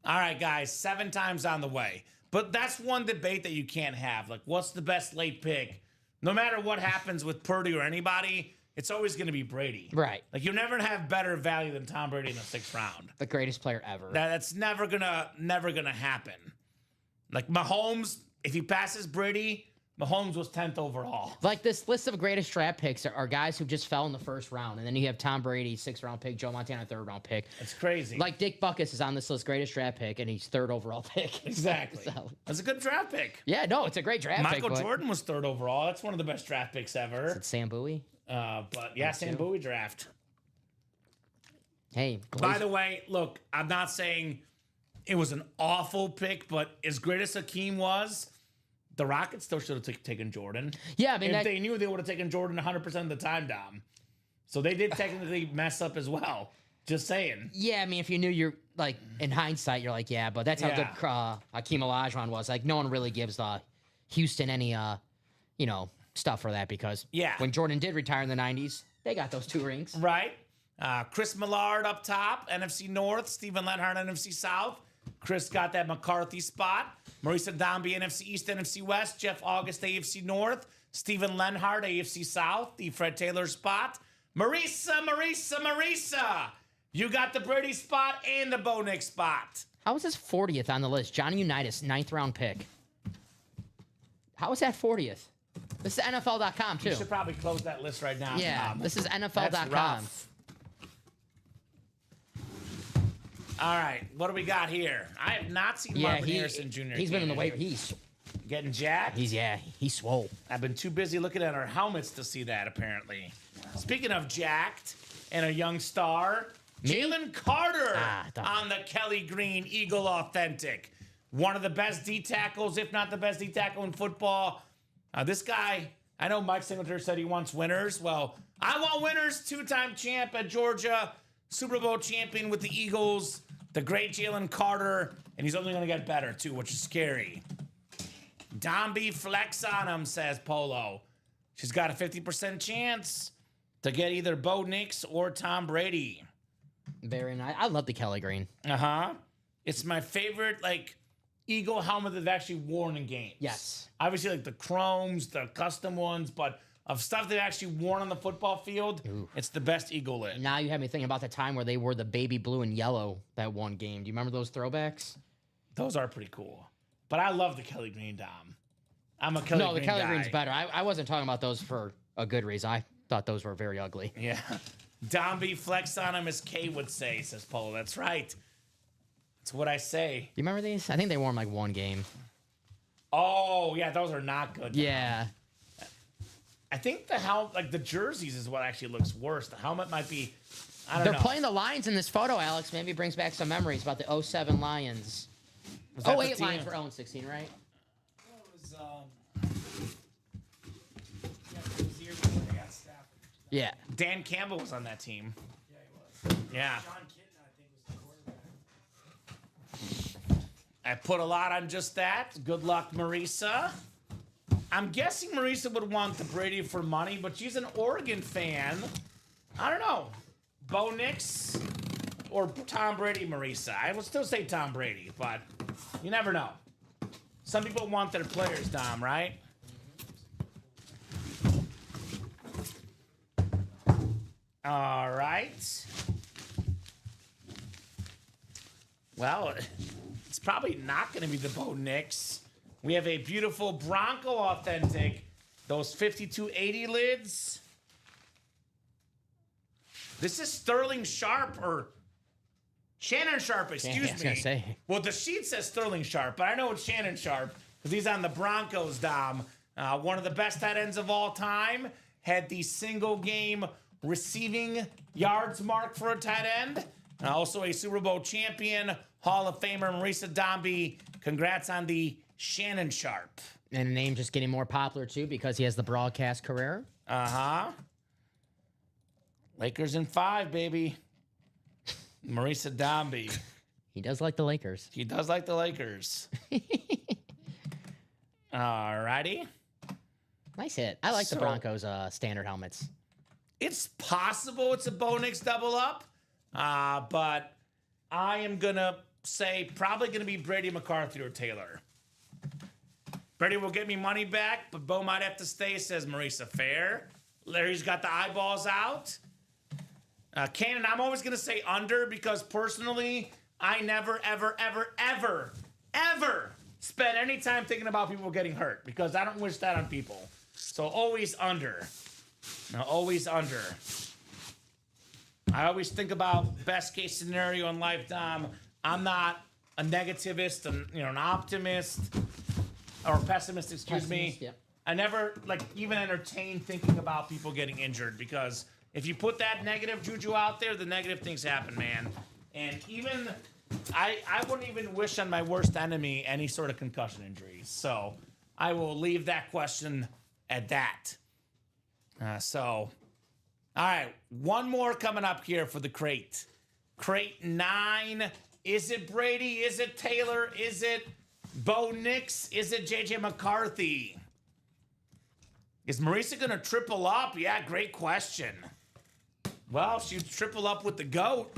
all right, guys, 7 times on the way. But that's one debate that you can't have. Like, what's the best late pick? No matter what happens with Purdy or anybody, it's always going to be Brady. Right. Like, you'll never have better value than Tom Brady in the 6th round. The greatest player ever. That's never gonna happen. Like Mahomes, if he passes Brady, Mahomes was 10th overall. Like this list of greatest draft picks are guys who just fell in the 1st round. And then you have Tom Brady, 6th round pick, Joe Montana, 3rd round pick. It's crazy. Like Dick Buckus is on this list, greatest draft pick, and he's 3rd overall pick. Exactly. So, That's a good draft pick. yeah, no, it's a great draft pick. Michael Jordan was 3rd overall. That's one of the best draft picks ever. It's Sam Bowie. But yeah, Sam Bowie draft. Hey, By the way, look, I'm not saying it was an awful pick, but as great as Hakeem was, the Rockets still should have taken Jordan. Yeah, I mean, If they knew, they would have taken Jordan 100% of the time, Dom. So they did technically mess up as well. Just saying. yeah, I mean, if you knew, you're like in hindsight, you're like, yeah, but that's how Yeah. good Hakeem Olajuwon was. Like, no one really gives Houston any stuff for that because Yeah. when Jordan did retire in the '90s, they got those 2 rings. Right? Chris Millard up top, NFC North. Stephen Lenhart, NFC South. Chris got that McCarthy spot. Marisa Dombey, NFC East, NFC West. Jeff August, AFC North. Stephen Lenhart, AFC South. The Fred Taylor spot. Marisa. You got the Brady spot and the Bo Nix spot. How was his 40th on the list? Johnny Unitas, 9th round pick. How was that 40th? This is NFL.com too. You should probably close that list right now. Yeah, Tom. this is That's NFL.com. rough. All right, what do we got here? I have not seen Yeah, Marvin Harrison Jr. He's been in the again. weight. He's Getting jacked. he's swole. I've been too busy looking at our helmets to see that, apparently. Speaking of jacked and a young star, Jalen Carter on the Kelly Green Eagle Authentic. One of the best D tackles, if not the best D tackle in football. This guy, I know Mike Singletary said he wants winners. Well, I want winners. 2-time champ at Georgia, Super Bowl champion with the Eagles, the great Jalen Carter, and he's only going to get better, too, which is scary. Dombey flex on him, says Polo. She's got a 50% chance to get either Bo Nix or Tom Brady. Very nice. I love the Kelly Green. Uh-huh. It's my favorite, Eagle helmet that they've actually worn in games. Yes. Obviously, the chromes, the custom ones, but of stuff they've actually worn on the football field, it's the best Eagle lid. Now you have me thinking about the time where they wore the baby blue and yellow that one game. Do you remember those throwbacks? Those are pretty cool. But I love the Kelly Green, Dom. I'm a Kelly Green The Kelly guy. Green's better. I wasn't talking about those for a good reason. I thought those were very ugly. Yeah. Dombey flex on him, as Kay would say, says Polo. That's right. That's what I say. Do you remember these? I think they wore them one game. Oh, yeah, those are not good. Yeah. I think the jerseys is what actually looks worse. The helmet might be, I don't know. They're playing the Lions in this photo, Alex. Maybe it brings back some memories about the 07 Lions. Was that the 08 team? Lions were 0-16, right? It was, it was the year before they got Stafford. Yeah. Dan Campbell was on that team. Yeah, he was. Yeah. John Kitten, I think, was the quarterback. I put a lot on just that. Good luck, Marisa. I'm guessing Marisa would want the Brady for money, but she's an Oregon fan. I don't know. Bo Nix or Tom Brady, Marisa. I will still say Tom Brady, but you never know. Some people want their players, Dom, right? All right. Well, it's probably not going to be the Bo Nix. We have a beautiful Bronco Authentic. Those 5280 lids. This is Sterling Sharp or Shannon Sharp, excuse I was me. gonna say. Well, the sheet says Sterling Sharp, but I know it's Shannon Sharp because he's on the Broncos, Dom. One of the best tight ends of all time. Had the single game receiving yards mark for a tight end. Also a Super Bowl champion, Hall of Famer Marisa Dombey. Congrats on the Shannon Sharp. And the name just getting more popular, too, because he has the broadcast career. Uh-huh. Lakers in 5, baby. Marisa Dombey. He does like the Lakers. He does like the Lakers. All righty. Nice hit. I like the So- Broncos standard helmets. It's possible it's a Bo Nix double up, but I am going to say probably going to be Brady, McCarthy, or Taylor. Brady will get me money back, but Bo might have to stay, says Marisa. Fair. Larry's got the eyeballs out. Cannon, I'm always going to say under because personally, I never, ever, ever, ever, ever spend any time thinking about people getting hurt because I don't wish that on people. So always under. Now, always under. I always think about best case scenario in life, Dom. I'm not a negativist, an optimist or pessimist, excuse me. Pessimist, yep. I never even entertain thinking about people getting injured because if you put that negative juju out there, the negative things happen, man. And even I wouldn't even wish on my worst enemy any sort of concussion injuries. So I will leave that question at that. All right, one more coming up here for the crate. Crate 9. Is it Brady? Is it Taylor? Is it Bo Nix? Is it JJ McCarthy? Is Marisa going to triple up? Yeah, great question. Well, she'd triple up with the GOAT.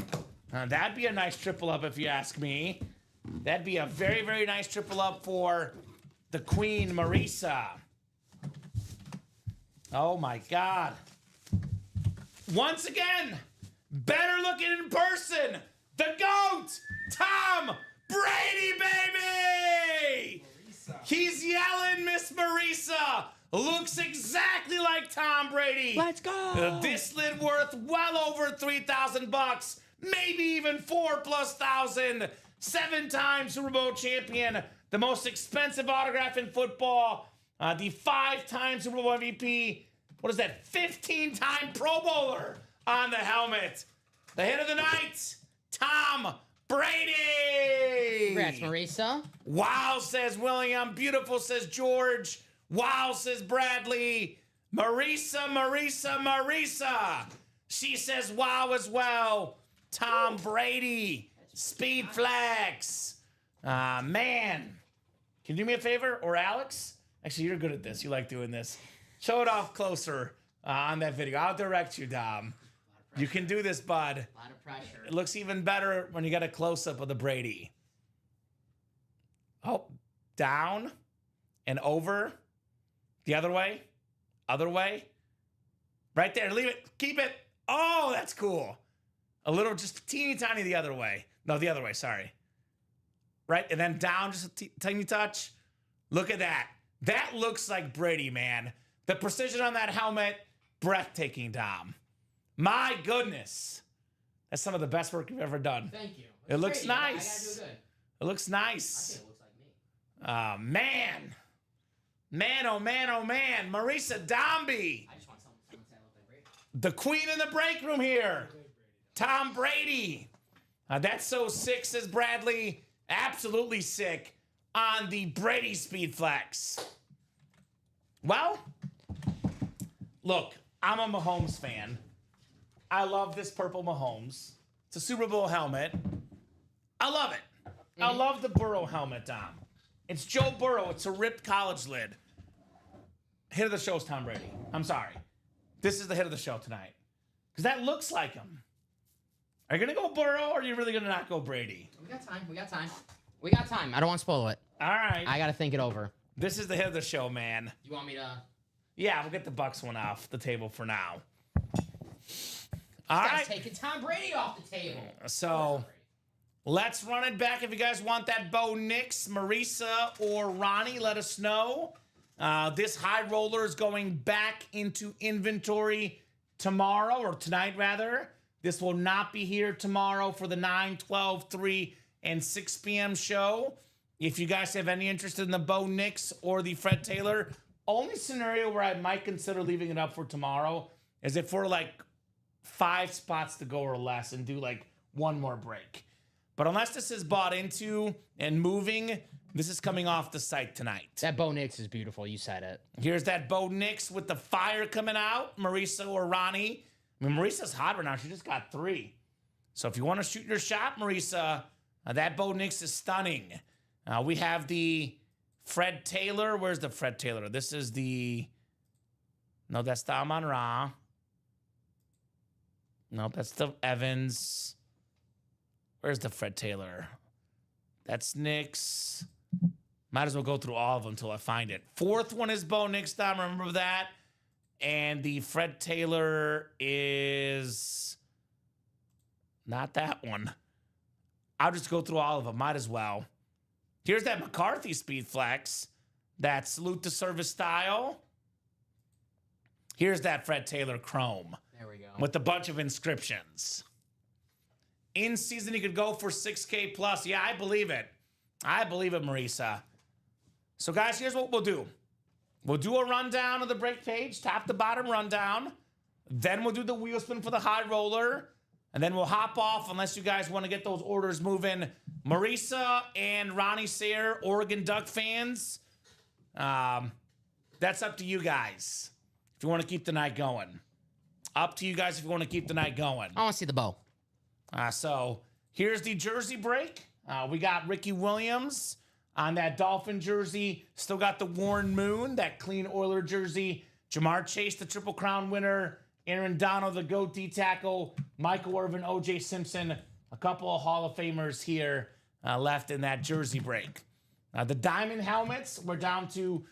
That'd be a nice triple up if you ask me. That'd be a very, very nice triple up for the Queen, Marisa. Oh, my God. Once again, better looking in person. The GOAT, Tom Brady, baby! He's yelling, Miss Marisa. Looks exactly like Tom Brady. Let's go. This lid worth well over $3,000, maybe even $4,000+. 7-time Super Bowl champion, the most expensive autograph in football, the 5-time Super Bowl MVP. What is that? 15-time Pro Bowler on the helmet. The hit of the night, Tom Brady. Congrats, Marisa. Wow, says William. Beautiful, says George. Wow, says Bradley. Marisa, Marisa, Marisa. She says wow as well. Tom Brady. Speed flex. Man. Can you do me a favor? Or Alex? Actually, you're good at this. You like doing this. Show it off closer on that video. I'll direct you, Dom. You can do this, bud. A lot of pressure. It looks even better when you get a close-up of the Brady. Oh, down and over. The other way. Other way. Right there. Leave it. Keep it. Oh, that's cool. A little, just teeny tiny the other way. No, the other way. Sorry. Right? And then down just a tiny touch. Look at that. That looks like Brady, man. The precision on that helmet, breathtaking, Dom. My goodness. That's some of the best work you've ever done. Thank you. It looks Brady, nice. I gotta do good. It looks I nice. think it looks like me. Man. Man, oh man, oh man. Marisa Dombey. I just want someone to say I look like Brady. The queen in the break room here. Tom Brady. That's so sick, says Bradley. Absolutely sick on the Brady Speed Flex. Well, look, I'm a Mahomes fan. I love this purple Mahomes. It's a Super Bowl helmet. I love it. I love the Burrow helmet, Dom. It's Joe Burrow. It's a ripped college lid. Hit of the show is Tom Brady. I'm sorry. This is the hit of the show tonight. Because that looks like him. Are you going to go Burrow or are you really going to not go Brady? We got time. We got time. We got time. I don't want to spoil it. All right. I got to think it over. This is the hit of the show, man. You want me to? Yeah, we'll get the Bucks one off the table for now. All Guys, right. taking Tom Brady off the table. So let's run it back. If you guys want that Bo Nix, Marisa, or Ronnie, let us know. This high roller is going back into inventory tomorrow, or tonight rather. This will not be here tomorrow for the 9, 12, 3, and 6 p.m. show. If you guys have any interest in the Bo Nix or the Fred Taylor, only scenario where I might consider leaving it up for tomorrow is if we're like 5 spots to go or less and do like one more break. But unless this is bought into and moving, this is coming off the site tonight. That Bo Nix is beautiful. You said it. Here's that Bo Nix with the fire coming out. Marisa or Ronnie. I mean, Marisa's hot right now. She just got 3. So if you want to shoot your shot, Marisa, that Bo Nix is stunning. We have the Fred Taylor. Where's the Fred Taylor? This is the... No, that's the Amon-Ra. No, that's the Evans. Where's the Fred Taylor? That's Nix. Might as well go through all of them until I find it. 4th one is Bo Nix, Dom. Remember that? And the Fred Taylor is not that one. I'll just go through all of them. Might as well. Here's that McCarthy Speed Flex. That Salute to Service style. Here's that Fred Taylor Chrome. There we go. With a bunch of inscriptions. In season, he could go for 6K plus. Yeah, I believe it. I believe it, Marisa. So, guys, here's what we'll do. We'll do a rundown of the break page, top to bottom rundown. Then we'll do the wheel spin for the high roller. And then we'll hop off unless you guys want to get those orders moving. Marisa and Ronnie Sayre, Oregon Duck fans, That's up to you guys if you want to keep the night going. Up to you guys if you want to keep the night going. I want to see the bow. So here's the jersey break. We got Ricky Williams on that Dolphin jersey. Still got the Warren Moon, that clean Oiler jersey. Jamar Chase, the Triple Crown winner. Aaron Donald, the GOAT D tackle. Michael Irvin, O.J. Simpson. A couple of Hall of Famers here left in that jersey break. The diamond helmets, we're down to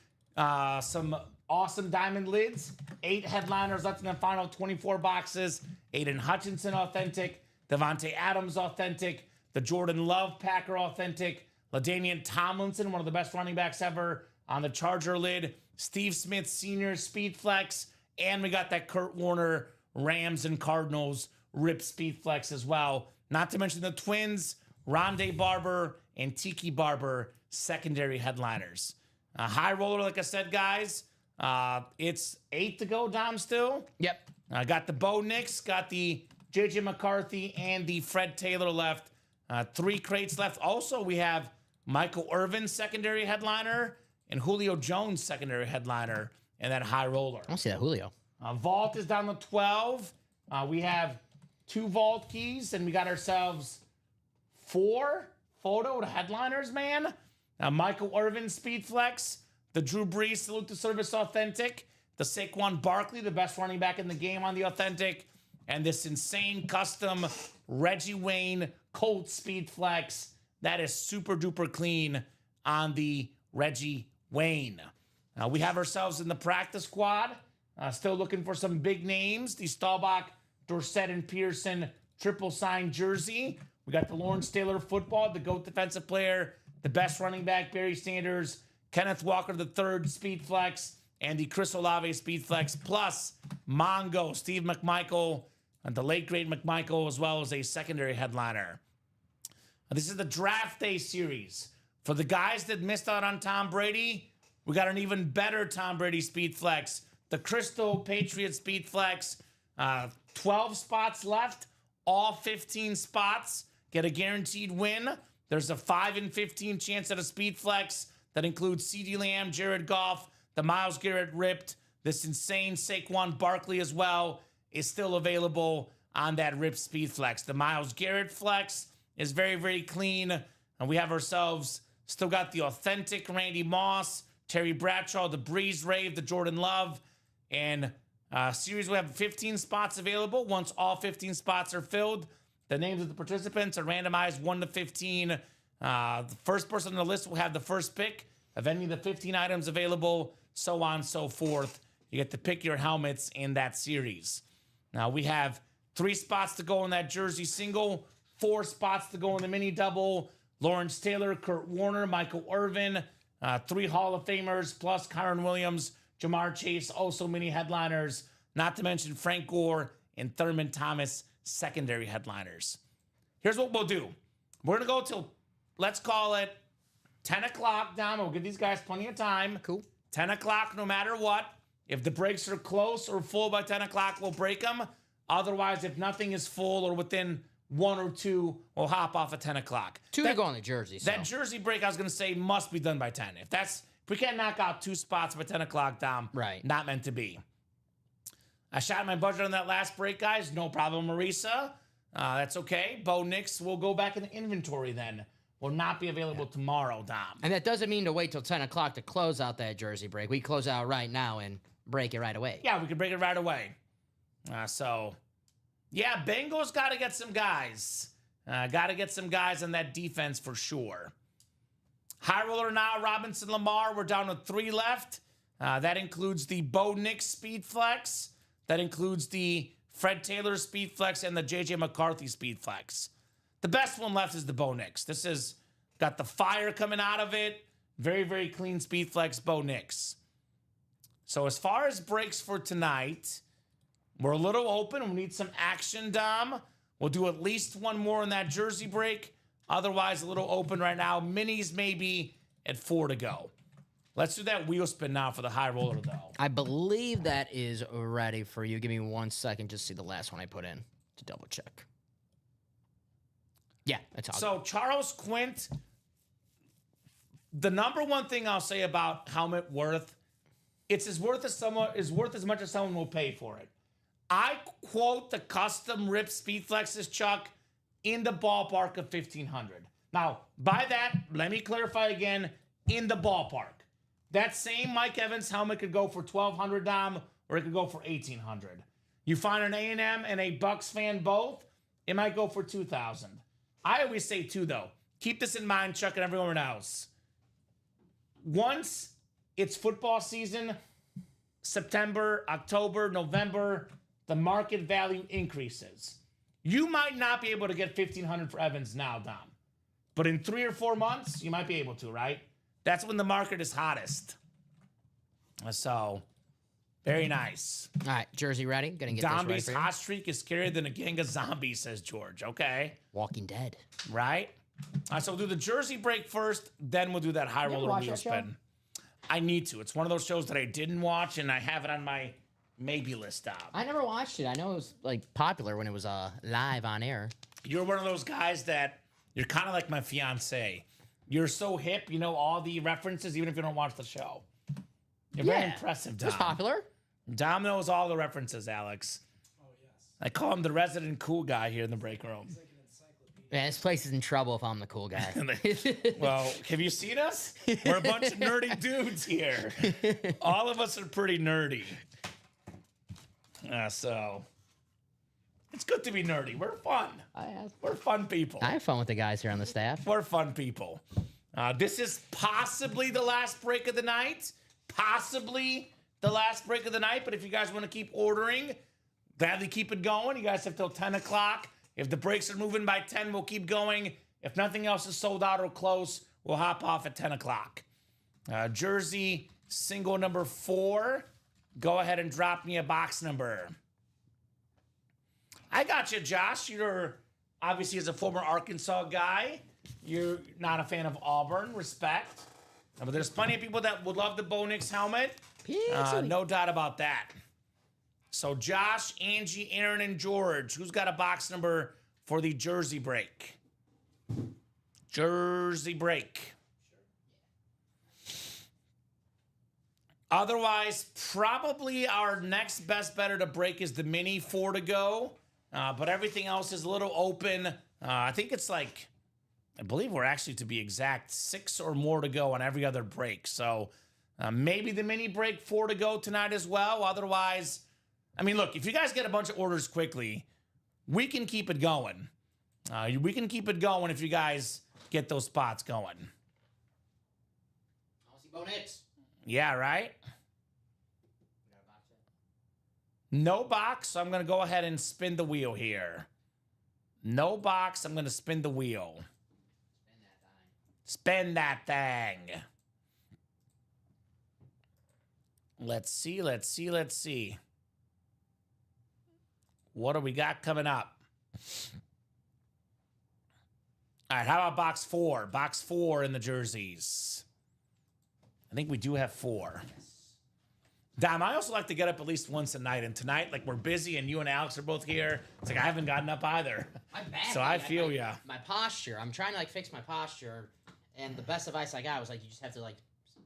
some awesome diamond lids. 8 headliners left in the final 24 boxes. Aiden Hutchinson authentic. Devontae Adams authentic. The Jordan Love Packer authentic. LaDainian Tomlinson, one of the best running backs ever on the Charger lid. Steve Smith Sr. Speed Flex. And we got that Kurt Warner Rams and Cardinals Rip Speed Flex as well. Not to mention the Twins, Rondé Barber, and Tiki Barber secondary headliners. High roller, like I said, guys. It's 8 to go, Dom, still. Yep. I got the Bo Nix, got the J.J. McCarthy, and the Fred Taylor left. 3 crates left. Also, we have Michael Irvin secondary headliner and Julio Jones secondary headliner and that high roller. I want to see that Julio. Vault is down to 12. We have 2 vault keys, and we got ourselves 4 photo headliners, man. Michael Irvin Speed Flex, the Drew Brees Salute to Service Authentic, the Saquon Barkley, the best running back in the game on the Authentic, and this insane custom Reggie Wayne Colts Speed Flex. That is super duper clean on the Reggie Wayne. We have ourselves in the practice squad. Still looking for some big names. The Staubach, Dorsett, and Pearson triple sign jersey. We got the Lawrence Taylor football, the GOAT defensive player, the best running back, Barry Sanders, Kenneth Walker III Speed Flex, and the Chris Olave Speed Flex, plus Mongo, Steve McMichael, and the late great McMichael, as well as a secondary headliner. This is the draft day series. For the guys that missed out on Tom Brady, we got an even better Tom Brady Speed Flex, the Crystal Patriot Speed Flex. 12 spots left, all 15 spots get a guaranteed win. There's a 5 in 15 chance at a Speed Flex that includes CeeDee Lamb, Jared Goff, the Myles Garrett ripped. This insane Saquon Barkley as well is still available on that ripped Speed Flex. The Myles Garrett Flex is very, very clean. And we have ourselves still got the authentic Randy Moss, Terry Bradshaw, the Breeze Rave, the Jordan Love, and series we have 15 spots available. Once all 15 spots are filled, the names of the participants are randomized 1 to 15. The first person on the list will have the first pick of any of the 15 items available, so on and so forth. You get to pick your helmets in that series. Now we have 3 spots to go in that jersey single, 4 spots to go in the mini double. Lawrence Taylor, Kurt Warner, Michael Irvin, 3 Hall of Famers, plus Kyron Williams, Jamar Chase, also mini headliners, not to mention Frank Gore and Thurman Thomas, secondary headliners. Here's what we'll do. We're going to go till, let's call it 10 o'clock down. We'll give these guys plenty of time. Cool. 10 o'clock no matter what. If the breaks are close or full by 10 o'clock, we'll break them. Otherwise, if nothing is full or within 1 or 2, we'll hop off at 10 o'clock. 2 to go on the jersey. So. That jersey break, I was going to say, must be done by 10. If we can't knock out 2 spots by 10 o'clock, Dom, right. Not meant to be. I shot my budget on that last break, guys. No problem, Marisa. That's okay. Bo Nix will go back in the inventory then. Will not be available tomorrow, Dom. And that doesn't mean to wait till 10 o'clock to close out that jersey break. We close out right now and break it right away. Yeah, we can break it right away. Yeah, Bengals got to get some guys. Got to get some guys on that defense for sure. High roller now, Robinson Lamar. We're down to 3 left. That includes the Bo Nix Speed Flex. That includes the Fred Taylor Speed Flex and the J.J. McCarthy Speed Flex. The best one left is the Bo Nix. This has got the fire coming out of it. Very, very clean Speed Flex Bo Nix. So as far as breaks for tonight, we're a little open. We need some action, Dom. We'll do at least 1 more in that jersey break. Otherwise, a little open right now. Minis maybe at 4 to go. Let's do that wheel spin now for the high roller, though. I believe that is ready for you. Give me 1 second to see the last one I put in to double check. Yeah, that's all. So Charles Quint, the number one thing I'll say about helmet worth, it's as worth as much as someone will pay for it. I quote the custom ripped Speedflexes, Chuck, in the ballpark of $1,500. Now, by that, let me clarify again, in the ballpark. That same Mike Evans helmet could go for $1,200, Dom, or it could go for $1,800. You find an A&M and a Bucks fan both, it might go for $2,000. I always say $2,000 though. Keep this in mind, Chuck, and everyone else. Once it's football season, September, October, November, the market value increases. You might not be able to get $1,500 for Evans now, Dom. But in 3 or 4 months, you might be able to, right? That's when the market is hottest. So, very nice. All right, jersey ready. Gonna get this ready Domby's for you. hot streak is scarier than a gang of zombies, says George. Okay, Walking Dead. right? All right, so we'll do the jersey break first, then we'll do that high ever roller watch wheel that show? spin. I need to. It's one of those shows that I didn't watch, and I have it on my maybe list, Dom. I never watched it. I know it was like popular when it was live on air. You're one of those guys that you're kind of like my fiance. You're so hip, you know all the references, even if you don't watch the show. You're very impressive, It Dom. was popular. Dom knows all the references, Alex. Oh, yes. I call him the resident cool guy here in the break room. Like an encyclopedia. Man, this place is in trouble if I'm the cool guy. Well, have you seen us? We're a bunch of nerdy dudes here. All of us are pretty nerdy. So it's good to be nerdy. We're fun. We're fun people. I have fun with the guys here on the staff. We're fun people. This is possibly the last break of the night. Possibly the last break of the night. But if you guys want to keep ordering, gladly keep it going. You guys have till 10 o'clock. If the breaks are moving by 10, we'll keep going. If nothing else is sold out or close, we'll hop off at 10 o'clock. Jersey single number 4. Go ahead and drop me a box number. I got you, Josh. You're obviously, as a former Arkansas guy, you're not a fan of Auburn. Respect. But there's plenty of people that would love the Bo Nix helmet. No doubt about that. So Josh, Angie, Aaron, and George, who's got a box number for the jersey break? Jersey break. Otherwise, probably our next best better to break is the mini 4 to go. But everything else is a little open. I think it's like, I believe we're actually, to be exact, 6 or more to go on every other break. So maybe the mini break 4 to go tonight as well. Otherwise, I mean, look, if you guys get a bunch of orders quickly, we can keep it going. We can keep it going if you guys get those spots going. Yeah, right? No box, so I'm going to go ahead and spin the wheel here. No box, I'm going to spin the wheel. Spin that thing. Let's see. What do we got coming up? All right, how about box 4? Box 4 in the jerseys. I think we do have 4. Dom, I also like to get up at least once a night. And tonight, like, we're busy and you and Alex are both here. It's like I haven't gotten up either. I'm bad. So I feel ya. My posture. I'm trying to like fix my posture, and the best advice I got was like you just have to like. It's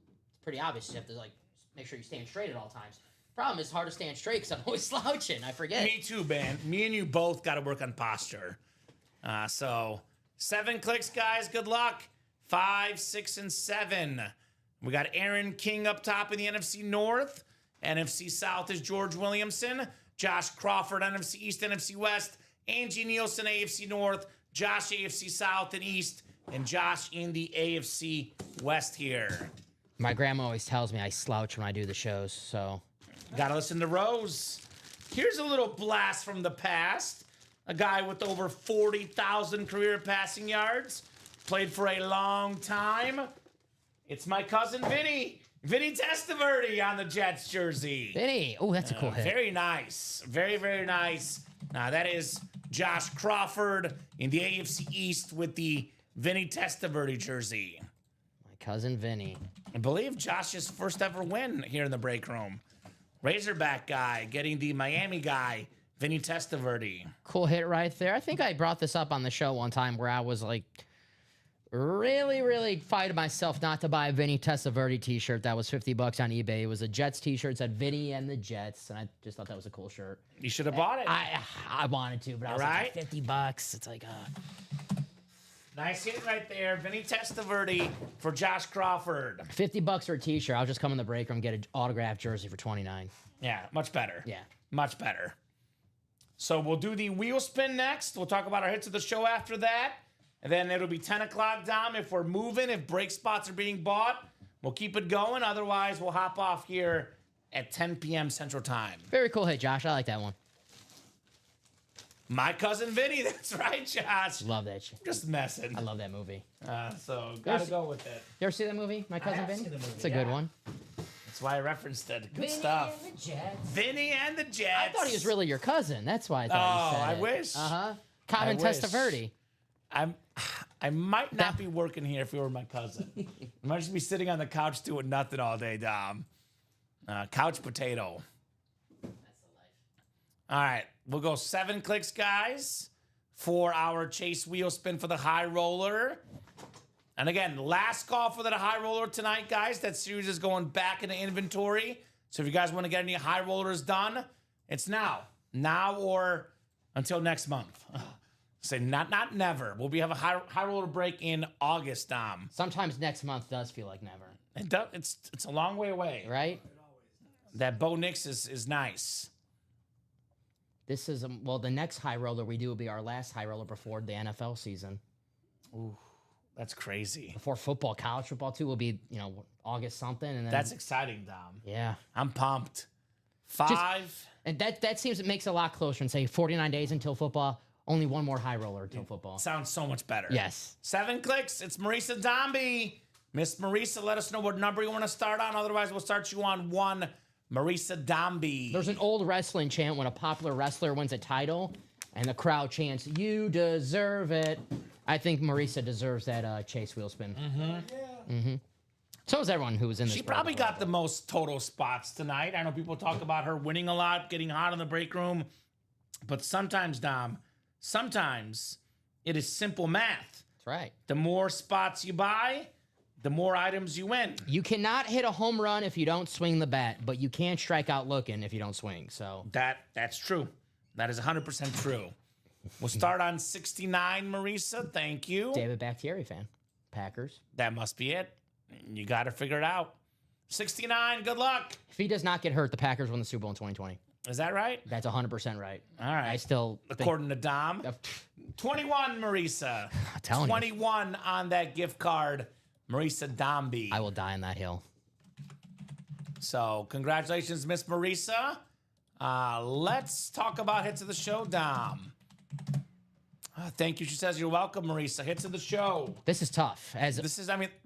pretty obvious. You have to like make sure you stand straight at all times. Problem is, it's hard to stand straight because I'm always slouching. I forget. Me too, man. Me and you both got to work on posture. So 7 clicks, guys. Good luck. 5, 6, and 7. We got Aaron King up top in the NFC North. NFC South is George Williamson. Josh Crawford, NFC East, NFC West. Angie Nielsen, AFC North. Josh, AFC South and East. And Josh in the AFC West here. My grandma always tells me I slouch when I do the shows, so. Gotta listen to Rose. Here's a little blast from the past. A guy with over 40,000 career passing yards. Played for a long time. It's my cousin Vinny. Vinny Testaverde on the Jets jersey. Vinny. Oh, that's a cool hit. Very nice. Very, very nice. Now, that is Josh Crawford in the AFC East with the Vinny Testaverde jersey. My cousin Vinny. I believe Josh's first ever win here in the break room. Razorback guy getting the Miami guy, Vinny Testaverde. Cool hit right there. I think I brought this up on the show one time where I was like really fighted myself not to buy a Vinny Testaverde t-shirt that was $50 on eBay. It was a Jets t-shirt, it said Vinny and the Jets, and I just thought that was a cool shirt. You should have bought it. I wanted to, but I was Right? like, $50. It's like, Nice hit right there. Vinny Testaverde for Josh Crawford. $50 for a t-shirt. I'll just come in the break room and get an autographed jersey for $29. Yeah, much better. Yeah. Much better. So we'll do the wheel spin next. We'll talk about our hits of the show after that. And then it'll be 10 o'clock, Dom. If we're moving, if break spots are being bought, we'll keep it going. Otherwise, we'll hop off here at 10 p.m. Central Time. Very cool hit, Josh. I like that one. My cousin Vinny, that's right, Josh. Love that shit. Just messing. I love that movie. So gotta go with it. You ever see that movie, My Cousin have Vinny? seen the movie, It's a good yeah. one. That's why I referenced it. Good stuff. and the Jets. Vinny and the Jets. I thought he was really your cousin. That's why I thought he said I it. wish. Uh-huh. Common I wish. Testaverde. I might not be working here if you were my cousin. I might just be sitting on the couch doing nothing all day, Dom. Couch potato. All right, we'll go 7 clicks, guys, for our chase wheel spin for the high roller. And again, last call for the high roller tonight, guys. That series is going back into inventory. So if you guys want to get any high rollers done, it's now. Now or until next month. Say not never. We'll have a high roller break in August, Dom. Sometimes next month does feel like never, It's a long way away. right? That Bo Nix is nice. This is, well, the next high roller we do will be our last high roller before the NFL season. That's crazy. Before football, college football too will be, August something. And then, That's exciting, Dom. yeah. I'm pumped. 5. And that seems, it makes it a lot closer and say 49 days until football, only one more high roller until football. Sounds so much better. Yes. 7 clicks. It's Marisa Dombey. Miss Marisa, let us know what number you want to start on. Otherwise, we'll start you on 1. Marisa Dombey. There's an old wrestling chant when a popular wrestler wins a title and the crowd chants, "You deserve it." I think Marisa deserves that chase wheel spin. So is everyone who was in this. She break probably room. got the most total spots tonight. I know people talk about her winning a lot, getting hot in the break room. But sometimes, Dom, it is simple math. That's right. The more spots you buy, the more items you win. You cannot hit a home run if you don't swing the bat, but you can't strike out looking if you don't swing. So That's true. That is 100% true. We'll start on 69, Marisa. Thank you. David Bakhtiari fan, Packers. That must be it. You got to figure it out. 69, good luck. If he does not get hurt, the Packers win the Super Bowl in 2020. Is that right? That's 100% right. All right. I still think, According to Dom. 21, Marisa. I'm telling you. 21 on that gift card, Marisa Dombey. I will die on that hill. So, congratulations, Miss Marisa. Let's talk about hits of the show, Dom. Thank you. She says you're welcome, Marisa. Hits of the show. This is tough. The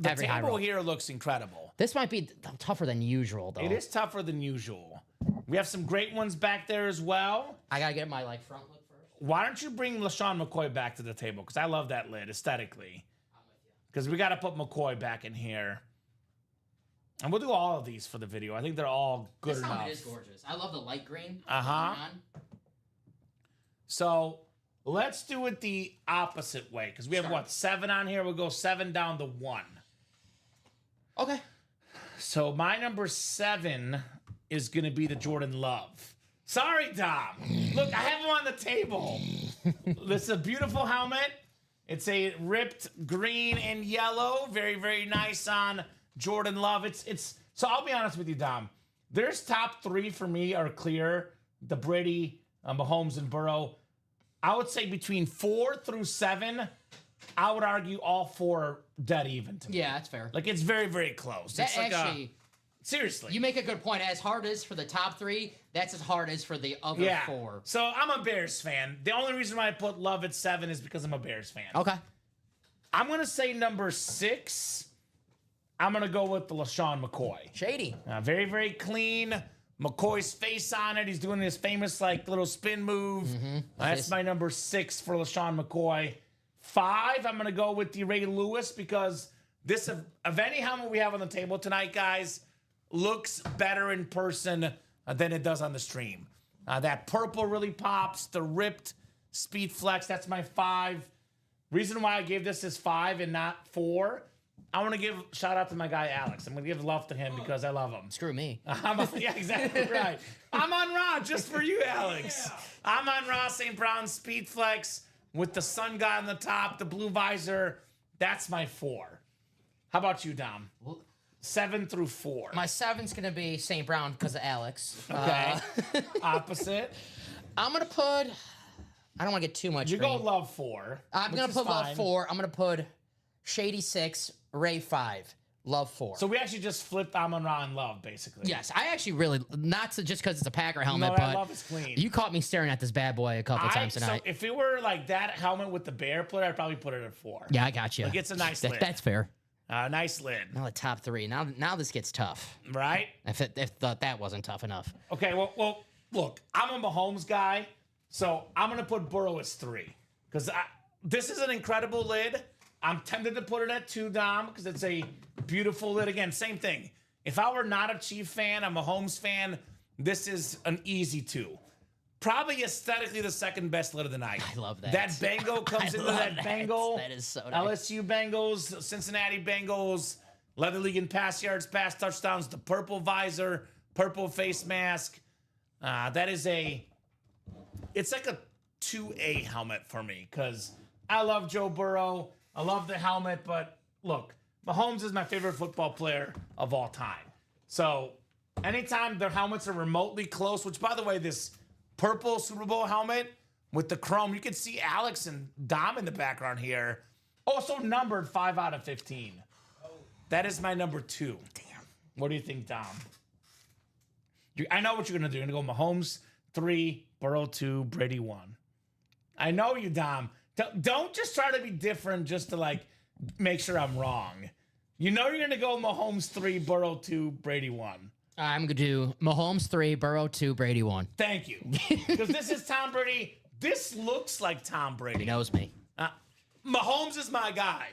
Every high table roll. here looks incredible. This might be tougher than usual, though. It is tougher than usual. We have some great ones back there as well. I gotta get my front look first. Why don't you bring LaShawn McCoy back to the table? Because I love that lid aesthetically. Because we got to put McCoy back in here. And we'll do all of these for the video. I think they're all good This enough. helmet is gorgeous. I love the light green. Uh-huh. going on. So let's do it the opposite way. Because we have, Sure. 7 on here? We'll go 7 down to 1. Okay. So my number 7 is going to be the Jordan Love. Sorry, Dom. Look, I have him on the table. This is a beautiful helmet. It's a ripped green and yellow. Very, very nice on Jordan Love. It's so I'll be honest with you, Dom. There's top 3 for me are clear. The Brady, Mahomes, and Burrow. I would say between 4 through 7, I would argue all 4 are dead even to me. Yeah, that's fair. Like, it's very, very close. That It's like actually, seriously. you make a good point. As hard as for the top 3, that's as hard as for the other 4. So I'm a Bears fan. The only reason why I put Love at 7 is because I'm a Bears fan. Okay. I'm going to say number 6. I'm going to go with the LaShawn McCoy. Shady. Very, very clean. McCoy's face on it. He's doing this famous little spin move. That's my number 6 for LaShawn McCoy. 5, I'm going to go with the Ray Lewis because this, of any helmet we have on the table tonight, guys, looks better in person than it does on the stream. That purple really pops. The ripped Speed Flex, that's my 5. Reason why I gave this as 5 and not 4. I want to give shout out to my guy Alex. I'm gonna give love to him because I love him. Screw me. Yeah, exactly right. I'm on Raw just for you, Alex. I'm on Raw St. Brown Speed Flex with the sun god on the top, the blue visor. That's my 4. How about you, Dom? 7 through 4. My 7's gonna be St. Brown because of Alex. Okay. Opposite. I'm gonna put. I don't want to get too much. You green. go love 4. I'm which gonna is put fine. love 4. I'm gonna put Shady 6, Ray 5, love 4. So we actually just flipped Amon Ra and love, basically. Yes, I actually really not to, just because it's a Packer helmet, No, but I love is clean. you caught me staring at this bad boy a couple times tonight. So if it were like that helmet with the bear player, I'd probably put it at 4. Yeah, I got you. Like, it's a nice lid. That's fair. Nice lid, Now the top 3. Now this gets tough. right? If thought that wasn't tough enough. Okay, well, look, I'm a Mahomes guy, so I'm gonna put Burrow as 3 because this is an incredible lid. I'm tempted to put it at 2, Dom, because it's a beautiful lid. Again, same thing. If I were not a Chief fan, I'm a Mahomes fan. This is an easy 2. Probably aesthetically the second best lid of the night. I love that. That Bengal comes into love that that. Bengal. That is so nice. LSU Bengals, Cincinnati Bengals, Leather League in pass yards, pass touchdowns, the purple visor, purple face mask. It's like a 2A helmet for me because I love Joe Burrow. I love the helmet, but look, Mahomes is my favorite football player of all time. So anytime their helmets are remotely close, which by the way, this purple Super Bowl helmet with the chrome, you can see Alex and Dom in the background here. Also numbered 5 out of 15. That is my number 2. Damn. What do you think, Dom? I know what you're going to do. You're going to go Mahomes 3, Burrow 2, Brady 1. I know you, Dom. Don't just try to be different just to like make sure I'm wrong. You know you're going to go Mahomes 3, Burrow 2, Brady 1. I'm gonna do Mahomes 3, Burrow 2, Brady 1. Thank you. Because this is Tom Brady. This looks like Tom Brady. He knows me. Mahomes is my guy,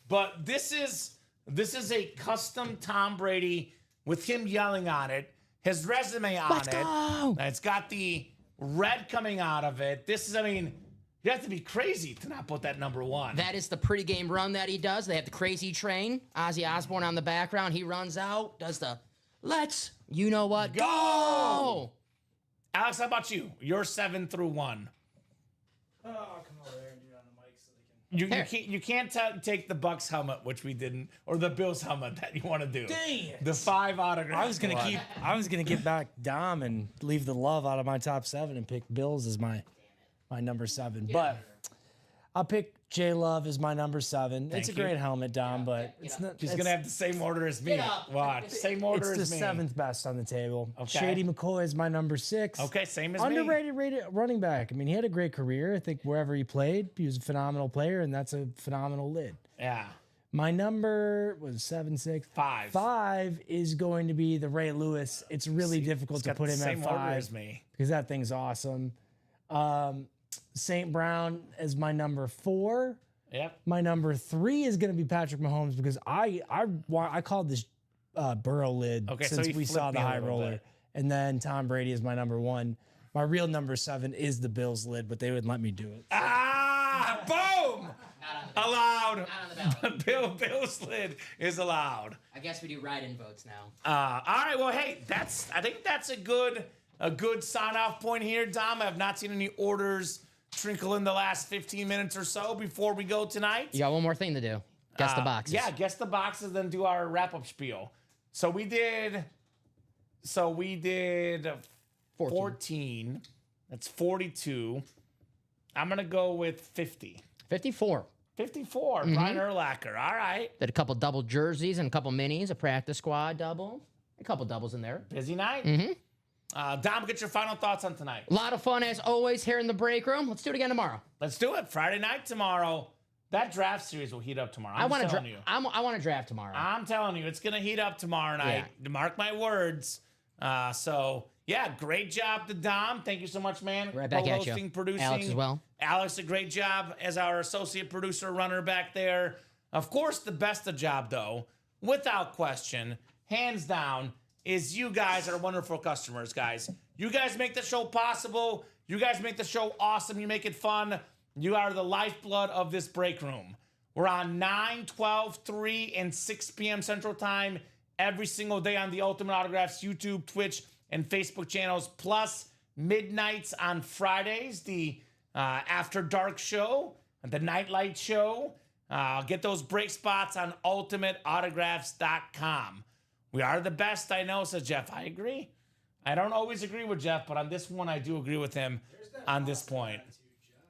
but this is a custom Tom Brady with him yelling on it, his resume on Let's it. go! It's got the red coming out of it. This is, I mean, you have to be crazy to not put that number 1. That is the pregame run that he does. They have the crazy train. Ozzy Osbourne on the background. He runs out, does the you know what? Go! Alex, how about you? You're 7 through 1. Oh, I'll come over there and do it on the mic so they can. You can't take the Bucks helmet, which we didn't, or the Bills helmet that you want to do. Dang it. The 5 autograph. I was gonna get back Dom and leave the love out of my top 7 and pick Bills as my number 7. But I'll pick J Love as my number 7. It's a you. great helmet, Dom, but it's not. He's gonna have the same order as me. Watch, same order It's as the me. 7th best on the table. Okay. Shady McCoy is my number 6. Okay, same as me. Underrated rated running back. I mean, he had a great career. I think wherever he played, he was a phenomenal player, and that's a phenomenal lid. Yeah. My number was 7, 6. 5. 5 is going to be the Ray Lewis. It's really difficult to Got put the him same at order 5 as me. because that thing's awesome. St. Brown is my number 4. Yep. My number 3 is going to be Patrick Mahomes because I called this Burrow lid Okay, so since you we flipped saw the me a high little roller. bit. And then Tom Brady is my number 1. My real number 7 is the Bills lid, but they wouldn't let me do it. Boom! Allowed. Not on the ballot. Bill's lid is allowed. I guess we do write-in votes now. All right. Well, hey, I think that's a good sign-off point here, Dom. I have not seen any orders trickle in the last 15 minutes or so before we go tonight. You got one more thing to do. Guess the boxes. Yeah, guess the boxes, then do our wrap-up spiel. So we did 14. That's 42. I'm going to go with 50. 54. 54, Brian Urlacher. All right. Did a couple double jerseys and a couple minis, a practice squad double. A couple doubles in there. Busy night. Dom, get your final thoughts on tonight. A lot of fun as always here in the break room. Let's do it again tomorrow. Let's do it. Friday night tomorrow. That draft series will heat up tomorrow. I want telling you. I want to draft tomorrow. I'm telling you, it's going to heat up tomorrow night. Mark my words. Yeah, great job to Dom. Thank you so much, man. Right back at you. Co-hosting, producing. Alex as well. Alex, a great job as our associate producer, runner back there. Of course, the best of job, though, without question, hands down, is you guys are wonderful customers, guys. You guys make the show possible. You guys make the show awesome. You make it fun. You are the lifeblood of this break room. We're on 9, 12, 3, and 6 p.m. Central Time every single day on the Ultimate Autographs YouTube, Twitch, and Facebook channels, plus midnights on Fridays, the After Dark show, the Nightlight show. Get those break spots on ultimateautographs.com. We are the best, I know, says Jeff. I agree. I don't always agree with Jeff, but on this one, I do agree with him on this point.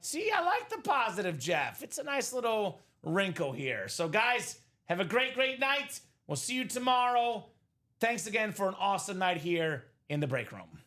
See, I like the positive, Jeff. It's a nice little wrinkle here. So, guys, have a great, great night. We'll see you tomorrow. Thanks again for an awesome night here in the break room.